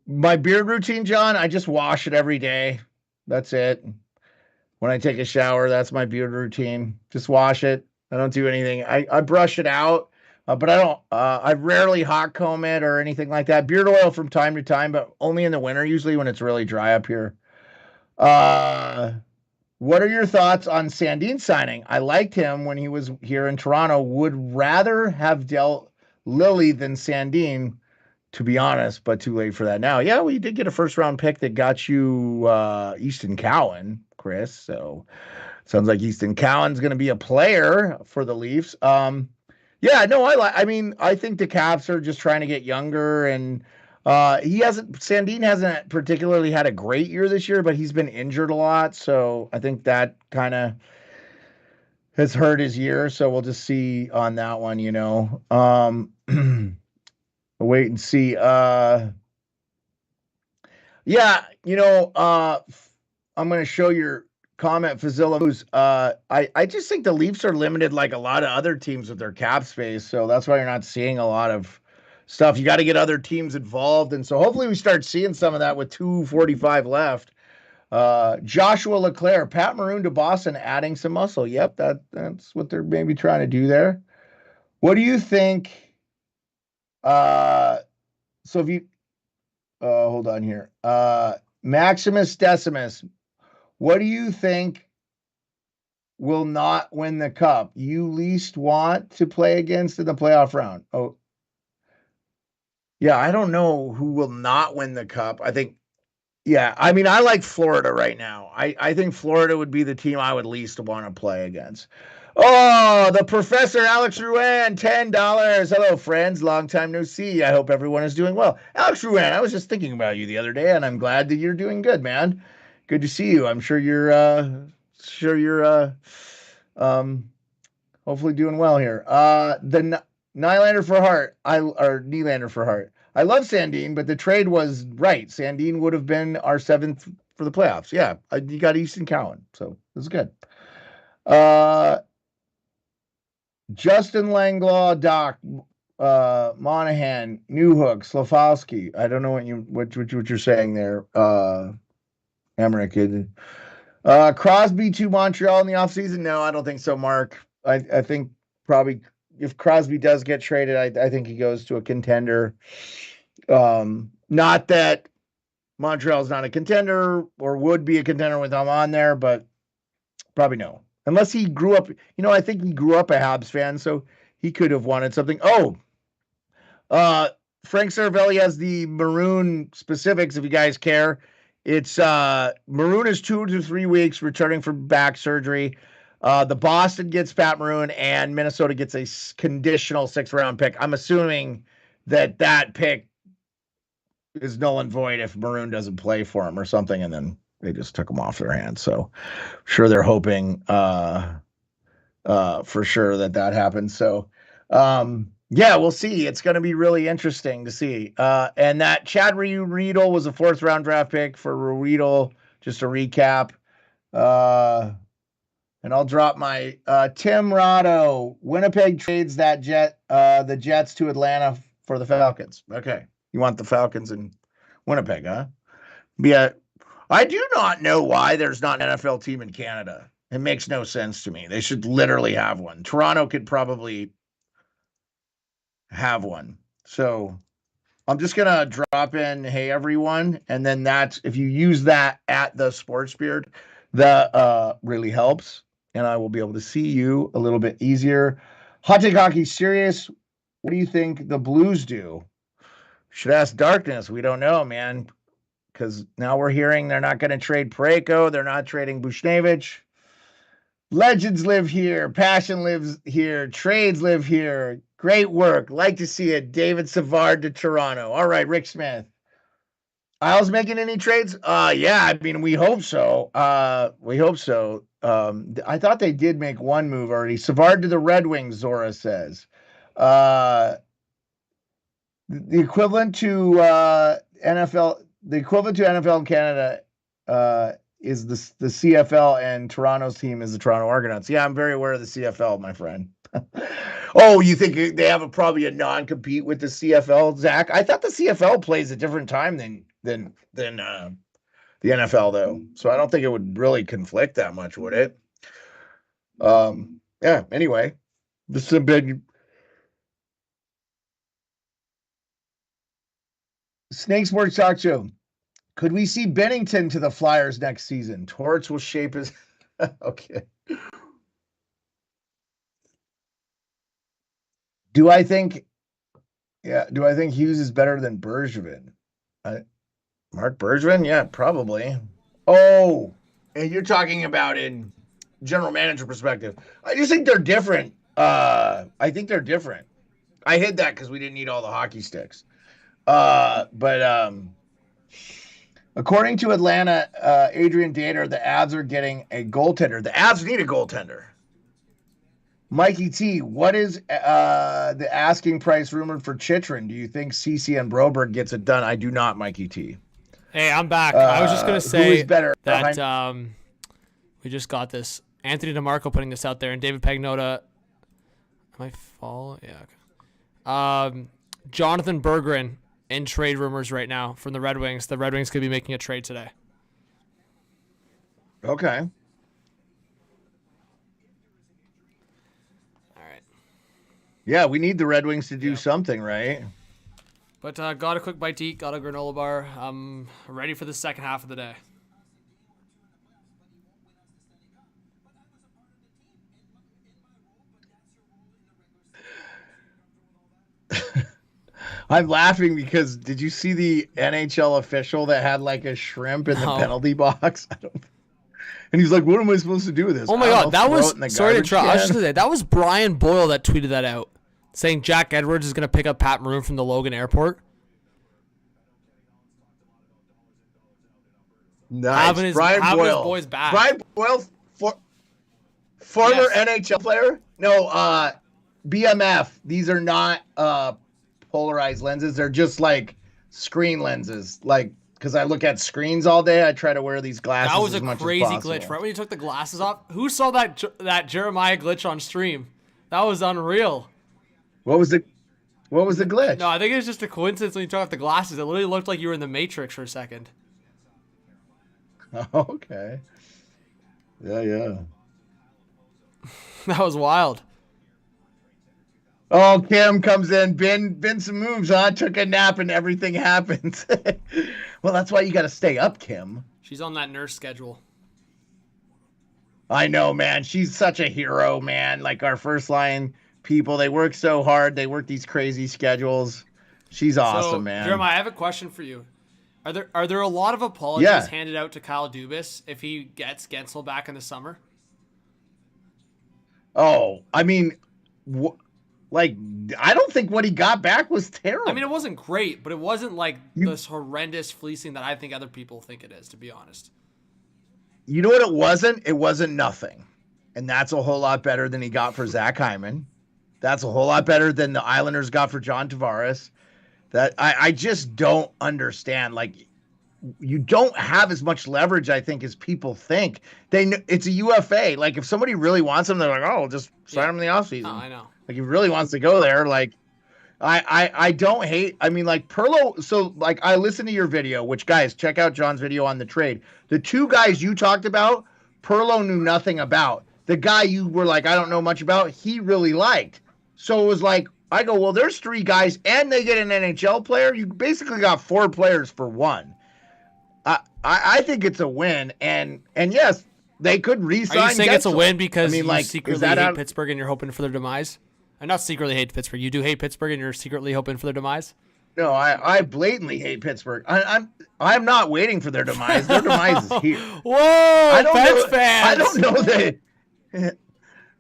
My beard routine, John, I just wash it every day. That's it. When I take a shower, that's my beard routine. Just wash it. I don't do anything. I brush it out, but I rarely hot comb it or anything like that. Beard oil from time to time, but only in the winter, usually when it's really dry up here. What are your thoughts on Sandin signing? I liked him when he was here in Toronto. Would rather have dealt Lily than Sandin, to be honest, but too late for that now. Yeah, we did get a first-round pick that got you Easton Cowan, Chris. So sounds like Easton Cowan's going to be a player for the Leafs. I think the Caps are just trying to get younger, and Sandin hasn't particularly had a great year this year, but he's been injured a lot. So I think that kind of has hurt his year. So we'll just see on that one, you know. Wait and see. Yeah, you know, I'm going to show your comment, Fazilla Moose. I just think the Leafs are limited like a lot of other teams with their cap space. So that's why you're not seeing a lot of stuff. You got to get other teams involved. And so hopefully we start seeing some of that with 2:45 left. Joshua Leclaire, Pat Maroon to Boston, adding some muscle. Yep, that's what they're maybe trying to do there. What do you think? So if you hold on here. Maximus Decimus, what do you think will not win the cup? You least want to play against in the playoff round? Oh, yeah, I don't know who will not win the cup. I think, yeah, I mean, I like Florida right now. I think Florida would be the team I would least want to play against. Oh, the Professor Alex Ruan, $10. Hello, friends. Long time no see. I hope everyone is doing well. Alex Ruan, I was just thinking about you the other day, and I'm glad that you're doing good, man. Good to see you. I'm sure you're hopefully doing well here. The Nylander for Hart, or Nylander for Hart. I love Sandin, but the trade was right. Sandin would have been our 7th for the playoffs. Yeah, you got Easton Cowan, so this is good. Justin Langlaw, Doc, Monahan, Newhook, Slafowski. I don't know what you're saying there, Emmerich. Crosby to Montreal in the offseason? No, I don't think so, Mark. I think probably if Crosby does get traded, I think he goes to a contender. Not that Montreal's not a contender or would be a contender with him on there, but probably no. Unless he grew up, you know, I think he grew up a Habs fan, so he could have wanted something. Oh, Frank Saravelli has the Maroon specifics, if you guys care. It's Maroon is 2 to 3 weeks returning from back surgery. The Boston gets Pat Maroon, and Minnesota gets a conditional 6th-round pick. I'm assuming that pick is null and void if Maroon doesn't play for him or something, and then they just took him off their hands. So sure they're hoping for sure that happens. So yeah, we'll see. It's going to be really interesting to see. And that Chad Riedel was a 4th-round draft pick for Riedel, just to recap. And I'll drop my Tim Rotto. Winnipeg trades the Jets to Atlanta for the Falcons. Okay. You want the Falcons in Winnipeg, huh? Yeah. I do not know why there's not an NFL team in Canada. It makes no sense to me. They should literally have one. Toronto could probably have one. So I'm just going to drop in, hey, everyone. And then that's, if you use that at the Sports Beard, that really helps. And I will be able to see you a little bit easier. Hot Take Hockey Serious. What do you think the Blues do? Should ask Darkness. We don't know, man. Because now we're hearing they're not going to trade Parayko. They're not trading Buchnevich. Legends live here. Passion lives here. Trades live here. Great work. Like to see it. David Savard to Toronto. All right, Rick Smith. Isles making any trades? Yeah, I mean, we hope so. We hope so. I thought they did make one move already. Savard to the Red Wings, Zora says. The equivalent to NFL... The equivalent to NFL in Canada is the CFL, and Toronto's team is the Toronto Argonauts. Yeah, I'm very aware of the CFL, my friend. Oh, you think they have probably a non-compete with the CFL, Zach? I thought the CFL plays a different time than the NFL, though. So I don't think it would really conflict that much, would it? Yeah, anyway, this is a big... Snake Sports Talk Show. Could we see Bennington to the Flyers next season? Torts will shape his... Okay. Do I think Hughes is better than Bergevin? Mark Bergevin? Yeah, probably. Oh, and you're talking about in general manager perspective. I just think they're different. I think they're different. I hid that because we didn't need all the hockey sticks. But according to Atlanta, Adrian Dater, the Avs are getting a goaltender. The Avs need a goaltender. Mikey T, what is the asking price rumored for Chychrun? Do you think CC and Broberg gets it done? I do not, Mikey T. Hey, I'm back. I was just going to say who is better? that we just got this. Anthony DeMarco putting this out there, and David Pagnotta. Am I following? Yeah. Okay. Jonathan Berggren in trade rumors right now from the Red Wings. The Red Wings could be making a trade today. Okay. All right. Yeah, we need the Red Wings to do something, right? But got a quick bite to eat, got a granola bar. I'm ready for the second half of the day. I'm laughing because did you see the NHL official that had like a shrimp in the penalty box? And he's like, "What am I supposed to do with this?" Oh my God, that was sorry to interrupt. I was just gonna say that was Brian Boyle that tweeted that out, saying Jack Edwards is gonna pick up Pat Maroon from the Logan Airport. Nice, Brian Boyle. His boys back. Brian Boyle, former NHL player. No, BMF. These are not polarized lenses. They're just like screen lenses. Like, because I look at screens all day, I try to wear these glasses. That was as a much crazy as possible. glitch, right when you took the glasses off. Who saw that Jeremiah glitch on stream? That was unreal. What was the glitch? No, I think it was just a coincidence when you took off the glasses. It literally looked like you were in the Matrix for a second. Okay. Yeah. That was wild. Oh, Kim comes in, been some moves, huh? Took a nap and everything happens. Well, that's why you got to stay up, Kim. She's on that nurse schedule. I know, man. She's such a hero, man. Like our first line people, they work so hard. They work these crazy schedules. She's awesome, man. Jeremiah, I have a question for you. Are there a lot of apologies handed out to Kyle Dubas if he gets Gensel back in the summer? Oh, I mean, I don't think what he got back was terrible. I mean, it wasn't great, but it wasn't like this horrendous fleecing that I think other people think it is, to be honest. You know what it wasn't? It wasn't nothing. And that's a whole lot better than he got for Zach Hyman. That's a whole lot better than the Islanders got for John Tavares. That I just don't understand. Like, you don't have as much leverage, I think, as people think. It's a UFA. Like, if somebody really wants him, they're like, "Oh, just sign him in the offseason." Oh, I know. Like, he really wants to go there. Like, I don't hate. I mean, like Perlo. So, like, I listened to your video. Which, guys, check out John's video on the trade. The two guys you talked about, Perlo knew nothing about. The guy you were like, I don't know much about, he really liked. So it was like, I go, well, there's three guys, and they get an NHL player. You basically got four players for one. I think it's a win, and yes, they could re-sign. Are you saying Gensel. it's a win because you like, secretly hate Pittsburgh and you're hoping for their demise? I'm not secretly hate Pittsburgh. You do hate Pittsburgh and you're secretly hoping for their demise? No, I blatantly hate Pittsburgh. I'm not waiting for their demise. Their demise is here. Whoa, Pets fans! I don't know that.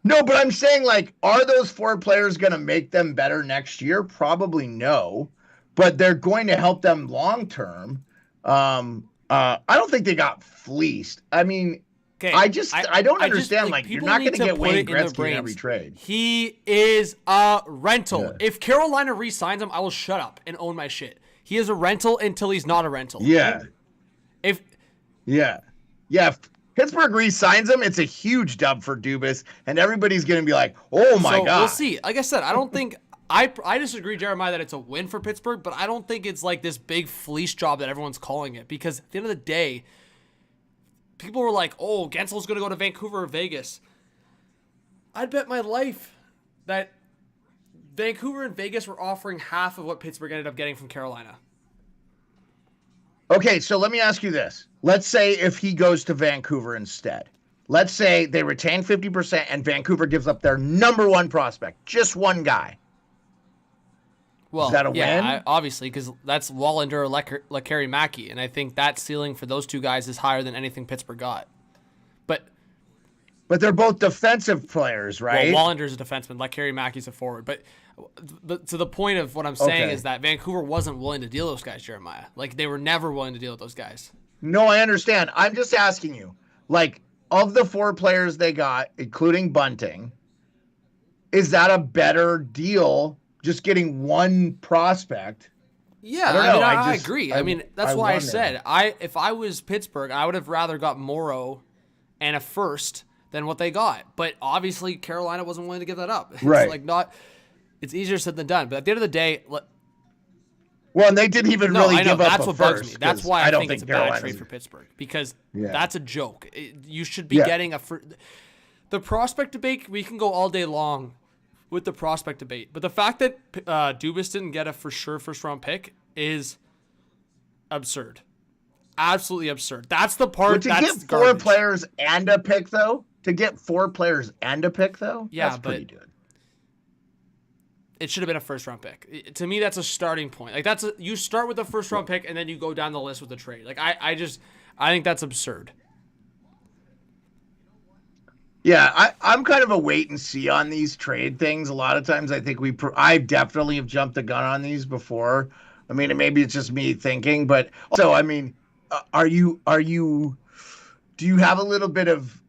No, but I'm saying, like, are those four players going to make them better next year? Probably no, but they're going to help them long term. I don't think they got fleeced. I mean, I don't understand. Like, you're not going to get Wayne Gretzky in every trade. He is a rental. Yeah. If Carolina re-signs him, I will shut up and own my shit. He is a rental until he's not a rental. Yeah. If Pittsburgh re-signs him, it's a huge dub for Dubas, and everybody's going to be like, "Oh my God." We'll see. Like I said, I don't think I disagree, Jeremiah, that it's a win for Pittsburgh, but I don't think it's like this big fleece job that everyone's calling it, because at the end of the day, people were like, "Oh, Gensel's going to go to Vancouver or Vegas." I'd bet my life that Vancouver and Vegas were offering half of what Pittsburgh ended up getting from Carolina. Okay, so let me ask you this. Let's say if he goes to Vancouver instead. Let's say they retain 50% and Vancouver gives up their number one prospect, just one guy. Well, is that a win? Obviously, because that's Wallander or Lekari Mackey, and I think that ceiling for those two guys is higher than anything Pittsburgh got. But they're both defensive players, right? Well, Wallander's a defenseman, Lekari Mackey's a forward. But to the point of what I'm saying is that Vancouver wasn't willing to deal those guys, Jeremiah. Like, they were never willing to deal with those guys. No, I understand. I'm just asking you, like, of the four players they got, including Bunting, is that a better deal? Just getting one prospect. Yeah, I agree. I mean, that's why I said if I was Pittsburgh, I would have rather got Morrow and a first than what they got. But obviously, Carolina wasn't willing to give that up. It's right. It's easier said than done. But at the end of the day, well, and they didn't even really give up. That's what bugs me. That's why I think it's a bad trade for Pittsburgh, because that's a joke. You should be getting the prospect debate. We can go all day long with the prospect debate, but the fact that Dubas didn't get a for sure first round pick is absurd. Absolutely absurd. That's the part. To get four players and a pick, though. Yeah, that's pretty good. It should have been a first round pick. To me, that's a starting point. Like you start with a first round pick and then you go down the list with the trade. Like I think that's absurd. Yeah, I'm kind of a wait and see on these trade things. A lot of times, I think I definitely have jumped the gun on these before. I mean, maybe it's just me thinking, but also, I mean, do you have a little bit of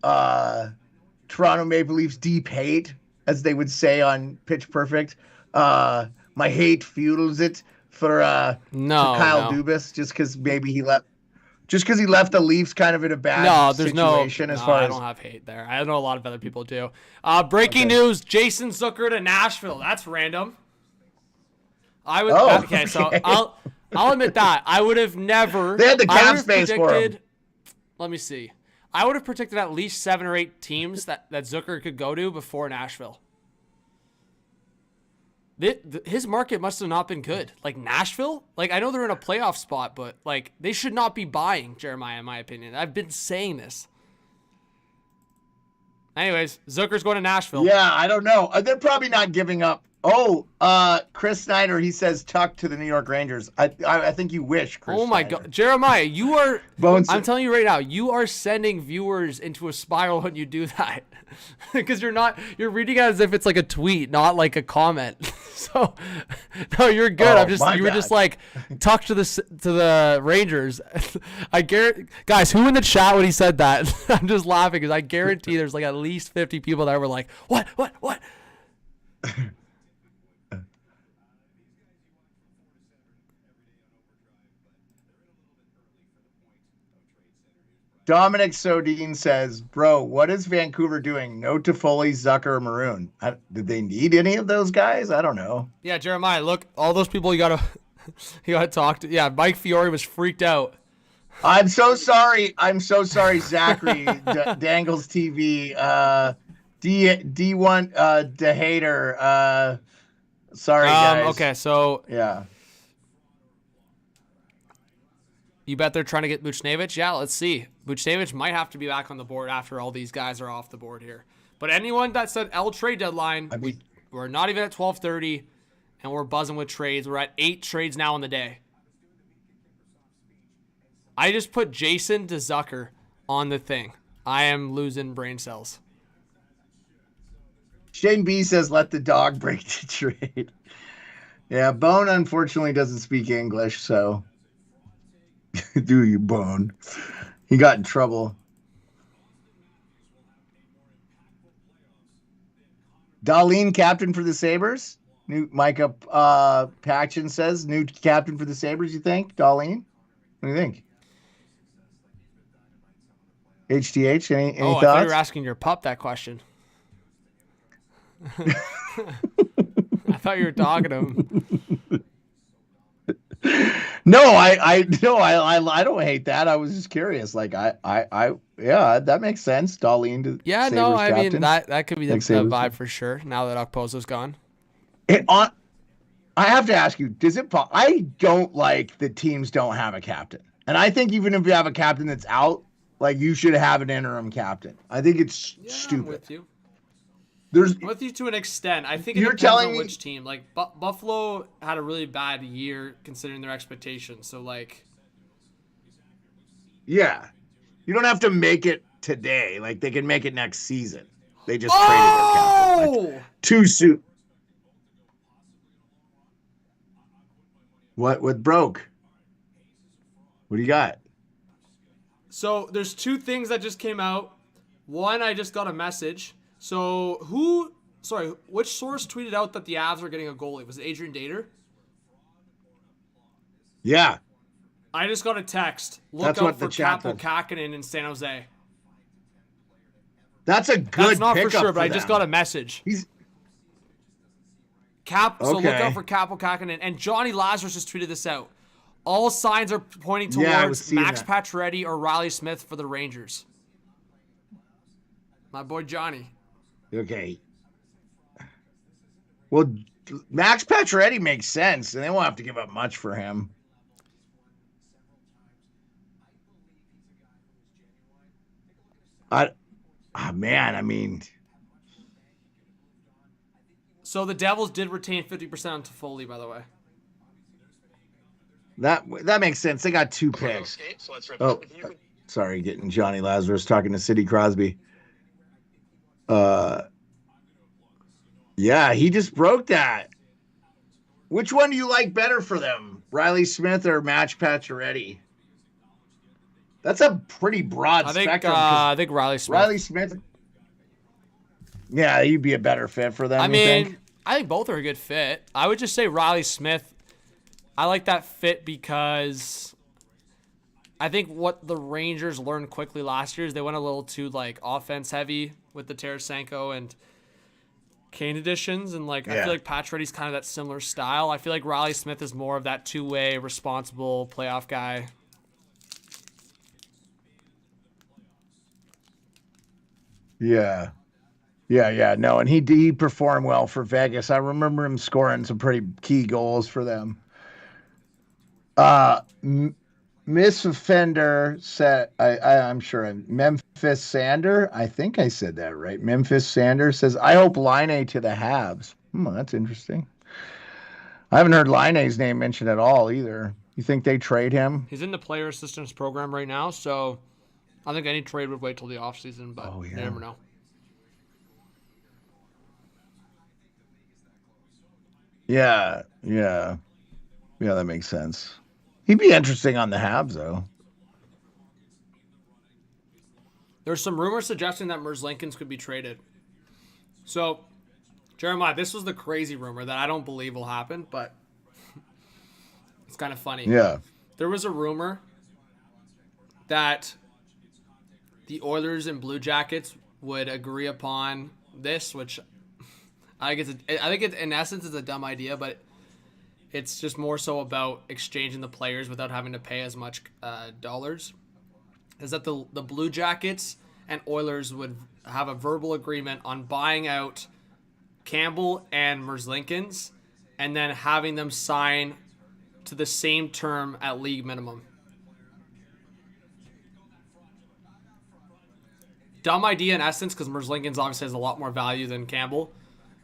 Toronto Maple Leafs deep hate, as they would say on Pitch Perfect? My hate fuels it for Kyle Dubas, just because maybe he left. Just because he left the Leafs kind of in a bad situation I don't have hate there. I know a lot of other people do. Breaking news, Jason Zucker to Nashville. That's random. So I'll admit that. I would have never. They had the cap space for him. Let me see. I would have predicted at least 7 or 8 teams that Zucker could go to before Nashville. His market must have not been good. Like Nashville, like I know they're in a playoff spot, but like they should not be buying Jeremiah, in my opinion. I've been saying this. Anyways, Zucker's going to Nashville. Yeah, I don't know. They're probably not giving up. Chris Snyder, he says Tuck to the New York Rangers. I think you wish, Chris. Oh my God, Jeremiah, you are. I'm telling you right now, you are sending viewers into a spiral when you do that, because you're reading it as if it's like a tweet, not like a comment. So, no, you're good. You were just like Tuck to the Rangers. I guarantee, guys, who in the chat when he said that? I'm just laughing because I guarantee there's like at least 50 people that were like, what? Dominic Sodine says, bro, what is Vancouver doing? No Toffoli, Zucker, Maroon. Did they need any of those guys? I don't know. Yeah, Jeremiah, look, all those people you gotta talk to. Yeah, Mike Fiore was freaked out. I'm so sorry, Zachary, Dangles TV, D1, DeHater. Sorry, guys. Okay, so yeah. You bet they're trying to get Buchnevich? Yeah, let's see. Buchnevich might have to be back on the board after all these guys are off the board here. But anyone that said trade deadline, we're not even at 12:30, and we're buzzing with trades. We're at 8 trades now in the day. I just put Jason to Zucker on the thing. I am losing brain cells. Shane B says, let the dog break the trade. Yeah, Bone unfortunately doesn't speak English, so... Do you, Bone? He got in trouble. Darlene, captain for the Sabres. New Micah Paxton says, new captain for the Sabres, you think? Darlene? What do you think? HTH, any thoughts? I thought you were asking your pup that question. I thought you were talking to him. No, I don't hate that. I was just curious. Like yeah, that makes sense. Darlene to yeah, Sabres no, I captain. mean that could be the vibe for sure. Now that Okposo's gone, I have to ask you: I don't like that teams don't have a captain, and I think even if you have a captain that's out, like you should have an interim captain. I think it's stupid. I'm with you. I'm with you to an extent. I think it depends on which team. Like Buffalo had a really bad year considering their expectations. So like, yeah, you don't have to make it today. Like they can make it next season. They just traded their captain. Like, too soon. What broke? What do you got? So there's 2 things that just came out. One, I just got a message. So who Sorry, which source tweeted out that the Avs are getting a goalie? Was it Adrian Dater? Yeah. I just got a text. Look out for Kaapo Kähkönen in San Jose. That's a good That's not for pickup sure, but I them. just got a message. So look out for Kaapo Kähkönen. And Johnny Lazarus just tweeted this out. All signs are pointing towards Max Pacioretty or Riley Smith for the Rangers. My boy Johnny. Okay. Well, Max Pacioretty makes sense, and they won't have to give up much for him. Man, I mean... So the Devils did retain 50% on Toffoli, by the way. That makes sense. They got 2 picks. Oh, sorry, getting Johnny Lazarus talking to Sidney Crosby. Yeah, he just broke that. Which one do you like better for them, Riley Smith or Max Pacioretty? That's a pretty broad spectrum. I think Riley Smith. Riley Smith. Yeah, he'd be a better fit for them. I mean, I think both are a good fit. I would just say Riley Smith. I like that fit because I think what the Rangers learned quickly last year is they went a little too like offense heavy with the Tarasenko and Kane additions, and I feel like Pacioretty's kind of that similar style. I feel like Riley Smith is more of that two-way, responsible playoff guy. Yeah. No, and he performed well for Vegas. I remember him scoring some pretty key goals for them. Miss Offender said, I'm sure Memphis Sander. I think I said that right. Memphis Sander says, I hope Laine to the Habs. That's interesting. I haven't heard Laine's name mentioned at all either. You think they trade him? He's in the player assistance program right now, so I think any trade would wait till the offseason, but you never know. Yeah, that makes sense. He'd be interesting on the Habs, though. There's some rumors suggesting that Merzlikins could be traded. So, Jeremiah, this was the crazy rumor that I don't believe will happen, but it's kind of funny. Yeah. There was a rumor that the Oilers and Blue Jackets would agree upon this, which I think in essence it's a dumb idea, but it's just more so about exchanging the players without having to pay as much dollars. Is that the Blue Jackets and Oilers would have a verbal agreement on buying out Campbell and Merzlikins and then having them sign to the same term at league minimum. Dumb idea in essence because Merzlikins obviously has a lot more value than Campbell,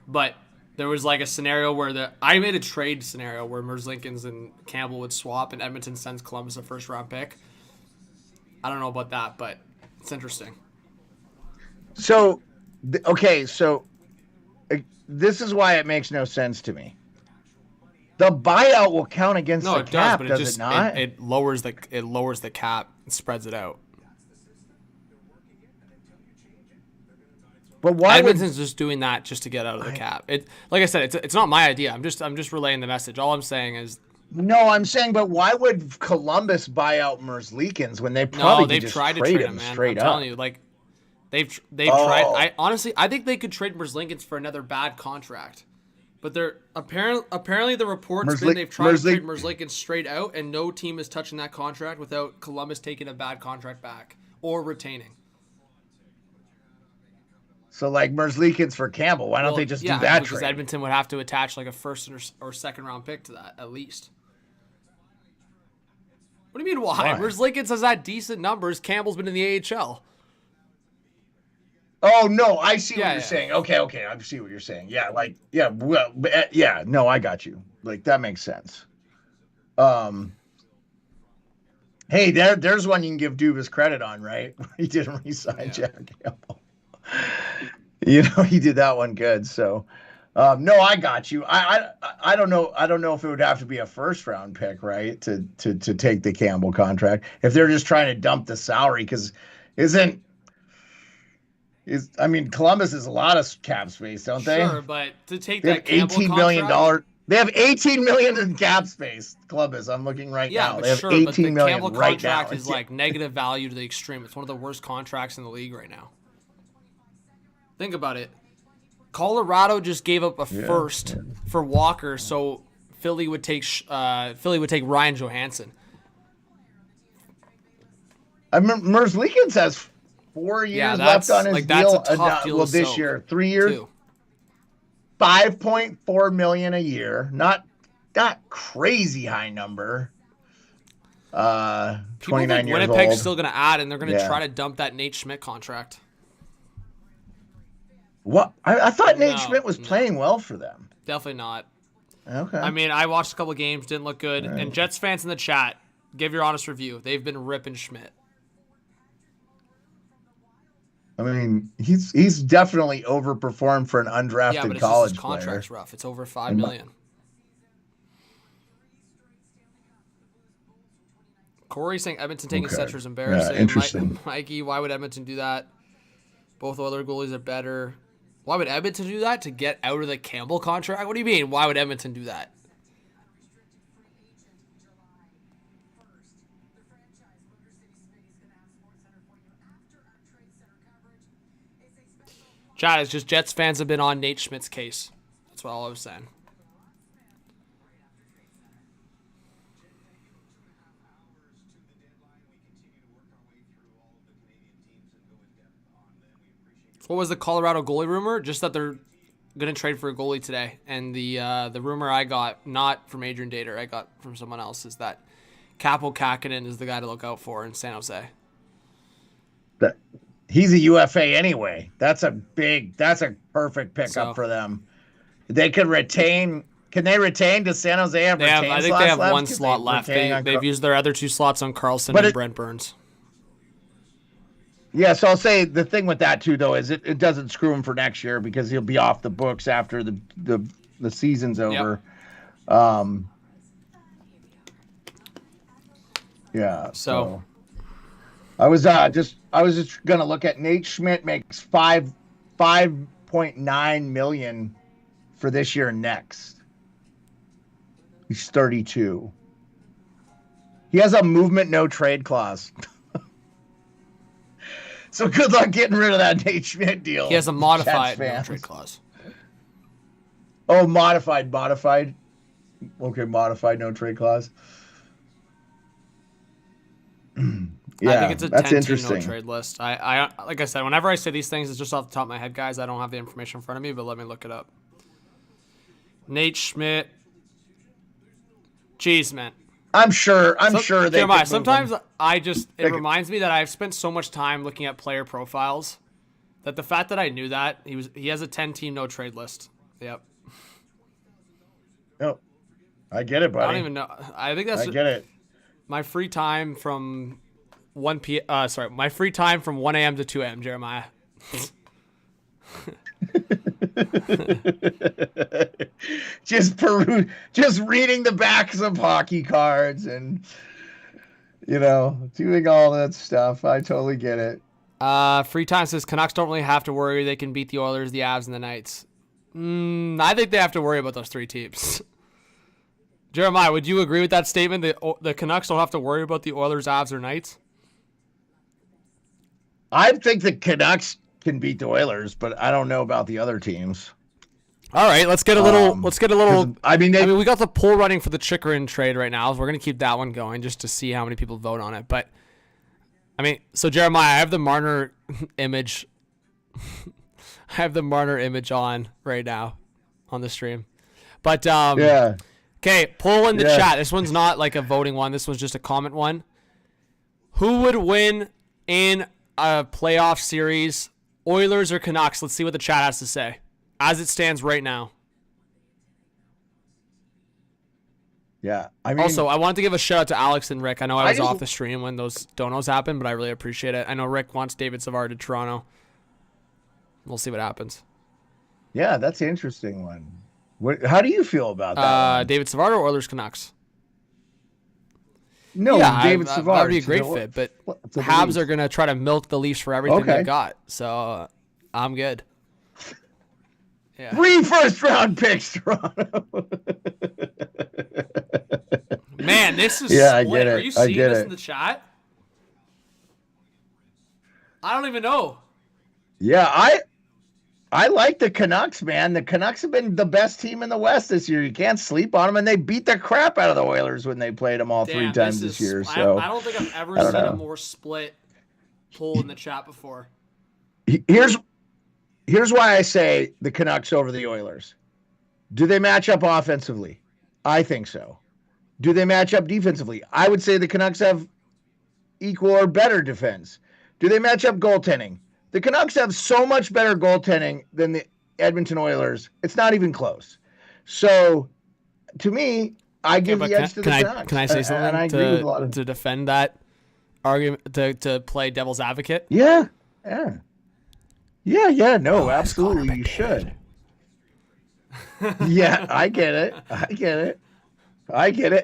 but there was a scenario where I made a trade scenario where Merzlikins and Campbell would swap and Edmonton sends Columbus a first-round pick. I don't know about that, but it's interesting. So, this is why it makes no sense to me. The buyout will count against the cap, does it not? It lowers the cap and spreads it out. But why Edmonton's just doing that just to get out of the cap. Like I said, it's not my idea. I'm just relaying the message. All I'm saying is. No, I'm saying, but why would Columbus buy out Merzlikins when they probably they've tried to trade him, man. I'm telling you, they've tried. I think they could trade Merzlikins for another bad contract, but they're apparently the report's been they've tried to trade Merzlikins straight out, and no team is touching that contract without Columbus taking a bad contract back or retaining. So Merzlikins for Campbell, why don't they just do that because trade? Edmonton would have to attach a first or second round pick to that at least. What do you mean why? Merzlikins has had decent numbers. Campbell's been in the AHL. Oh no, I see what you're saying. Okay, I see what you're saying. Yeah, no, I got you. That makes sense. Hey, there's one you can give Dubas credit on, right? He didn't re-sign Jack Campbell. He did that one good. So, no, I got you. I don't know. I don't know if it would have to be a first round pick, right, to take the Campbell contract if they're just trying to dump the salary because Columbus is a lot of cap space, don't they? Sure, but to take They that have Campbell $18 million. contract, They have $18 million in cap space. Columbus, I'm looking right now. They have but $18 the million Campbell right now. contract is like negative value to the extreme. It's one of the worst contracts in the league right now. Think about it. Colorado just gave up a first for Walker, so Philly would take Ryan Johansson. Merzlikins has 4 years left on his deal. That's a tough deal this year, 3 years, $5.4 million a year. Not crazy high number. 29 years Winnipeg's old. still going to add, and they're going to try to dump that Nate Schmidt contract. What? I thought Nate Schmidt was playing well for them. Definitely not. Okay. I mean, I watched a couple of games, didn't look good. Right. And Jets fans in the chat, give your honest review. They've been ripping Schmidt. I mean, he's definitely overperformed for an undrafted college his contract's player. Rough. It's over $5 million. Corey saying Edmonton taking Setcher is embarrassing. Yeah, interesting. Mikey, why would Edmonton do that? Both Oilers goalies are better. Why would Edmonton do that? To get out of the Campbell contract? What do you mean? Why would Edmonton do that? Chad, it's just Jets fans have been on Nate Schmidt's case. That's all I was saying. What was the Colorado goalie rumor? Just that they're going to trade for a goalie today. And the rumor I got, not from Adrian Dater, I got from someone else, is that Kaapo Kähkönen is the guy to look out for in San Jose. He's a UFA anyway. That's a perfect pickup for them. They could retain. Can they retain? Does San Jose have retain I think they have one slot left. They've used their other two slots on Carlson and Brent Burns. Yeah, so I'll say the thing with that too, though, is it doesn't screw him for next year because he'll be off the books after the season's over. Yep. Yeah. So I was just gonna look at Nate Schmidt makes $5.9 million for this year and next. He's 32. He has a movement no trade clause. So good luck getting rid of that Nate Schmidt deal. He has a modified no trade clause. Oh, modified. Okay, modified no trade clause. Yeah, I think it's a that's 10-team no trade list. I like I said, whenever I say these things, it's just off the top of my head, guys. I don't have the information in front of me, but let me look it up. Nate Schmidt. Jeez, man. I'm sure they Jeremiah, sometimes it reminds me that I've spent so much time looking at player profiles that the fact that I knew that he has a 10-team no trade list. Yep. Oh, I get it, buddy. I don't even know. I think that's. I get it. My free time from 1 a.m. to 2 a.m. Jeremiah. just reading the backs of hockey cards and doing all that stuff. I totally get it. Free time says Canucks don't really have to worry. They can beat the Oilers, the Avs, and the Knights. I think they have to worry about those three teams. Jeremiah, would you agree with that statement? The Canucks don't have to worry about the Oilers, Avs, or Knights? I think the Canucks can beat the Oilers, but I don't know about the other teams. All right, let's get a little. I mean, we got the poll running for the Chikrin trade right now. So we're gonna keep that one going just to see how many people vote on it. But I mean, so Jeremiah, I have the Marner image. I have the Marner image on right now on the stream. But yeah. Okay, poll in the chat. This one's not like a voting one. This one's just a comment one. Who would win in a playoff series? Oilers or Canucks? Let's see what the chat has to say as it stands right now. Yeah. I mean, also, I wanted to give a shout out to Alex and Rick. I know I was off the stream when those donos happened, but I really appreciate it. I know Rick wants David Savard to Toronto. We'll see what happens. Yeah, that's an interesting one. How do you feel about that? David Savard or Oilers Canucks? No, David Savard. That would be a great fit, but Habs are going to try to milk the Leafs for everything they've got. So I'm good. Yeah. 3 first-round picks, Toronto. Man, this is yeah, split. I get it. Are you seeing this it. in the chat? I don't even know. Yeah, I like the Canucks, man. The Canucks have been the best team in the West this year. You can't sleep on them, and they beat the crap out of the Oilers when they played them all 3 times this year. So I don't think I've ever seen a more split poll in the chat before. Here's why I say the Canucks over the Oilers. Do they match up offensively? I think so. Do they match up defensively? I would say the Canucks have equal or better defense. Do they match up goaltending? The Canucks have so much better goaltending than the Edmonton Oilers. It's not even close. So, to me, I give the edge to the Canucks. Can I say something and I agree with a lot of to defend that argument, to play devil's advocate? Yeah. No, absolutely, you should. Yeah, I get it.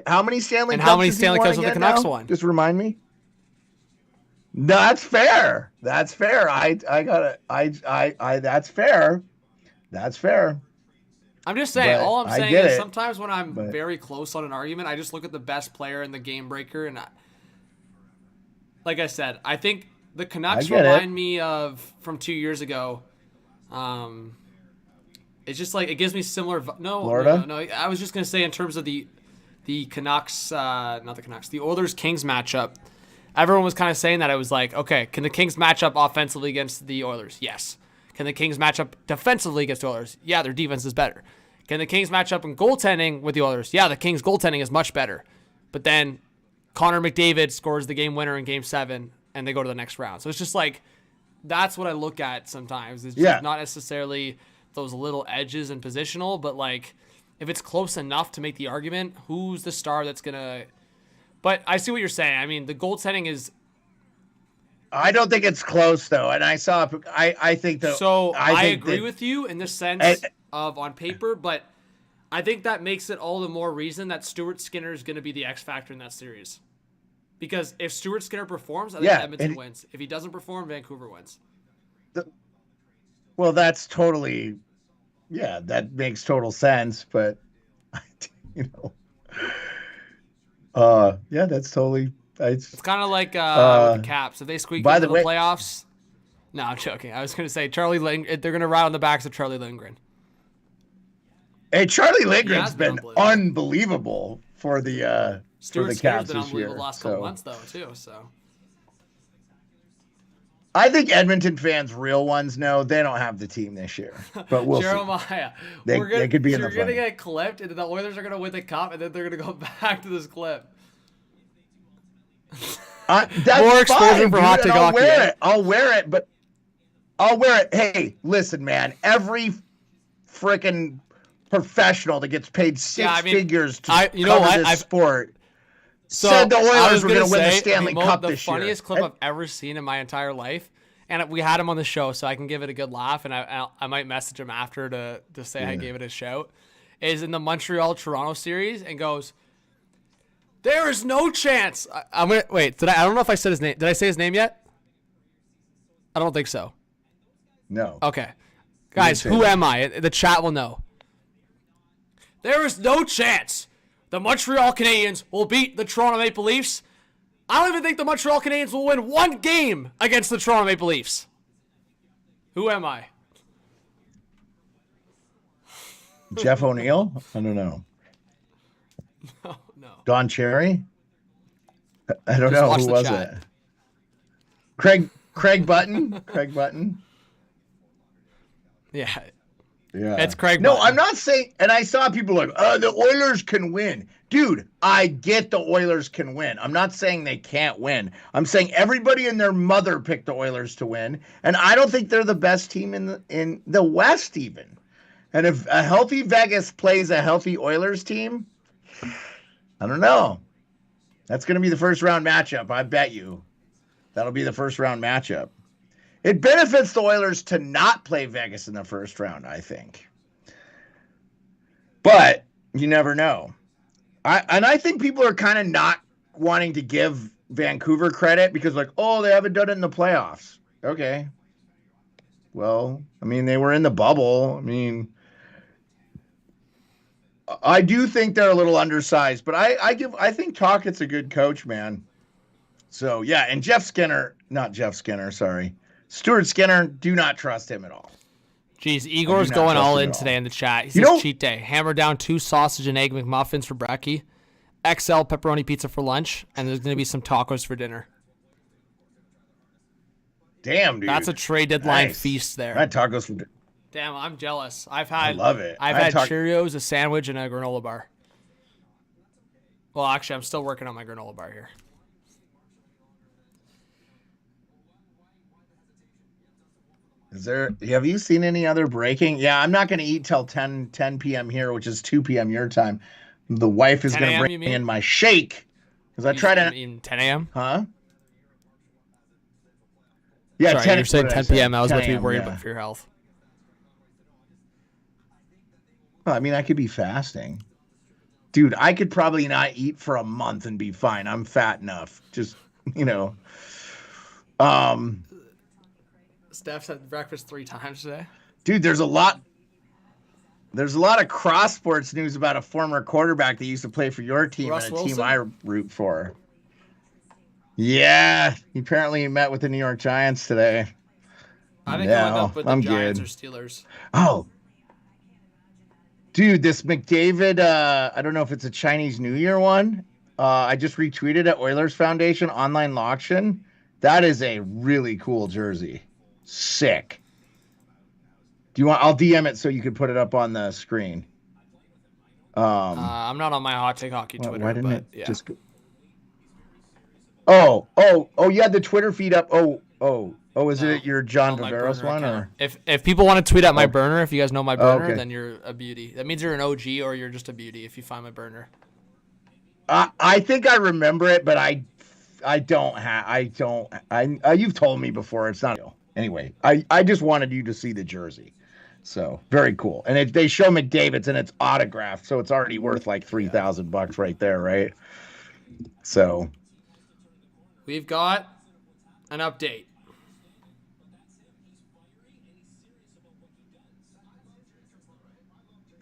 How many Stanley Cups? And how many Stanley Cups have the Canucks won? Just remind me. No, that's fair. That's fair. That's fair. That's fair. I'm just saying. But all I'm saying is sometimes when I'm But- very close on an argument, I just look at the best player in the game breaker, and like I said, I think the Canucks remind me of from 2 years ago. It's just like it gives me similar. Florida? No. I was just gonna say in terms of the Canucks, not the Canucks, the Oilers Kings matchup. Everyone was kind of saying that. I was like, okay, can the Kings match up offensively against the Oilers? Yes. Can the Kings match up defensively against the Oilers? Yeah, their defense is better. Can the Kings match up in goaltending with the Oilers? Yeah, the Kings' goaltending is much better. But then Connor McDavid scores the game winner in Game 7, and they go to the next round. So it's just like, that's what I look at sometimes. It's just not necessarily those little edges and positional, but like, if it's close enough to make the argument, who's the star that's going to... But I see what you're saying. I mean, the goaltending is... I don't think it's close, though. And I think that... So I agree with you in the sense of on paper, but I think that makes it all the more reason that Stuart Skinner is going to be the X factor in that series. Because if Stuart Skinner performs, I think Edmonton wins. If he doesn't perform, Vancouver wins. Well, that's totally... Yeah, that makes total sense, but... yeah, that's totally... It's kind of like with the Caps. If they squeak into the playoffs... No, I'm joking. I was going to say Charlie Lindgren. They're going to ride on the backs of Charlie Lindgren. Hey, Charlie Lindgren's been unbelievable for the Stuart Caps been this year. The last couple months, though, too. So I think Edmonton fans, real ones, know they don't have the team this year. But we'll Jeremiah, see. They could be in the You're going to get clipped, and then the Oilers are going to win the cup, and then they're going to go back to this clip. That's more exposure for hot take hockey. I'll wear it, but I'll wear it. Hey, listen, man. Every freaking professional that gets paid six figures to cover this sport said the Oilers were going to win the Stanley Cup this year. The funniest clip I've ever seen in my entire life, and we had him on the show, so I can give it a good laugh, and I might message him after to say I gave it a shout, is in the Montreal-Toronto series, and goes, "There is no chance." I'm gonna wait. I don't know if I said his name. Did I say his name yet? I don't think so. No. Okay, guys, who am I? The chat will know. There is no chance the Montreal Canadiens will beat the Toronto Maple Leafs. I don't even think the Montreal Canadiens will win one game against the Toronto Maple Leafs. Who am I? Jeff O'Neill? I don't know. No. Don Cherry? I don't know. Who was it? Craig Button? Craig Button? Yeah. Yeah. It's Craig No, Button. I'm not saying, and I saw people like, the Oilers can win. Dude, I get the Oilers can win. I'm not saying they can't win. I'm saying everybody and their mother picked the Oilers to win, and I don't think they're the best team in the West even. And if a healthy Vegas plays a healthy Oilers team, I don't know. That's going to be the first round matchup. I bet you that'll be the first round matchup. It benefits the Oilers to not play Vegas in the first round, I think. But you never know. I think people are kind of not wanting to give Vancouver credit because, like, oh, they haven't done it in the playoffs. Okay. Well, I mean, they were in the bubble. I mean, I do think they're a little undersized, but I think Tockett's a good coach, man. So yeah, and Stuart Skinner, do not trust him at all. Jeez, Igor's going all in today in the chat. He says cheat day. Hammer down 2 sausage and egg McMuffins for brekkie, XL pepperoni pizza for lunch, and there's going to be some tacos for dinner. Damn, dude. That's a trade deadline feast there. I had tacos for dinner. Damn, I'm jealous. I love it. I've had Cheerios, a sandwich, and a granola bar. Well, actually, I'm still working on my granola bar here. Have you seen any other breaking? Yeah, I'm not going to eat till 10 p.m. here, which is 2 p.m. your time. The wife is going to bring me in my shake. Because I try to... 10 a.m.? Huh? Yeah, sorry, you're saying 10 p.m. I was about to be worried about for your health. Well, I mean, I could be fasting. Dude, I could probably not eat for a month and be fine. I'm fat enough. Just, Steph's had breakfast 3 times today. Dude, there's a lot of cross sports news about a former quarterback that used to play for your team and a team I root for. Yeah, he apparently met with the New York Giants today. I think he'll end up with the Giants or Steelers. Oh. Dude, this McDavid, I don't know if it's a Chinese New Year one. I just retweeted at Oilers Foundation online auction. That is a really cool jersey. Sick. I'll DM it so you can put it up on the screen. I'm not on my Hot Take Hockey Twitter. Why didn't it yeah. just go? Oh, you had the Twitter feed up. Is it your John Viveiros one? Or? If people want to tweet at my burner, if you guys know my burner, then you're a beauty. That means you're an OG or you're just a beauty if you find my burner. I think I remember it, but you've told me before. It's not. Anyway, I just wanted you to see the jersey. So very cool. And they show McDavid's and it's autographed. So it's already worth like $3,000 right there. Right. So. We've got an update.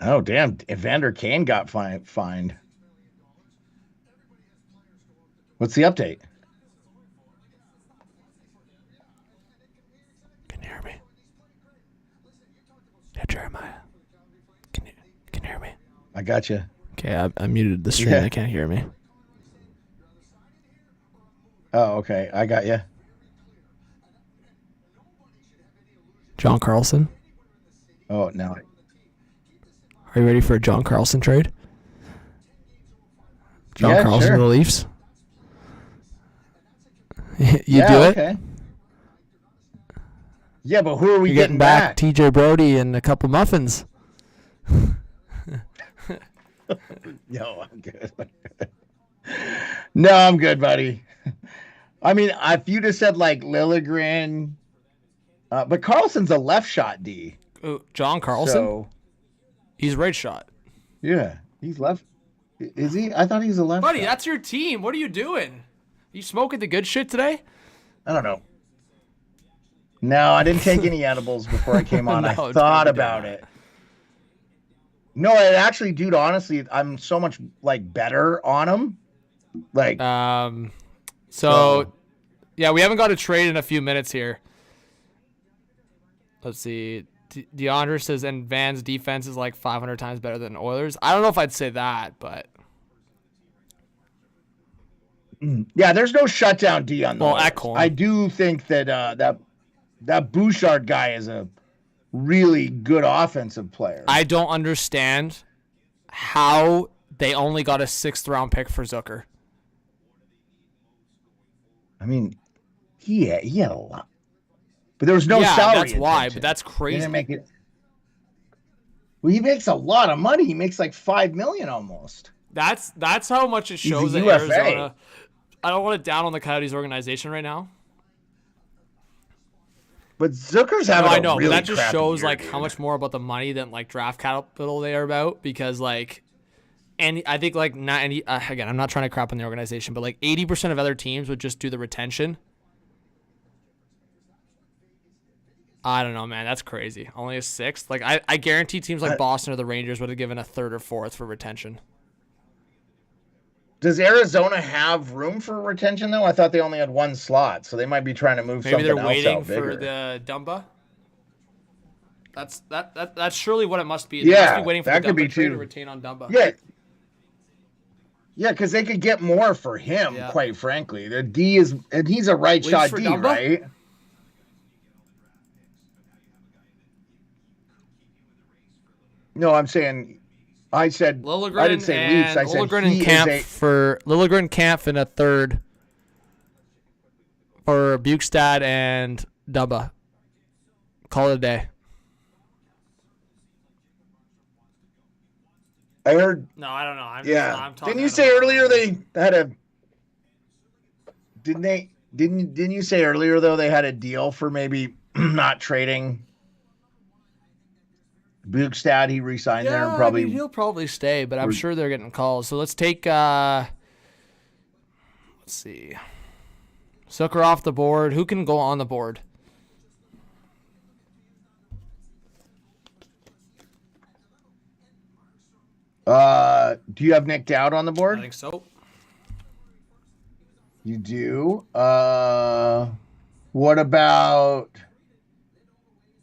Oh, damn. Evander Kane got fined. What's the update? Can you hear me? Yeah, Jeremiah. Can you hear me? I got you. Okay, I muted the stream. Yeah. They can't hear me. Oh, okay. I got you. John Carlson. Oh, no. Are you ready for a John Carlson trade? John Carlson sure. to the Leafs? You do it? Okay. Yeah, but who are we getting back? TJ Brody and a couple muffins. No, I'm good. No, I'm good, buddy. I mean, if you just said like Liljegren, but Carlson's a left shot D. John Carlson? So, he's right shot. Yeah, he's left. Is he? I thought he was a left Buddy, shot. that's your team. What are you doing? You smoking the good shit today? I don't know. No, I didn't take any edibles before I came on. No, I thought about it. No, I actually, dude, honestly, I'm so much like better on them. Like, so yeah, we haven't got a trade in a few minutes here. Let's see. DeAndre says, and Van's defense is like 500 times better than Oilers. I don't know if I'd say that, but yeah, there's no shutdown D on the Oilers. Ekholm. I do think that that Bouchard guy is a really good offensive player. I don't understand how they only got a 6th round pick for Zucker. I mean, he had a lot, but there was no salary. That's why. Attention. But that's crazy. Well, he makes a lot of money. He makes like $5 million almost. That's how much it shows that Arizona. I don't want to down on the Coyotes organization right now. But Zucker's having I know, really but that just shows year, like dude. how much more about the money than like draft capital they are about, because like, and I think like not any again, I'm not trying to crap on the organization, but like 80% of other teams would just do the retention. I don't know, man. That's crazy. Only a sixth? Like, I guarantee teams like Boston or the Rangers would have given a third or fourth for retention. Does Arizona have room for retention, though? I thought they only had one slot, so they might be trying to move something else out bigger. Maybe they're waiting for the Dumba? That's surely what it must be. They must be waiting for that the could Dumba be trade too. to retain on Dumba. Yeah. Yeah, because they could get more for him, quite frankly. The D is, and he's a right shot D, Dumba? right? No, I said Liljegren I didn't say Leafs. I said Liljegren and Camp for Liljegren, Camp, and a third for Bukestad and Dumba. Call it a day. I heard. No, I don't know. I'm talking. Didn't you say earlier they had a? Didn't you say earlier though they had a deal for maybe not trading Bukestad? He re-signed there and probably. I mean, he'll probably stay, but I'm sure they're getting calls. So let's take. Let's see. Zucker off the board. Who can go on the board? Do you have Nick Dowd on the board? I think so. You do. What about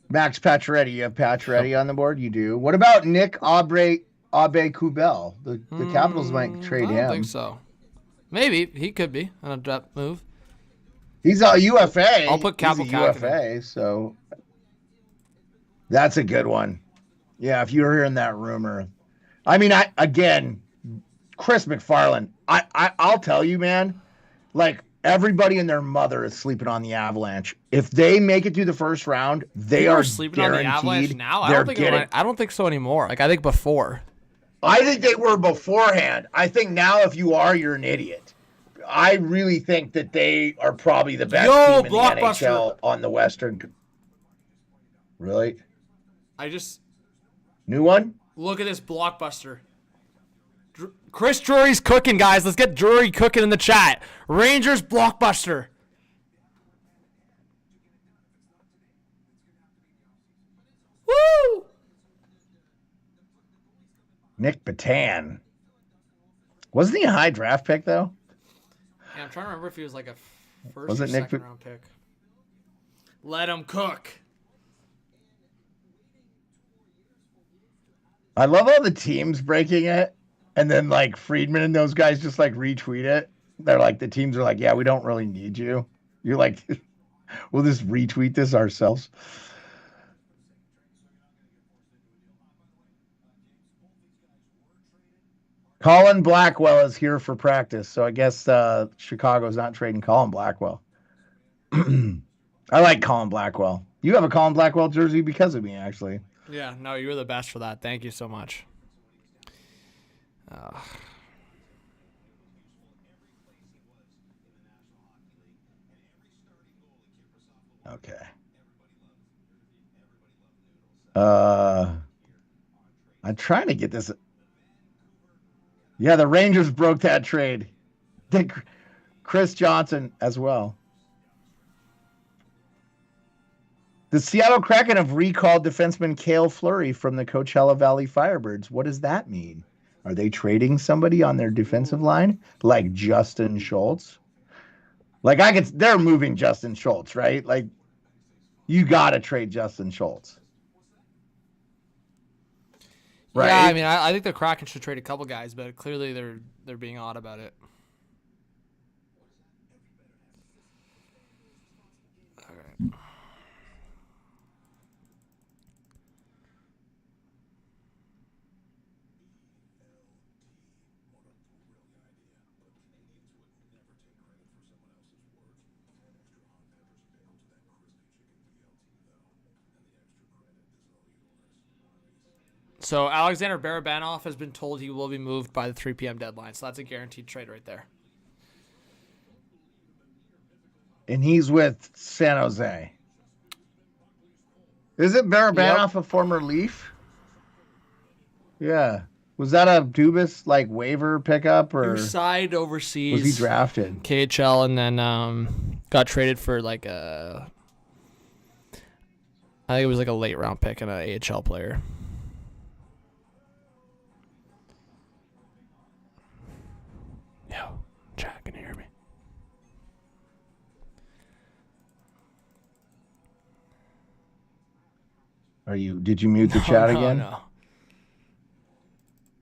Max Pacioretty? You have Pacioretty on the board? You do. What about Nick Aube-Kubel? The Capitals might trade him. I don't think so. Maybe. He could be on a draft move. He's a UFA. I'll put Capital UFA, so that's a good one. Yeah, if you're hearing that rumor. I mean, Chris McFarland, I'll tell you, man, like everybody and their mother is sleeping on the Avalanche. If they make it through the first round, they are sleeping on the Avalanche now. I don't think so anymore. Like I think before. I think they were beforehand. I think now if you are, you're an idiot. I really think that they are probably the best team in the NHL on the Western. Really? New one? Look at this blockbuster. Chris Drury's cooking, guys. Let's get Drury cooking in the chat. Rangers blockbuster. Woo! Nick Patan. Wasn't he a high draft pick, though? Yeah, I'm trying to remember if he was like a first or second round pick. Let him cook. I love all the teams breaking it, and then like Friedman and those guys just like retweet it. They're like, the teams are like, yeah, we don't really need you. You're like, we'll just retweet this ourselves. Colin Blackwell is here for practice, so I guess Chicago's not trading Colin Blackwell. I like Colin Blackwell. You have a Colin Blackwell jersey because of me, actually. Yeah, no, you were the best for that. Thank you so much. Okay. I'm trying to get this. Yeah, the Rangers broke that trade. Chris Johnson as well. The Seattle Kraken have recalled defenseman Cale Fleury from the Coachella Valley Firebirds. What does that mean? Are they trading somebody on their defensive line like Justin Schultz? Like they're moving Justin Schultz, right? Like you got to trade Justin Schultz. Right? Yeah, I mean, I think the Kraken should trade a couple guys, but clearly they're being odd about it. All right. So Alexander Barabanov has been told he will be moved by the 3 p.m. deadline. So that's a guaranteed trade right there. And he's with San Jose. Isn't Barabanov a former Leaf? Yeah. Was that a Dubas like waiver pickup or he signed overseas? Was he drafted? KHL and then got traded for like a I think it was like a late round pick and an AHL player. Yo, chat, can you hear me? Did you mute the chat again? No.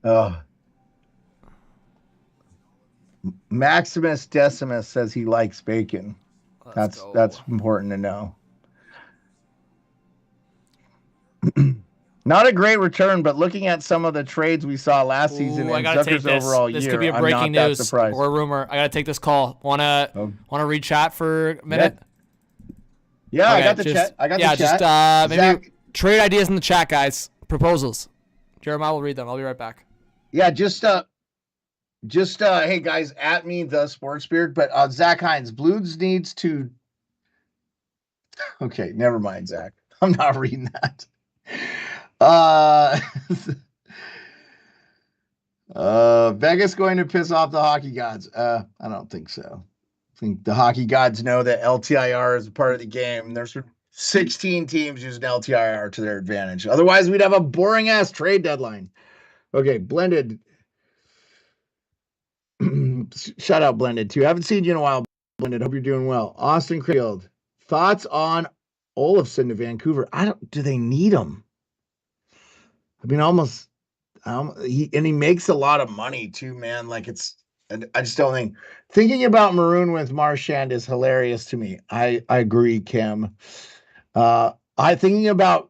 Oh. Maximus Decimus says he likes bacon. That's important to know. Not a great return, but looking at some of the trades we saw last season and Zucker's overall year, this could be a breaking news or a rumor. I gotta take this call. Wanna read chat for a minute? Yeah, okay, I got the chat. Just maybe trade ideas in the chat, guys. Proposals. Jeremiah will read them. I'll be right back. Yeah, just hey guys, at me the Sports Beard, but Zach Hines, Blues needs to. Okay, never mind, Zach. I'm not reading that. Vegas going to piss off the hockey gods. I don't think so. I think the hockey gods know that LTIR is a part of the game. There's 16 teams using LTIR to their advantage. Otherwise, we'd have a boring ass trade deadline. Okay, Blended. Shout out Blended too. Haven't seen you in a while, Blended. Hope you're doing well. Austin Crefield. Thoughts on Olofsson to Vancouver? Do they need him? I mean, he makes a lot of money too, man. Like I just don't think thinking about Maroon with Marchand is hilarious to me. I agree, Kim. Thinking about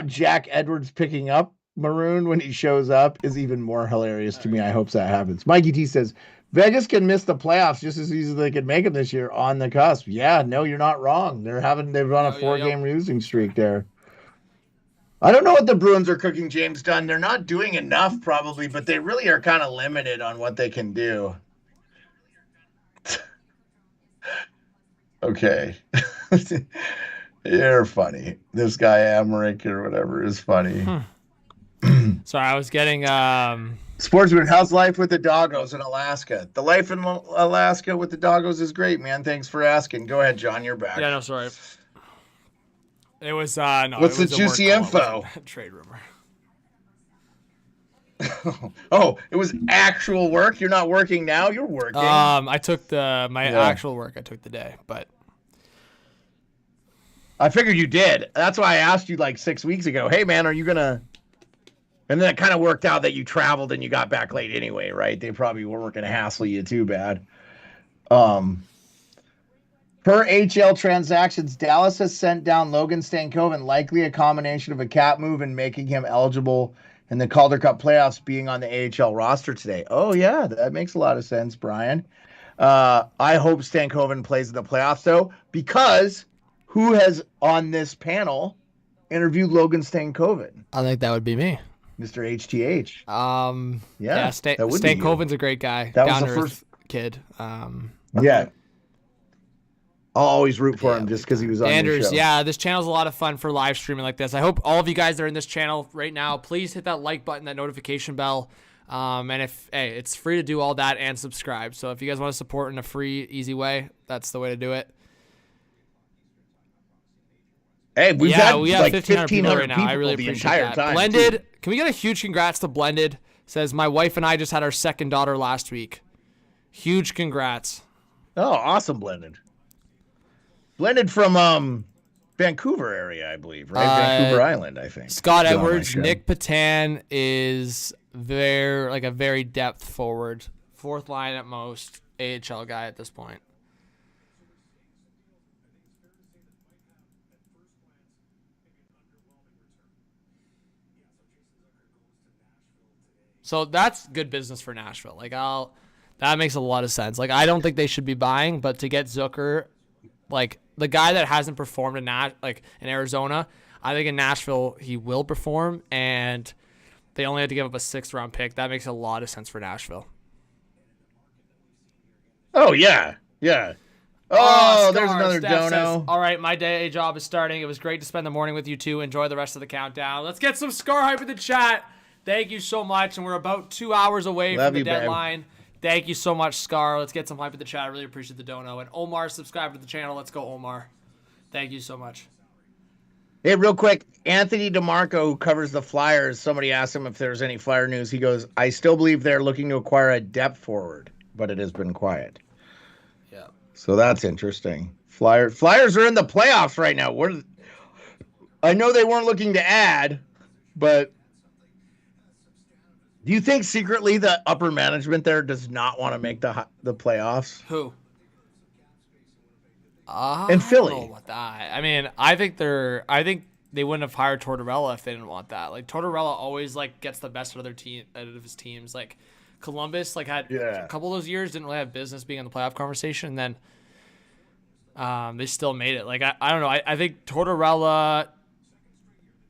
Jack Edwards picking up Maroon when he shows up is even more hilarious to me. I hope that happens. Mikey T says Vegas can miss the playoffs just as easily as they could make them this year on the cusp. Yeah, no, you're not wrong. They've run a 4-game losing streak there. I don't know what the Bruins are cooking James Dunn. They're not doing enough probably, but they really are kind of limited on what they can do. Okay. You're funny. This guy Amarick or whatever is funny. Sorry, I was getting Sportsman, how's life with the doggos in Alaska? The life in Alaska with the doggos is great, man. Thanks for asking. Go ahead, John. You're back. Yeah, no, sorry. It was no. What's the juicy info? Trade rumor. Oh, it was actual work. You're not working now. You're working. I took actual work. I took the day, but I figured you did. That's why I asked you like 6 weeks ago. Hey, man, are you gonna? And then it kind of worked out that you traveled and you got back late anyway, right? They probably weren't going to hassle you too bad. Per HL transactions, Dallas has sent down Logan Stankoven, likely a combination of a cap move and making him eligible in the Calder Cup playoffs being on the AHL roster today. Oh, yeah, that makes a lot of sense, Brian. I hope Stankoven plays in the playoffs, though, because who has on this panel interviewed Logan Stankoven? I think that would be me. Mr. HTH. Yeah, Stankoven's a great guy. That was the first kid. Yeah. I'll always root for him just because he was on the show. Yeah, this channel's a lot of fun for live streaming like this. I hope all of you guys that are in this channel right now, please hit that like button, that notification bell. And it's free to do all that and subscribe. So if you guys want to support in a free, easy way, that's the way to do it. Hey, we have like 1,500 people right now. I really appreciate that. Time, Blended, too. Can we get a huge congrats to Blended? Says, my wife and I just had our second daughter last week. Huge congrats. Oh, awesome, Blended. Blended from Vancouver area, I believe, right? Vancouver Island, I think. Scott Edwards, Nick Patan is a very depth forward. Fourth line at most, AHL guy at this point. So that's good business for Nashville. That makes a lot of sense. I don't think they should be buying, but to get Zucker, the guy that hasn't performed in Arizona, I think in Nashville he will perform, and they only had to give up a 6th-round pick. That makes a lot of sense for Nashville. Oh yeah, yeah. Oh, there's another dono. Says, all right, my day job is starting. It was great to spend the morning with you two. Enjoy the rest of the countdown. Let's get some Scar hype in the chat. Thank you so much, and we're about 2 hours away from the deadline. Babe. Thank you so much, Scar. Let's get some hype in the chat. I really appreciate the dono. And Omar, subscribe to the channel. Let's go, Omar. Thank you so much. Hey, real quick, Anthony DeMarco, who covers the Flyers, somebody asked him if there's any Flyer news. He goes, I still believe they're looking to acquire a depth forward, but it has been quiet. Yeah. So that's interesting. Flyers are in the playoffs right now. I know they weren't looking to add, but do you think secretly the upper management there does not want to make the playoffs? Who? In Philly. I don't know about that. I mean, I think they wouldn't have hired Tortorella if they didn't want that. Like Tortorella always like gets the best out of his teams. Like Columbus had a couple of those years didn't really have business being in the playoff conversation, and then they still made it. Like I don't know. I think Tortorella.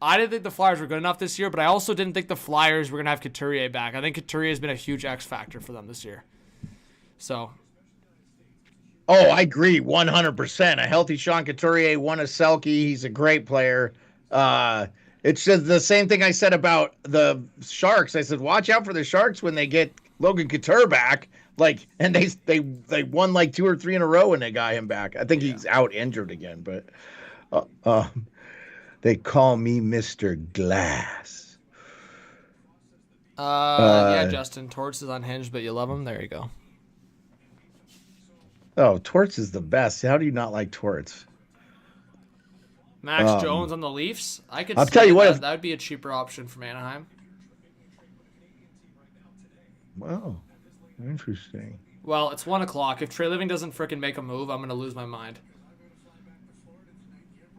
I didn't think the Flyers were good enough this year, but I also didn't think the Flyers were gonna have Couturier back. I think Couturier has been a huge X factor for them this year. So. Oh, I agree 100%. A healthy Sean Couturier, won a Selke. He's a great player. It's just the same thing I said about the Sharks. I said, watch out for the Sharks when they get Logan Couture back. Like, and they won like 2 or 3 in a row when they got him back. I think he's out injured again, but they call me Mr. Glass. Yeah, Justin, Torts is unhinged, but you love him. There you go. Oh, Torts is the best. How do you not like Torts? Max Jones on the Leafs. I'll tell you what, that would be a cheaper option from Anaheim. Wow, interesting. Well, it's 1:00. If Trey Living doesn't frickin' make a move, I'm gonna lose my mind.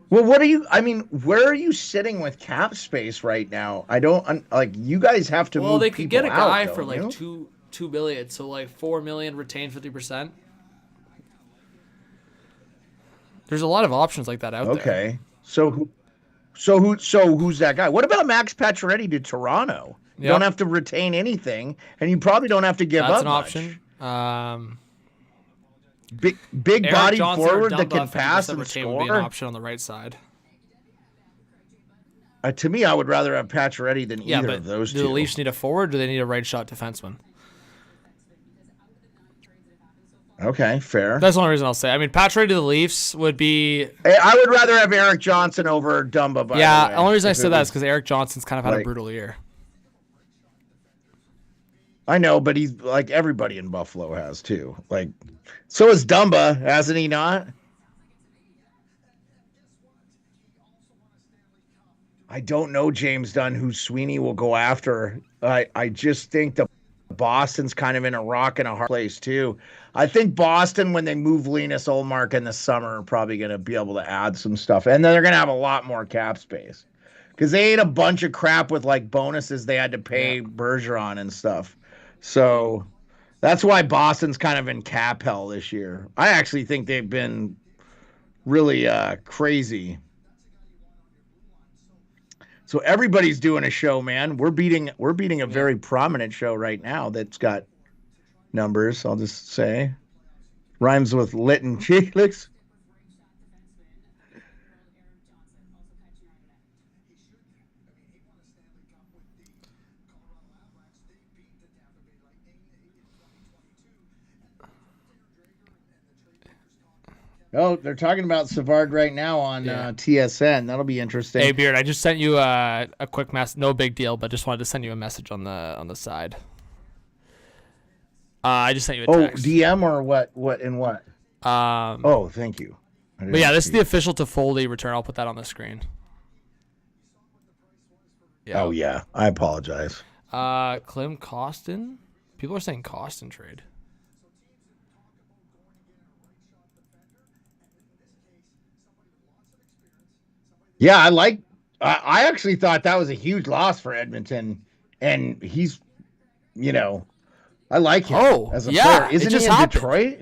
Well, where are you sitting with cap space right now? I don't like. You guys have to. Well, they could get a guy out, for like you? $2 billion, so like $4 million, retain 50%. There's a lot of options like that out there. Okay. So who's that guy? What about Max Pacioretty to Toronto? You don't have to retain anything, and you probably don't have to give up. That's an much. option. Big Eric body Johnson forward or that Dumba, can pass and retain score. would be an option on the right side. To me, I would rather have Pacioretty than either of those two. Do the Leafs need a forward? Or do they need a right shot defenseman? Okay, fair. That's the only reason I'll say. I mean, Pacioretty to the Leafs would be. I would rather have Eric Johnson over Dumba. By the way, the only reason I said that is because Eric Johnson's kind of had a brutal year. I know, but he's like everybody in Buffalo has too. Like, so is Dumba, hasn't he not? I don't know, James Dunn, who Sweeney will go after. I just think that Boston's kind of in a rock and a hard place too. I think Boston, when they move Linus Ullmark in the summer, are probably going to be able to add some stuff. And then they're going to have a lot more cap space because they ate a bunch of crap with like bonuses they had to pay Bergeron and stuff. So that's why Boston's kind of in cap hell this year. I actually think they've been really crazy. So everybody's doing a show, man. We're beating a very prominent show right now that's got numbers, I'll just say. Rhymes with lit and cheekless. Oh, they're talking about Savard right now on TSN. That'll be interesting. Hey, Beard, I just sent you a quick message. No big deal, but just wanted to send you a message on the side. I just sent you a text. DM or what? What and what? Thank you. But yeah, this is the official Toffoli return. I'll put that on the screen. Yeah. Oh yeah, I apologize. Clem Costin. People are saying Costin trade. Yeah, I actually thought that was a huge loss for Edmonton, and he's, I like him as a player. Isn't he in Detroit?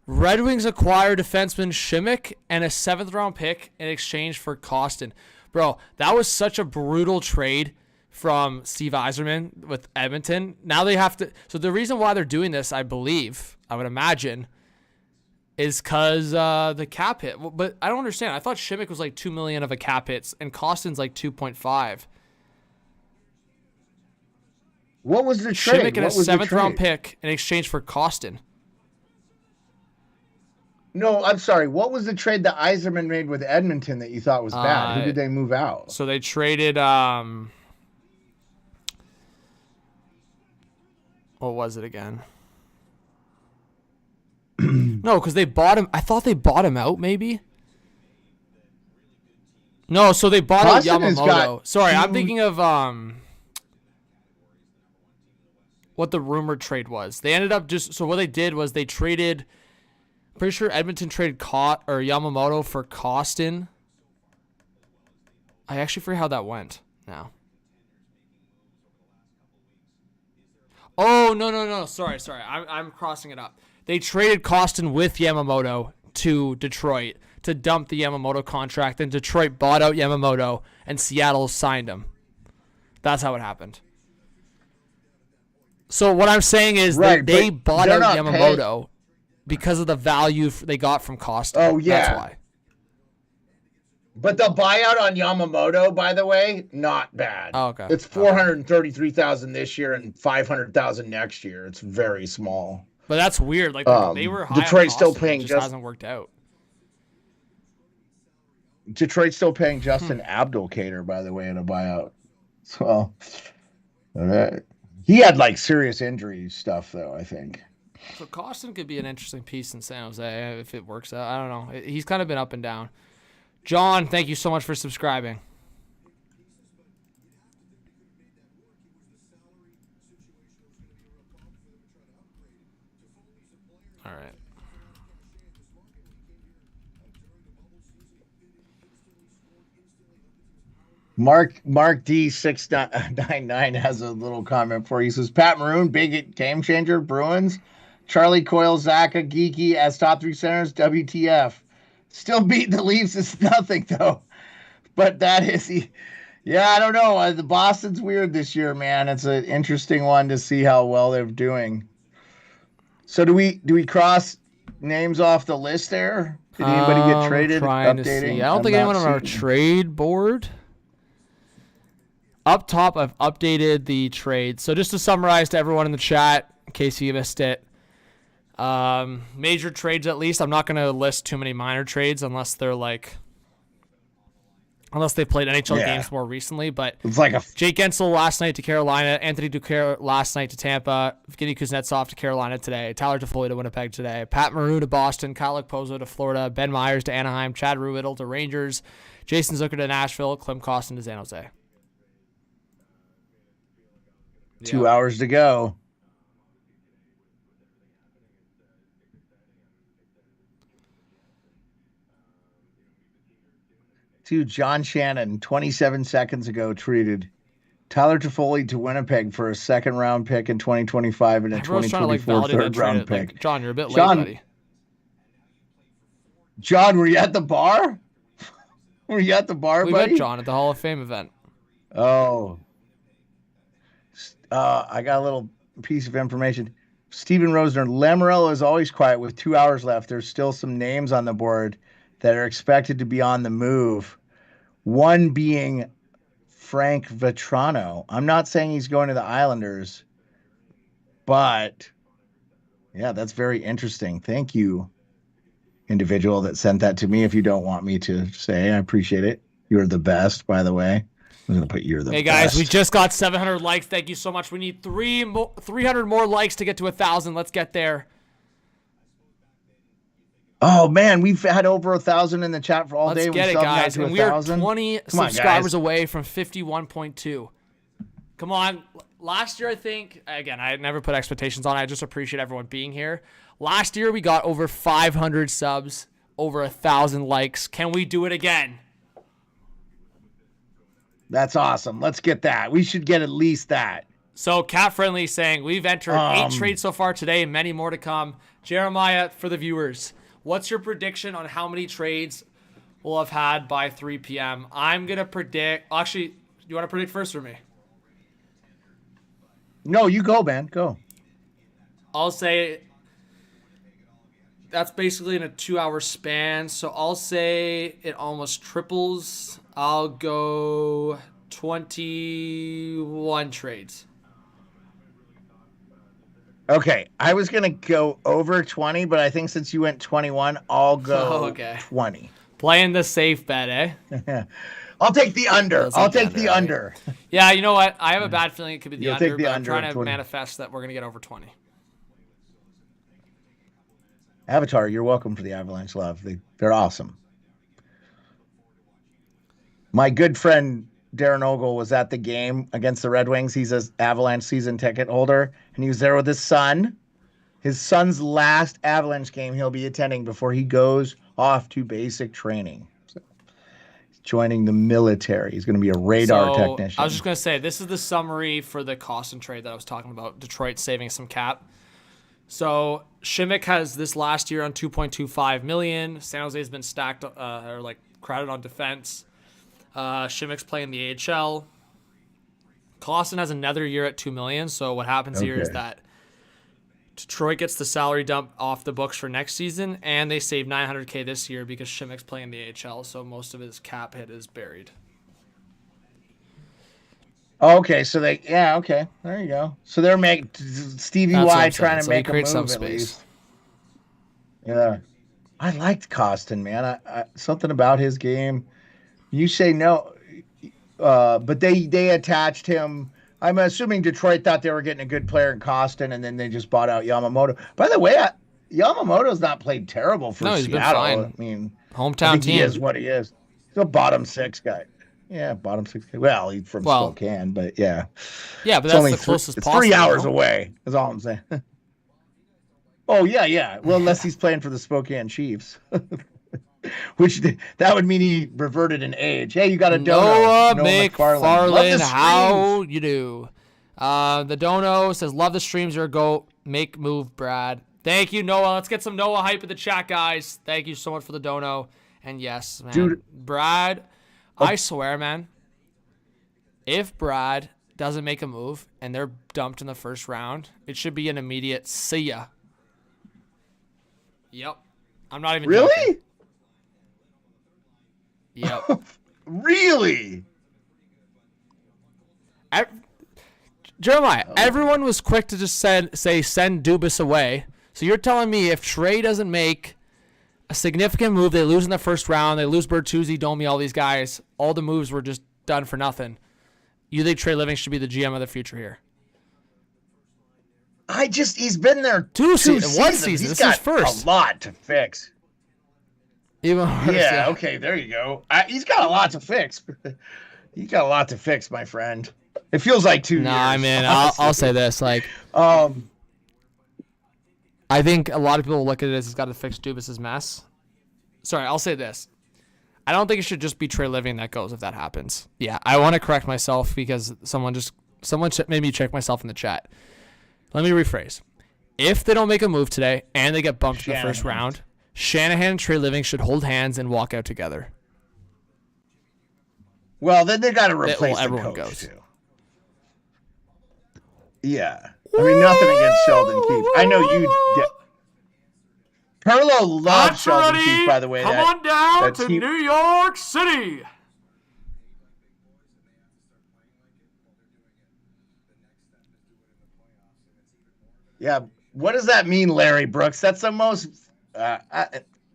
Red Wings acquire defenseman Shimmick and a 7th-round pick in exchange for Costin. Bro, that was such a brutal trade from Steve Yzerman with Edmonton. Now they have to. So the reason why they're doing this, I would imagine, is because the cap hit. But I don't understand. I thought Shimmick was like $2 million of a cap hit, and Costin's like 2.5. What was the trade? Shimmick and a 7th-round pick in exchange for Costin. No, I'm sorry. What was the trade that Yzerman made with Edmonton that you thought was bad? Who did they move out? So they traded what was it again? No, because they bought him. I thought they bought him out, maybe. No, so they bought out Yamamoto. Sorry, I'm thinking of what the rumored trade was. They ended up so what they did was they traded. Pretty sure Edmonton traded Yamamoto for Kostin. I actually forget how that went now. Oh, no. Sorry. I'm crossing it up. They traded Kostin with Yamamoto to Detroit to dump the Yamamoto contract. Then Detroit bought out Yamamoto and Seattle signed him. That's how it happened. So what I'm saying is they bought out Yamamoto because of the value they got from Kostin. Oh, yeah. That's why. But the buyout on Yamamoto, by the way, not bad. Oh, okay. It's $433,000 this year and $500,000 next year. It's very small. But that's weird. Like they were high. Detroit's on still Kostin, paying. It just hasn't worked out. Detroit's still paying Justin Abdelkader, by the way, in a buyout. So he had like serious injury stuff, though. I think. So Kostin could be an interesting piece in San Jose if it works out. I don't know. He's kind of been up and down. John, thank you so much for subscribing. All right. Mark D699 has a little comment for you. He says, Pat Maroon, big game changer, Bruins. Charlie Coyle, Zaka, Geeky as top 3 centers, WTF. Still beating the Leafs is nothing, though. But that is, yeah, I don't know. The Boston's weird this year, man. It's an interesting one to see how well they're doing. So do we cross names off the list there? Did anybody get traded? Updating? I don't think anyone on our trade board. Up top, I've updated the trade. So just to summarize to everyone in the chat, in case you missed it, major trades at least. I'm not going to list too many minor trades unless they're unless they played NHL games more recently. But it's like Jake Gensel last night to Carolina, Anthony Duclair last night to Tampa, Evgeny Kuznetsov to Carolina today, Tyler Toffoli to Winnipeg today, Pat Maroon to Boston, Kyle Okposo to Florida, Ben Myers to Anaheim, Chad Ruhwedel to Rangers, Jason Zucker to Nashville, Clem Kostin to San Jose. 2 hours to go. To John Shannon, 27 seconds ago, tweeted Tyler Toffoli to Winnipeg for a second-round pick in 2025 and a 2024 third-round pick. John, you're a bit late, buddy. John, were you at the bar? Buddy? We met John at the Hall of Fame event. Oh. I got a little piece of information. Steven Rosner, Lamoriello is always quiet with 2 hours left. There's still some names on the board that are expected to be on the move. One being Frank Vetrano. I'm not saying he's going to the Islanders, but yeah, that's very interesting. Thank you, individual that sent that to me. If you don't want me to say, I appreciate it. You're the best, by the way. I'm going to put you're the best. Hey, guys, we just got 700 likes. Thank you so much. We need 300 more likes to get to 1,000. Let's get there. Oh, man, we've had over 1,000 in the chat for all day. Let's get it, guys. And we are 20 subscribers away from 51.2. Come on. Last year, I think, again, I never put expectations on it. I just appreciate everyone being here. Last year, we got over 500 subs, over 1,000 likes. Can we do it again? That's awesome. Let's get that. We should get at least that. So Cat Friendly saying, we've entered 8 trades so far today, many more to come. Jeremiah, for the viewers, what's your prediction on how many trades we'll have had by 3 p.m.? I'm going to predict... Actually, do you want to predict first for me? No, you go, man. Go. I'll say... That's basically in a 2-hour span. So I'll say it almost triples. I'll go 21 trades. Okay, I was gonna go over 20, but I think since you went 21, I'll go Okay. 20. Playing the safe bet, eh? I'll take the under. Feels like I'll take the right? under. Yeah, you know what? I have a bad feeling it could be the You'll under, take the but I'm under trying of to 20. manifest that we're gonna get over 20. Avatar, you're welcome for the Avalanche love. They're awesome. My good friend Darren Ogle was at the game against the Red Wings. He's an Avalanche season ticket holder, and he was there with his son. His son's last Avalanche game he'll be attending before he goes off to basic training. So he's joining the military. He's going to be a radar technician. I was just going to say, this is the summary for the Kostin trade that I was talking about. Detroit saving some cap. So Šimik has this last year on $2.25 million. San Jose's been stacked or like crowded on defense. Šimik's playing the AHL. Kostin has another year at $2 million. So what happens here is that Detroit gets the salary dump off the books for next season, and they save $900K this year because Šimik's playing the AHL. So most of his cap hit is buried. Okay, so okay, there you go. So they're making Stevie Y trying to make a move some at space. least. Yeah, I liked Kostin, man. I something about his game. You say no, but they attached him. I'm assuming Detroit thought they were getting a good player in Kostin, and then they just bought out Yamamoto. By the way, Yamamoto's not played terrible for Seattle. He's been fine. I mean, hometown team. He is what he is. He's a bottom six guy. Yeah, bottom six. Well, he's from Spokane, but yeah. Yeah, but that's the closest possible. It's 3 hours away, is all I'm saying. Oh, yeah. Well, unless he's playing for the Spokane Chiefs. Which, that would mean he reverted in age. Hey, you got a dono. Noah McFarlane, how you do? The dono says, love the streams, you're a goat. Make move, Brad. Thank you, Noah. Let's get some Noah hype in the chat, guys. Thank you so much for the dono. And yes, man. Dude. Brad... I swear, man, if Brad doesn't make a move and they're dumped in the first round, it should be an immediate see ya. Yep. I'm not even Really? joking. Yep. Really? Jeremiah, everyone was quick to just send Dubas away. So you're telling me if Trey doesn't make a significant move, they lose in the first round, they lose Bertuzzi, Domi, all these guys, all the moves were just done for nothing. You think Trey Living should be the GM of the future here? He's been there two seasons. One season. This is first. A lot to fix. Even worse, yeah, okay, there you go. He's got a lot to fix. He's got a lot to fix, my friend. It feels like 2 years. I mean, I'll say this, I think a lot of people look at it as he's got to fix Dubas' mess. Sorry, I'll say this. I don't think it should just be Trey Living that goes if that happens. Yeah, I want to correct myself because someone made me check myself in the chat. Let me rephrase. If they don't make a move today and they get bumped in the first round, Shanahan and Trey Living should hold hands and walk out together. Well, then they got to replace the everyone coach goes. too. Yeah. I mean, nothing against Sheldon Keefe. I know you did. Perlo loves Sheldon Keefe, by the way. Come on down to New York City. Yeah. What does that mean, Larry Brooks? That's the most...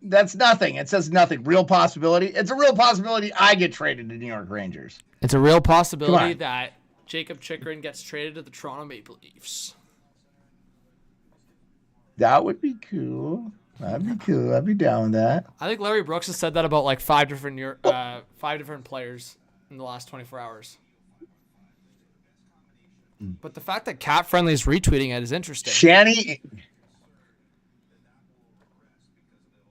that's nothing. It says nothing. Real possibility. It's a real possibility I get traded to New York Rangers. It's a real possibility that Jacob Chychrun gets traded to the Toronto Maple Leafs. That would be cool. That'd be cool. I'd be down with that. I think Larry Brooks has said that about like five different players in the last 24 hours. But the fact that Cat Friendly is retweeting it is interesting. Shanny.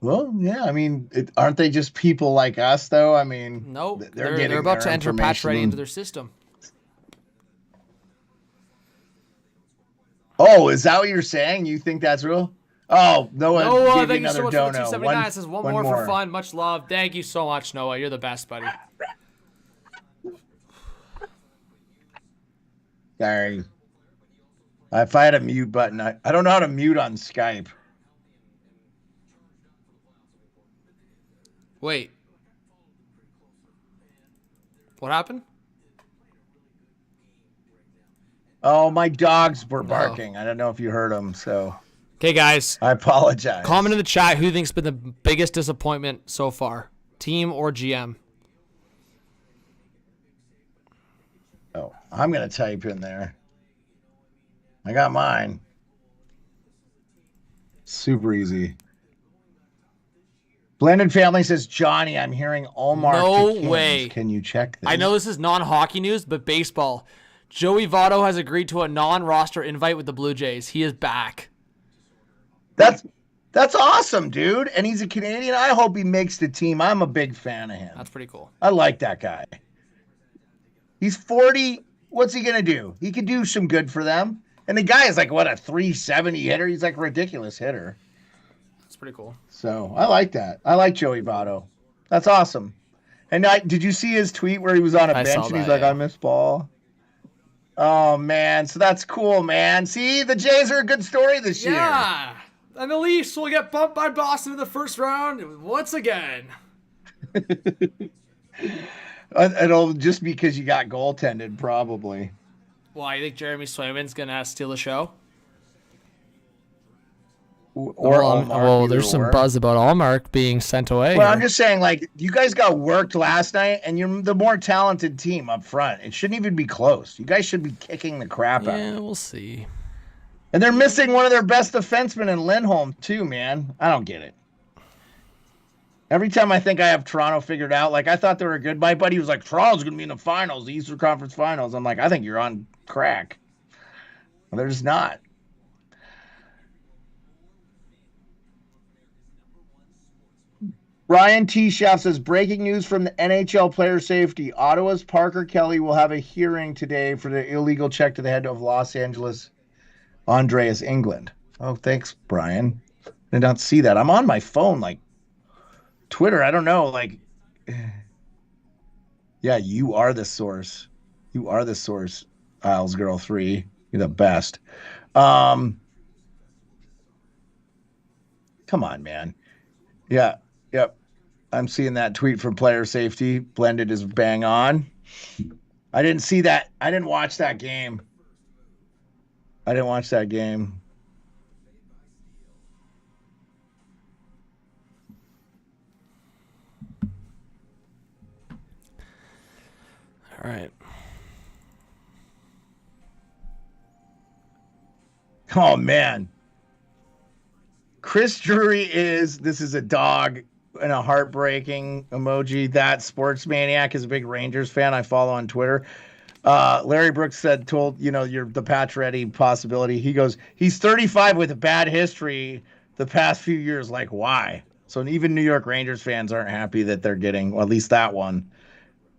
Well, yeah. I mean, aren't they just people like us, though? I mean, nope. They're about to enter Patch Ready into their system. Oh, is that what you're saying? You think that's real? Oh, Noah, thank you so much for the 279. It says one more for fun. Much love. Thank you so much, Noah. You're the best, buddy. Sorry. If I had a mute button, I don't know how to mute on Skype. Wait. What happened? Oh, my dogs were barking. I don't know if you heard them, so. Okay, guys. I apologize. Comment in the chat who you think's been the biggest disappointment so far, team or GM. Oh, I'm going to type in there. I got mine. Super easy. Blended Family says, Johnny, I'm hearing Allmark. No way. Can you check this? I know this is non-hockey news, but baseball. Joey Votto has agreed to a non-roster invite with the Blue Jays. He is back. That's awesome, dude. And he's a Canadian. I hope he makes the team. I'm a big fan of him. That's pretty cool. I like that guy. He's 40. What's he going to do? He could do some good for them. And the guy is like, what, a 370 hitter? He's like a ridiculous hitter. That's pretty cool. So I like that. I like Joey Votto. That's awesome. And did you see his tweet where he was on a bench and he's like, I miss ball? Oh, man. So that's cool, man. See, the Jays are a good story this year. Yeah. And the Leafs will get bumped by Boston in the first round once again. It'll just because you got goaltended, probably. Why, you think Jeremy Swayman's going to steal the show? There's some buzz about Allmark being sent away. Well, I'm just saying, like, you guys got worked last night, and you're the more talented team up front. It shouldn't even be close. You guys should be kicking the crap out. Yeah, we'll see. And they're missing one of their best defensemen in Lindholm, too, man. I don't get it. Every time I think I have Toronto figured out, like, I thought they were good. My buddy was like, Toronto's going to be in the finals, the Eastern Conference Finals. I'm like, I think you're on crack. Well, they're just not. Ryan T. Schaff says, breaking news from the NHL player safety. Ottawa's Parker Kelly will have a hearing today for the illegal check to the head of Los Angeles, Andreas England. Oh, thanks, Brian. I did not see that. I'm on my phone, like Twitter. I don't know. Like, yeah, you are the source. You are the source, Isles Girl 3. You're the best. Come on, man. Yeah. Yep. I'm seeing that tweet from player safety. Blended is bang on. I didn't see that. I didn't watch that game. All right. Oh, man. Chris Drury this is a dog and a heartbreaking emoji. That Sports Maniac is a big Rangers fan I follow on Twitter. Larry Brooks told you're the Pacioretty possibility. He goes, he's 35 with a bad history the past few years. Like, why? So even New York Rangers fans aren't happy that they're getting, well, at least that one,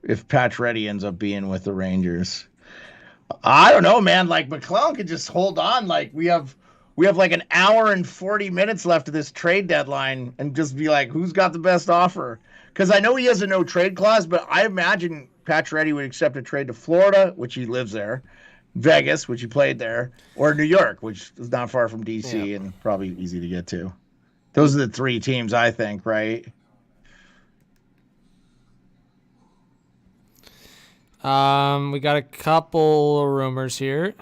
if Pacioretty ends up being with the Rangers. I don't know, man. Like, McClellan could just hold on. Like, we have like an hour and 40 minutes left of this trade deadline and just be like, who's got the best offer? Because I know he has a no trade clause, but I imagine Pacioretty would accept a trade to Florida, which he lives there, Vegas, which he played there, or New York, which is not far from D.C. and probably easy to get to. Those are the three teams, I think, right? We got a couple rumors here.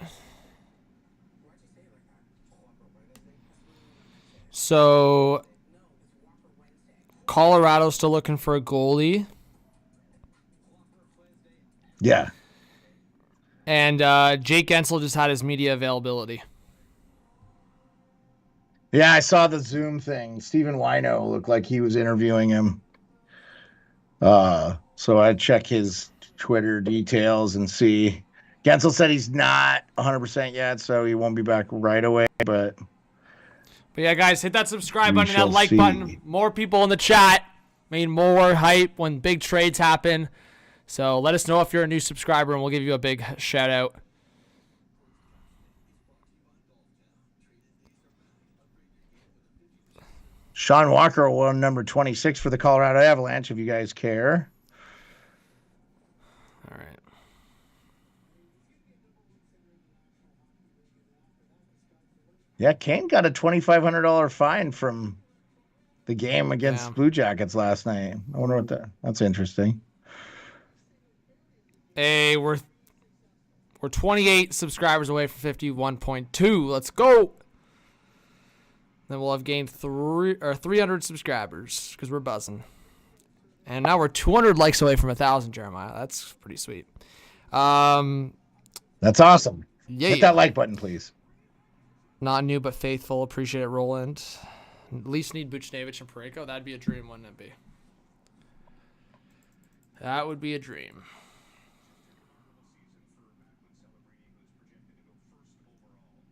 So, Colorado's still looking for a goalie. Yeah. And Jake Gensel just had his media availability. Yeah, I saw the Zoom thing. Stephen Wino looked like he was interviewing him. So I'd check his Twitter details and see. Gensel said he's not 100% yet, so he won't be back right away, but yeah, guys, hit that subscribe button and that like button. More people in the chat mean more hype when big trades happen. So let us know if you're a new subscriber, and we'll give you a big shout out. Sean Walker will wear number 26 for the Colorado Avalanche, if you guys care. All right. Yeah, Kane got a $2,500 fine from the game against Blue Jackets last night. I wonder what that's interesting. Hey, we're We're 28 subscribers away from 51.2. Let's go. Then we'll have gained 300 subscribers because we're buzzing. And now we're 200 likes away from 1,000, Jeremiah. That's pretty sweet. That's awesome. Yeah. Hit that like button, please. Not new, but faithful. Appreciate it, Roland. At least need Buchnevich and Parayko. That'd be a dream, wouldn't it be? That would be a dream.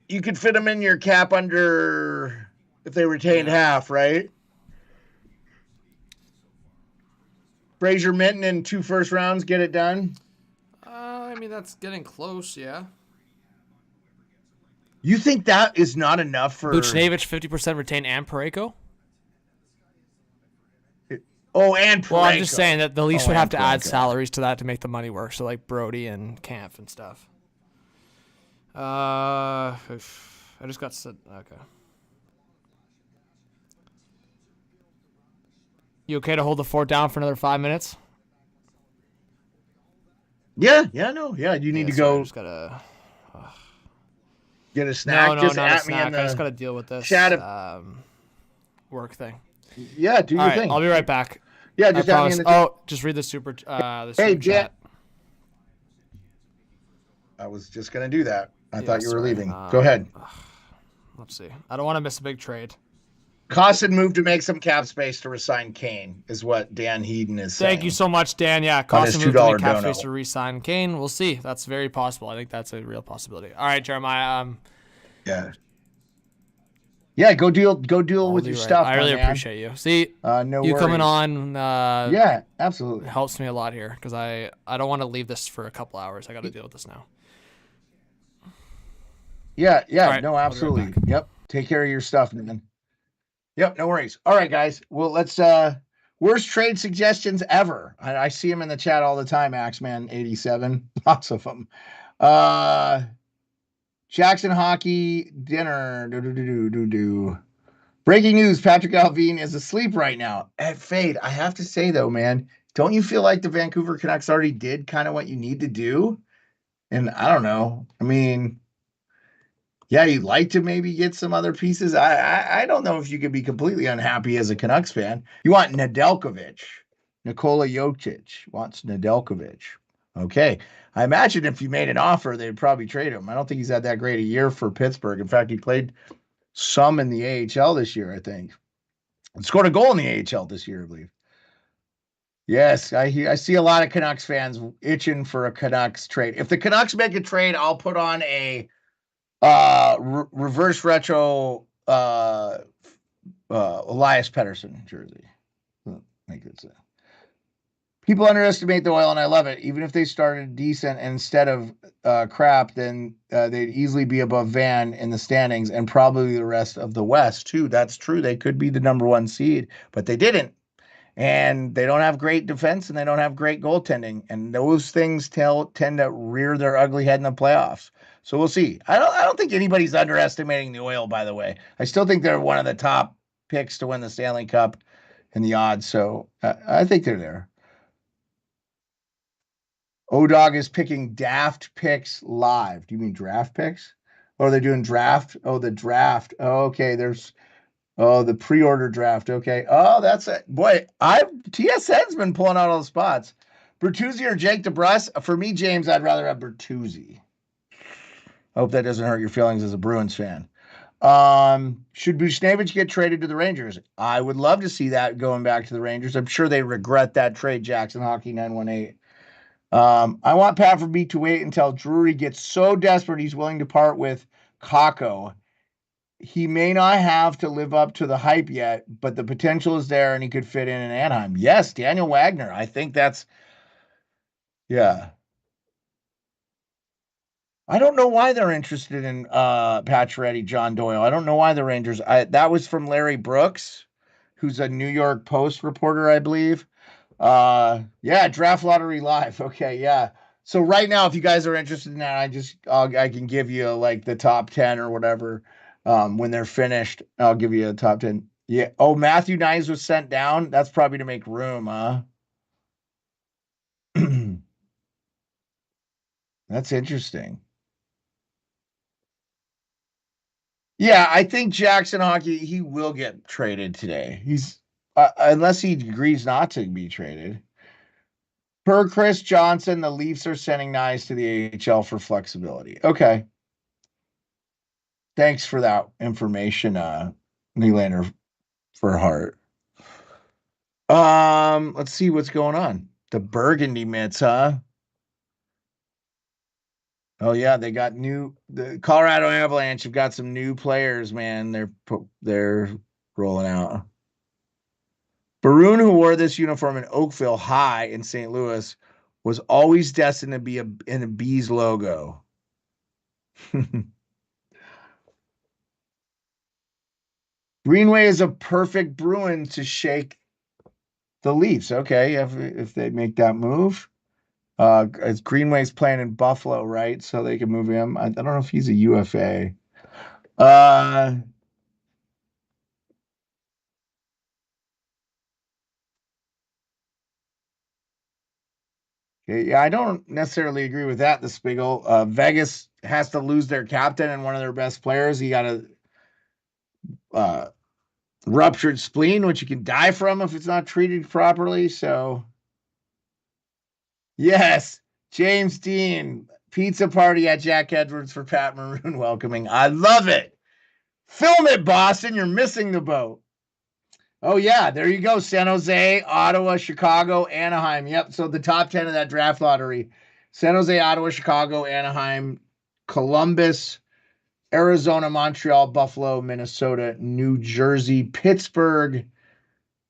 You could fit them in your cap under if they retained half, right? Fraser Minton in 2 first rounds, get it done? I mean, that's getting close, yeah. You think that is not enough for... Buchnevich, 50% retain and Parayko? Oh, and Parayko. Well, I'm just saying that the Leafs would have to add Parayko. salaries to that to make the money work. So, like, Brody and Kampf and stuff. I just got... Okay. You okay to hold the fort down for another 5 minutes? Yeah. You need to go... I just gotta... Get a snack. No, just not at a snack. Me I just got to deal with this work thing. Yeah, do your All right, thing. I'll be right back. Yeah, just at me in the just read the super Hey, chat. I was just going to do that. I thought you were sorry. leaving. Go ahead. Let's see. I don't want to miss a big trade. Costin moved to make some cap space to resign Kane, is what Dan Heeden is saying. Thank you so much, Dan. Yeah, Cost Costin moved to make cap space to re-sign Kane. We'll see. That's very possible. I think that's a real possibility. All right, Jeremiah. Yeah, go deal with your stuff. I really appreciate you. See, no you worries. coming on. Yeah, absolutely. Helps me a lot here because I don't want to leave this for a couple hours. I got to deal with this now. Yeah, right, no, absolutely. Yep, take care of your stuff, man. Yep, no worries. All right, guys. Well, let's worst trade suggestions ever. I see them in the chat all the time. Axeman87, lots of them. Jackson Hockey Dinner. Breaking news: Patrick Alvin is asleep right now. At Fade, I have to say though, man, don't you feel like the Vancouver Canucks already did kind of what you need to do? And I don't know. I mean, yeah, you'd like to maybe get some other pieces. I don't know if you could be completely unhappy as a Canucks fan. You want Nedeljkovic. Nikola Jokic wants Nedeljkovic. Okay. I imagine if you made an offer, they'd probably trade him. I don't think he's had that great a year for Pittsburgh. In fact, he played some in the AHL this year, I think. And scored a goal in the AHL this year, I believe. Yes, I see a lot of Canucks fans itching for a Canucks trade. If the Canucks make a trade, I'll put on a reverse retro Elias Pettersson jersey. Make it so. People underestimate the Oil, and I love it. Even if they started decent instead of crap, then they'd easily be above Van in the standings and probably the rest of the West, too. That's true. They could be the number 1 seed, but they didn't. And they don't have great defense, and they don't have great goaltending. And those things tend to rear their ugly head in the playoffs. So we'll see. I don't think anybody's underestimating the Oil, by the way. I still think they're one of the top picks to win the Stanley Cup in the odds. So I think they're there. O-Dog is picking daft picks live. Do you mean draft picks? Or are they doing draft? Oh, the draft. Oh, okay. There's the pre-order draft. Okay. Oh, that's it. Boy, TSN's been pulling out all the spots. Bertuzzi or Jake DeBrusk? For me, James, I'd rather have Bertuzzi. I hope that doesn't hurt your feelings as a Bruins fan. Should Buchnevich get traded to the Rangers? I would love to see that going back to the Rangers. I'm sure they regret that trade, Jackson Hockey 918. I want Pat for B to wait until Drury gets so desperate he's willing to part with Kakko. He may not have to live up to the hype yet, but the potential is there and he could fit in Anaheim. Yes, Daniel Wagner. I think that's, yeah. I don't know why they're interested in Pacioretty, John Doyle. I don't know why the Rangers. That was from Larry Brooks, who's a New York Post reporter, I believe. Yeah, Draft Lottery Live. Okay, yeah. So right now, if you guys are interested in that, I can give you like the top 10 or whatever. When they're finished, I'll give you a top 10. Yeah. Oh, Matthew Nyes was sent down. That's probably to make room, huh? That's interesting. Yeah, I think Jackson Hockey, he will get traded today. He's unless he agrees not to be traded. Per Chris Johnson, the Leafs are sending Nyes to the AHL for flexibility. Okay. Thanks for that information, Nylander for Hart. Let's see what's going on. The Burgundy Mitts, huh? Oh yeah, they got the Colorado Avalanche have got some new players, man. They're rolling out. Barun, who wore this uniform in Oakville High in St. Louis, was always destined to be in a Bees logo. Greenway is a perfect Bruin to shake the Leafs. Okay, if they make that move. As Greenway's playing in Buffalo, right? So they can move him. I don't know if he's a UFA. Yeah, I don't necessarily agree with that, the Spiegel. Vegas has to lose their captain and one of their best players. He got a ruptured spleen, which you can die from if it's not treated properly. So, yes, James Dean, pizza party at Jack Edwards for Pat Maroon welcoming. I love it. Film it, Boston. You're missing the boat. Oh, yeah, there you go. San Jose, Ottawa, Chicago, Anaheim. Yep, so the top 10 of that draft lottery. San Jose, Ottawa, Chicago, Anaheim, Columbus, Arizona, Montreal, Buffalo, Minnesota, New Jersey, Pittsburgh,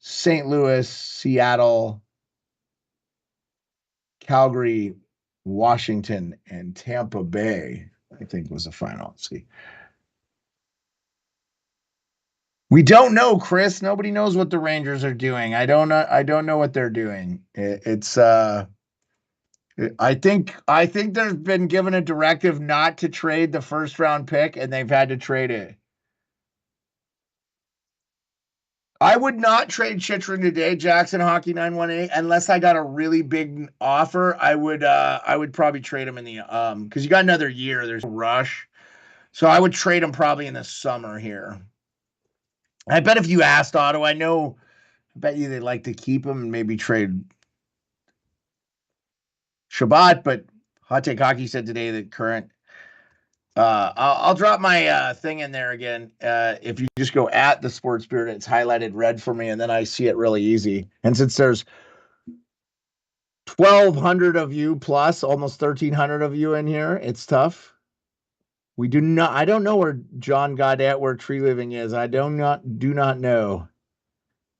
St. Louis, Seattle, Calgary, Washington, and Tampa Bay, I think was the final. Let's see. We don't know, Chris. Nobody knows what the Rangers are doing. I don't know what they're doing. I think they've been given a directive not to trade the first round pick, and they've had to trade it. I would not trade Chychrun today, Jackson Hockey 918, unless I got a really big offer. I would probably trade him in the because you got another year. There's a rush, so I would trade him probably in the summer here. I bet if you asked Ottawa, I bet you they'd like to keep him and maybe trade Shabbat, but Hot Take Hockey said today that current. I'll drop my thing in there again. If you just go at the Sports Spirit, it's highlighted red for me, and then I see it really easy. And since there's 1,200 of you plus almost 1,300 of you in here, it's tough. We do not. I don't know where John Goddett, where Tree Living is. I do not know.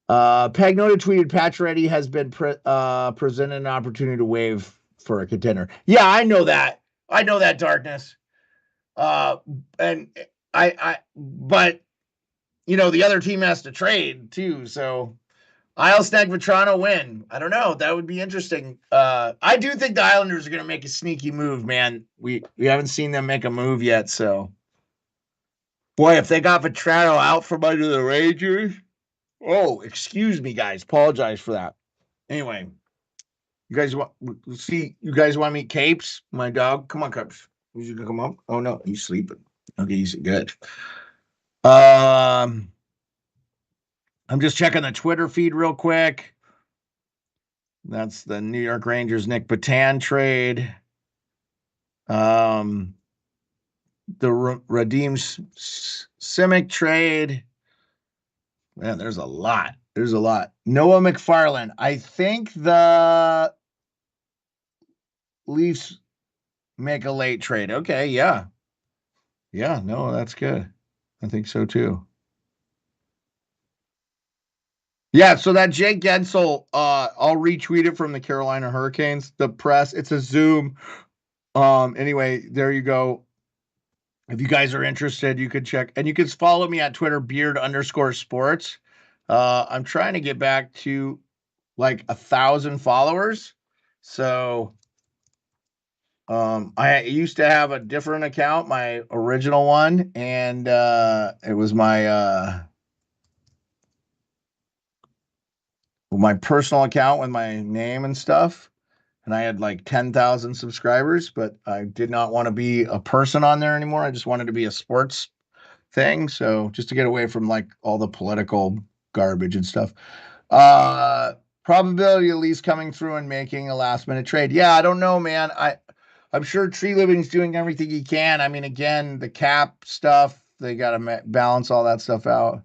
Pagnotta tweeted, Pacioretty has been presented an opportunity to waive for a contender. Yeah, I know that. I know that, Darkness. And but the other team has to trade too. So Isles Snag Vetrano win. I don't know. That would be interesting. I do think the Islanders are going to make a sneaky move, man. We haven't seen them make a move yet. So, boy, if they got Vetrano out from under the Rangers. Oh, excuse me, guys. Apologize for that. Anyway, you guys want to meet Capes, my dog? Come on, Capes. You gonna come up? Oh no, he's sleeping. Okay, he's good. I'm just checking the Twitter feed real quick. That's the New York Rangers Nick Patan trade. The Radim Simic trade. Man, there's a lot. Noah McFarland. I think the Leafs make a late trade. Okay, yeah. Yeah, no, that's good. I think so too. Yeah, so that Jake Gensel, I'll retweet it from the Carolina Hurricanes. The press, it's a Zoom. Anyway, there you go. If you guys are interested, you could check. And you can follow me at Twitter, beard_sports. I'm trying to get back to like 1,000 followers. So I used to have a different account, my original one, and it was my personal account with my name and stuff. and I had like 10,000 subscribers, but I did not want to be a person on there anymore. I just wanted to be a sports thing. So just to get away from like all the political garbage and stuff. Probability of Leafs coming through and making a last minute trade. Yeah, I don't know, man. I'm sure Tree Living's doing everything he can. I mean, again, the cap stuff, they got to balance all that stuff out.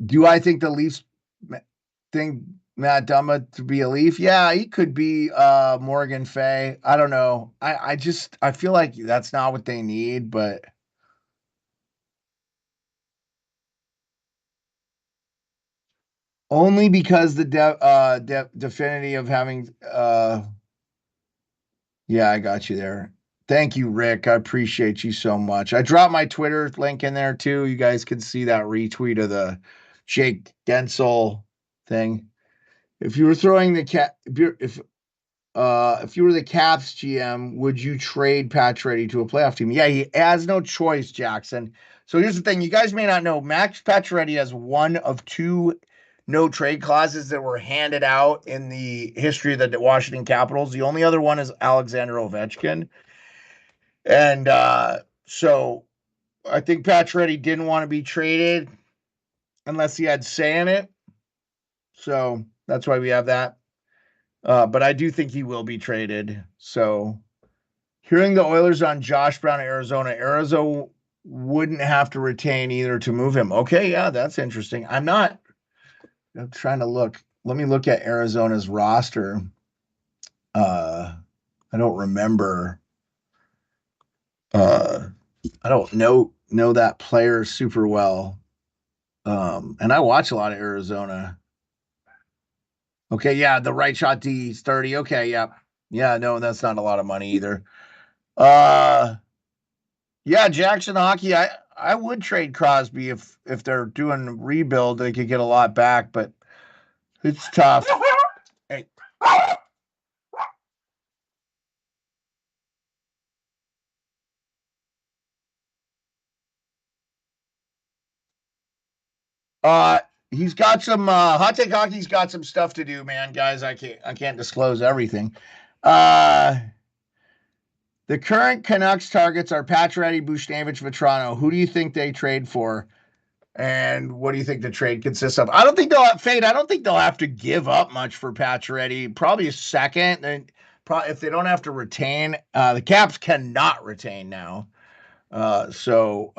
Do I think the Leafs think Matt Dumba to be a Leaf? Yeah, he could be Morgan Fay. I don't know. I feel like that's not what they need, but only because the definity of having yeah, I got you there. Thank you, Rick. I appreciate you so much. I dropped my Twitter link in there too. You guys can see that retweet of the Jake Gensel thing. If you were throwing the if you were the Caps GM, would you trade Pacioretty to a playoff team? Yeah, he has no choice, Jackson. So here's the thing: you guys may not know, Max Pacioretty has one of two no trade clauses that were handed out in the history of the Washington Capitals. The only other one is Alexander Ovechkin, and so I think Pacioretty didn't want to be traded unless he had say in it. So that's why we have that. But I do think he will be traded. So hearing the Oilers on Josh Brown, Arizona wouldn't have to retain either to move him. Okay, yeah, that's interesting. I'm trying to look. Let me look at Arizona's roster. I don't remember. I don't know that player super well. And I watch a lot of Arizona. Okay, yeah, the right shot D is 30. Okay, yeah. Yeah, no, that's not a lot of money either. Yeah, Jackson Hockey, I would trade Crosby if they're doing rebuild, they could get a lot back, but it's tough. Hey. He's got some Hot Take Hockey's got some stuff to do, man, guys. I can't disclose everything. The current Canucks targets are Pacioretty, Buchnevich, Vetrano. Who do you think they trade for? And what do you think the trade consists of? I don't think they'll have to give up much for Pacioretty. Probably a second. And probably if they don't have to retain, the Caps cannot retain now. So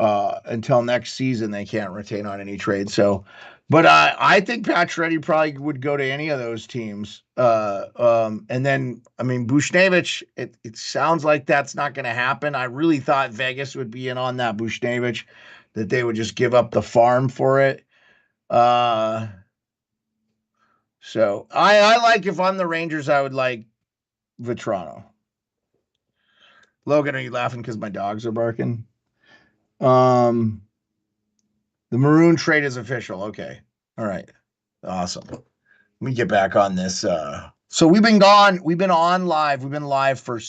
until next season, they can't retain on any trade. So, but I think Pacioretty probably would go to any of those teams. And then, I mean, Buchnevich, it sounds like that's not going to happen. I really thought Vegas would be in on that Buchnevich, that they would just give up the farm for it. So I like, if I'm the Rangers, I would like Vetrano. Logan, are you laughing because my dogs are barking? The Maroon trade is official. Okay. All right. Awesome. Let me get back on this. So we've been on live. We've been live for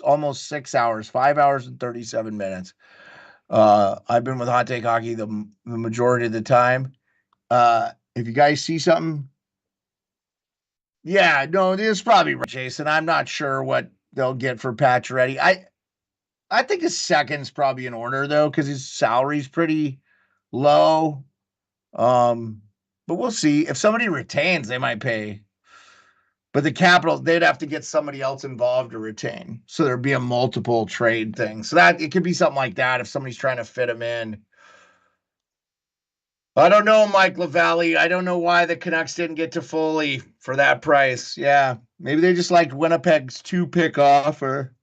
almost 6 hours, 5 hours and 37 minutes. I've been with Hot Take Hockey the majority of the time. If you guys see something, yeah, no, this is probably right, Jason. I'm not sure what they'll get for Pacioretty. I think his second's probably in order though, because his salary's pretty low. But we'll see. If somebody retains, they might pay. But the Capitals, they'd have to get somebody else involved to retain. So there'd be a multiple trade thing. So that it could be something like that if somebody's trying to fit him in. I don't know, Mike LaValle. I don't know why the Canucks didn't get Toffoli for that price. Yeah. Maybe they just liked Winnipeg's 2-pick offer.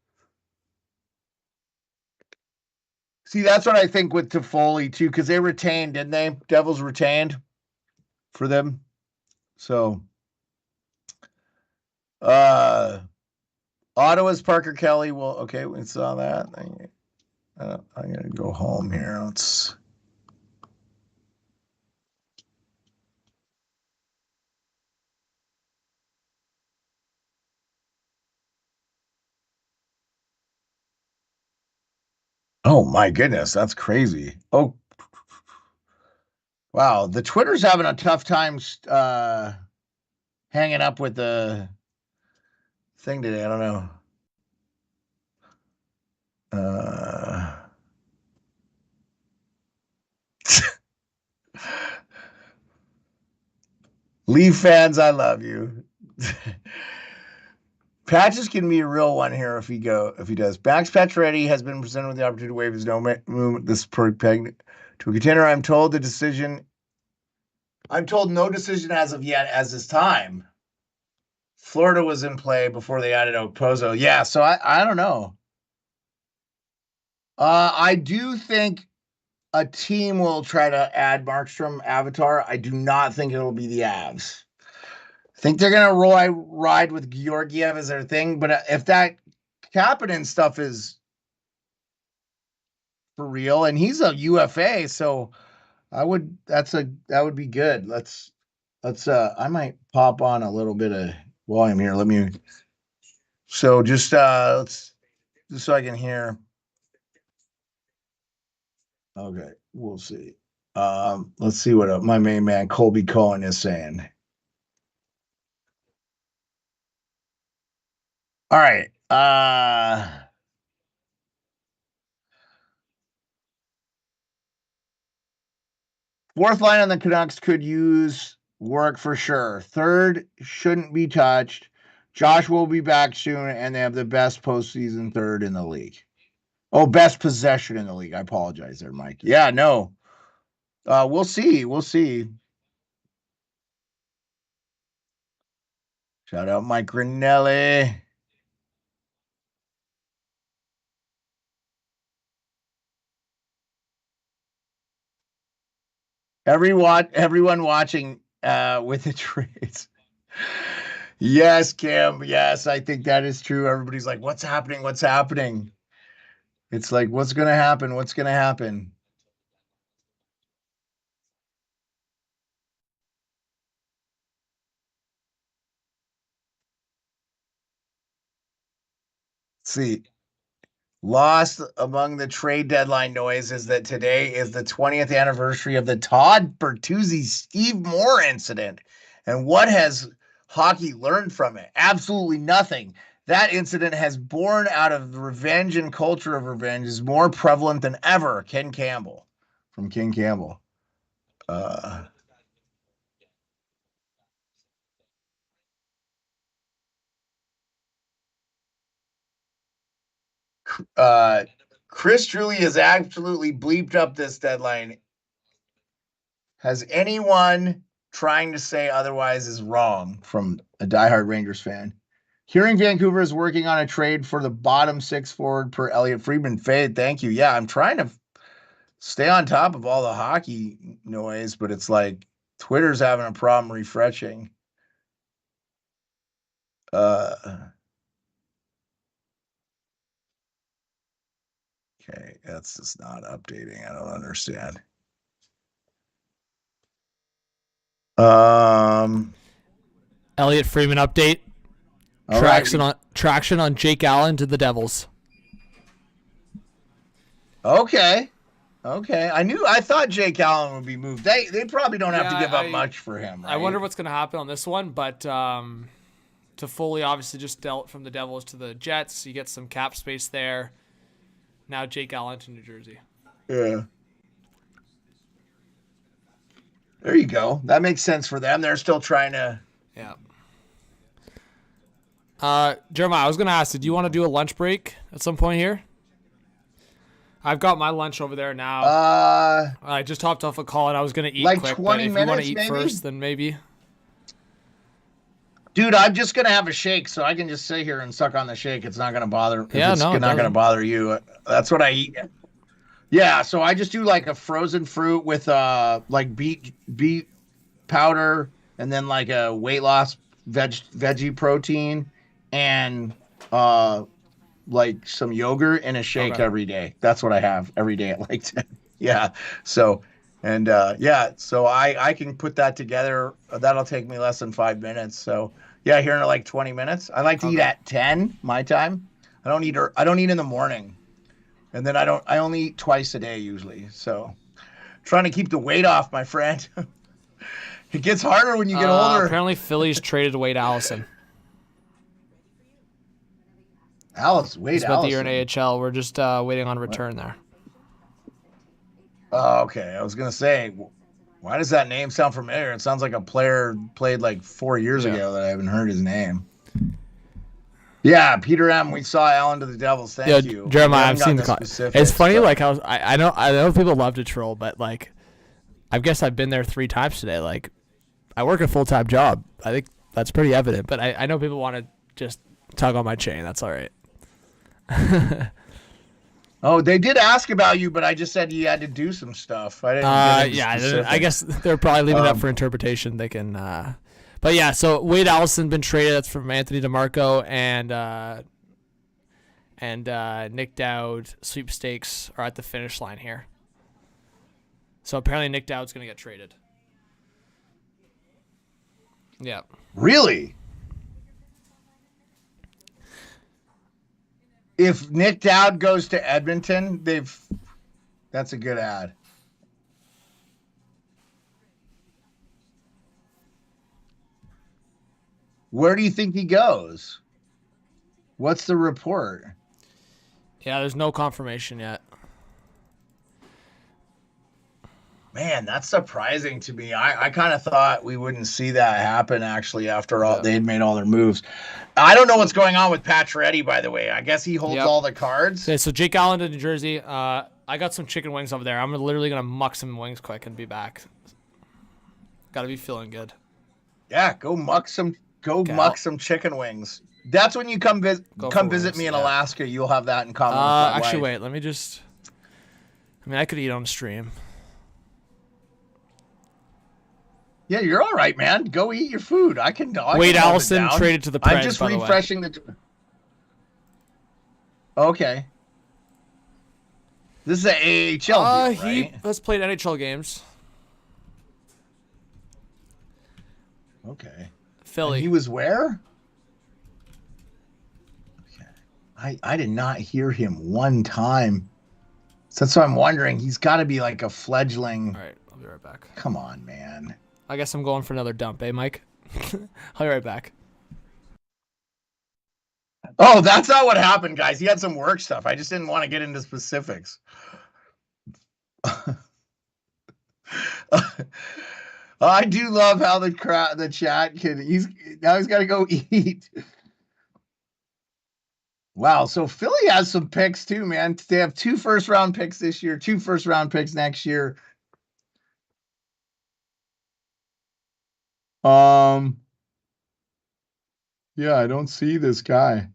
See, that's what I think with Toffoli too, because they retained, didn't they? Devils retained for them. So Ottawa's Parker Kelly will, okay, we saw that. I'm gonna go home here. Let's oh my goodness, that's crazy. Oh wow, the Twitter's having a tough time hanging up with the thing today. I don't know. Leaf fans, I love you. Patches can be a real one here if he does. Max Pacioretty has been presented with the opportunity to waive his no movement this peg to a contender. I'm told no decision as of yet as this time. Florida was in play before they added Okposo. Yeah, so I don't know. I do think a team will try to add Markstrom Avatar. I do not think it'll be the Avs. I think they're going to ride with Georgiev as their thing, but if that Kapanen stuff is for real, and he's a UFA, so that would be good. Let's I might pop on a little bit of volume here. Just so I can hear. Okay, we'll see. Let's see what my main man Colby Cohen is saying. All right. Fourth line on the Canucks could use work for sure. Third shouldn't be touched. Josh will be back soon, and they have the best postseason third in the league. Oh, best possession in the league. I apologize there, Mike. Yeah, no. We'll see. Shout out Mike Grinelli. Everyone watching with the trades. Yes, Kim. Yes, I think that is true. Everybody's like, what's happening? What's happening? It's like, what's going to happen? What's going to happen? See, lost among the trade deadline noise is that today is the 20th anniversary of the Todd Bertuzzi Steve Moore incident. And what has hockey learned from it? Absolutely nothing. That incident has born out of revenge, and culture of revenge is more prevalent than ever. Ken Campbell from King Campbell. Chris Truly has absolutely bleeped up this deadline. Has anyone trying to say otherwise is wrong from a diehard Rangers fan? Hearing Vancouver is working on a trade for the bottom six forward per Elliot Friedman. Fade, thank you. Yeah, I'm trying to stay on top of all the hockey noise, but it's like Twitter's having a problem refreshing. Okay, that's just not updating. I don't understand. Elliot Freeman update. Traction on Jake Allen to the Devils. Okay. I thought Jake Allen would be moved. They probably don't have to give up much for him, right? I wonder what's going to happen on this one, but Toffoli obviously just dealt from the Devils to the Jets. You get some cap space there. Now Jake Allen to New Jersey. Yeah. There you go. That makes sense for them. They're still trying to. Yeah. Jeremiah, I was going to ask you, do you want to do a lunch break at some point here? I've got my lunch over there now. I just hopped off a call and I was going to eat like quick. 20 but if minutes, you want to eat maybe? first, then maybe. Dude, I'm just going to have a shake so I can just sit here and suck on the shake. It's not going to bother. It's not going to bother you. That's what I eat. Yeah, so I just do like a frozen fruit with like beet powder and then like a weight loss veggie protein and like some yogurt and a shake every day. That's what I have every day at like 10. Yeah. So so I can put that together. That'll take me less than 5 minutes. So yeah, here in like 20 minutes. I like to eat at 10 my time. I don't eat in the morning. And then I only eat twice a day usually. So trying to keep the weight off, my friend. It gets harder when you get older. Apparently, Philly's traded Wade Allison. Wade Spent the year in AHL. We're just waiting on return there. Oh, okay. I was gonna say, why does that name sound familiar? It sounds like a player played like 4 years ago that I haven't heard his name. Yeah, Peter M. We saw Allen to the Devils. Thank you, Jeremiah. I've seen the It's funny, but... like I know people love to troll, but like, I guess I've been there 3 times today. Like, I work a full-time job. I think that's pretty evident. But I know people want to just tug on my chain. That's all right. Oh, they did ask about you, but I just said you had to do some stuff. I didn't. I guess they're probably leaving it up for interpretation. They can. But yeah, so Wade Allison been traded. That's from Anthony DeMarco and Nick Dowd. Sweepstakes are at the finish line here. So apparently Nick Dowd's going to get traded. Yeah. Really? If Nick Dowd goes to Edmonton, that's a good ad. Where do you think he goes? What's the report? Yeah, there's no confirmation yet. Man, that's surprising to me. I kind of thought we wouldn't see that happen, actually, after all they'd made all their moves. I don't know what's going on with Pacioretty, by the way. I guess he holds all the cards. Okay, so Jake Allen to New Jersey. I got some chicken wings over there. I'm literally going to muck some wings quick and be back. Got to be feeling good. Yeah, go muck some chicken wings. That's when you come visit me in Alaska. You'll have that in common with my actually, wife. wait. Let me just... I mean, I could eat on stream. Yeah, you're all right, man. Go eat your food. Wade Allison traded to the Preds, I'm just refreshing the... Okay. This is an AHL deal, right? He has played NHL games. Okay. Philly. And he was where? Okay. I did not hear him one time. So that's why I'm wondering. He's got to be like a fledgling. All right, I'll be right back. Come on, man. I guess I'm going for another dump, Mike? I'll be right back. Oh, that's not what happened, guys. He had some work stuff. I just didn't want to get into specifics. I do love how the chat he's got to go eat. Wow, so Philly has some picks too, man. They have 2 first-round picks this year, 2 first-round picks next year. Yeah, I don't see this guy.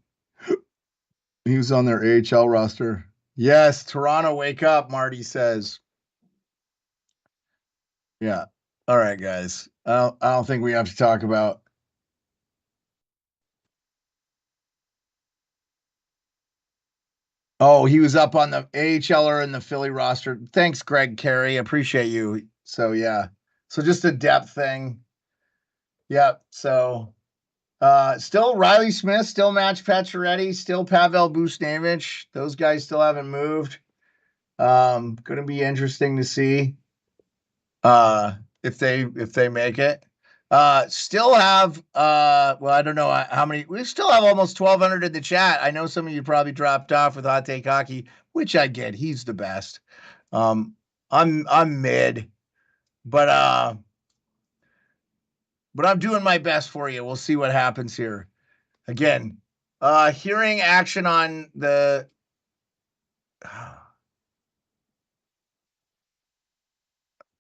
He was on their AHL roster. Yes, Toronto, wake up, Marty says. Yeah. All right, guys. I don't think we have to talk about. Oh, he was up on the AHLer in the Philly roster. Thanks, Greg Carey. Appreciate you. So yeah. So just a depth thing. Yep. So still Riley Smith, still Match Pacioretty, still Pavel Buchnevich. Those guys still haven't moved. Going to be interesting to see if they make it. Still have well, I don't know how many. We still have almost 1,200 in the chat. I know some of you probably dropped off with Hot Take Hockey, which I get. He's the best. I'm mid, but I'm doing my best for you. We'll see what happens here. Again, hearing action on the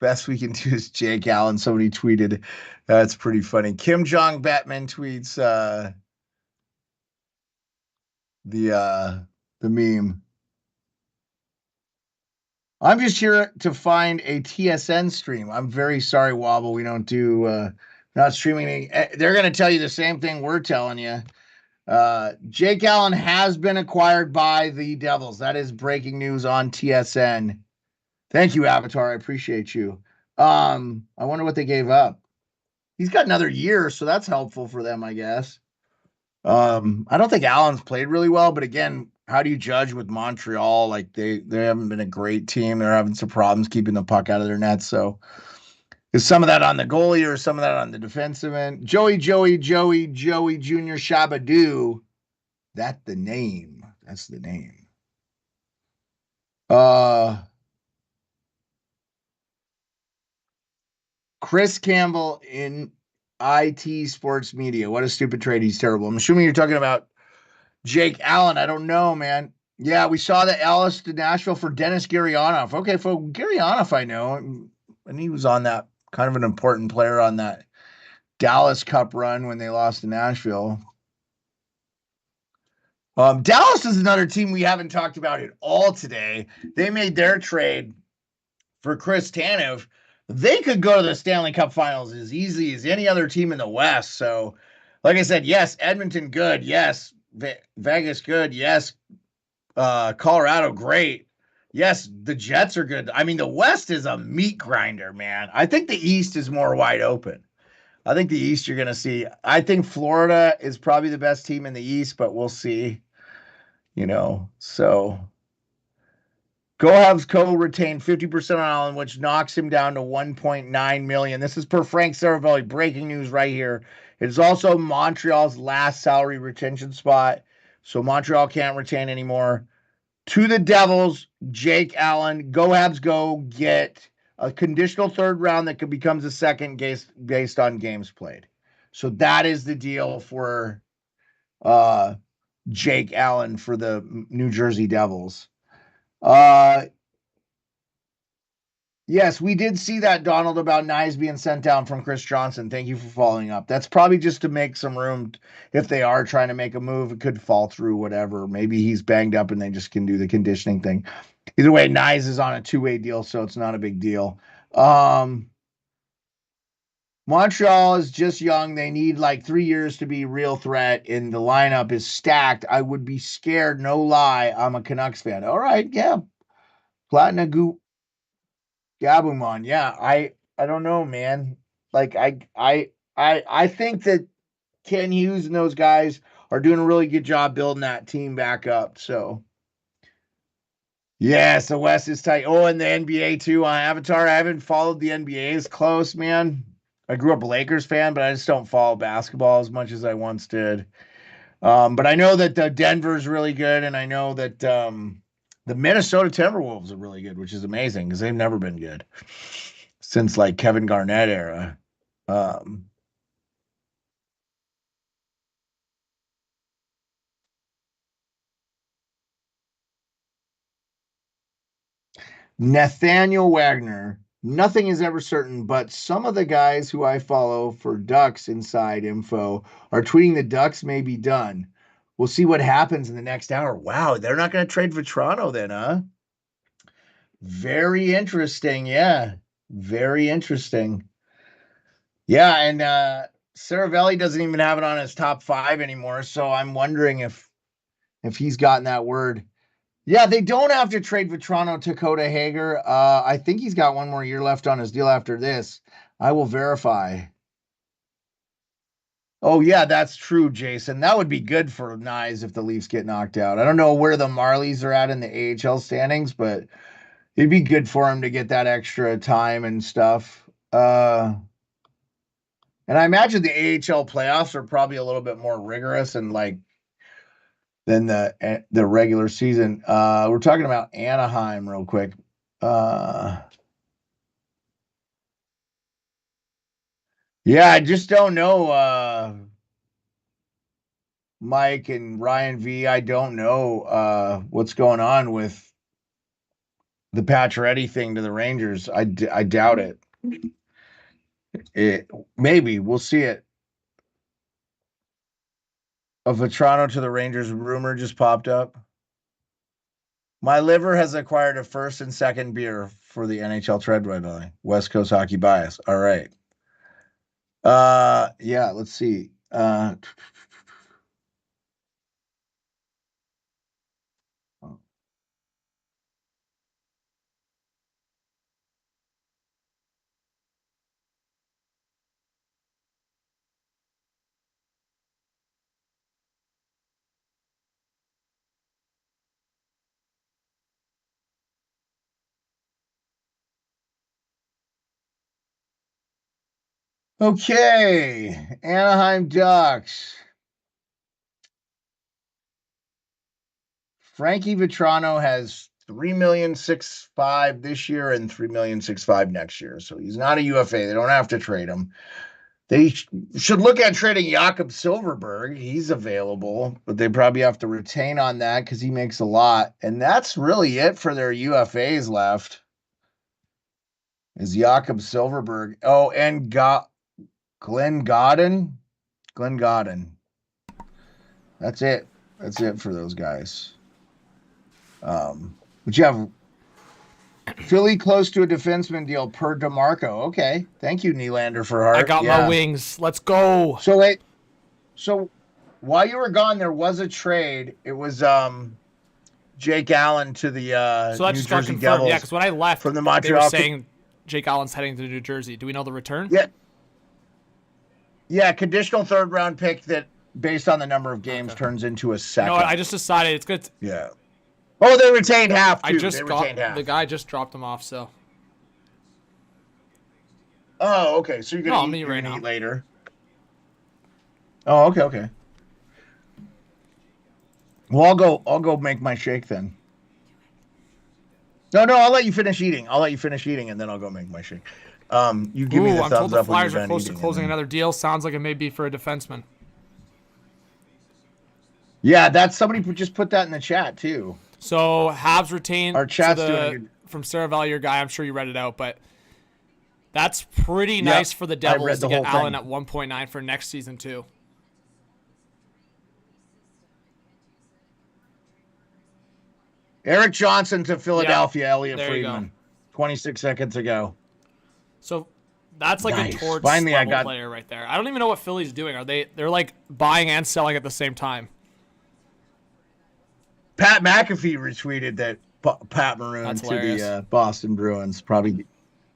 best we can do is Jake Allen. Somebody tweeted. That's pretty funny. Kim Jong Batman tweets the meme. I'm just here to find a TSN stream. I'm very sorry, Wobble. We don't do not streaming. They're going to tell you the same thing we're telling you. Jake Allen has been acquired by the Devils. That is breaking news on TSN. Thank you, Avatar. I appreciate you. I wonder what they gave up. He's got another year, so that's helpful for them, I guess. I don't think Allen's played really well, but again, how do you judge with Montreal? Like they haven't been a great team. They're having some problems keeping the puck out of their nets. So Is some of that on the goalie or some of that on the defensive end? Joey Jr. Shabadoo. That's the name. That's the name. Chris Campbell in IT Sports Media. What a stupid trade. He's terrible. I'm assuming you're talking about Jake Allen. I don't know, man. Yeah, we saw the Alice to Nashville for Dennis Gurianov. Okay, for Gurianov, I know. And he was on that kind of an important player on that Dallas Cup run when they lost to Nashville. Dallas is another team we haven't talked about at all today. They made their trade for Chris Tanev. They could go to the Stanley Cup Finals as easily as any other team in the West. So, like I said, yes, Edmonton good. Yes, Vegas good. Yes, Colorado great. Yes, the Jets are good. I mean, the West is a meat grinder, man. I think the East is more wide open. I think the East you're going to see. I think Florida is probably the best team in the East, but we'll see. So Go Habs Co. retained 50% on Allen, which knocks him down to $1.9 million. This is per Frank Saravelli. Breaking news right here. It is also Montreal's last salary retention spot, so Montreal can't retain anymore. To the Devils, Jake Allen. Go Habs Go get a conditional third round that becomes a second based on games played. So that is the deal for Jake Allen for the New Jersey Devils. Yes, we did see that, Donald, about Nyes being sent down from Chris Johnson. Thank you for following up. That's probably just to make some room. If they are trying to make a move, it could fall through, whatever. Maybe he's banged up and they just can do the conditioning thing. Either way, Nyes is on a two-way deal, so it's not a big deal. Montreal is just young. They need like 3 years to be a real threat, and the lineup is stacked. I would be scared, no lie. I'm a Canucks fan. All right, yeah. Platina Goop Gabumon. Yeah, I don't know, man. Like I think that Ken Hughes and those guys are doing a really good job building that team back up. So yes, the West is tight. Oh, and the NBA too on Avatar. I haven't followed the NBA as close, man. I grew up a Lakers fan, but I just don't follow basketball as much as I once did. But I know that Denver's really good, and I know that the Minnesota Timberwolves are really good, which is amazing because they've never been good since like Kevin Garnett era. Nathaniel Wagner. Nothing is ever certain, but some of the guys who I follow for Ducks inside info are tweeting the Ducks may be done. We'll see what happens in the next hour. Wow, they're not going to trade for Toronto then, huh? Very interesting. Yeah, very interesting. Yeah, and Saravelli doesn't even have it on his top 5 anymore, so I'm wondering if he's gotten that word. Yeah, they don't have to trade for Toronto Dakota Hager. I think he's got 1 more year left on his deal after this. I will verify. Oh, yeah, that's true, Jason. That would be good for Nyes if the Leafs get knocked out. I don't know where the Marlies are at in the AHL standings, but it'd be good for him to get that extra time and stuff. And I imagine the AHL playoffs are probably a little bit more rigorous and like than the regular season. We're talking about Anaheim real quick. Yeah, I just don't know. Mike and Ryan V. I don't know what's going on with the Pacioretty thing to the Rangers. I doubt it. Maybe we'll see it. A Vetrano to the Rangers rumor just popped up. My liver has acquired a first and second beer for the NHL Treadway West Coast Hockey Bias. All right. Yeah, let's see. Okay, Anaheim Ducks. Frankie Vetrano has $3,650,000 this year and $3,650,000 next year. So he's not a UFA. They don't have to trade him. They should look at trading Jakob Silfverberg. He's available, but they probably have to retain on that because he makes a lot. And that's really it for their UFAs left. Is Jakob Silfverberg. Oh, and Glenn Godden. That's it. That's it for those guys. But you have Philly close to a defenseman deal per DeMarco. Okay. Thank you, Nylander, for Hart. I got my wings. Let's go. So while you were gone, there was a trade. It was Jake Allen to the so that New just got Jersey confirmed. Devils. Yeah, because when I left, from the they Montreal were saying Jake Allen's heading to New Jersey. Do we know the return? Yeah. Yeah, conditional third-round pick that, based on the number of games, turns into a second. You know what? I just decided it's good. Yeah. Oh, they retained half, too. The guy just dropped him off, so. Oh, okay. So you're going to eat right now. Later. Oh, okay. Well, I'll go make my shake then. No, I'll let you finish eating. And then I'll go make my shake. You give me the I'm thumbs told the up when you're Flyers are done close to eating, closing and then... another deal. Sounds like it may be for a defenseman. Yeah, that's somebody just put that in the chat too. So Habs retained our chat's doing from Sarah Valley, your guy. I'm sure you read it out, but that's pretty nice for the Devils to get Allen at 1.9 for next season too. Eric Johnson to Philadelphia, Yep. Elliot Friedman. 26 seconds ago. So that's like nice. A torch Finally, level player right there. I don't even know what Philly's doing. They're like buying and selling at the same time. Pat McAfee retweeted that Pat Maroon to the Boston Bruins, probably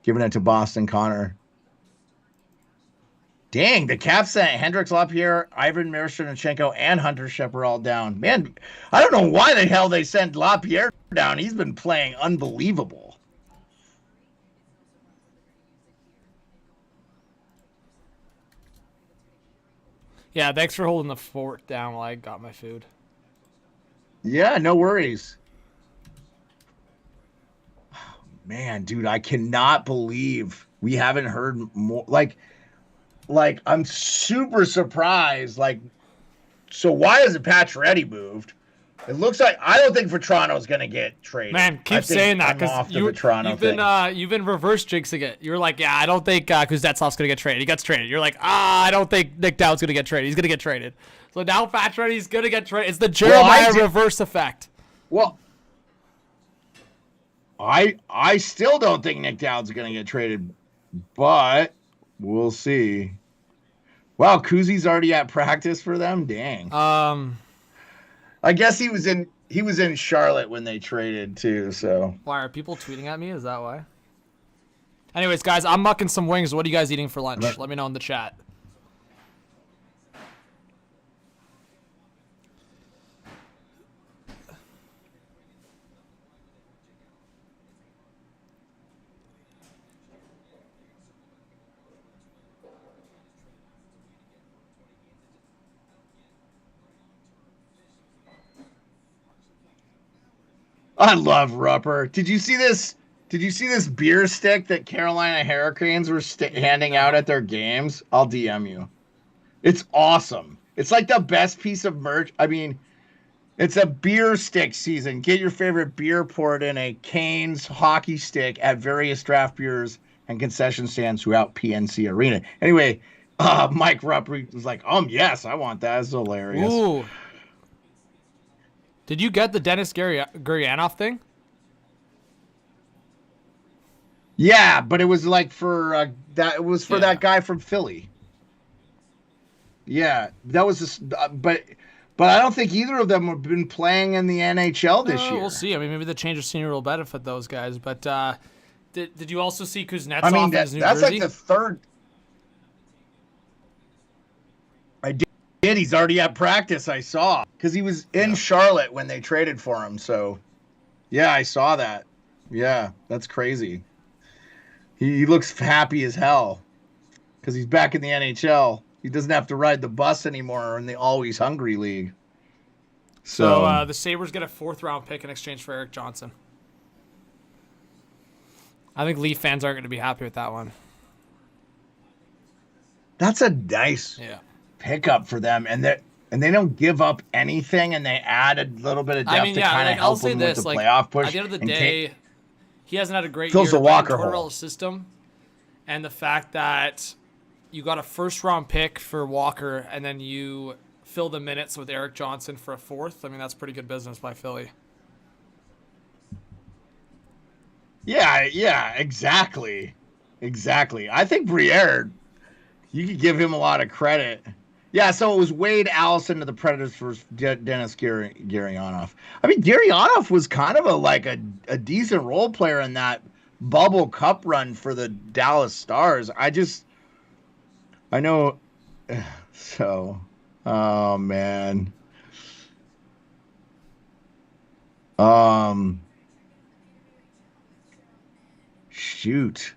giving it to Boston Connor. Dang, the Caps sent Hendricks LaPierre, Ivan Miroshnichenko, and Hunter Shepard all down. Man, I don't know why the hell they sent LaPierre down. He's been playing unbelievable. Yeah, thanks for holding the fort down while I got my food. Yeah, no worries. Man, dude, I cannot believe we haven't heard more. Like I'm super surprised. So why isn't Pacioretty moved? It looks like I don't think Vetrano's going to get traded. Man, keep saying that because you've been reverse jinxing it. You're like, yeah, I don't think Kuznetsov's going to get traded. He gets traded. You're like, I don't think Nick Dowd's going to get traded. He's going to get traded. So now Pacioretty's going to get traded. It's the Jeremiah reverse effect. Well, I still don't think Nick Dowd's going to get traded, but we'll see. Wow, Kuzi's already at practice for them? Dang. I guess he was in Charlotte when they traded too, so. Why are people tweeting at me? Is that why? Anyways, guys, I'm mucking some wings. What are you guys eating for lunch? Let me know in the chat. I love Rupper. Did you see this? Did you see this beer stick that Carolina Hurricanes were handing out at their games? I'll DM you. It's awesome. It's like the best piece of merch. I mean, it's a beer stick season. Get your favorite beer poured in a Canes hockey stick at various draft beers and concession stands throughout PNC Arena. Anyway, Mike Rupper was like, yes, I want that. It's hilarious. Ooh. Did you get the Dennis Gurianov thing? Yeah, but it was like for that. It was for that guy from Philly. Yeah, that was. But I don't think either of them have been playing in the NHL this year. We'll see. I mean, maybe the change of scenery will benefit those guys. But did you also see Kuznetsov in his New that's Jersey? Like the third. I did. He's already at practice. I saw because he was in Charlotte when they traded for him. So, yeah, I saw that. Yeah, that's crazy. He looks happy as hell because he's back in the NHL. He doesn't have to ride the bus anymore in the Always Hungry League. So the Sabres get a 4th-round pick in exchange for Erik Johnson. I think Leaf fans aren't going to be happy with that one. That's a nice pickup for them, and they don't give up anything, and they add a little bit of depth to kind of help them with the playoff push. At the end of the day, he hasn't had a great fills year the Walker in hole. system, and the fact that you got a 1st-round pick for Walker, and then you fill the minutes with Erik Johnson for a 4th. I mean, that's pretty good business by Philly. Yeah, exactly. I think Briere, you could give him a lot of credit. Yeah, so it was Wade Allison to the Predators for Dennis Gurianov. I mean, Gurianov was kind of a decent role player in that bubble cup run for the Dallas Stars. I know. So, oh man. Shoot.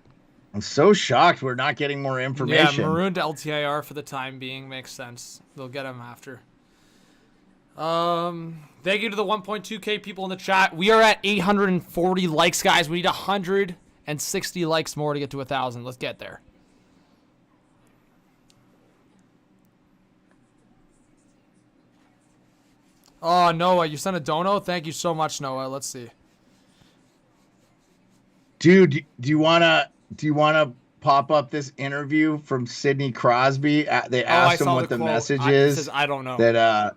I'm so shocked we're not getting more information. Yeah, marooned to LTIR for the time being makes sense. They'll get him after. Thank you to the 1.2K people in the chat. We are at 840 likes, guys. We need 160 likes more to get to 1,000. Let's get there. Oh, Noah, you sent a dono? Thank you so much, Noah. Let's see. Dude, do you wanna pop up this interview from Sidney Crosby? They asked him what the message is. Says, I don't know. That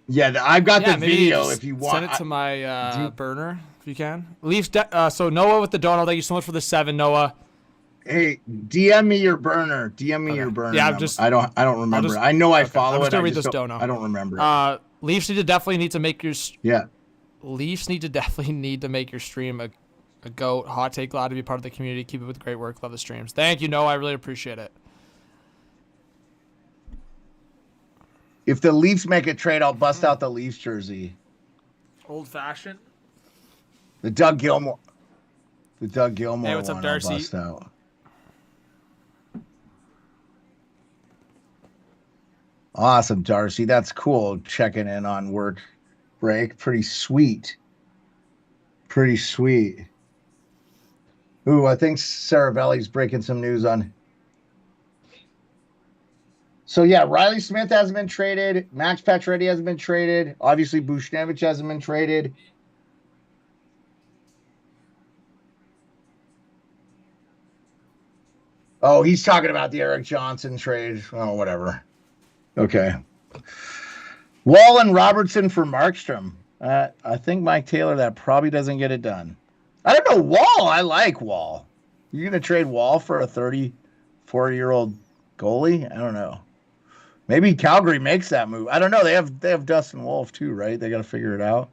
I've got the video if you want. Send it to my burner if you can. Leafs. So Noah with the dono. Thank you so much for the 7, Noah. Hey, DM me your burner. your burner. Yeah, I don't remember. I know I follow it. I'm just gonna read this dono. I don't remember. Leafs definitely need to make your. Yeah. Leafs definitely need to make your stream a goat. Hot take. Glad to be part of the community. Keep it with great work. Love the streams. Thank you, Noah. I really appreciate it. If the Leafs make a trade, I'll bust out the Leafs jersey. Old fashioned. The Doug Gilmore. Hey, what's up, Darcy? I'll bust out. Awesome, Darcy. That's cool. Checking in on work break. Pretty sweet. Ooh, I think Saravelli's breaking some news on. So, yeah, Riley Smith hasn't been traded. Max Pacioretty hasn't been traded. Obviously, Buchnevich hasn't been traded. Oh, he's talking about the Erik Johnson trade. Oh, whatever. Okay. Wall and Robertson for Markstrom. I think Mike Taylor, that probably doesn't get it done. I don't know. Wall, I like Wall. You're going to trade Wall for a 34-year-old goalie? I don't know. Maybe Calgary makes that move. I don't know. They have Dustin Wolf too, right? They got to figure it out.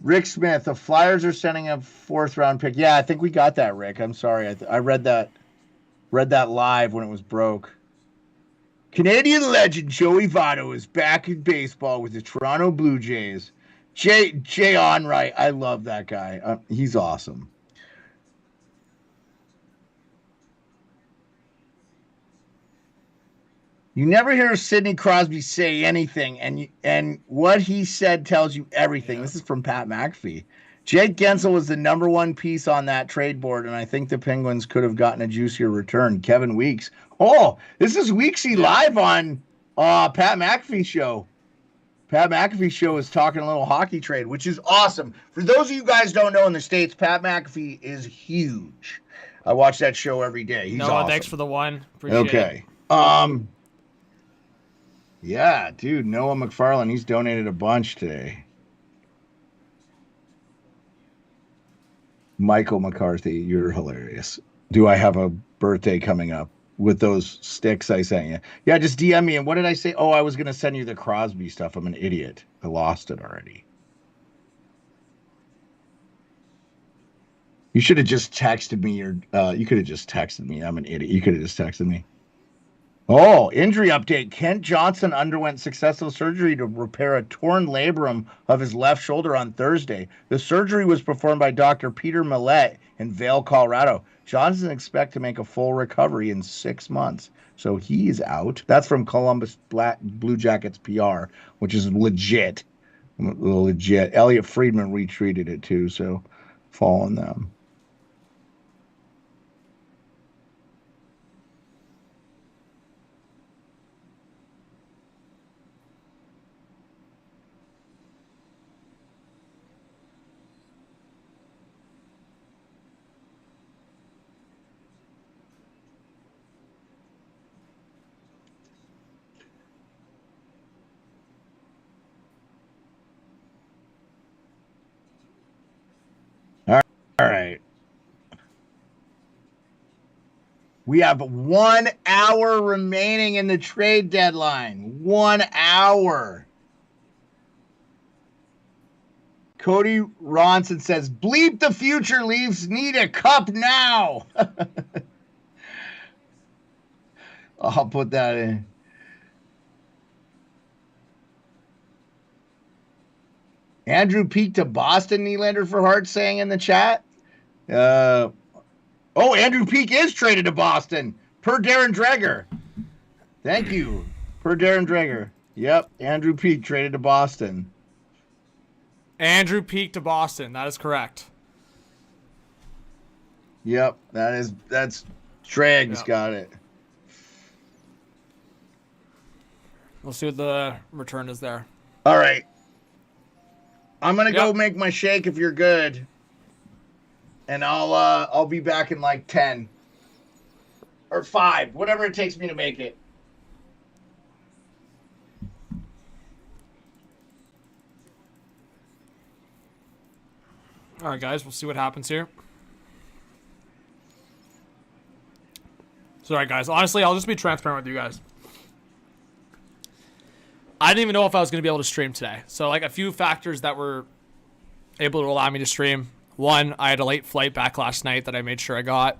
Rick Smith, the Flyers are sending a 4th-round pick. Yeah, I think we got that, Rick. I'm sorry. I read that live when it was broke. Canadian legend Joey Votto is back in baseball with the Toronto Blue Jays. Jay Onright, I love that guy. He's awesome. You never hear Sidney Crosby say anything, and what he said tells you everything. Yeah. This is from Pat McAfee. Jake Gensel was the #1 piece on that trade board, and I think the Penguins could have gotten a juicier return. Kevin Weeks. Oh, this is Weeksy live on Pat McAfee's show. Pat McAfee's show is talking a little hockey trade, which is awesome. For those of you guys don't know in the States, Pat McAfee is huge. I watch that show every day. He's awesome. Thanks for the 1. Appreciate it. Yeah, dude, Noah McFarland, he's donated a bunch today. Michael McCarthy, you're hilarious. Do I have a birthday coming up with those sticks I sent you? Yeah, just DM me. And what did I say? Oh, I was going to send you the Crosby stuff. I'm an idiot. I lost it already. You should have just texted me. You could have just texted me. I'm an idiot. You could have just texted me. Oh, injury update. Kent Johnson underwent successful surgery to repair a torn labrum of his left shoulder on Thursday. The surgery was performed by Dr. Peter Millette in Vail, Colorado. Johnson expects to make a full recovery in 6 months. So he's out. That's from Columbus Blue Jackets PR, which is legit. Legit. Elliot Friedman retweeted it too, so following them. All right. We have 1 hour remaining in the trade deadline. 1 hour. Cody Ronson says, bleep the future Leafs need a cup now. I'll put that in. Andrew Peak to Boston, Nylander for Hart saying in the chat. Andrew Peak is traded to Boston per Darren Dreger. Thank you. Per Darren Dreger. Yep, Andrew Peak traded to Boston. Andrew Peak to Boston. That is correct. Yep, that's Dregs got it. We'll see what the return is there. All right. I'm gonna go make my shake if you're good. And I'll be back in like 10 or 5, whatever it takes me to make it. All right, guys, we'll see what happens here. Sorry, guys. Honestly, I'll just be transparent with you guys. I didn't even know if I was going to be able to stream today. So, like, a few factors that were able to allow me to stream. One, I had a late flight back last night that I made sure I got.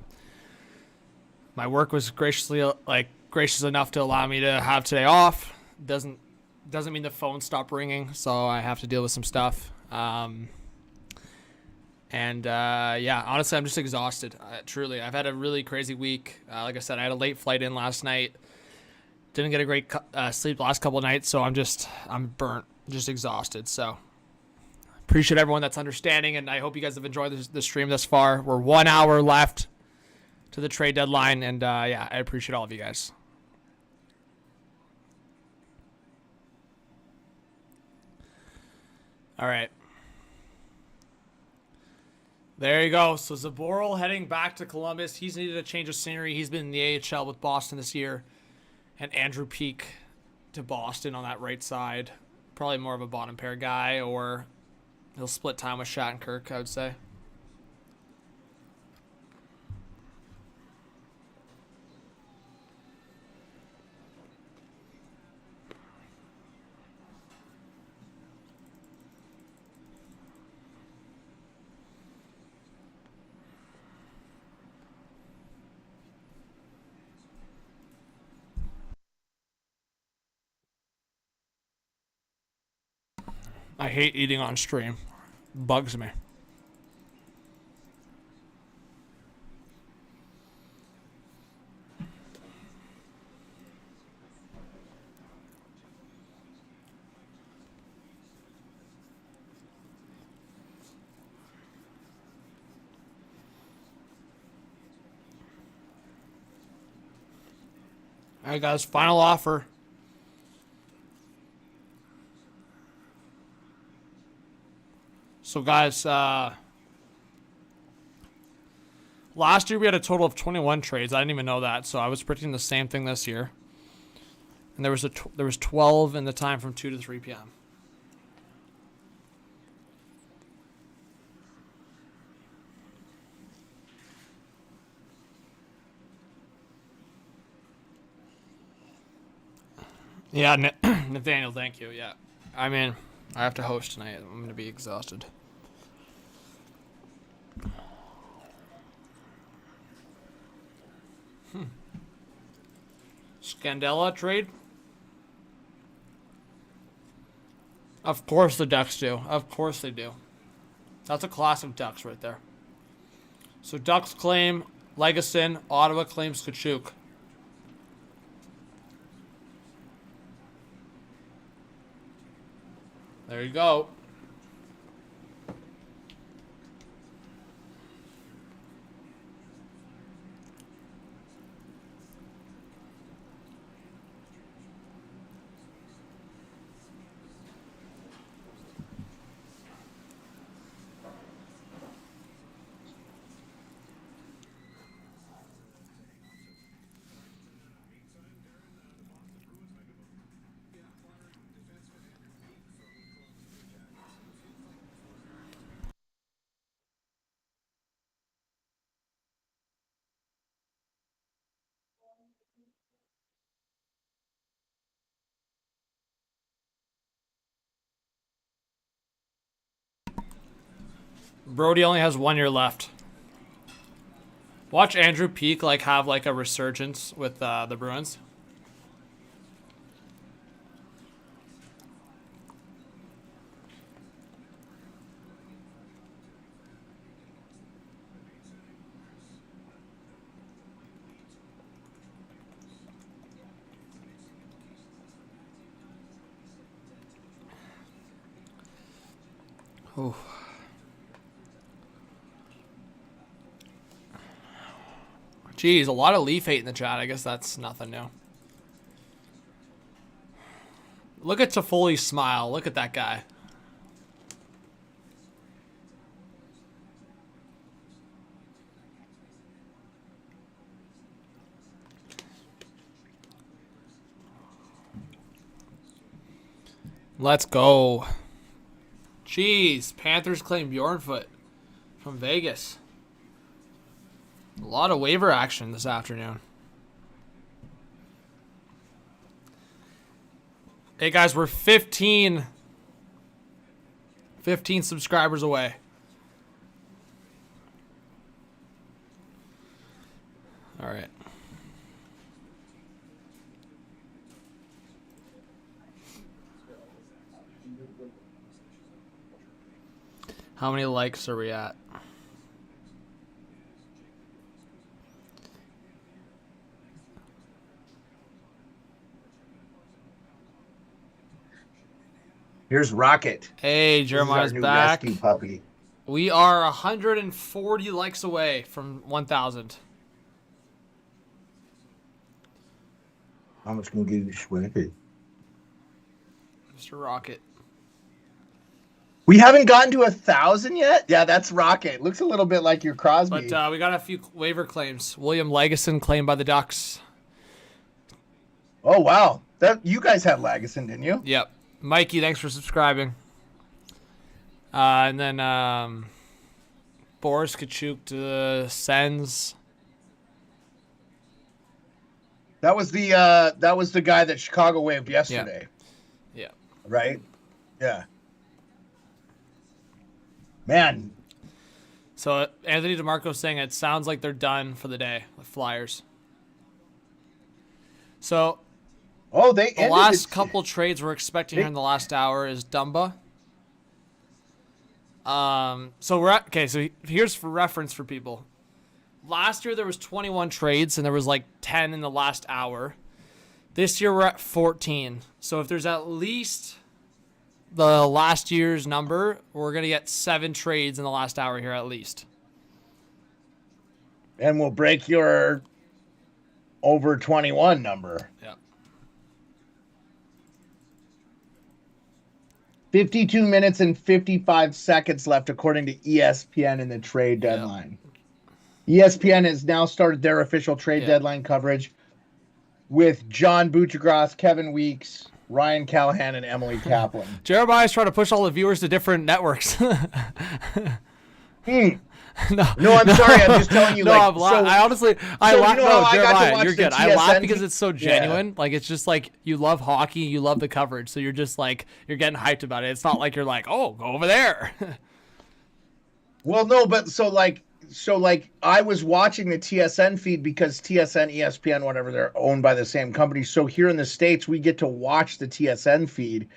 My work was gracious enough to allow me to have today off. Doesn't mean the phone stopped ringing, so I have to deal with some stuff. Honestly, I'm just exhausted. Truly, I've had a really crazy week. Like I said, I had a late flight in last night. Didn't get a great sleep the last couple of nights, so I'm burnt, just exhausted. So appreciate everyone that's understanding, and I hope you guys have enjoyed the stream thus far. We're 1 hour left to the trade deadline, and I appreciate all of you guys. All right. There you go. So Zaboral heading back to Columbus. He's needed a change of scenery. He's been in the AHL with Boston this year. And Andrew Peak to Boston on that right side. Probably more of a bottom pair guy, or he'll split time with Shattenkirk, I would say. I hate eating on stream. Bugs me. All right, guys, final offer. So, guys, last year we had a total of 21 trades. I didn't even know that, so I was predicting the same thing this year. And there was 12 in the time from 2 to 3 p.m. Yeah, Nathaniel, thank you. Yeah, I mean, I have to host tonight. I'm going to be exhausted. Scandella trade? Of course the Ducks do. Of course they do. That's a classic Ducks right there. So Ducks claim Legason. Ottawa claims Tkachuk. There you go. Brody only has 1 year left. Watch Andrew Peeke have a resurgence with the Bruins. Ooh. Jeez, a lot of Leaf hate in the chat. I guess that's nothing new. Look at Toffoli's smile. Look at that guy. Let's go. Jeez, Panthers claim Bjornfoot from Vegas. A lot of waiver action this afternoon. Hey guys, we're 15 subscribers away. All right. How many likes are we at? Here's Rocket. Hey, Jeremiah's back. Rescue puppy. We are 140 likes away from 1,000. How much can you sweated? Mr. Rocket. We haven't gotten to 1,000 yet? Yeah, that's Rocket. Looks a little bit like your Crosby. But we got a few waiver claims. William Legason claimed by the Ducks. Oh, wow. You guys had Legason, didn't you? Yep. Mikey, thanks for subscribing. And then Boris Tkachuk to the Sens. That was the guy that Chicago waived yesterday. Yeah. Right? Yeah. Man. So Anthony DeMarco saying it sounds like they're done for the day with Flyers. So the last couple trades we're expecting here in the last hour is Dumba. So we're at, okay, so here's for reference for people. Last year there was 21 trades and there was 10 in the last hour. This year we're at 14. So if there's at least the last year's number, we're going to get 7 trades in the last hour here at least. And we'll break your over 21 number. Yeah. 52 minutes and 55 seconds left, according to ESPN in the trade deadline. Yep. ESPN has now started their official trade deadline coverage with John Buccigross, Kevin Weeks, Ryan Callahan, and Emily Kaplan. Jeremiah's trying to push all the viewers to different networks. No, I'm sorry. I'm just telling you. I honestly, Jeremiah, you're good. I laugh because it's so genuine. Yeah. It's just you love hockey, you love the coverage, so you're just you're getting hyped about it. It's not like you're oh, go over there. Well, no, but so so like I was watching the TSN feed because TSN, ESPN, whatever, they're owned by the same company. So here in the States, we get to watch the TSN feed,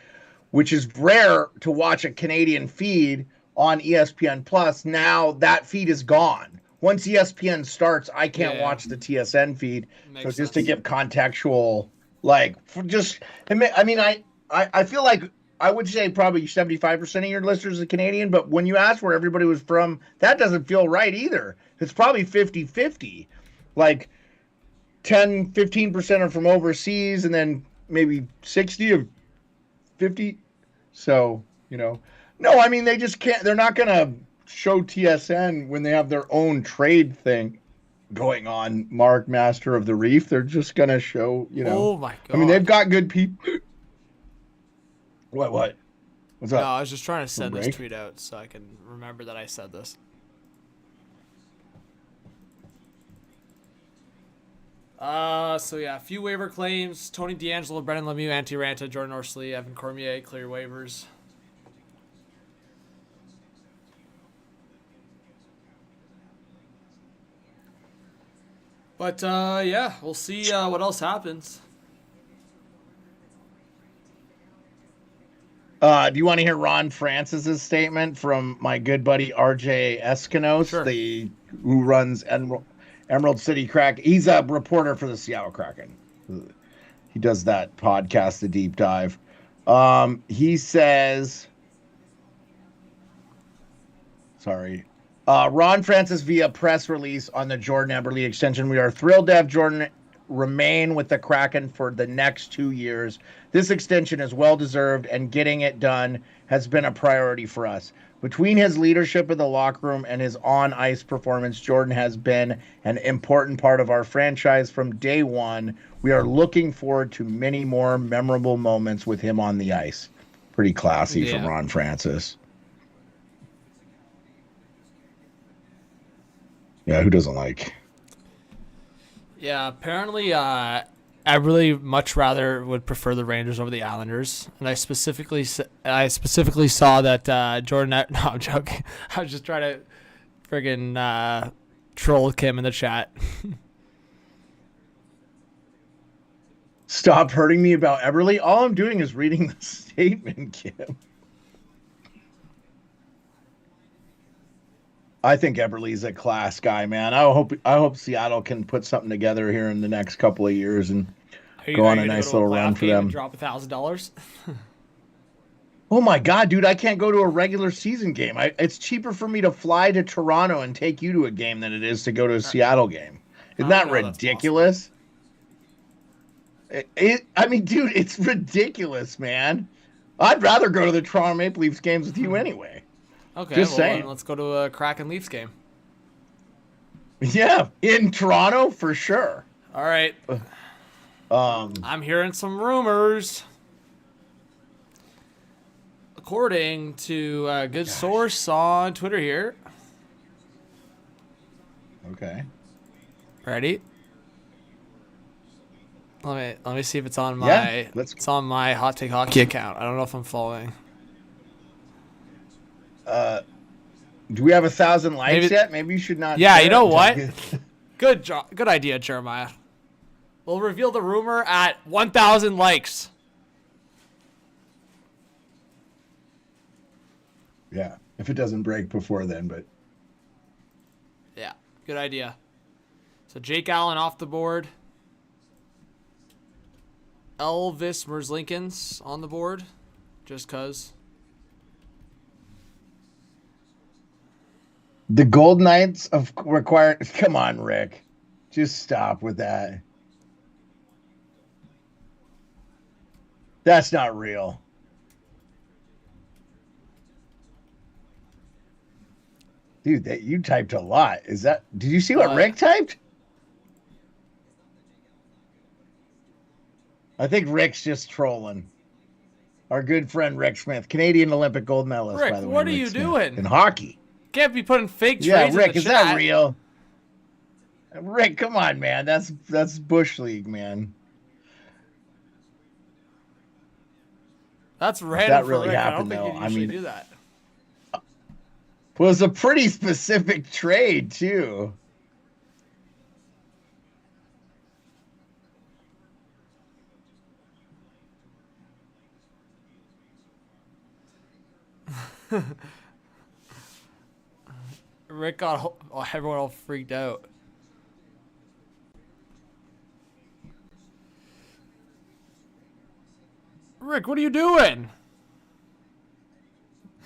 which is rare to watch a Canadian feed on ESPN Plus. Now that feed is gone. Once ESPN starts, I can't watch the TSN feed. Makes so just sense. to give contextual, like, I mean, I feel like I would say probably 75% of your listeners are Canadian, but when you ask where everybody was from, that doesn't feel right either. It's probably 50-50. Like 10, 15% are from overseas, and then maybe 60 or 50. So, no, I mean, they just can't, they're not going to show TSN when they have their own trade thing going on, Mark, Master of the Reef. They're just going to show, Oh my God. I mean, they've got good people. What? What's up? No, I was just trying to send this tweet out so I can remember that I said this. So yeah, a few waiver claims. Tony DeAngelo, Brendan Lemieux, Antti Ranta, Jordan Orsley, Evan Cormier, clear waivers. But yeah, we'll see what else happens. Do you want to hear Ron Francis's statement from my good buddy RJ Eskinos, Sure. who runs Emerald City Kraken? He's a reporter for the Seattle Kraken. He does that podcast, The Deep Dive. He says, Ron Francis via press release on the Jordan Eberle extension. We are thrilled to have Jordan remain with the Kraken for the next 2 years. This extension is well-deserved, and getting it done has been a priority for us. Between his leadership in the locker room and his on-ice performance, Jordan has been an important part of our franchise from day one. We are looking forward to many more memorable moments with him on the ice. Pretty classy from Ron Francis. Yeah, who doesn't like? Yeah, apparently I really much rather would prefer the Rangers over the Islanders, and I specifically saw that Jordan. No, I'm joking. I was just trying to friggin' troll Kim in the chat. Stop hurting me about Eberle. All I'm doing is reading the statement, Kim. I think Eberle's a class guy, man. I hope Seattle can put something together here in the next couple of years and go on a nice little run for them. Drop $1,000. Oh my God, dude! I can't go to a regular season game. It's cheaper for me to fly to Toronto and take you to a game than it is to go to a Seattle game. Isn't that ridiculous? I mean, dude, it's ridiculous, man. I'd rather go to the Toronto Maple Leafs games with you anyway. Okay, just saying. Let's go to a Kraken Leafs game. Yeah, in Toronto for sure. All right. I'm hearing some rumors. According to a good source on Twitter here. Okay. Ready? Let me see if it's on my it's on my Hot Take Hockey account. I don't know if I'm following. Do we have 1,000 likes yet? Maybe you should not. Yeah, you know what? Good idea, Jeremiah. We'll reveal the rumor at 1,000 likes. Yeah, if it doesn't break before then, but. Yeah, good idea. So Jake Allen off the board. Elvis Merzlikins on the board, just cause. The Gold Knights of require. Come on, Rick, just stop with that. That's not real. Dude, you typed a lot. Is that? Did you see what Rick typed? I think Rick's just trolling. Our good friend Rick Smith, Canadian Olympic gold medalist, Rick, by the way. What are you doing in hockey? Can't be putting fake trades. Yeah, Rick, in the is chat. that real? Rick, come on, man. That's Bush League, man. That's random. That really for Rick. happened, I don't think though. you usually do that. Was a pretty specific trade, too. Rick got everyone all freaked out. Rick, what are you doing?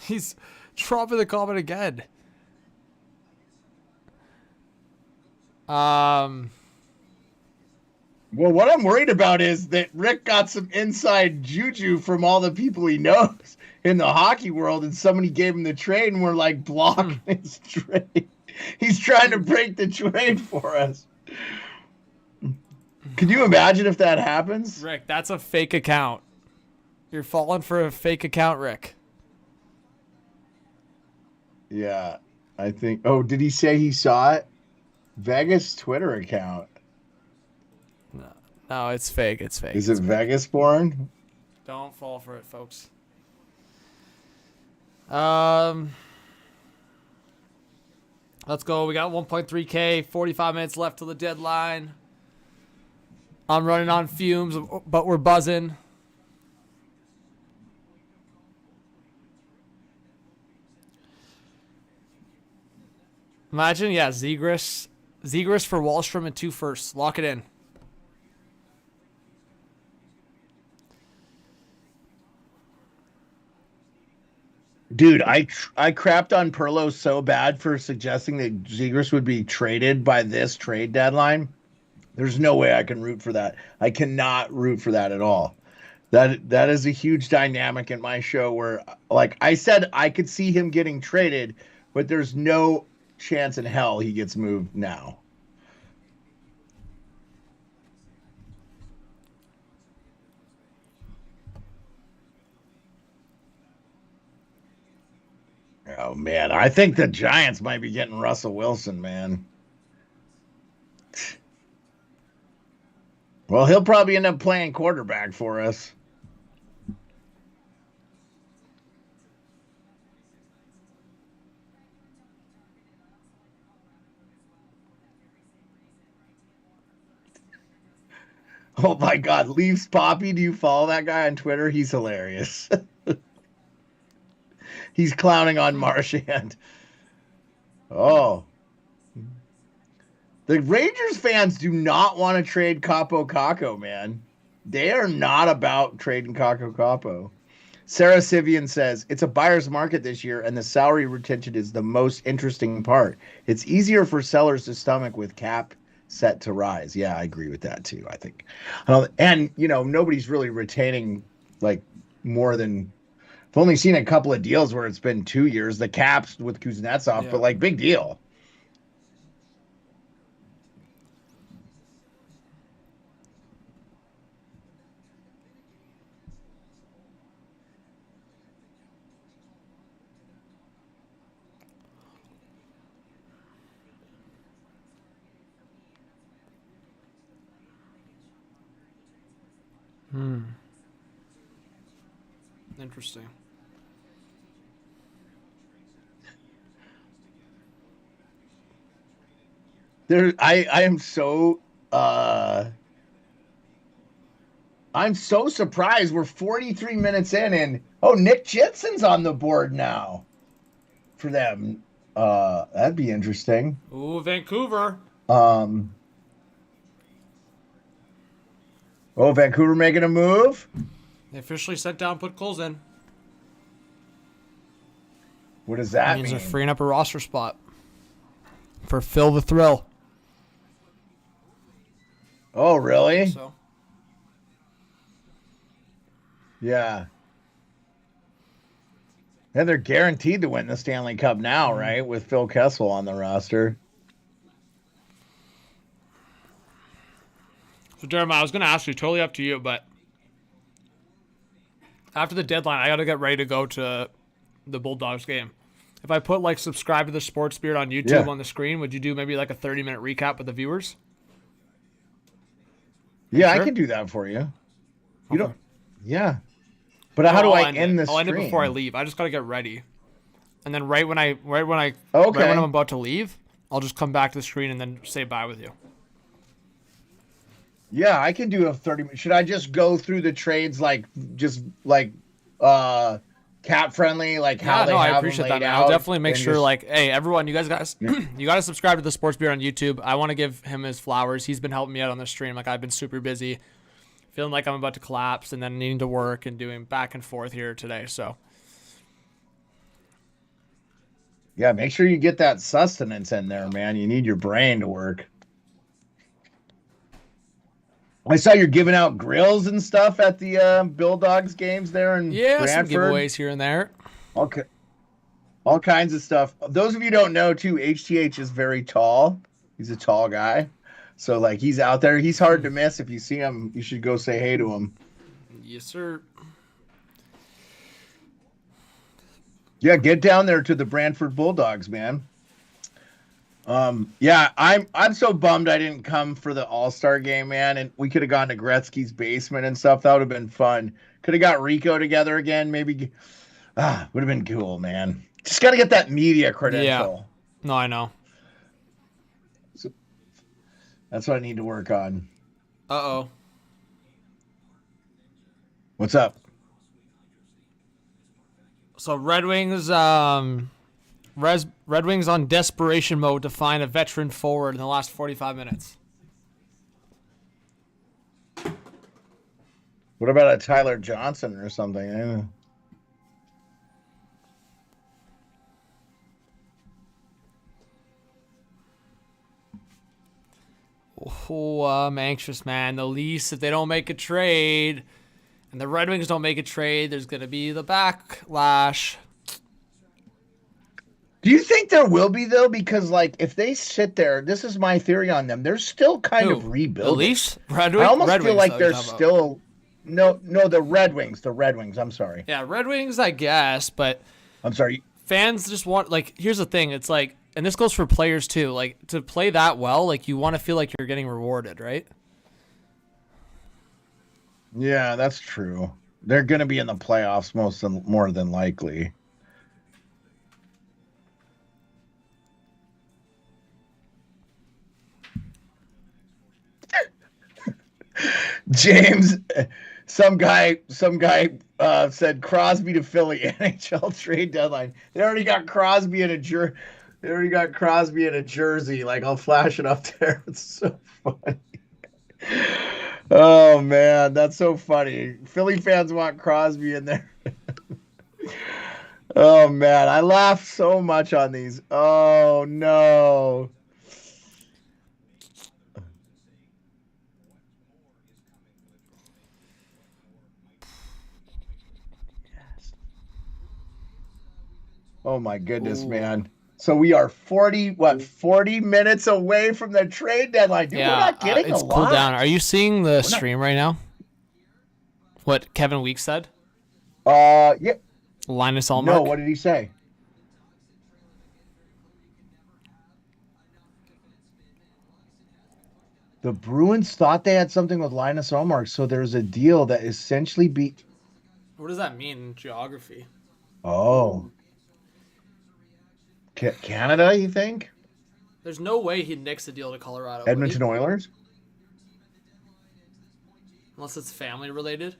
He's dropping the comment again. Well, what I'm worried about is that Rick got some inside juju from all the people he knows in the hockey world, and somebody gave him the trade, and we're like blocking his trade. He's trying to break the trade for us. Can you imagine if that happens? Rick, that's a fake account. You're falling for a fake account, Rick. Yeah, I think. Oh, did he say he saw it? Vegas Twitter account. No, it's fake. It's fake. Is it Vegas born? Don't fall for it, folks. Let's go. We got 1.3K, 45 minutes left till the deadline. I'm running on fumes, but we're buzzing. Imagine, yeah, Zegras for Wallstrom and 2 firsts. Lock it in. Dude, I crapped on Perlow so bad for suggesting that Zegras would be traded by this trade deadline. There's no way I can root for that. I cannot root for that at all. That is a huge dynamic in my show where, like I said, I could see him getting traded, but there's no chance in hell he gets moved now. Oh, man. I think the Giants might be getting Russell Wilson, man. Well, he'll probably end up playing quarterback for us. Oh, my God. Leafs Poppy, do you follow that guy on Twitter? He's hilarious. He's clowning on Marchand. Oh. The Rangers fans do not want to trade Capo Caco, man. They are not about trading Caco Capo. Sarah Sivian says, it's a buyer's market this year, and the salary retention is the most interesting part. It's easier for sellers to stomach with cap set to rise. Yeah, I agree with that, too, I think. And, you know, nobody's really retaining, like, more than... I've only seen a couple of deals where it's been 2 years. The caps with Kuznetsov, but like big deal. Interesting. I am so I'm so surprised. We're 43 minutes in, and Nick Jitson's on the board now for them. That'd be interesting. Ooh, Vancouver. Vancouver making a move. They officially sent down, put Coles in. What does that mean? They're freeing up a roster spot for Phil the Thrill. Oh, really? So. Yeah. And they're guaranteed to win the Stanley Cup now, right? With Phil Kessel on the roster. So, Jeremiah, I was going to ask you, totally up to you, but after the deadline, I got to get ready to go to the Bulldogs game. If I put, like, subscribe to the Sports Beard on YouTube on the screen, would you do maybe like a 30-minute recap with the viewers? Yeah, sure? I can do that for you. You don't... Yeah. But how do I end this stream? I'll end it before I leave. I just got to get ready. and then right when I'm about to leave, I'll just come back to the screen and then say bye with you. Yeah, I can do a 30. Should I just go through the trades cap friendly, like how they have I appreciate them laid that, man. out? I'll definitely make sure, like, hey, everyone, you guys, you got to subscribe to the Sports Beer on YouTube. I want to give him his flowers. He's been helping me out on the stream. Like, I've been super busy, feeling like I'm about to collapse, and then needing to work and doing back and forth here today. So, yeah, make sure you get that sustenance in there, man. You need your brain to work. I saw you're giving out grills and stuff at the Bill Dogs games there in Brantford. Some giveaways here and there. Okay. All kinds of stuff. Those of you who don't know, too, HTH is very tall. He's a tall guy. So, like, he's out there. He's hard to miss. If you see him, you should go say hey to him. Yes, sir. Yeah, get down there to the Brantford Bulldogs, man. Yeah, I'm so bummed I didn't come for the All-Star game, man. And we could have gone to Gretzky's basement and stuff. That would have been fun. Could have got Rico together again. Maybe would have been cool, man. Just got to get that media credential. Yeah. No, I know. So, that's what I need to work on. Uh-oh. What's up? So Red Wings Red Wings on desperation mode to find a veteran forward in the last 45 minutes. What about a Tyler Johnson or something? Oh, I'm anxious, man. The Leafs, if they don't make a trade, and the Red Wings don't make a trade, there's going to be the backlash. Do you think there will be, though? Because, like, if they sit there, this is my theory on them, they're still kind of rebuilding. The Leafs? Red Wings? I almost Red feel Wings, like they're still... No, the Red Wings. The Red Wings, I'm sorry. Yeah, Red Wings, I guess, but... I'm sorry. Fans just want... Like, here's the thing. It's like... And this goes for players, too. Like, to play that well, like, you want to feel like you're getting rewarded, right? Yeah, that's true. They're going to be in the playoffs more than likely. James, some guy said Crosby to Philly NHL trade deadline. They already got Crosby in a jersey. Like, I'll flash it up there. It's so funny. Oh man, that's so funny. Philly fans want Crosby in there. Oh man, I laughed so much on these. Oh no. Oh my goodness, man. So we are 40 minutes away from the trade deadline. Dude, we're not getting it's a lot. Cool down. Are you seeing the stream right now? What Kevin Weeks said? Yeah. Linus Ullmark? No, what did he say? The Bruins thought they had something with Linus Ullmark, so there's a deal that essentially beat... What does that mean in geography? Oh. Canada, you think? There's no way he'd nix a deal to Colorado. Edmonton Oilers? Unless it's family related.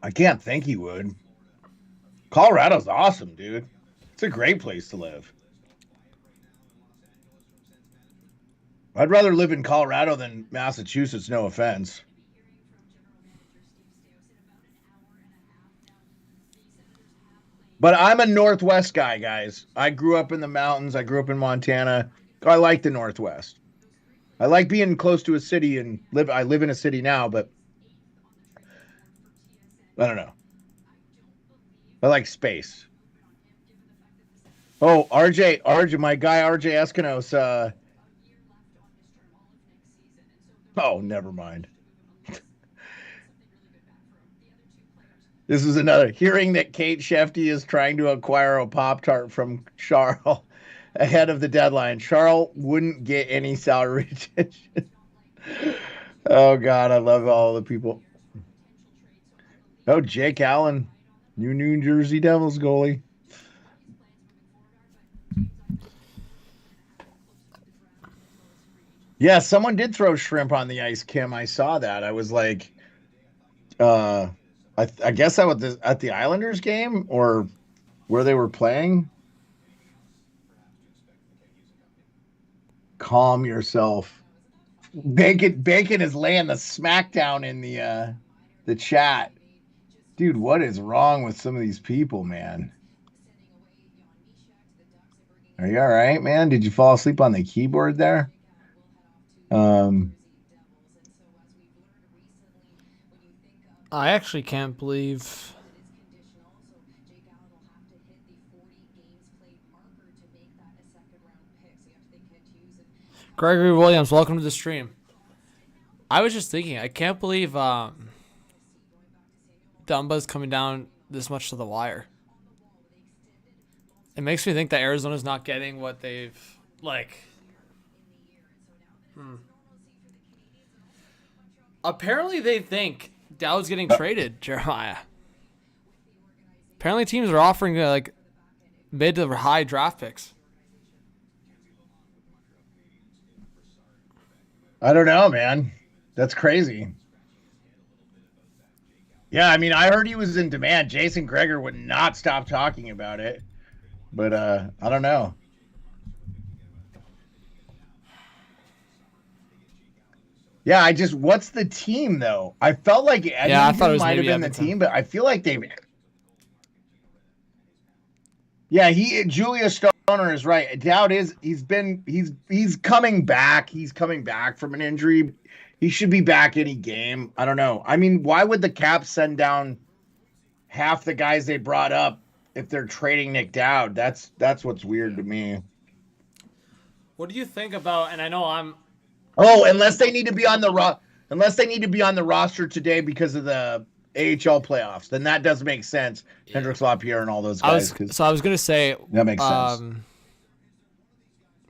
I can't think he would. Colorado's awesome, dude. It's a great place to live. I'd rather live in Colorado than Massachusetts, no offense. But I'm a Northwest guy, guys. I grew up in the mountains. I grew up in Montana. I like the Northwest. I like being close to a city and I live in a city now, but I don't know. I like space. Oh, RJ, my guy RJ Eskinos. Oh, never mind. This is another hearing that Kate Shefty is trying to acquire a Pop-Tart from Charles ahead of the deadline. Charles wouldn't get any salary retention. Oh God, I love all the people. Oh, Jake Allen, New Jersey Devils goalie. Yeah, someone did throw shrimp on the ice, Kim. I saw that. I was like, I guess I was at the Islanders game or where they were playing. Calm yourself. Bacon is laying the smackdown in the chat. Dude, what is wrong with some of these people, man? Are you all right, man? Did you fall asleep on the keyboard there? I actually can't believe. Gregory Williams, welcome to the stream. I was just thinking, I can't believe Dumba's coming down this much to the wire. It makes me think that Arizona's not getting what they've Apparently they think Dowd's getting traded, Jeremiah. Apparently teams are offering mid to high draft picks. I don't know, man. That's crazy. Yeah, I mean, I heard he was in demand. Jason Gregor would not stop talking about it. But I don't know. Yeah, what's the team though? I felt like Edmonton might have been the team, but I feel like Yeah, Julius Stoner is right. Dowd he's coming back. He's coming back from an injury. He should be back any game. I don't know. I mean, why would the Caps send down half the guys they brought up if they're trading Nick Dowd? That's what's weird to me. What do you think about? And I know I'm. Oh, unless they need to be on the roster today because of the AHL playoffs, then that does make sense. Yeah. Hendricks, LaPierre, and all those guys. I was gonna say that makes sense.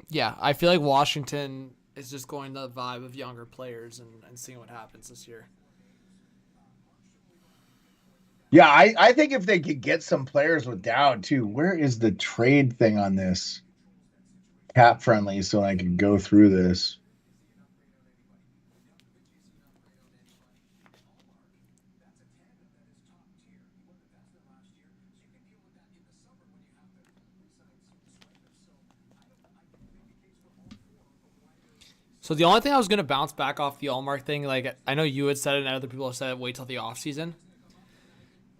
Yeah, I feel like Washington is just going the vibe of younger players and seeing what happens this year. Yeah, I think if they could get some players with Dowd too. Where is the trade thing on this? Cap friendly, so I can go through this. So the only thing I was going to bounce back off the Allmark thing, I know you had said it and other people have said it, wait till the offseason.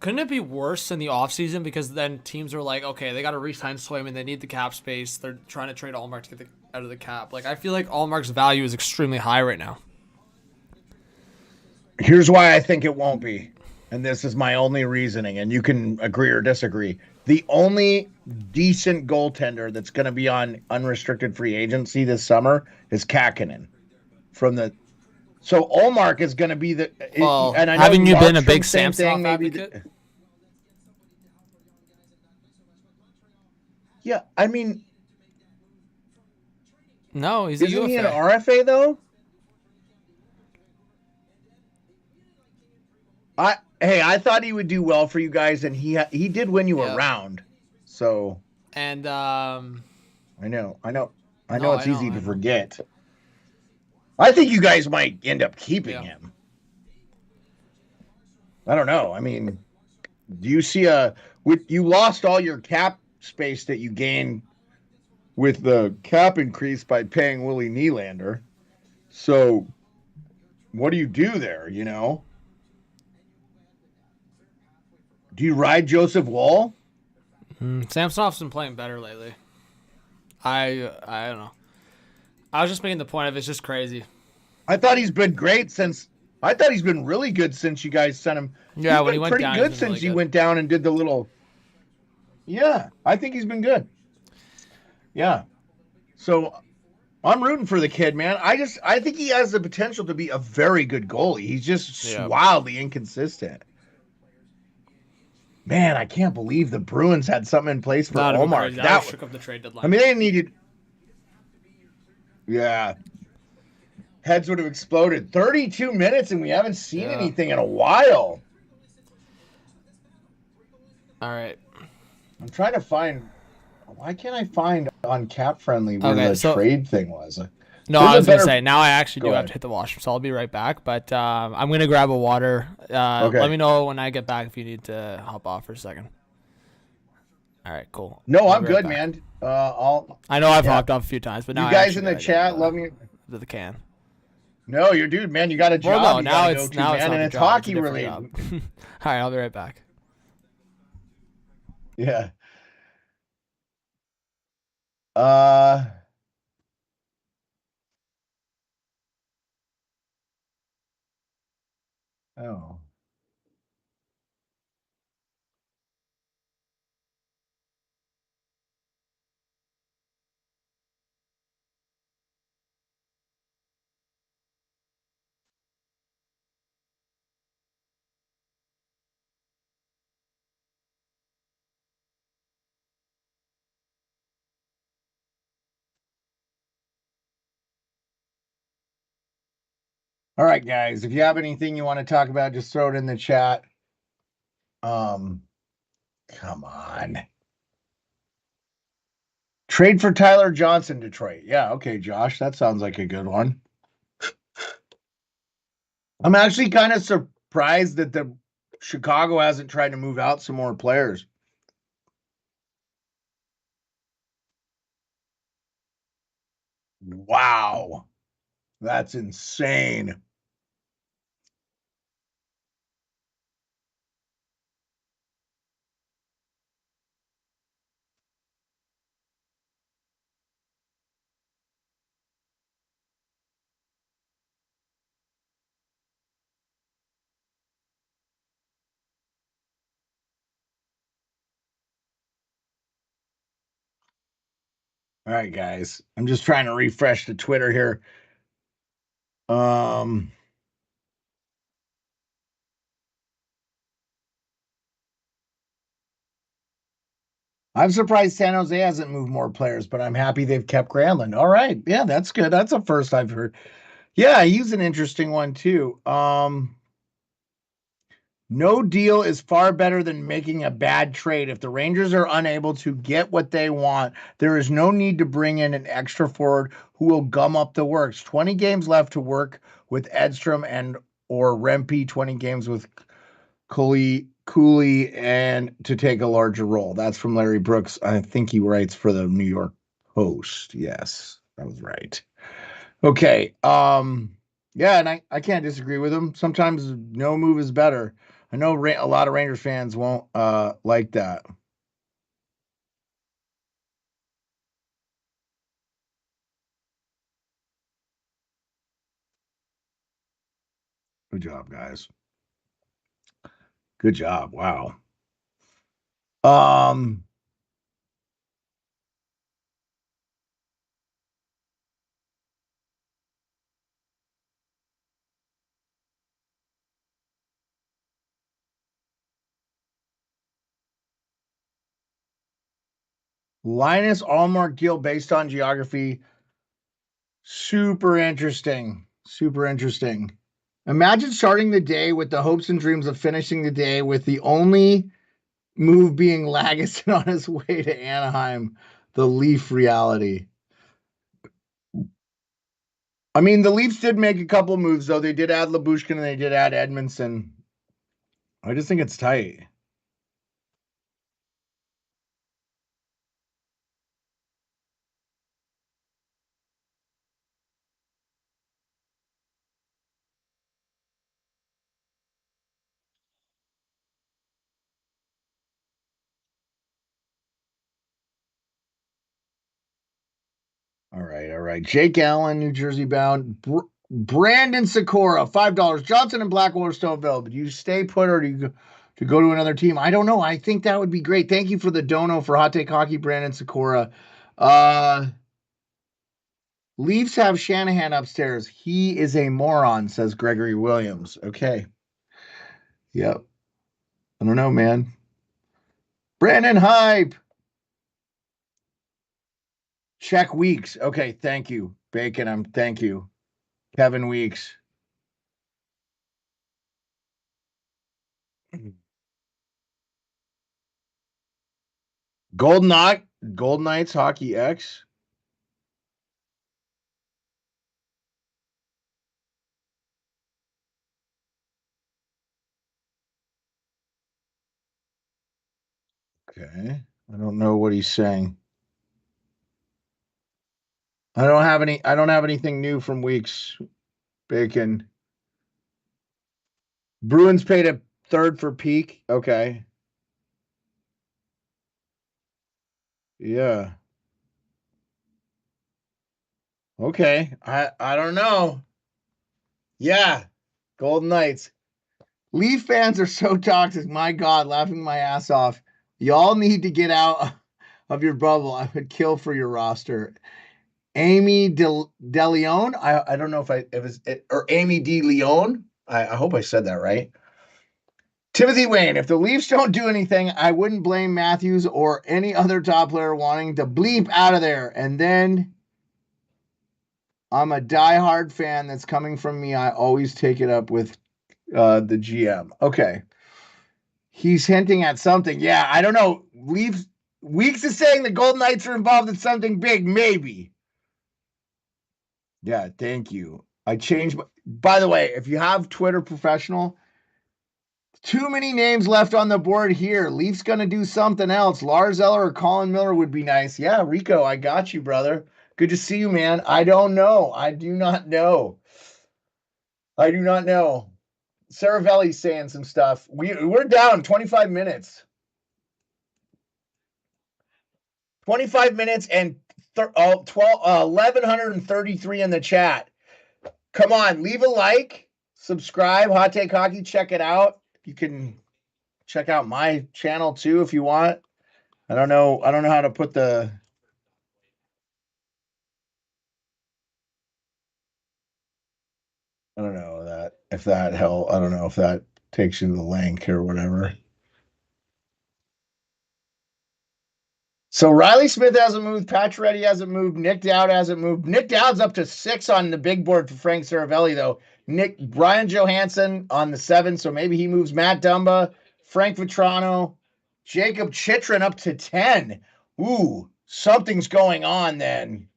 Couldn't it be worse in the offseason? Because then teams are like, okay, they got to re-sign Swayman. They need the cap space. They're trying to trade Allmark to get out of the cap. I feel like Allmark's value is extremely high right now. Here's why I think it won't be. And this is my only reasoning, and you can agree or disagree. The only decent goaltender that's going to be on unrestricted free agency this summer is Kakkonen. So Allmark is going to be the. Well, and I know haven't you been a big Samsonov advocate? Yeah, I mean. No, he's a UFA. Isn't he an RFA though? I thought he would do well for you guys, and he did win you a round. So. And I know it's easy to forget. I think you guys might end up keeping him. I don't know. I mean, do you see you lost all your cap space that you gained with the cap increase by paying Willie Nylander. So what do you do there, you know? Do you ride Joseph Woll? Samsonov's been playing better lately. I don't know. I was just making the point of it's just crazy. I thought he's been great since. I thought he's been really good since you guys sent him. Yeah, he's when he went down, pretty good since he went down and did the little. Yeah, I think he's been good. Yeah, so I'm rooting for the kid, man. I think he has the potential to be a very good goalie. He's just wildly inconsistent. Man, I can't believe the Bruins had something in place for Omar. That shook up the trade deadline. I mean, they needed. Yeah. Heads would have exploded. 32 minutes, and we haven't seen anything in a while. All right. I'm trying to find. Why can't I find on Cap Friendly where the trade thing was? No, I was going to say, now I actually do have to hit the washroom, so I'll be right back. But I'm going to grab a water. Okay. Let me know when I get back if you need to hop off for a second. All right, cool. No, I'm good, man. I know I've hopped off a few times, but now you guys in the chat love me. To the can. No, you're dude, man. You got a job. Well, no, now it's and it's hockey related. All right, I'll be right back. Yeah. Oh. All right, guys. If you have anything you want to talk about, just throw it in the chat. Come on. Trade for Tyler Johnson, Detroit. Yeah, okay, Josh. That sounds like a good one. I'm actually kind of surprised that the Chicago hasn't tried to move out some more players. Wow. That's insane. All right, guys. I'm just trying to refresh the Twitter here. I'm surprised San Jose hasn't moved more players, but I'm happy they've kept Granlund. All right. Yeah, that's good. That's a first I've heard. Yeah, he's an interesting one too. No deal is far better than making a bad trade. If the Rangers are unable to get what they want, there is no need to bring in an extra forward who will gum up the works. 20 games left to work with Edstrom and or Rempe, 20 games with Cooley and to take a larger role. That's from Larry Brooks. I think he writes for the New York Post. Yes, that was right. Okay. Yeah, and I can't disagree with him. Sometimes no move is better. I know a lot of Rangers fans won't like that. Good job, guys. Good job. Wow. Linus Allmark deal based on geography. Super interesting. Super interesting. Imagine starting the day with the hopes and dreams of finishing the day with the only move being Lagesson on his way to Anaheim. The Leaf reality. I mean, the Leafs did make a couple moves, though. They did add Lyubushkin and they did add Edmondson. I just think it's tight. All right. Jake Allen, New Jersey bound. Brandon Sikora, $5. Johnson and Blackwell are still available. Do you stay put or do you go to another team? I don't know. I think that would be great. Thank you for the dono for Hot Take Hockey, Brandon Sikora. Leafs have Shanahan upstairs. He is a moron, says Gregory Williams. Okay. Yep. I don't know, man. Brandon Hype. Check Weeks. Okay, thank you. Bacon, thank you. Kevin Weeks. Golden Knights Hockey X. Okay. I don't know what he's saying. I don't have anything new from Weeks. Bacon. Bruins paid a third for Peak. Okay. Yeah. Okay. I don't know. Yeah. Golden Knights. Leaf fans are so toxic. My God, laughing my ass off. Y'all need to get out of your bubble. I would kill for your roster. Amy De Leon. I don't know if it's or Amy De Leon. I hope I said that right. Timothy Wayne. If the Leafs don't do anything, I wouldn't blame Matthews or any other top player wanting to bleep out of there. And then I'm a diehard fan that's coming from me. I always take it up with the GM. Okay. He's hinting at something. Yeah, I don't know. Weeks is saying the Golden Knights are involved in something big, maybe. Yeah, thank you. I changed. By the way, if you have Twitter Professional, too many names left on the board here. Leafs going to do something else. Lars Eller or Colin Miller would be nice. Yeah, Rico, I got you, brother. Good to see you, man. I don't know. I do not know. Saravelli's saying some stuff. We're down 25 minutes. 25 minutes and 1,133 in the chat. Come on, leave a like, subscribe, Hot Take Hockey, check it out. You can check out my channel too if you want. I don't know how to put the I don't know if that takes you to the link or whatever. So Riley Smith hasn't moved. Pacioretty hasn't moved. Nick Dowd hasn't moved. Nick Dowd's up to 6 on the big board for Frank Saravelli, though. Brian Johansson on the 7, so maybe he moves. Matt Dumba, Frank Vetrano, Jacob Chitrin up to 10. Ooh, something's going on then.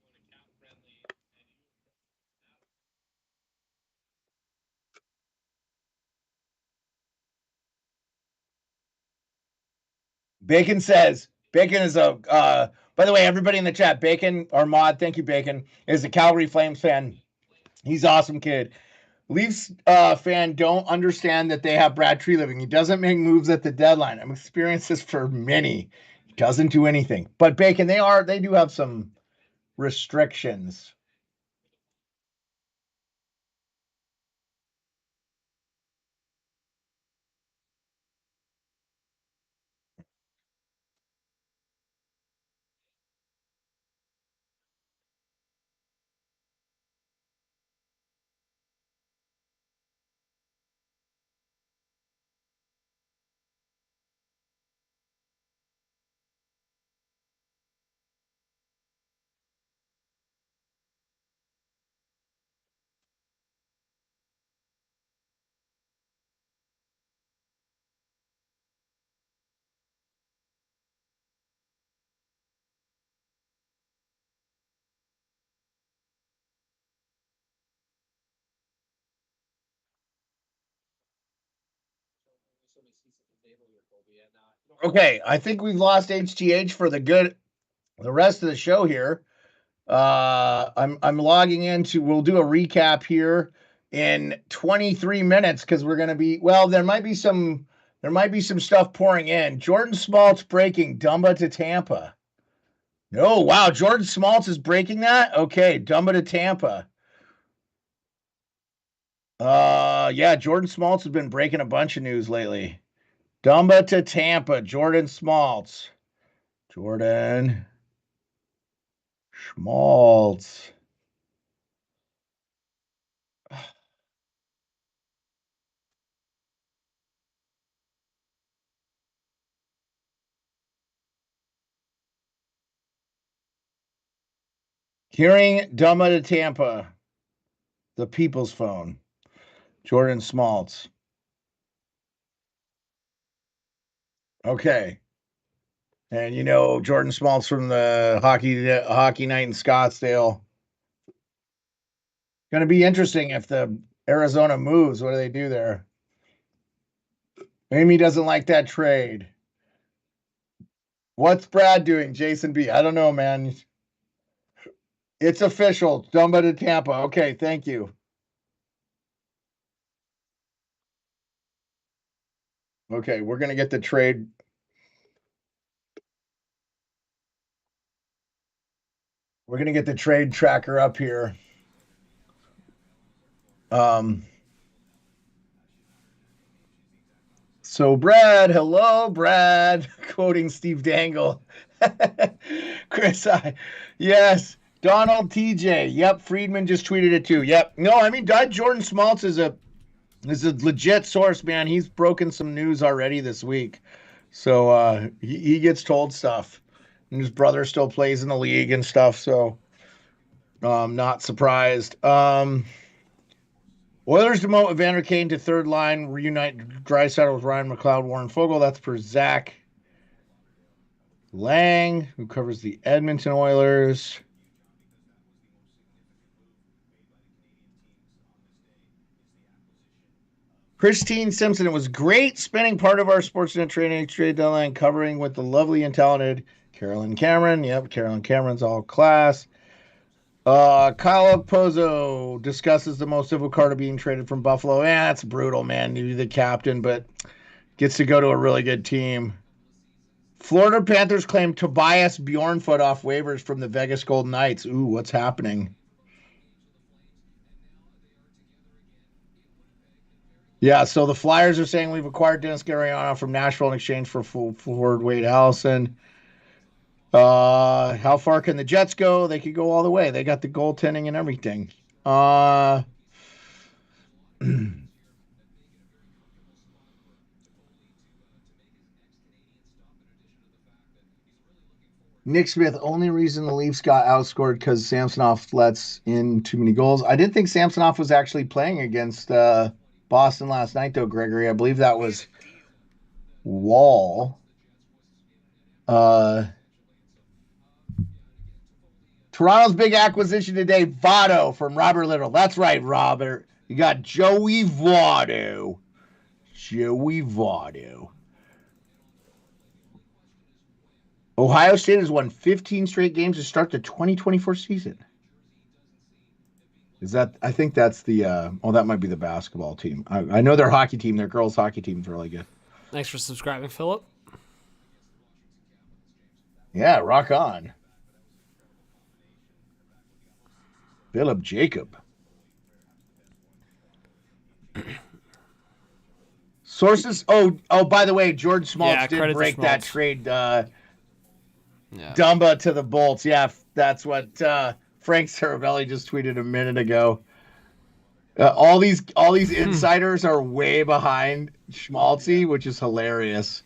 Bacon says, Bacon is by the way, everybody in the chat, Bacon, our mod, thank you, Bacon, is a Calgary Flames fan. He's awesome kid. Leafs fan don't understand that they have Brad Treliving. He doesn't make moves at the deadline. I'm experienced this for many. He doesn't do anything. But Bacon, they do have some restrictions. Okay, I think we've lost HTH for the rest of the show here. I'm logging into. We'll do a recap here in 23 minutes because we're gonna be. Well, there might be some stuff pouring in. Jordan Smoltz breaking Dumba to Tampa. Oh wow, Jordan Smoltz is breaking that. Okay, Dumba to Tampa. Yeah, Jordan Smoltz has been breaking a bunch of news lately. Dumba to Tampa, Jordan Smoltz. Jordan Schmaltz. Hearing Dumba to Tampa. The people's phone. Jordan Smoltz. Okay. And you know, Jordan Smoltz from the hockey night in Scottsdale. Going to be interesting if the Arizona moves. What do they do there? Amy doesn't like that trade. What's Brad doing? Jason B. I don't know, man. It's official. Dumba to Tampa. Okay, thank you. Okay, we're going to get the trade. We're going to get the trade tracker up here. So Brad, hello, Brad, quoting Steve Dangle. Chris, yes, Donald TJ. Yep, Friedman just tweeted it too. Yep. No, I mean, Jordan Smoltz is a legit source, man. He's broken some news already this week. So he gets told stuff. And his brother still plays in the league and stuff, so not surprised. Oilers demote Evander Kane to third line, reunite Draisaitl with Ryan McLeod, Warren Fogle. That's per Zach Lang, who covers the Edmonton Oilers. Christine Simpson, it was great spending part of our Sportsnet trade deadline covering with the lovely and talented Carolyn Cameron. Yep, Carolyn Cameron's all class. Kyle Pozo discusses the most difficult card of being traded from Buffalo. That's brutal, man. You're the captain, but gets to go to a really good team. Florida Panthers claim Tobias Bjornfoot off waivers from the Vegas Golden Knights. Ooh, what's happening? Yeah, so the Flyers are saying we've acquired Dennis Gariano from Nashville in exchange for forward Wade Allison. How far can the Jets go? They could go all the way. They got the goaltending and everything. Nick Smith, only reason the Leafs got outscored because Samsonov lets in too many goals. I didn't think Samsonov was actually playing against Boston last night, though, Gregory. I believe that was Wall. Toronto's big acquisition today, Votto from Robert Little. That's right, Robert. You got Joey Votto. Joey Votto. Ohio State has won 15 straight games to start the 2024 season. Is that? I think that's the. That might be the basketball team. I know their hockey team, their girls' hockey team is really good. Thanks for subscribing, Philip. Yeah, rock on. Philip Jacob. Sources. Oh, by the way, George Smoltz did break that trade. Dumba to the Bolts. Yeah, that's what Frank Saravelli just tweeted a minute ago. All these insiders are way behind Schmaltzy, which is hilarious.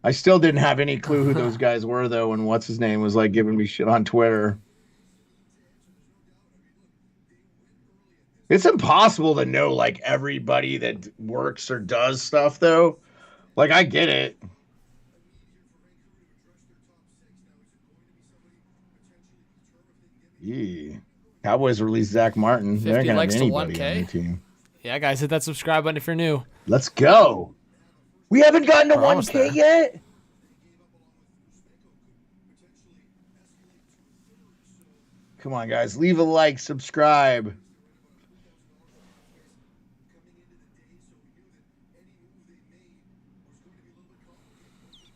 I still didn't have any clue who those guys were, though, and what's his name was like giving me shit on Twitter. It's impossible to know like everybody that works or does stuff, though. Like, I get it. Yeah. Cowboys released Zach Martin. 50 They're gonna likes have to anybody 1K. on the team. Yeah, guys, hit that subscribe button if you're new. Let's go. We haven't gotten to 1K yet. Come on, guys. Leave a like, subscribe.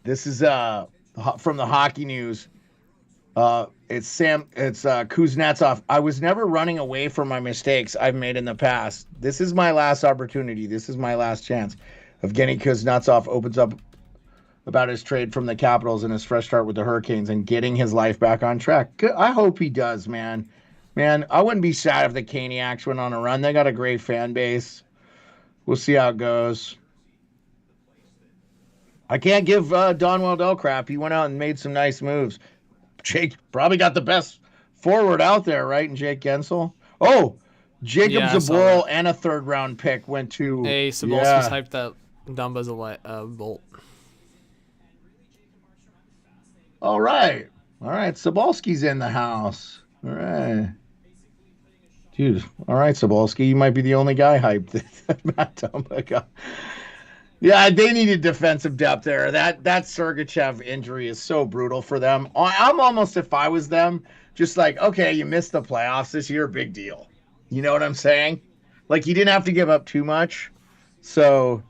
This is from the hockey news. It's Kuznetsov. I was never running away from my mistakes I've made in the past. This is my last opportunity. This is my last chance. Evgeny Kuznetsov opens up about his trade from the Capitals and his fresh start with the Hurricanes and getting his life back on track. I hope he does, man. Man, I wouldn't be sad if the Caniacs went on a run. They got a great fan base. We'll see how it goes. I can't give Don Waddell crap. He went out and made some nice moves. Jake probably got the best forward out there, right? And Jake Gensel. Oh, Jacob Zaboral and a third-round pick went to... Hey, Sabolsky's hyped that Dumba's a Bolt. All right. Sobolski's in the house. All right. Dude. All right, Sobolski. You might be the only guy hyped that Matt Dumba got. Yeah, they needed defensive depth there. That Sergachev injury is so brutal for them. I'm almost, if I was them, just like, okay, you missed the playoffs this year, big deal. You know what I'm saying? Like, you didn't have to give up too much. So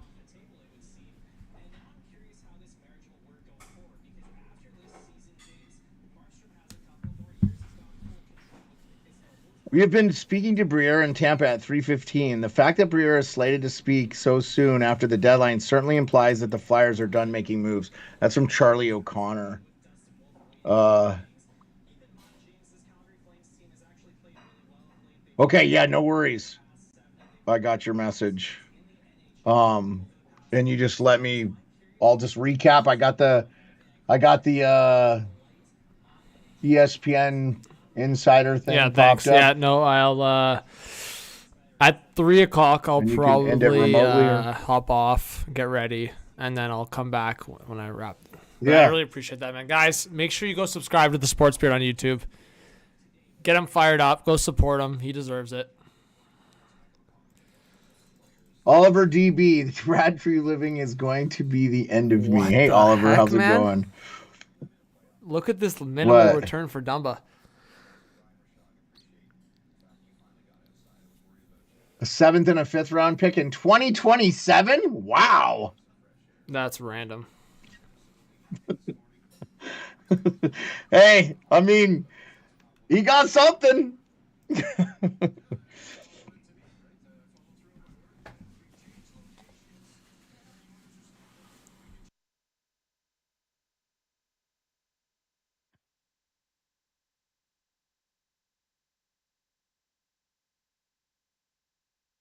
we have been speaking to Briere in Tampa at 3:15. The fact that Briere is slated to speak so soon after the deadline certainly implies that the Flyers are done making moves. That's from Charlie O'Connor. Okay, yeah, no worries. I got your message. And you just let me. I'll just recap. I got the ESPN insider thing. Yeah, thanks. Popped up. Yeah, no, I'll at 3:00 I'll probably hop off, get ready, and then I'll come back when I wrap. But yeah, I really appreciate that, man. Guys, make sure you go subscribe to the Sports Beard on YouTube. Get him fired up. Go support him. He deserves it. Oliver DB, the Bradtree living is going to be the end of me. Hey, Oliver, how's it going? Look at this minimal return for Dumba. A 7th and a 5th round pick in 2027? Wow. That's random. Hey, I mean, he got something.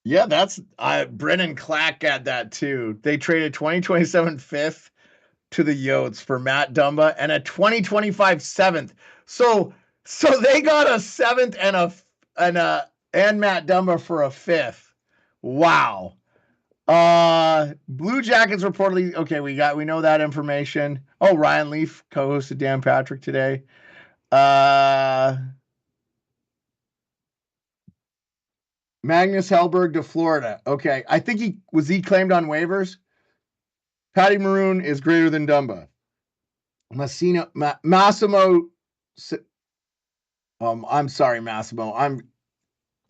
Yeah, that's Brennan Clack got that too. They traded 2027 5th to the Yotes for Matt Dumba and a 2025 7th. So they got a 7th and Matt Dumba for a 5th. Wow. Blue Jackets reportedly, okay, we know that information. Oh, Ryan Leaf co-hosted Dan Patrick today. Magnus Hellberg to Florida. Okay, I think he claimed on waivers. Patty Maroon is greater than Dumba. Massimo. I'm sorry, Massimo. I'm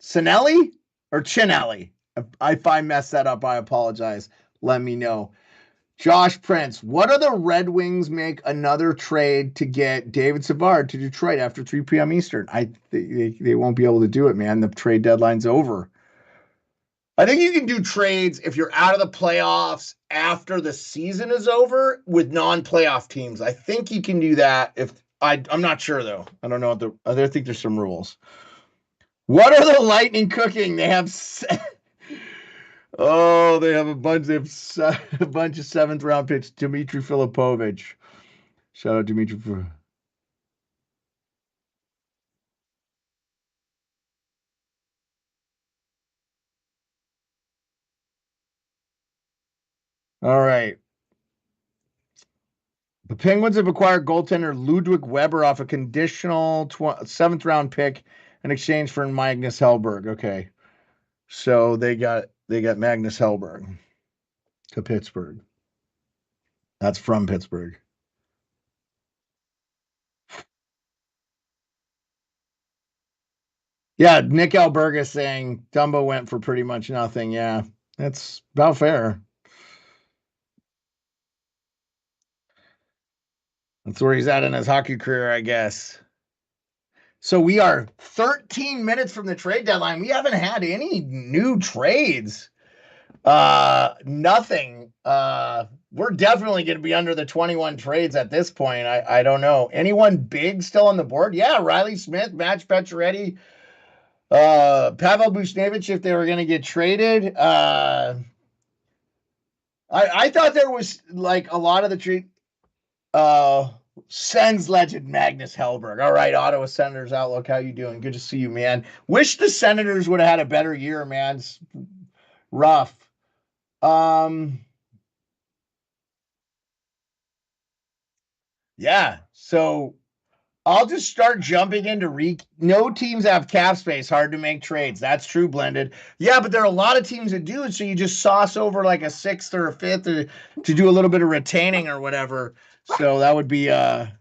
Cinelli or Chinelli. If I messed that up, I apologize. Let me know. Josh Prince, what are the Red Wings make another trade to get David Savard to Detroit after 3 p.m. Eastern? They won't be able to do it, man. The trade deadline's over. I think you can do trades if you're out of the playoffs after the season is over with non-playoff teams. I think you can do that. I'm not sure though. I don't know I think there's some rules. What are the Lightning cooking? They have they have a bunch of 7th round picks. Dmitry Filipovich. Shout out Dmitry for. All right. The Penguins have acquired goaltender Ludwig Weber off a conditional 7th round pick in exchange for Magnus Hellberg. Okay. So they got Magnus Hellberg to Pittsburgh. That's from Pittsburgh. Yeah, Nick Alberga saying Dumba went for pretty much nothing. Yeah, that's about fair. That's where he's at in his hockey career, I guess. So we are 13 minutes from the trade deadline. We haven't had any new trades. Nothing. We're definitely going to be under the 21 trades at this point. I don't know. Anyone big still on the board? Yeah, Riley Smith, Match Pacioretty, Pavel Buchnevich, if they were going to get traded. I thought there was like a lot of the trade. Sens legend Magnus Hellberg. All right, Ottawa Senators Outlook. How you doing? Good to see you, man. Wish the Senators would have had a better year, man. It's rough. Yeah. So I'll just start jumping into no teams have cap space, hard to make trades. That's true, Blended. Yeah, but there are a lot of teams that do it, so you just sauce over like a sixth or a fifth to do a little bit of retaining or whatever. So that would be that'd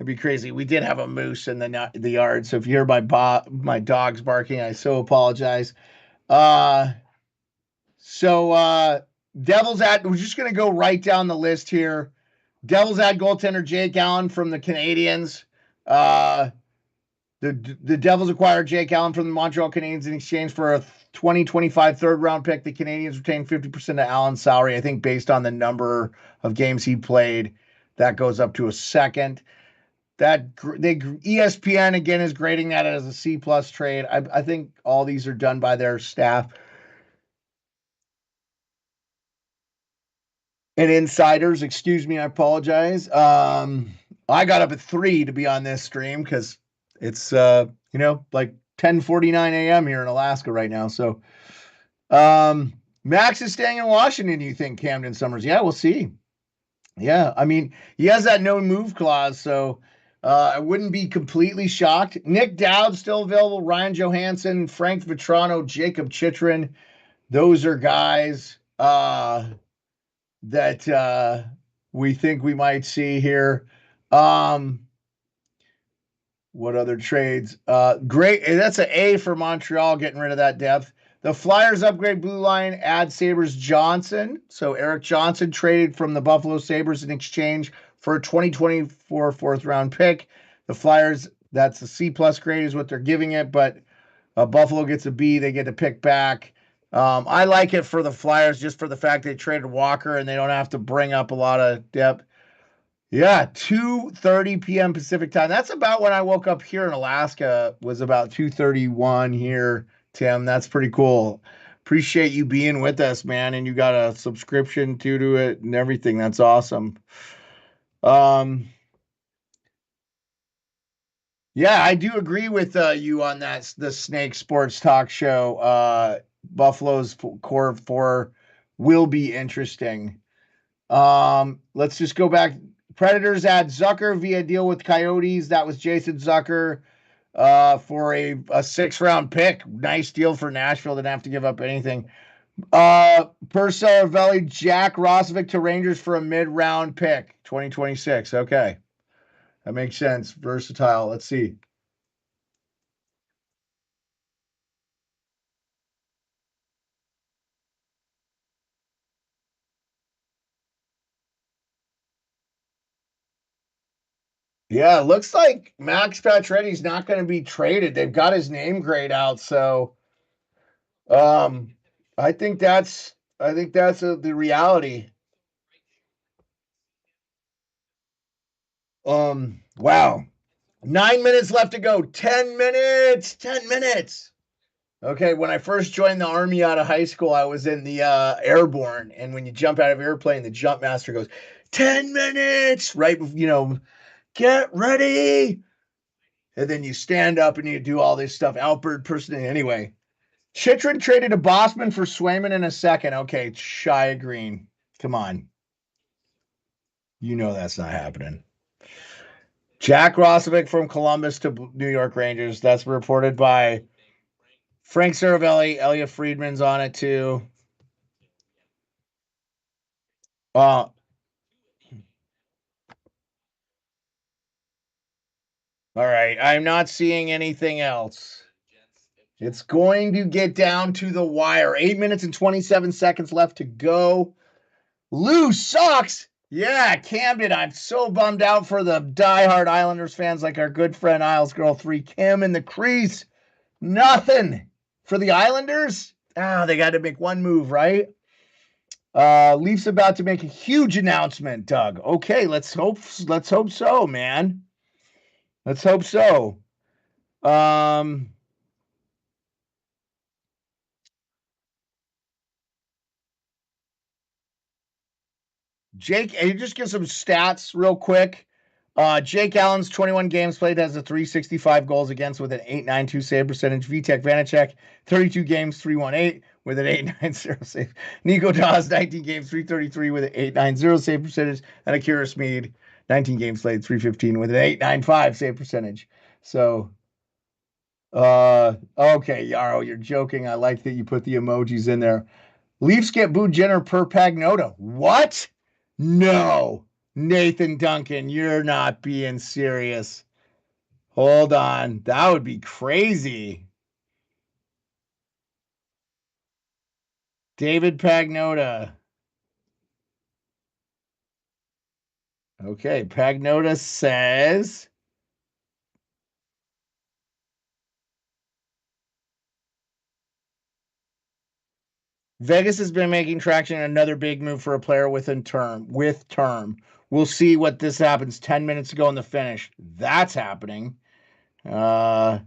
be crazy. We did have a moose in the yard, so if you hear my dogs barking, I so apologize. So we're just gonna go right down the list here. Devils add goaltender Jake Allen from the Canadiens. The Devils acquired Jake Allen from the Montreal Canadiens in exchange for a 2025 third-round pick. The Canadiens retained 50% of Allen's salary. I think based on the number of games he played, that goes up to a second. ESPN again is grading that as a C+ trade. I think all these are done by their staff and insiders. Excuse me, I apologize. I got up at 3 to be on this stream because it's like 10:49 a.m. here in Alaska right now. So Max is staying in Washington, you think, Camden Summers? Yeah, we'll see. Yeah, I mean, he has that no move clause, so I wouldn't be completely shocked. Nick Dowd still available, Ryan Johansson, Frank Vetrano, Jacob Chitrin. Those are guys that we think we might see here. What other trades? Great. That's an A for Montreal, getting rid of that depth. The Flyers upgrade blue line, add Sabres Johnson. So Eric Johnson traded from the Buffalo Sabres in exchange for a 2024 fourth-round pick. The Flyers, that's a C+ grade is what they're giving it, but Buffalo gets a B. They get to pick back. I like it for the Flyers just for the fact they traded Walker and they don't have to bring up a lot of depth. Yeah, 2:30 p.m. Pacific time. That's about when I woke up here in Alaska, was about 2:31 here, Tim. That's pretty cool. Appreciate you being with us, man. And you got a subscription to it and everything. That's awesome. Yeah, I do agree with you on that. The Snake Sports Talk Show. Buffalo's core four will be interesting. Let's just go back. Predators add Zucker via deal with Coyotes. That was Jason Zucker for a 6th-round pick. Nice deal for Nashville. Didn't have to give up anything. Purcell Valley, Jack Rossovic to Rangers for a mid-round pick. 2026. Okay. That makes sense. Versatile. Let's see. Yeah, looks like Max Pacioretty's not going to be traded. They've got his name grade out, so I think that's the reality. Wow. 9 minutes left to go. 10 minutes. 10 minutes. Okay, when I first joined the Army out of high school, I was in the airborne, and when you jump out of airplane, the jump master goes, 10 minutes, right? Get ready. And then you stand up and you do all this stuff. Outbird person. Anyway, Chitrin traded to Bossman for Swayman in a second. Okay, Shia Green. Come on. You know that's not happening. Jack Rossovic from Columbus to New York Rangers. That's reported by Frank Saravelli. Elliot Friedman's on it too. All right. I'm not seeing anything else. It's going to get down to the wire. 8 minutes and 27 seconds left to go. Lou sucks. Yeah, Camden. I'm so bummed out for the diehard Islanders fans like our good friend Isles Girl 3. Kim in the crease. Nothing for the Islanders. They got to make one move, right? Leafs about to make a huge announcement, Doug. Okay, let's hope so, man. Let's hope so. Jake, you just give some stats real quick. Jake Allen's 21 games played has a 365 goals against with an 8.92 save percentage. Vitek Vanacek, 32 games, 318 with an 8.90 save. Nico Dawes, 19 games, 333 with an 8.90 save percentage. And Akira Smeed, 19 games played, 315 with an 8.95 save percentage. So, okay, Yarrow, you're joking. I like that you put the emojis in there. Leafs get booed Jenner per Pagnota. What? No. Nathan Duncan, you're not being serious. Hold on. That would be crazy. David Pagnota. Okay, Pagnota says Vegas has been making traction in another big move for a player with term. We'll see what this happens 10 minutes ago in the finish. That's happening. No,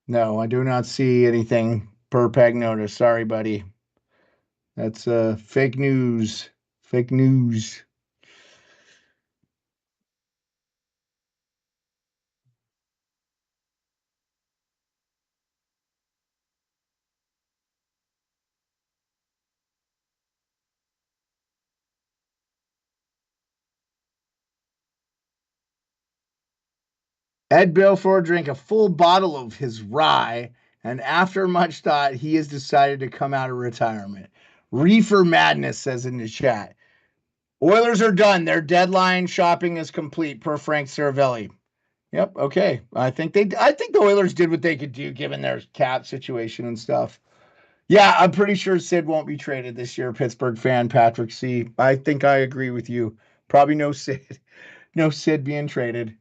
I do not see anything per Pagnota. Sorry, buddy. That's fake news. Fake news. Ed Belfour drank a full bottle of his rye, and after much thought, he has decided to come out of retirement. Reefer Madness says in the chat, Oilers are done. Their deadline shopping is complete, per Frank Cervelli. Yep, okay. I think the Oilers did what they could do given their cap situation and stuff. Yeah, I'm pretty sure Sid won't be traded this year, Pittsburgh fan Patrick C. I think I agree with you. Probably no Sid. No Sid being traded.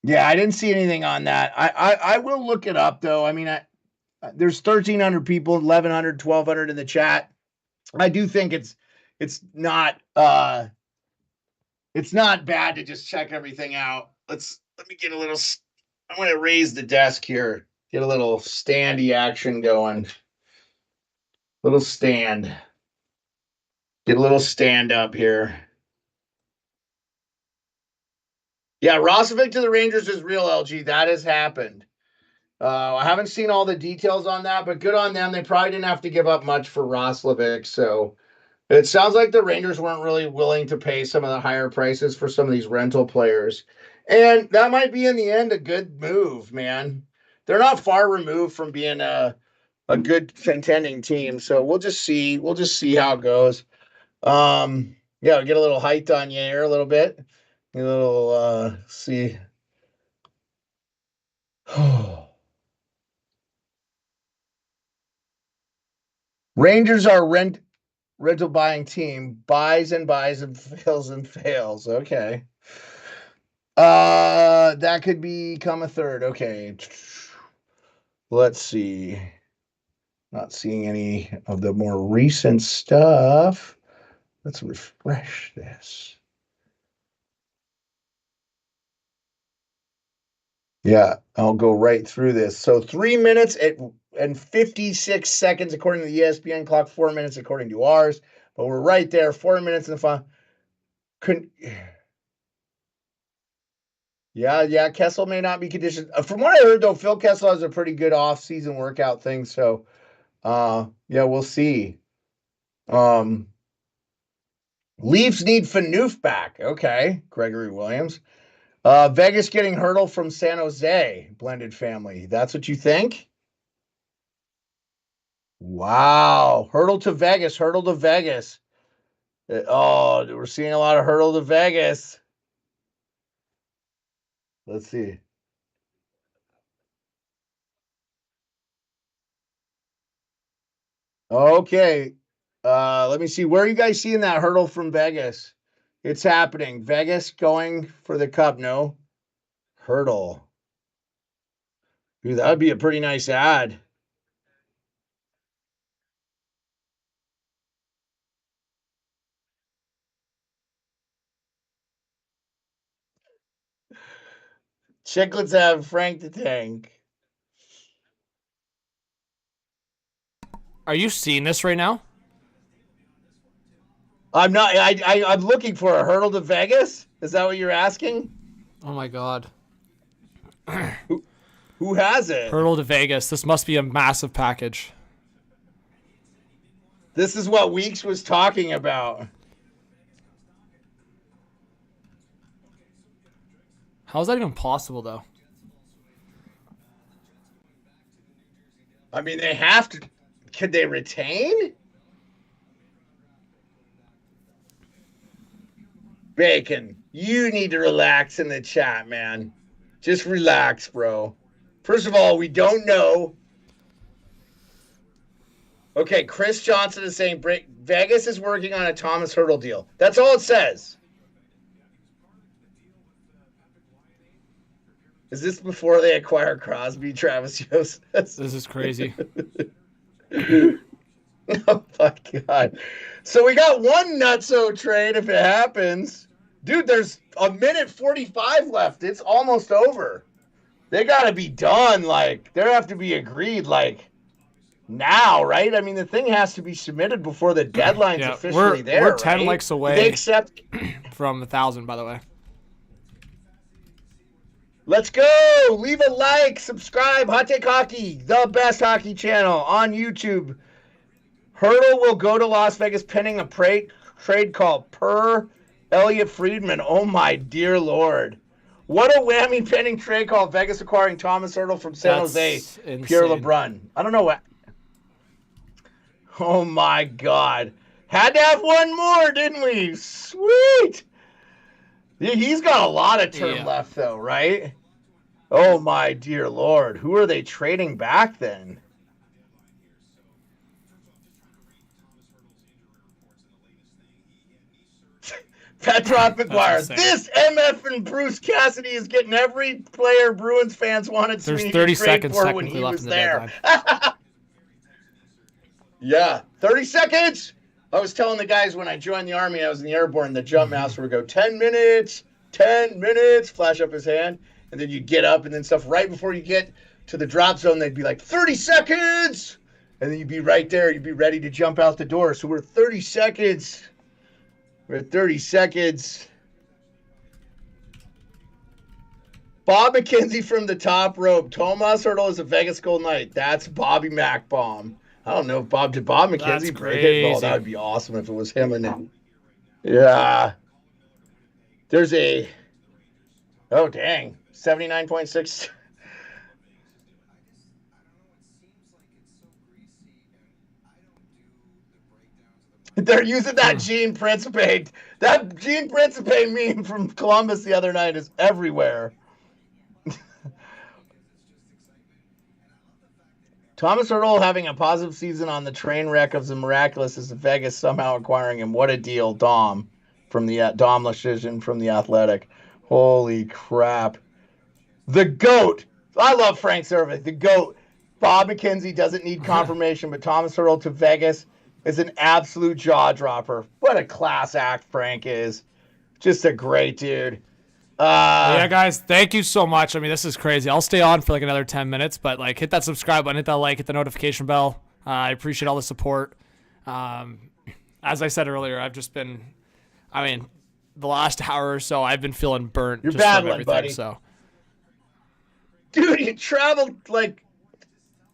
Yeah, I didn't see anything on that. I will look it up though. I mean, there's 1,300 people, 1,100, 1,200 in the chat. I do think it's not bad to just check everything out. Let me get a little. I'm going to raise the desk here. Get a little standy action going. Little stand. Get a little stand up here. Yeah, Roslovic to the Rangers is real, LG. That has happened. I haven't seen all the details on that, but good on them. They probably didn't have to give up much for Roslovic. So it sounds like the Rangers weren't really willing to pay some of the higher prices for some of these rental players. And that might be, in the end, a good move, man. They're not far removed from being a good contending team. So we'll just see. We'll just see how it goes. Yeah, get a little height on you here a little bit. A little, see. Rangers are rental buying team. Buys and fails and fails. Okay. That could become a third. Okay. Let's see. Not seeing any of the more recent stuff. Let's refresh this. Yeah, I'll go right through this. So 3 minutes and 56 seconds according to the ESPN clock, 4 minutes according to ours. But we're right there, 4 minutes in the final. Yeah, Kessel may not be conditioned. From what I heard, though, Phil Kessel has a pretty good off-season workout thing. So, yeah, we'll see. Leafs need Phaneuf back. Okay, Gregory Williams. Vegas getting Hertl from San Jose, blended family. That's what you think? Wow. Hertl to Vegas. Oh, we're seeing a lot of Hertl to Vegas. Let's see. Okay. Let me see. Where are you guys seeing that Hertl from Vegas? It's happening. Vegas going for the cup. No. Hertl. Dude, that would be a pretty nice ad. Chicklets have Frank the Tank. Are you seeing this right now? I'm not. I'm looking for a Hertl to Vegas. Is that what you're asking? Oh my god. Who has it? Hertl to Vegas. This must be a massive package. This is what Weeks was talking about. How is that even possible, though? I mean, they have to. Could they retain? Bacon, you need to relax in the chat, man. Just relax, bro. First of all, we don't know. Okay, Chris Johnson is saying Vegas is working on a Tomas Hertl deal. That's all it says. Is this before they acquire Crosby, Travis Yost? This is crazy. Oh, my God. So we got one nutso trade if it happens. Dude, there's a minute 45 left. It's almost over. They got to be done. Like, they have to be agreed, like, now, right? I mean, the thing has to be submitted before the deadline's officially there. We're 10 right? likes away. They accept from 1,000, by the way. Let's go. Leave a like, subscribe. Hot Take Hockey, the best hockey channel on YouTube. Hertl will go to Las Vegas pending a trade call per Elliot Friedman. Oh, my dear Lord. What a whammy pending trade call. Vegas acquiring Tomas Hertl from San Jose. Insane. Pierre LeBrun. I don't know what. Oh, my God. Had to have one more, didn't we? Sweet. He's got a lot of term left, though, right? Oh, my dear Lord. Who are they trading back then? Petrov McGuire. This MF and Bruce Cassidy is getting every player Bruins fans wanted to There's 30 seconds for when he left was in the there. Yeah, 30 seconds. I was telling the guys when I joined the Army, I was in the Airborne, the jump master would go 10 minutes, flash up his hand, and then you'd get up and then stuff right before you get to the drop zone, they'd be like 30 seconds. And then you'd be right there. You'd be ready to jump out the door. So we're 30 seconds. We're at 30 seconds. Bob McKenzie from the top rope. Tomas Hertl is a Vegas Golden Knight. That's Bobby Macbomb. I don't know if Bob McKenzie break it. Oh, that would be awesome if it was him and him. Yeah. There's a. Oh, dang. 79.6. They're using that Gene Principe. That Gene Principe meme from Columbus the other night is everywhere. Tomas Hertl having a positive season on the train wreck of the miraculous is Vegas somehow acquiring him. What a deal, Dom from the Dom Lashizian from the Athletic. Holy crap. The GOAT. I love Frank Cervik. The GOAT. Bob McKenzie doesn't need confirmation, but Tomas Hertl to Vegas is an absolute jaw dropper. What a class act Frank is. Just a great dude. Yeah, guys, thank you so much. I mean, this is crazy. I'll stay on for like another 10 minutes, but like hit that subscribe button, hit that like, hit the notification bell. I appreciate all the support. As I said earlier, I've just been, I mean, the last hour or so, I've been feeling burnt. You're just from battling, everything, buddy. So. Dude, you traveled like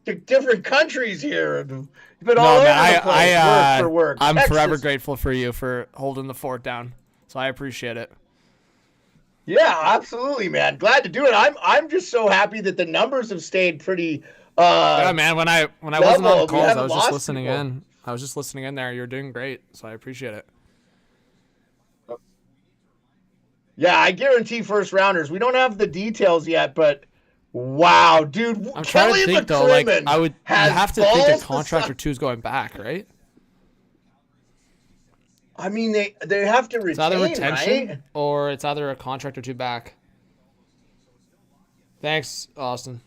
to different countries here. You've been all over the place. Work for work. I'm Texas. forever grateful for you for holding the fort down. So I appreciate it. Yeah, absolutely, man. Glad to do it. I'm just so happy that the numbers have stayed pretty. Yeah, man. When I wasn't on the calls, I was just listening people. in. I was just listening in there. You're doing great, so I appreciate it. Yeah, I guarantee first rounders. We don't have the details yet, but wow, dude. I'm trying to think though. Like I would have to think a contract or two is going back, right? I mean, they have to retain, it's either retention right? or it's either a contract or two back. Thanks, Austin.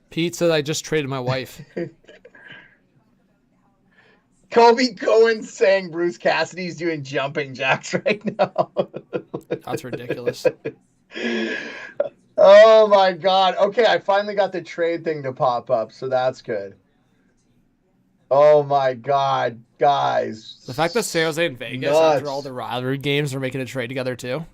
Pete said I just traded my wife. Kobe Cohen saying Bruce Cassidy's doing jumping jacks right now. That's ridiculous. Oh my God. Okay, I finally got the trade thing to pop up, so that's good. Oh my God, guys. The fact that San Jose and Vegas, after all the rivalry games, are making a trade together too.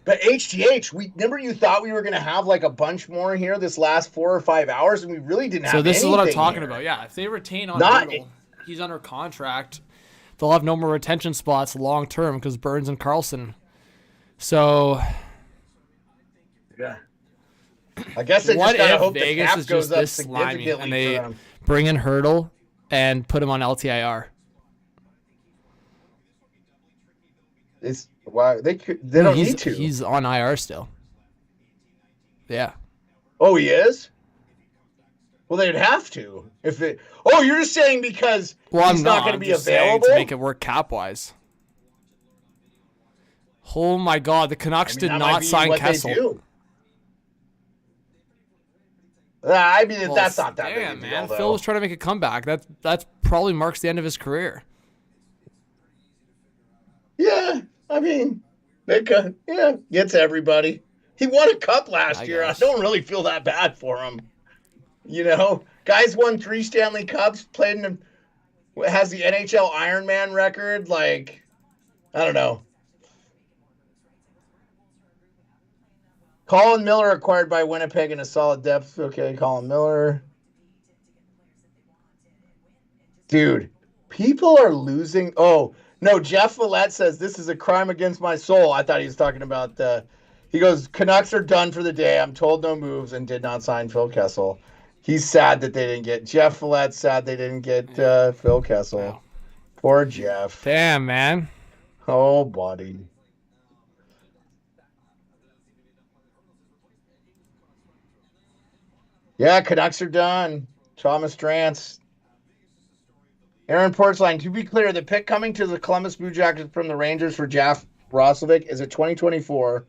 But HGH, remember you thought we were going to have like a bunch more here this last 4 or 5 hours, and we really didn't have So this is what I'm talking here. about. Yeah, if they retain on Hertl, he's under contract. They'll have no more retention spots long term because Burns and Karlsson. So, yeah. I guess they just gotta hope the cap goes up significantly and they for them. bring in Hertl and put him on LTIR. It's why they don't need to. He's on IR still. Yeah. Oh, he is? Well, they'd have to. You're just saying because he's not going to be available to make it work cap wise. Oh my God, the Canucks did not sign Kessel. That's not that big a deal, man. though. Phil was trying to make a comeback. That's probably marks the end of his career. Yeah, I mean, gets everybody. He won a cup last year. I don't really feel that bad for him. You know, guys won 3 Stanley Cups, has the NHL Ironman record. Like, I don't know. Colin Miller acquired by Winnipeg in a solid depth. Okay, Colin Miller. Dude, people are losing. Oh, no, Jeff Follett says this is a crime against my soul. I thought he was talking about he goes, Canucks are done for the day. I'm told no moves and did not sign Phil Kessel. He's sad that they didn't get Jeff Follett. Sad they didn't get Phil Kessel. Wow. Poor Jeff. Damn, man. Oh, buddy. Yeah, Canucks are done. Thomas Drance. Aaron Portsline, to be clear, the pick coming to the Columbus Blue Jackets from the Rangers for Jaff Roslovic is a 2024.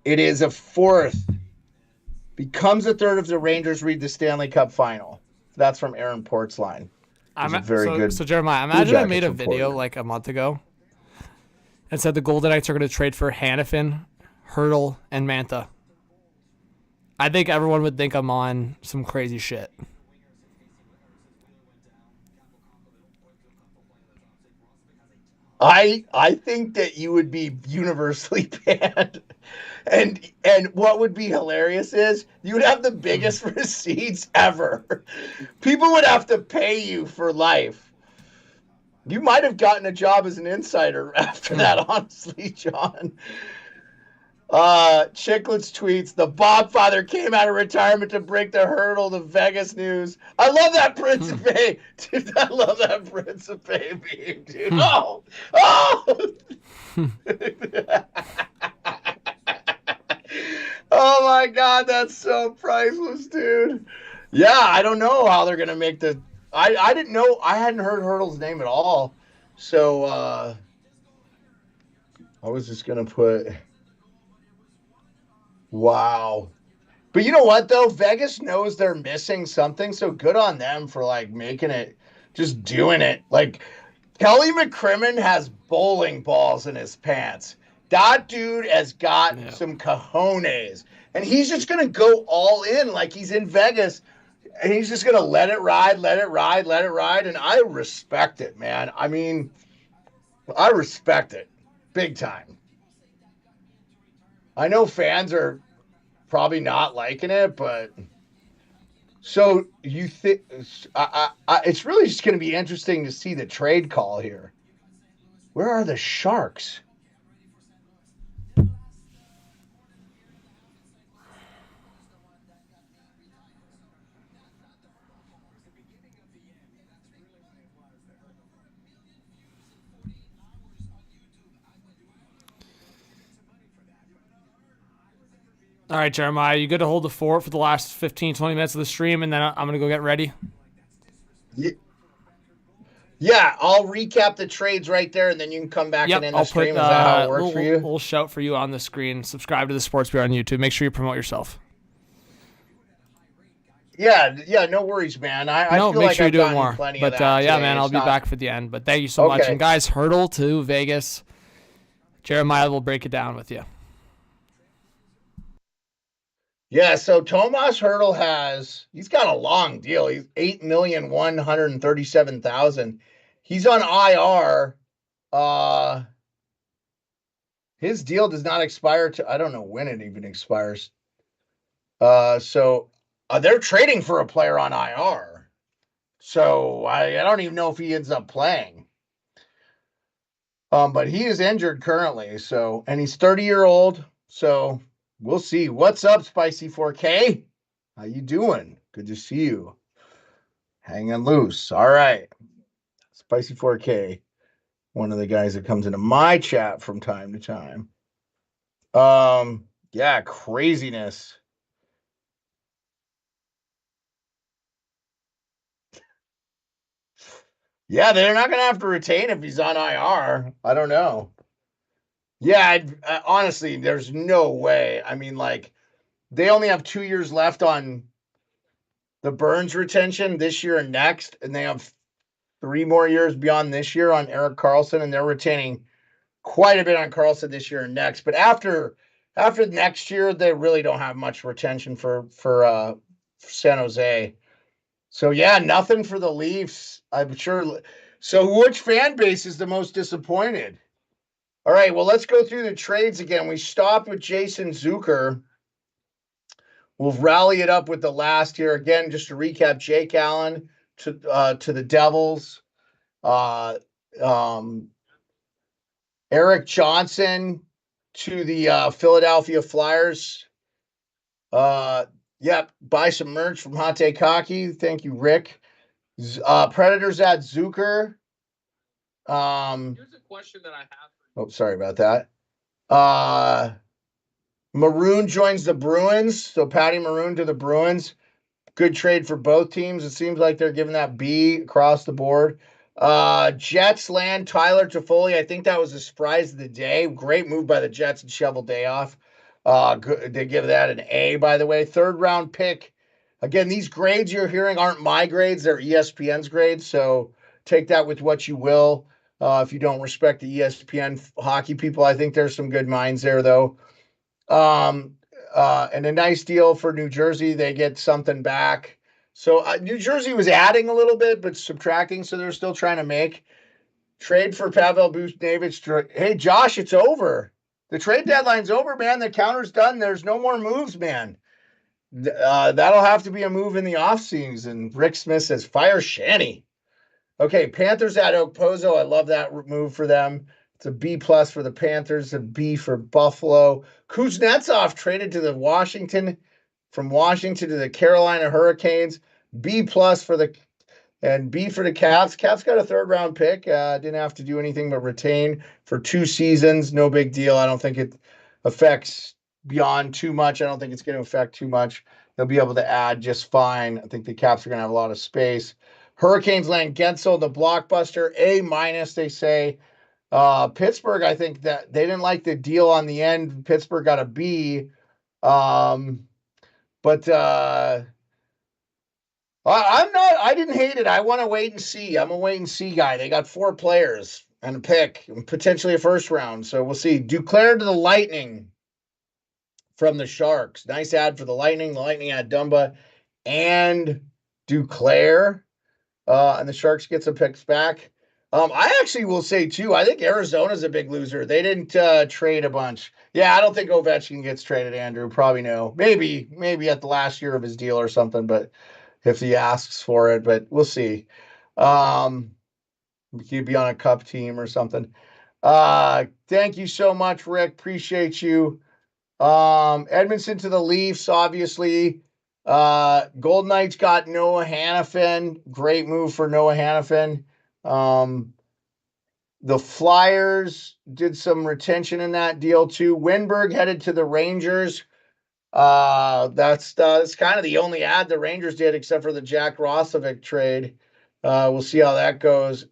It is a 4th. Becomes a 3rd if the Rangers read the Stanley Cup final. That's from Aaron Portsline. So Jeremiah, imagine I made a video like a month ago and said the Golden Knights are going to trade for Hanifin, Hertl, and Mantha. I think everyone would think I'm on some crazy shit. I think that you would be universally banned. And what would be hilarious is you would have the biggest receipts ever. People would have to pay you for life. You might have gotten a job as an insider after that, honestly, John. Chicklets tweets, the Bobfather came out of retirement to break the Hertl to Vegas news. I love that Principe. Dude, I love that Principe meme, dude. Oh! Oh my God, that's so priceless, dude. Yeah, I don't know how they're gonna make the. I didn't know. I hadn't heard Hertl's name at all, so I was just gonna put. Wow. But you know what, though? Vegas knows they're missing something, so good on them for, like, making it, just doing it. Like, Kelly McCrimmon has bowling balls in his pants. That dude has got some cojones. And he's just going to go all in like he's in Vegas. And he's just going to let it ride. And I respect it, man. I mean, I respect it. Big time. I know fans are probably not liking it, but so you think it's really just going to be interesting to see the trade call here. Where are the Sharks? All right, Jeremiah, you good to hold the fort for the last 15, 20 minutes of the stream, and then I'm going to go get ready? Yeah, I'll recap the trades right there, and then you can come back and end the stream. Is that how it works for you? We'll shout for you on the screen. Subscribe to the Sports Bureau on YouTube. Make sure you promote yourself. Yeah, no worries, man. I feel make like sure I've you're doing gotten more. plenty But of that yeah, today. man, I'll be back for the end. But thank you so much. And guys, Hertl to Vegas. Jeremiah will break it down with you. Yeah, so Tomas Hertl he's got a long deal. He's $8,137,000. He's on IR. His deal does not expire I don't know when it even expires. So they're trading for a player on IR. So I don't even know if he ends up playing. But he is injured currently. So, and he's 30-year-old. So we'll see. What's up, Spicy 4K? How you doing? Good to see you. Hanging loose. All right. Spicy 4K. One of the guys that comes into my chat from time to time. Yeah, craziness. Yeah, they're not going to have to retain if he's on IR. I don't know. Yeah, honestly, there's no way. I mean, like, they only have 2 years left on the Burns retention this year and next, and they have 3 more years beyond this year on Erik Karlsson, and they're retaining quite a bit on Karlsson this year and next. But after next year, they really don't have much retention for San Jose. So yeah, nothing for the Leafs. I'm sure. So which fan base is the most disappointed? All right, well, let's go through the trades again. We stopped with Jason Zucker. We'll rally it up with the last here. Again, just to recap, Jake Allen to the Devils. Eric Johnson to the Philadelphia Flyers. Yep, buy some merch from Hate Kaki. Thank you, Rick. Predators at Zucker. Here's a question that I have. Oh, sorry about that. Maroon joins the Bruins. So Patty Maroon to the Bruins. Good trade for both teams. It seems like they're giving that B across the board. Jets land Tyler Toffoli. I think that was a surprise of the day. Great move by the Jets and shovel day off. They give that an A, by the way. 3rd round pick. Again, these grades you're hearing aren't my grades. They're ESPN's grades. So take that with what you will. If you don't respect the ESPN hockey people, I think there's some good minds there, though. And a nice deal for New Jersey. They get something back. So New Jersey was adding a little bit, but subtracting. So they're still trying to make. Trade for Pavel Buchnevich. Hey, Josh, it's over. The trade deadline's over, man. The counter's done. There's no more moves, man. That'll have to be a move in the offseason. Rick Smith says, fire Shanny. Okay, Panthers at Okposo. I love that move for them. It's a B+ for the Panthers, a B for Buffalo. Kuznetsov traded to from Washington to the Carolina Hurricanes. B+ for the and B for the Caps. Caps got a 3rd round pick. Didn't have to do anything but retain for 2 seasons. No big deal. I don't think it affects beyond too much. I don't think it's going to affect too much. They'll be able to add just fine. I think the Caps are going to have a lot of space. Hurricanes land Gensel, the blockbuster, A-, they say. Pittsburgh, I think that they didn't like the deal on the end. Pittsburgh got a B. I didn't hate it. I want to wait and see. I'm a wait and see guy. They got 4 players and a pick, and potentially a 1st round. So we'll see. Duclair to the Lightning from the Sharks. Nice ad for the Lightning. The Lightning had Dumba and Duclair. And the Sharks get some picks back. I actually will say, too, I think Arizona's a big loser. They didn't trade a bunch. Yeah, I don't think Ovechkin gets traded, Andrew. Probably no. Maybe at the last year of his deal or something, but if he asks for it, but we'll see. He'd be on a cup team or something. Thank you so much, Rick. Appreciate you. Edmonton to the Leafs, obviously. Golden Knights got Noah Hanifin. Great move for Noah Hanifin. The Flyers did some retention in that deal too. Winberg headed to the Rangers. That's kind of the only ad the Rangers did, except for the Jack Roslovic trade. We'll see how that goes.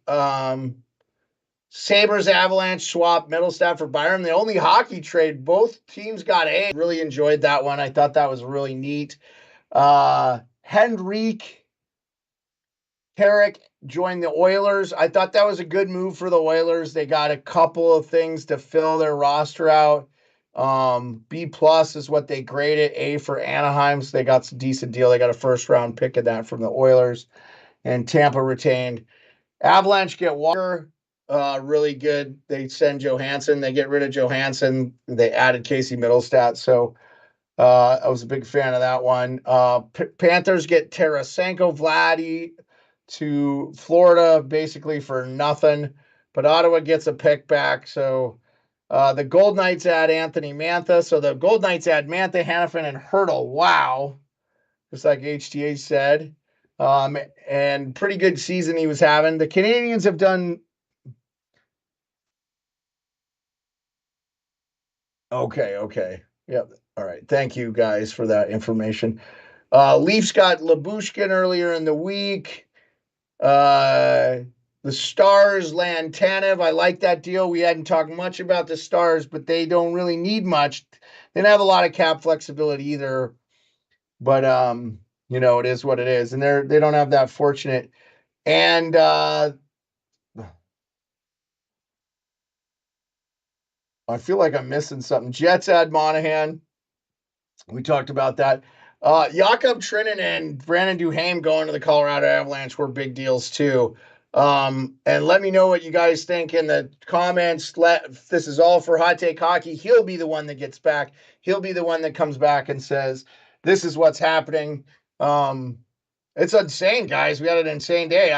Sabres Avalanche swap Middlestat for Byram. The only hockey trade. Both teams got A. Really enjoyed that one. I thought that was really neat. Henrik Carrick joined the Oilers. I thought that was a good move for the Oilers. They got a couple of things to fill their roster out. B+ is what they graded. A for Anaheim, so they got some decent deal. They got a 1st round pick of that from the Oilers. And Tampa retained. Avalanche get Walker. Really good. They send Johansson. They get rid of Johansson. They added Casey Middlestat. So I was a big fan of that one. Panthers get Tarasenko, Vladdy, to Florida basically for nothing, but Ottawa gets a pick back. So the Gold Knights add Anthony Mantha. So the Gold Knights add Mantha, Hanifin, and Hertl. Wow. Just like HTA said. And pretty good season he was having. The Canadiens have done. Okay. Yep. All right. Thank you guys for that information. Leafs got Labushkin earlier in the week. The Stars land Tanev. I like that deal. We hadn't talked much about the Stars, but they don't really need much. They don't have a lot of cap flexibility either. But it is what it is. And they don't have that fortunate. And I feel like I'm missing something. Jets add Monahan. We talked about that. Jakob Trinan and Brandon Duhaime going to the Colorado Avalanche were big deals too. And let me know what you guys think in the comments. This is all for Hot Take Hockey. He'll be the one that gets back. He'll be the one that comes back and says, this is what's happening. It's insane, guys. We had an insane day.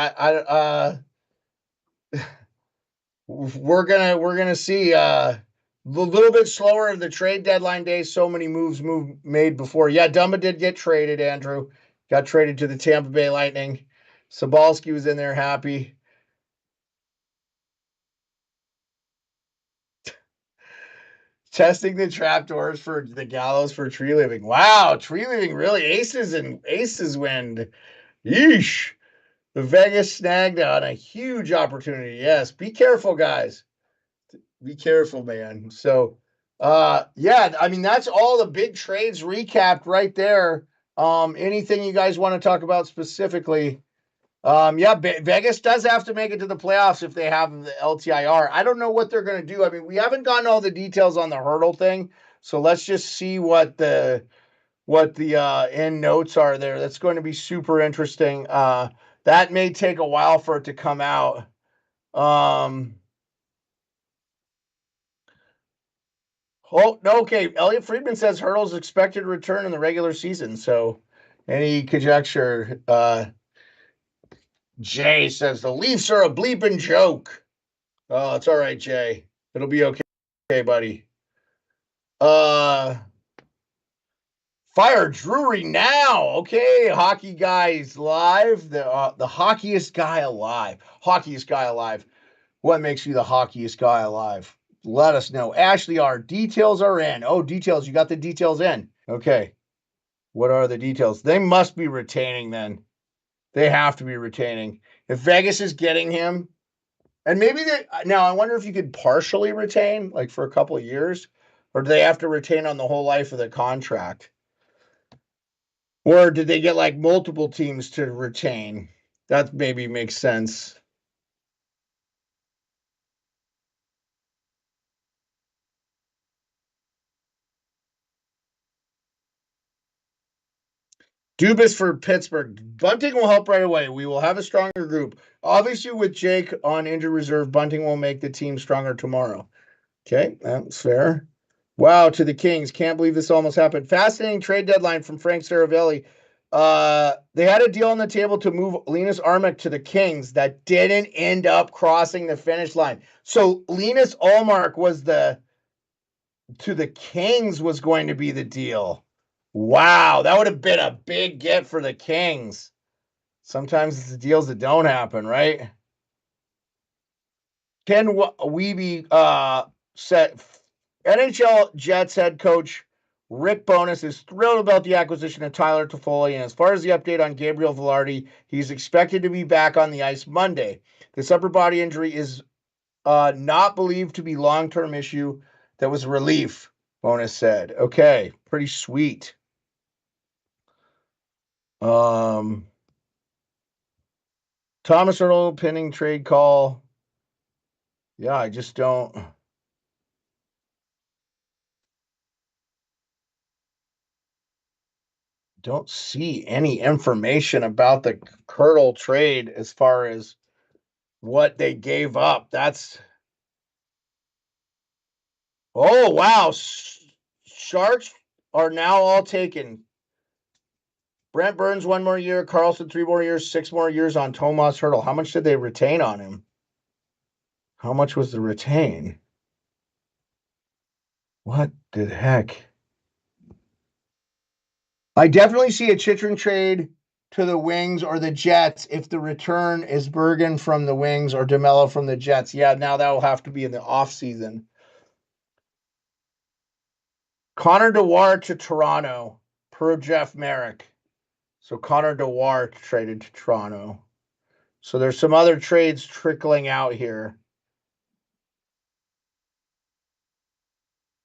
We're gonna see a little bit slower of the trade deadline day. So many moves made before. Yeah, Dumba did get traded, Andrew. Got traded to the Tampa Bay Lightning. Sobalski was in there happy. Testing the trapdoors for the gallows for tree living. Wow, tree living really aces wind. Yeesh. The Vegas snagged on a huge opportunity. Yes, be careful, guys. Be careful, man. So, that's all the big trades recapped right there. Anything you guys want to talk about specifically? Vegas does have to make it to the playoffs if they have the LTIR. I don't know what they're going to do. I mean, we haven't gotten all the details on the Hertl thing, so let's just see what the end notes are there. That's going to be super interesting. That may take a while for it to come out. Okay. Elliot Friedman says Hertl's expected to return in the regular season. So, any conjecture? Jay says the Leafs are a bleeping joke. Oh, it's all right, Jay. It'll be okay, buddy. Fire Drury now. Okay, hockey guys live. The hockiest guy alive. Hockiest guy alive. What makes you the hockiest guy alive? Let us know. Ashley R. Details are in. Oh, details. You got the details in. Okay. What are the details? They must be retaining then. They have to be retaining. If Vegas is getting him, and maybe now I wonder if you could partially retain, like for a couple of years, or do they have to retain on the whole life of the contract? Or did they get like multiple teams to retain? That maybe makes sense. Dubas for Pittsburgh. Bunting will help right away. We will have a stronger group. Obviously, with Jake on injured reserve, Bunting will make the team stronger tomorrow. Okay, that's fair. Wow, to the Kings. Can't believe this almost happened. Fascinating trade deadline from Frank Saravelli. They had a deal on the table to move Linus Armik to the Kings that didn't end up crossing the finish line. So Linus Ullmark to the Kings was going to be the deal. Wow, that would have been a big get for the Kings. Sometimes it's the deals that don't happen, right? Ken Wiebe said NHL Jets head coach Rick Bowness is thrilled about the acquisition of Tyler Toffoli, and as far as the update on Gabriel Velarde, he's expected to be back on the ice Monday. This upper body injury is not believed to be long-term issue. That was relief, Bowness said. Okay, pretty sweet. Thomas Hertl pinning trade call. Yeah, I just don't see any information about the Hertl trade as far as what they gave up. Oh, wow. Sharks are now all taken. Brent Burns 1 more year, Carlson 3 more years, 6 more years on Tomas Hertl. How much did they retain on him? How much was the retain? What the heck? I definitely see a Chychrun trade to the Wings or the Jets if the return is Bergen from the Wings or DeMello from the Jets. Yeah, now that will have to be in the offseason. Connor Dewar to Toronto per Jeff Merrick. So Connor Dewar traded to Toronto. So there's some other trades trickling out here.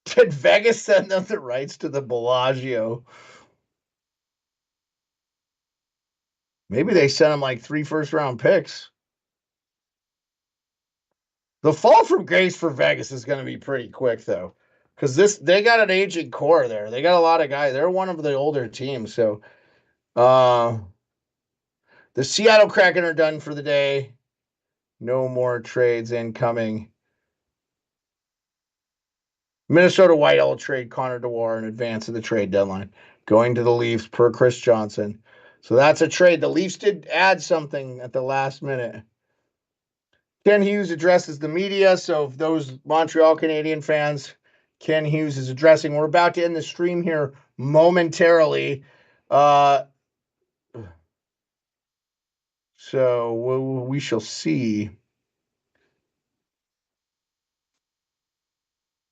Did Vegas send them the rights to the Bellagio? Maybe they sent him like 3 first-round picks. The fall from grace for Vegas is going to be pretty quick, though, because they got an aging core there. They got a lot of guys. They're one of the older teams. So the Seattle Kraken are done for the day. No more trades incoming. Minnesota White will trade Connor Dewar in advance of the trade deadline, going to the Leafs per Chris Johnson. So that's a trade. The Leafs did add something at the last minute. Ken Hughes addresses the media. So if those Montreal Canadiens fans, Ken Hughes is addressing. We're about to end the stream here momentarily. So we shall see.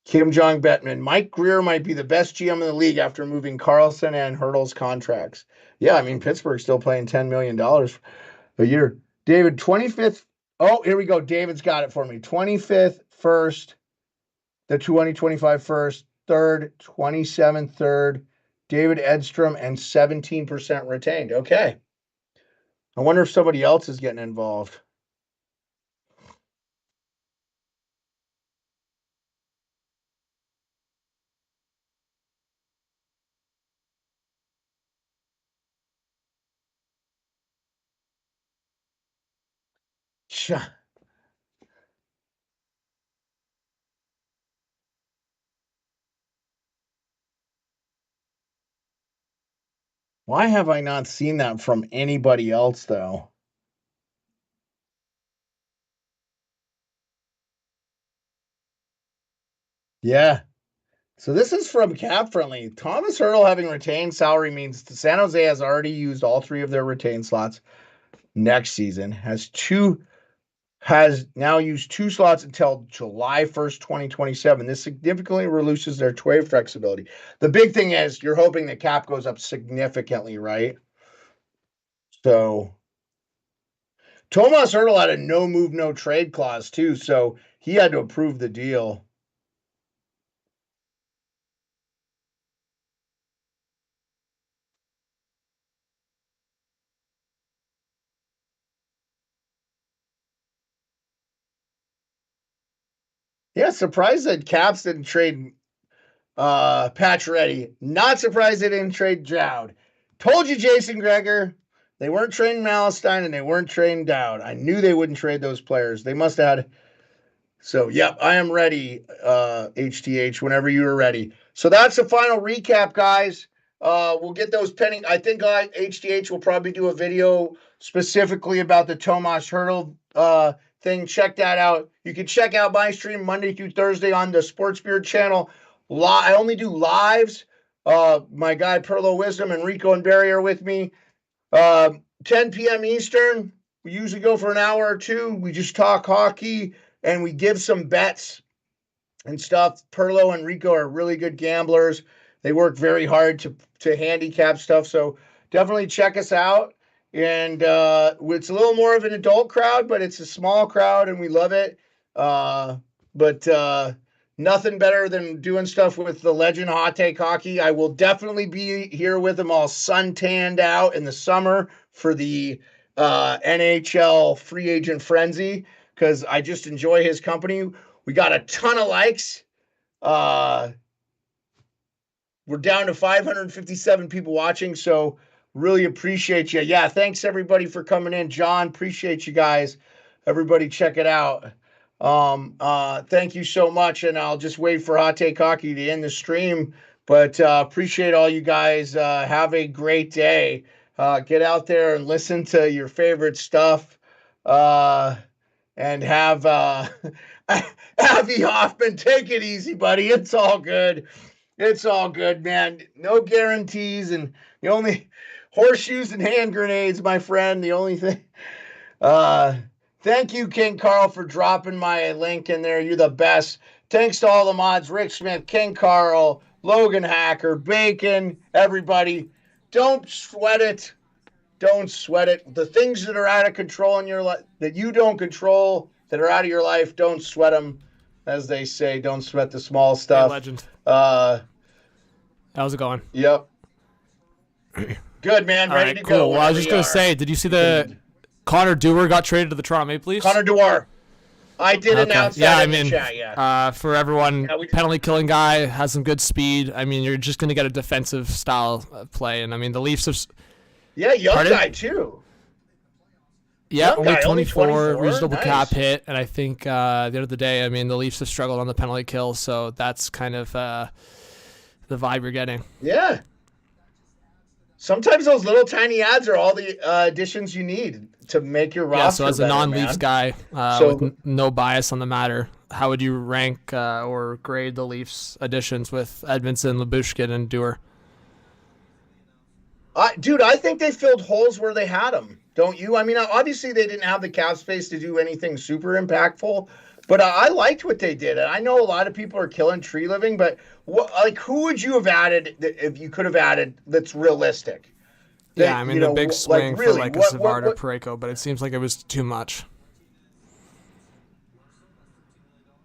Kim Jong-Bettman. Mike Greer might be the best GM in the league after moving Carlson and Hertl's contracts. Yeah, I mean, Pittsburgh's still paying $10 million a year. David, 25th. Oh, here we go. David's got it for me. 25th first, the 2025 first, third, 27th third, David Edstrom, and 17% retained. Okay. I wonder if somebody else is getting involved. Why have I not seen that from anybody else, though? Yeah. So this is from Cap Friendly. Tomas Hertl having retained salary means San Jose has already used all 3 of their retained slots next season, has now used 2 slots until July 1st, 2027. This significantly reduces their trade flexibility. The big thing is you're hoping the cap goes up significantly, right? So Tomas Hertl had a no move, no trade clause too, so he had to approve the deal. Yeah, surprised that Caps didn't trade Pacioretty. Not surprised they didn't trade Dowd. Told you, Jason Gregor. They weren't trading Malestein and they weren't trading Dowd. I knew they wouldn't trade those players. They must have had. So, yep, I am ready, HTH, whenever you are ready. So that's the final recap, guys. We'll get those pending. I think HTH will probably do a video specifically about the Tomas Hertl thing. Check that out. You can check out my stream Monday through Thursday on the Sports Beard channel. I only do lives. My guy Perlo Wisdom and Rico and Barry are with me. 10 p.m. Eastern. We usually go for an hour or 2. We just talk hockey and we give some bets and stuff. Perlo and Rico are really good gamblers. They work very hard to handicap stuff. So definitely check us out. And it's a little more of an adult crowd, but it's a small crowd and we love it. But nothing better than doing stuff with the legend Hot Take Hockey. I will definitely be here with them all suntanned out in the summer for the NHL free agent frenzy because I just enjoy his company. We got a ton of likes. We're down to 557 people watching, so really appreciate you. Yeah, thanks everybody for coming in. John, appreciate you guys. Everybody check it out. Thank you so much, and I'll just wait for Hot Take Hockey to end the stream. But appreciate all you guys. Have a great day. Get out there and listen to your favorite stuff. And have Avi Hoffman, take it easy, buddy. It's all good. It's all good, man. No guarantees, and the only horseshoes and hand grenades, my friend. The only thing. Thank you, King Carl, for dropping my link in there. You're the best. Thanks to all the mods, Rick Smith, King Carl, Logan Hacker, Bacon, everybody. Don't sweat it. Don't sweat it. The things that are out of control in your life, that you don't control, that are out of your life, don't sweat them. As they say, don't sweat the small stuff. Hey, legend. How's it going? Yep. Good, man. Ready to go. Well, I was just going to say, did you see the Connor Dewar got traded to the Toronto Maple Leafs? Connor Dewar. I did announce that in the chat, yeah. For everyone, penalty killing guy, has some good speed. I mean, you're just going to get a defensive style of play. And, I mean, the Leafs have... Yeah, young guy, too. Yeah, only 24, reasonable cap hit. And I think at the end of the day, I mean, the Leafs have struggled on the penalty kill, so that's kind of the vibe you're getting. Yeah. Sometimes those little tiny ads are all the additions you need to make your roster. Yeah, so as a non-Leafs guy with no bias on the matter, how would you rank or grade the Leafs additions with Edmondson, Lyubushkin, and Dewar? Dude, I think they filled holes where they had them. Don't you? I mean, obviously they didn't have the cap space to do anything super impactful, but I liked what they did. And I know a lot of people are killing Tree Living, but who would you have added if you could have added that's realistic? I mean, the big swing for a Savard or Parayko, but it seems like it was too much.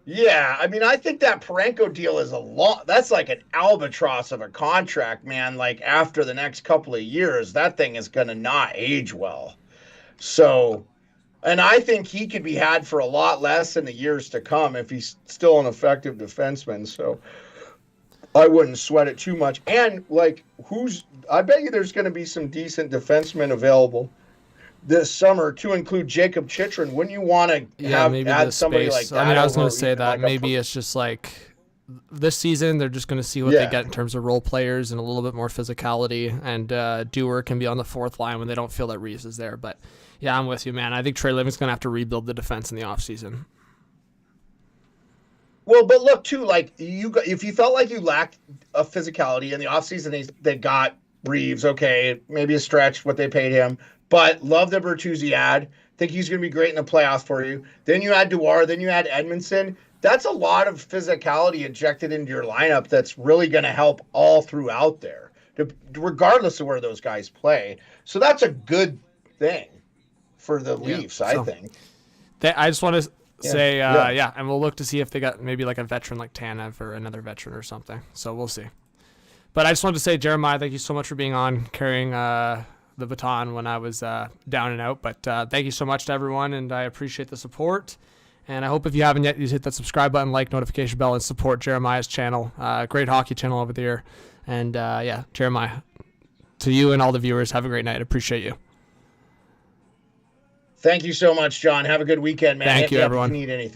Yeah, I mean, I think that Parayko deal is that's like an albatross of a contract, man. Like, after the next couple of years, that thing is going to not age well. So, and I think he could be had for a lot less in the years to come if he's still an effective defenseman. So, I wouldn't sweat it too much. And, like, I bet you there's going to be some decent defensemen available this summer, to include Jacob Chychrun. Wouldn't you want to add somebody like that? I mean, I was going to say that maybe it's just like this season they're just going to see what they get in terms of role players and a little bit more physicality, and Dewar can be on the fourth line when they don't feel that Reeves is there. But yeah, I'm with you, man. I think Trey Living's going to have to rebuild the defense in the offseason. Well, but look too, like if you felt like you lacked a physicality in the offseason, they got Reeves. Okay, maybe a stretch what they paid him. But love the Bertuzzi ad. Think he's going to be great in the playoffs for you. Then you add Dewar. Then you add Edmondson. That's a lot of physicality injected into your lineup that's really going to help all throughout there, regardless of where those guys play. So that's a good thing for the Leafs, I think. I just want to say, and we'll look to see if they got maybe like a veteran like Tanev or another veteran or something. So we'll see. But I just wanted to say, Jeremiah, thank you so much for being on, carrying the baton when I was down and out. But thank you so much to everyone, and I appreciate the support. And I hope if you haven't yet, you hit that subscribe button, like, notification bell, and support Jeremiah's channel. Great hockey channel over there. And Jeremiah, to you and all the viewers, have a great night. I appreciate you. Thank you so much, John. Have a good weekend, man. Thank you, everyone. If you need anything.